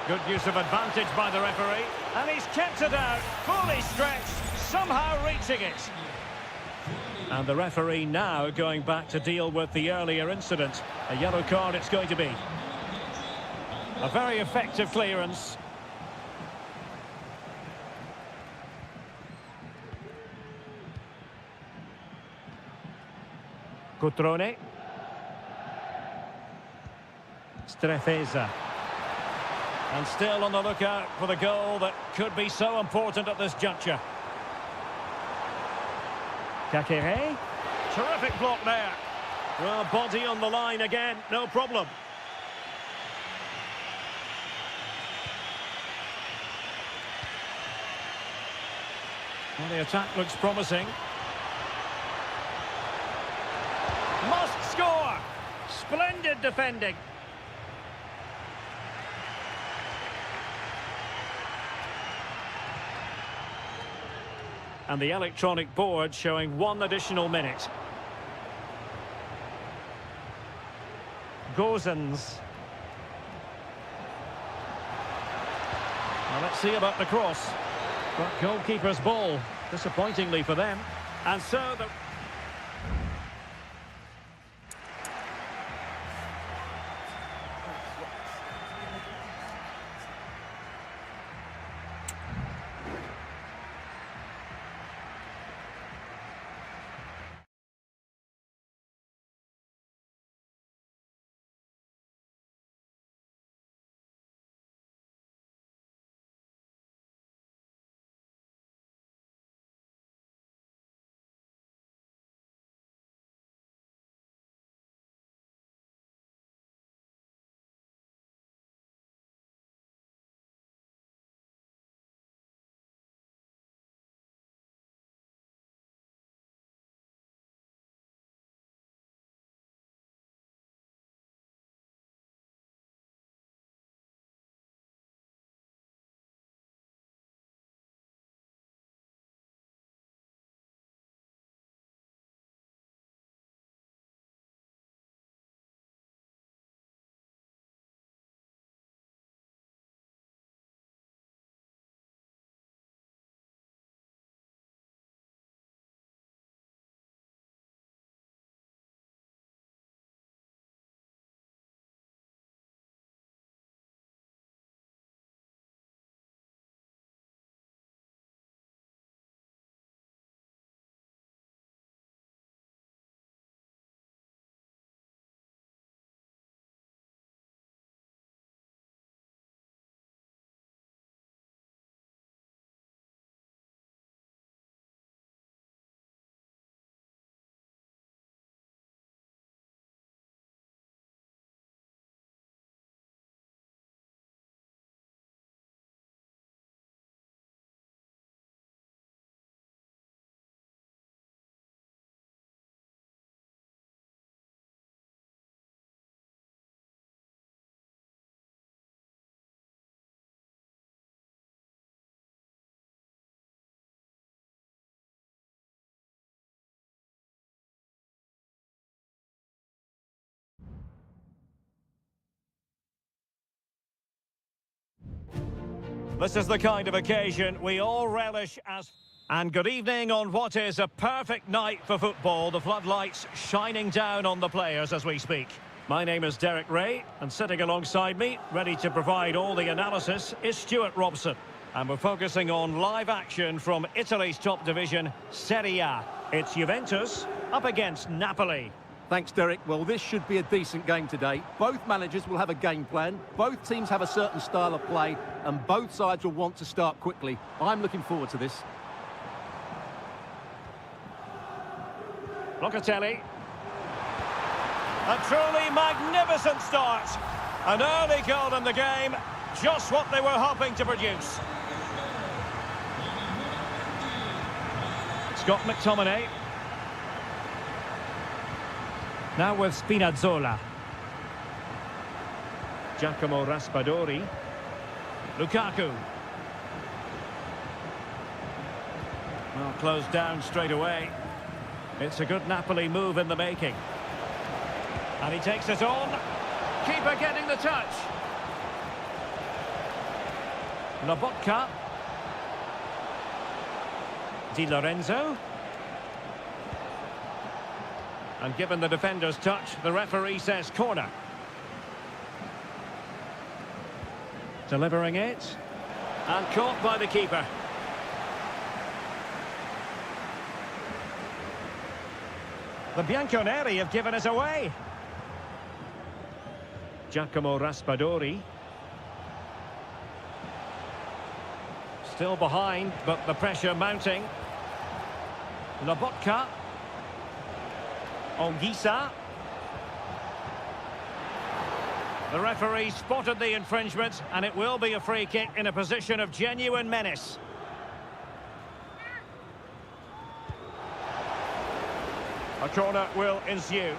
Good use of advantage by the referee. And he's kept it out, fully stretched, somehow reaching it. And the referee now going back to deal with the earlier incident. A yellow card it's going to be. A very effective clearance. Cutrone. Strefeza. And still on the lookout for the goal that could be so important at this juncture. Kakere. Terrific block there. Well, body on the line again, no problem. Well, the attack looks promising. Must score! Splendid defending. And the electronic board showing one additional minute. Gozens. Well, let's see about the cross. But goalkeeper's ball, disappointingly for them. And so the... This is the kind of occasion we all relish as... And good evening on what is a perfect night for football. The floodlights shining down on the players as we speak. My name is Derek Ray, and sitting alongside me, ready to provide all the analysis, is Stuart Robson. And we're focusing on live action from Italy's top division, Seria. It's Juventus up against Napoli. Thanks, Derek. Well, this should be a decent game today. Both managers will have a game plan. Both teams have a certain style of play, and both sides will want to start quickly. I'm looking forward to this. Locatelli. A truly magnificent start. An early goal in the game. Just what they were hoping to produce. Scott McTominay. Now with Spinazzola. Giacomo Raspadori. Lukaku. Well, closed down straight away. It's a good Napoli move in the making. And he takes it on. Keeper getting the touch. Lobotka. Di Lorenzo. And given the defender's touch, the referee says corner. Delivering it. And caught by the keeper. The Bianconeri have given us away. Giacomo Raspadori. Still behind, but the pressure mounting. Lobotka. Ongisa. The referee spotted the infringement, and it will be a free kick in a position of genuine menace. A corner will ensue.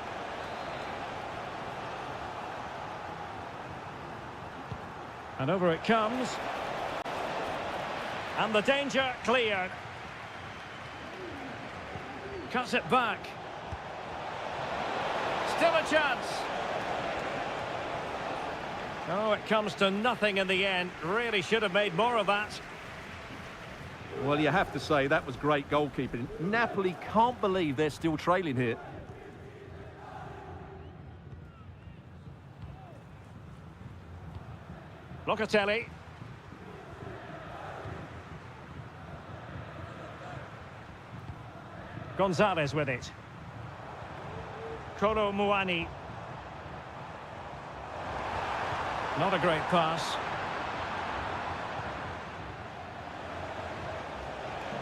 And over it comes. And the danger cleared. Cuts it back. Still a chance. Oh, it comes to nothing in the end. Really should have made more of that. Well, you have to say, that was great goalkeeping. Napoli can't believe they're still trailing here. Locatelli. Gonzalez with it. Kolo Muani. Not a great pass.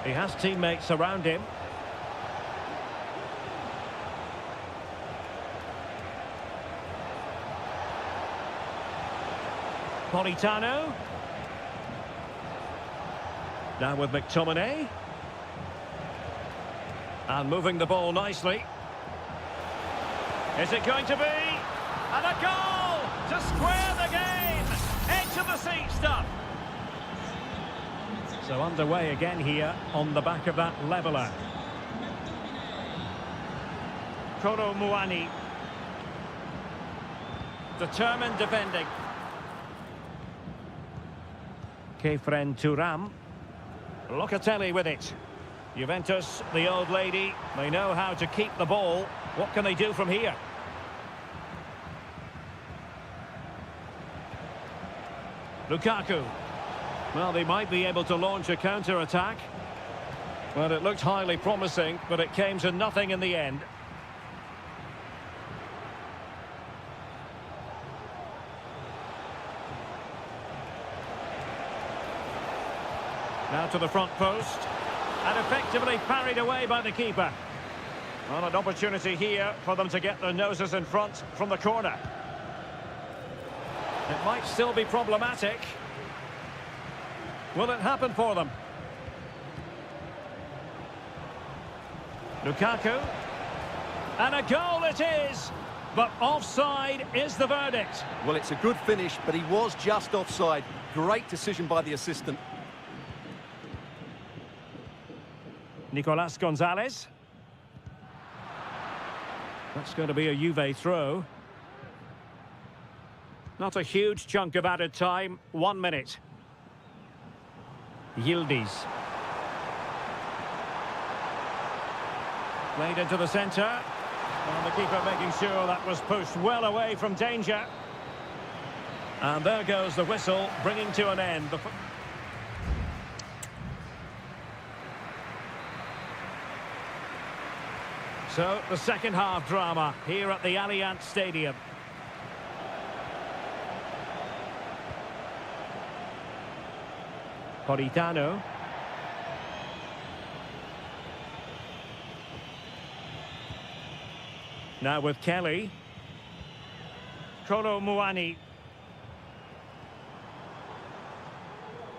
He has teammates around him. Politano. Now with McTominay. And moving the ball nicely. Is it going to be? And a goal to square the game. Edge of the seat stuff. So underway again here on the back of that leveller. Kolo Muani. Determined defending. Kefren Turam. Locatelli with it. Juventus, the old lady, they know how to keep the ball. What can they do from here? Lukaku. Well, they might be able to launch a counter-attack. Well, it looked highly promising, but it came to nothing in the end. Now to the front post. And effectively parried away by the keeper. Well, an opportunity here for them to get their noses in front from the corner. It might still be problematic. Will it happen for them? Lukaku. And a goal it is. But offside is the verdict. Well, it's a good finish, but he was just offside. Great decision by the assistant. Nicolas Gonzalez. That's going to be a Juve throw. Not a huge chunk of added time. 1 minute. Yildiz. Played into the centre. And the keeper making sure that was pushed well away from danger. And there goes the whistle, bringing to an end. So, the second half drama here at the Allianz Stadium. Politano. Now with Kelly. Kolo Muani.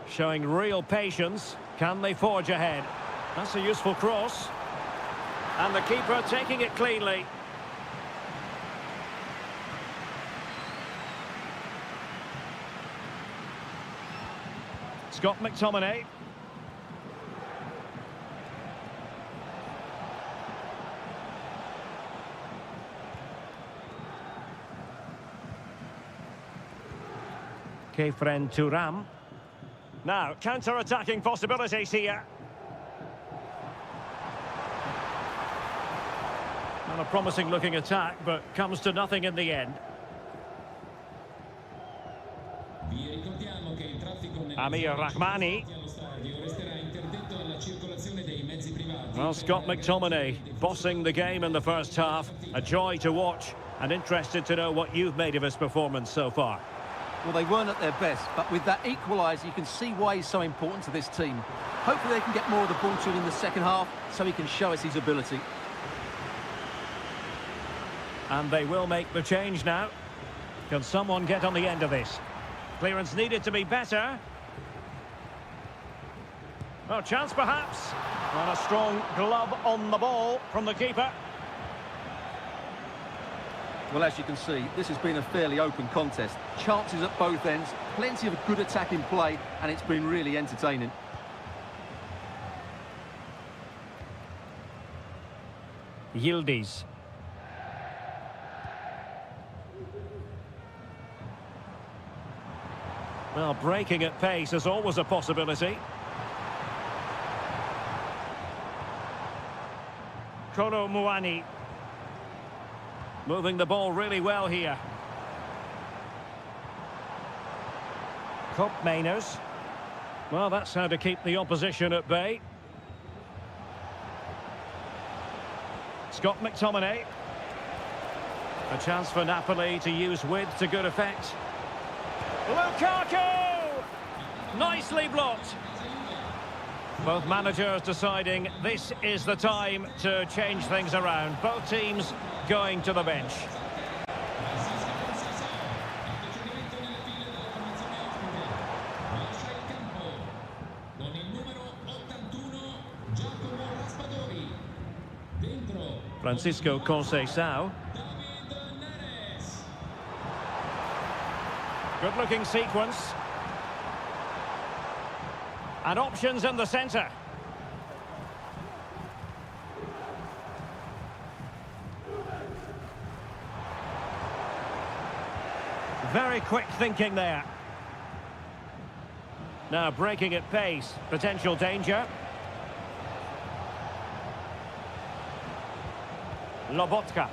Showing real patience. Can they forge ahead? That's a useful cross. And the keeper taking it cleanly. Scott McTominay. Kefren Turam. Now, counter-attacking possibilities here. Not a promising-looking attack, but comes to nothing in the end. Amir Rahmani. Well, Scott McTominay bossing the game in the first half. A joy to watch, and interested to know what you've made of his performance so far. Well, they weren't at their best, but with that equaliser, you can see why he's so important to this team. Hopefully they can get more of the ball to him in the second half, so he can show us his ability. And they will make the change now. Can someone get on the end of this? Clearance needed to be better. Oh, chance perhaps. And a strong glove on the ball from the keeper. Well, as you can see, this has been a fairly open contest. Chances at both ends, plenty of good attack in play, and it's been really entertaining. Yildiz. Well, breaking at pace is always a possibility. Kolo Muani. Moving the ball really well here. Cop Mainers. Well, that's how to keep the opposition at bay. Scott McTominay. A chance for Napoli to use width to good effect. Lukaku! Nicely blocked. Both managers deciding this is the time to change things around. Both teams going to the bench. Francisco Conceição. Good-looking sequence. And options in the centre. Very quick thinking there. Now breaking at pace. Potential danger. Lobotka.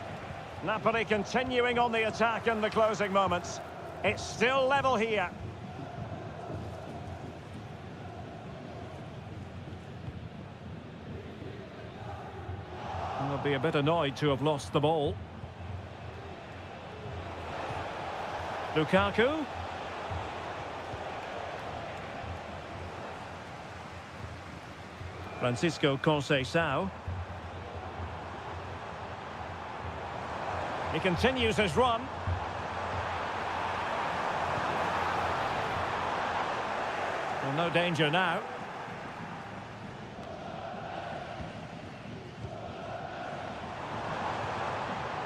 Napoli continuing on the attack in the closing moments. It's still level here. They'll be a bit annoyed to have lost the ball. Lukaku. Francisco Conceição. He continues his run. Well, no danger now.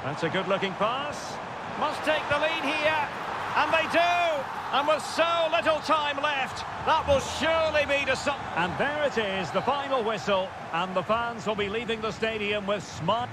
That's a good-looking pass. Must take the lead here. And they do! And with so little time left, that will surely be decided. And there it is, the final whistle. And the fans will be leaving the stadium with smart.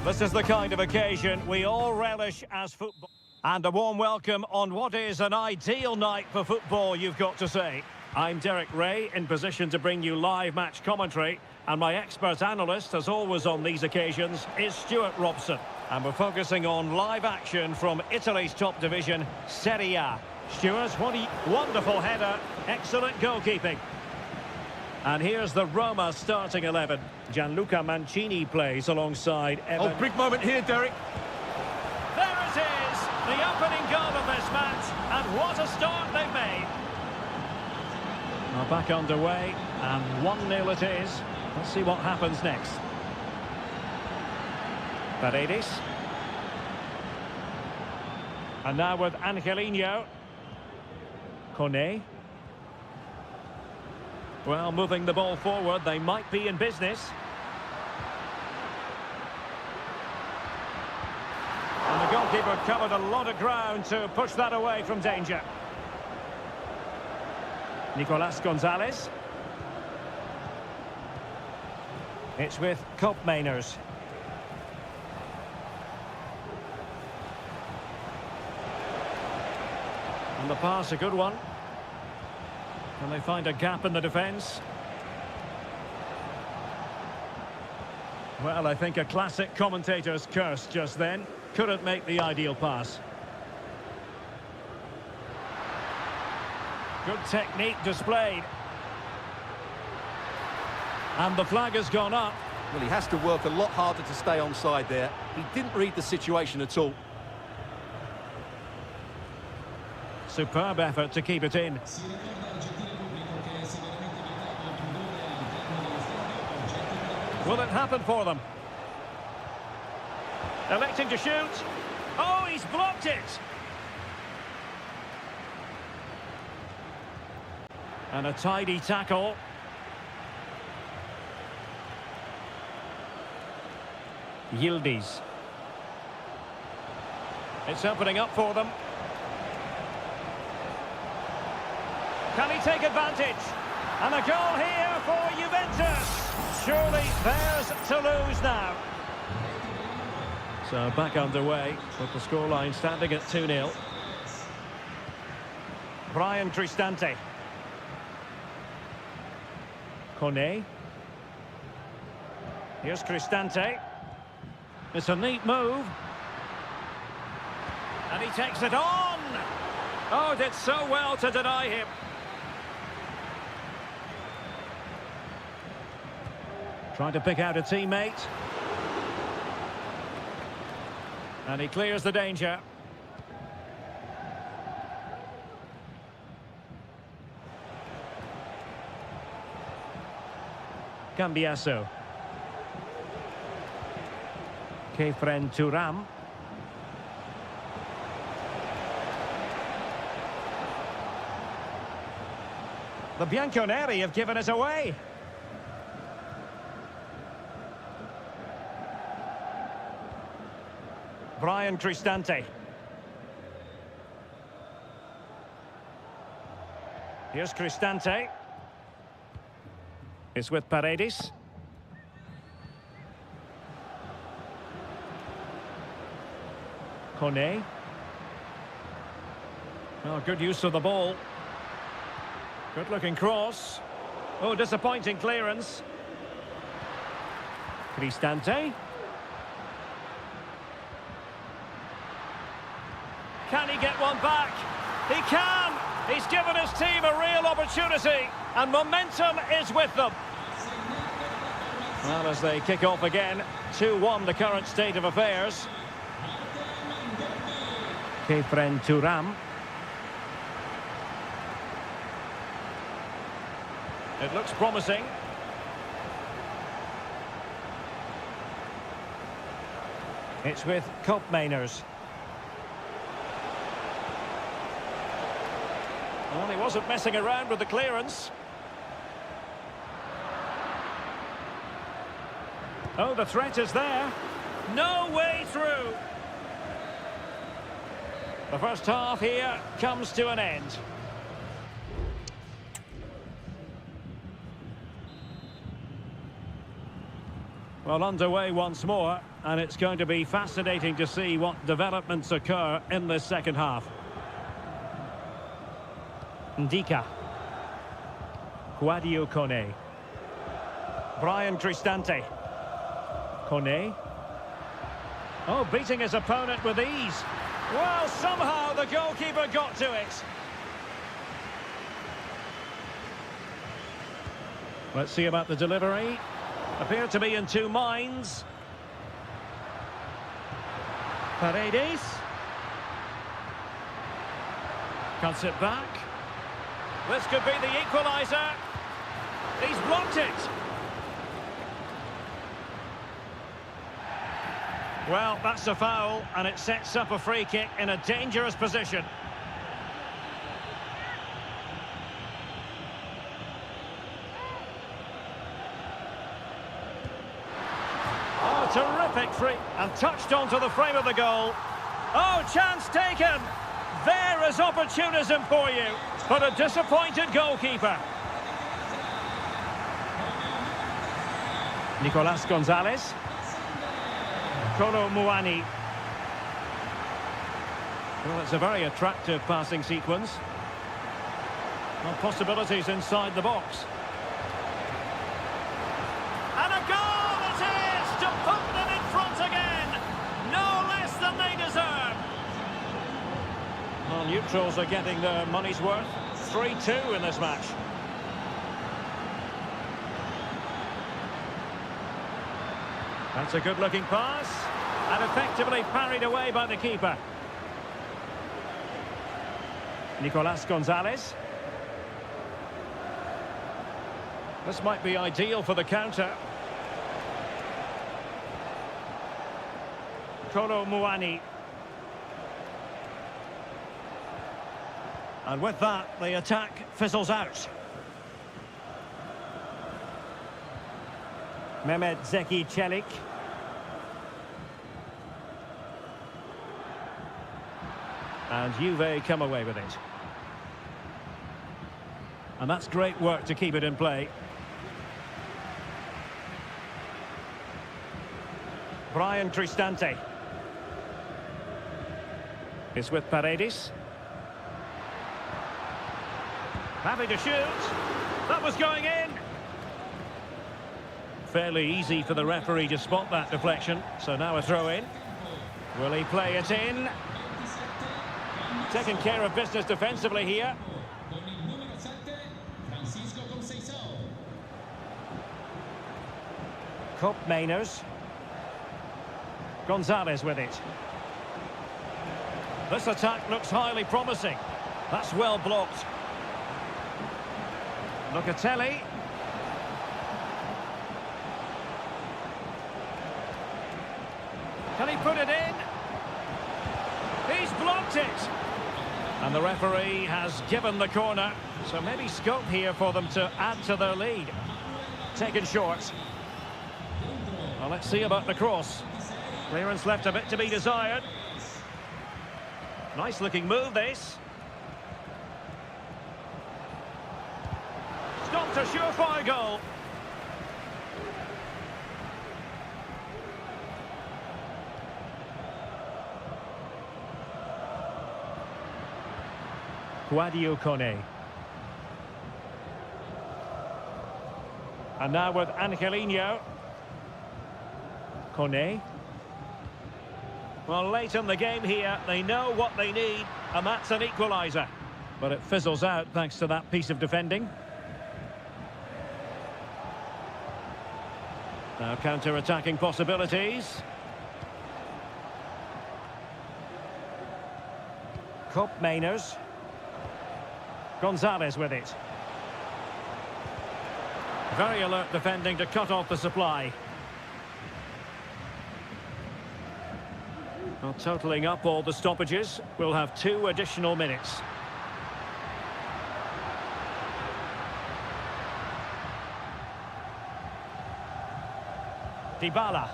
This is the kind of occasion we all relish as football. And a warm welcome on what is an ideal night for football, you've got to say. I'm Derek Ray, in position to bring you live match commentary. And my expert analyst, as always on these occasions, is Stuart Robson. And we're focusing on live action from Italy's top division, Seria. Stuart, wonderful header, excellent goalkeeping. And here's the Roma starting 11. Gianluca Mancini plays alongside Evan. Oh, big moment here, Derek. There it is, the opening goal of this match, and what a start they've made. Well, back underway, and 1-0 it is. Let's see what happens next. Paredes. And now with Angelino. Kone. Well, moving the ball forward, they might be in business. And the goalkeeper covered a lot of ground to push that away from danger. Nicolas Gonzalez. It's with Koopmeiners. And the pass, a good one. Can they find a gap in the defence? Well, I think a classic commentator's curse just then. Couldn't make the ideal pass. Good technique displayed. And the flag has gone up. Well, he has to work a lot harder to stay onside there. He didn't read the situation at all. Superb effort to keep it in. Will it happen for them? Electing to shoot. Oh, he's blocked it. And a tidy tackle. Yildiz. It's opening up for them. Can he take advantage? And a goal here for Juventus. Surely theirs to lose now. So back underway, with the scoreline standing at 2-0. Brian Cristante. Kone. Here's Cristante. It's a neat move. And he takes it on. Oh, did so well to deny him. Trying to pick out a teammate. And he clears the danger. Cambiasso. Kefren Turam. The Bianconeri have given it away. Brian Cristante. Here's Cristante. It's with Paredes. Kone. Oh, good use of the ball. Good looking cross. Oh, disappointing clearance. Cristante. Can he get one back? He can! He's given his team a real opportunity, and momentum is with them. Well, as they kick off again, 2-1 the current state of affairs. Kefren Turam. It looks promising. It's with Koopmeiners. Well, he wasn't messing around with the clearance. Oh, the threat is there. No way through. The first half here comes to an end. Well, underway once more, and it's going to be fascinating to see what developments occur in this second half. Ndika. Guadio Kone. Brian Cristante. Kone. Oh, beating his opponent with ease. Well, somehow the goalkeeper got to it. Let's see about the delivery. Appear to be in two minds. Paredes. Cuts it back. This could be the equaliser. He's blocked it. Well, that's a foul, and it sets up a free kick in a dangerous position. Oh, terrific free, and touched onto the frame of the goal. Oh, chance taken. There is opportunism for you, but a disappointed goalkeeper. Nicolas Gonzalez. Kolo Muani. Well, it's a very attractive passing sequence. Well, possibilities inside the box. And a goal it is to put them in front again. No less than they deserve. Well, neutrals are getting their money's worth. 3-2 in this match. That's a good-looking pass, and effectively parried away by the keeper. Nicolas Gonzalez. This might be ideal for the counter. Kolo Muani. And with that, the attack fizzles out. Mehmet Zeki Çelik. And Juve come away with it. And that's great work to keep it in play. Brian Cristante. It's with Paredes. Happy to shoot. That was going in. Fairly easy for the referee to spot that deflection. So now a throw in. Will he play it in? Taking care of business defensively here. Cop Mainers. Gonzalez with it. This attack looks highly promising. That's well blocked. Locatelli. Can he put it in? He's blocked it. And the referee has given the corner. So maybe scope here for them to add to their lead. Taken short. Well, let's see about the cross. Clearance left a bit to be desired. Nice looking move, this. Stopped a surefire goal. Guadio Kone. And now with Angelino. Kone. Well, late in the game here, they know what they need, and that's an equaliser. But it fizzles out thanks to that piece of defending. Now counter-attacking possibilities. Cop Mainers. Gonzalez with it. Very alert defending to cut off the supply. Well, totalling up all the stoppages, we'll have 2 additional minutes. Dybala.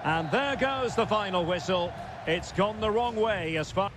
And there goes the final whistle. It's gone the wrong way as far...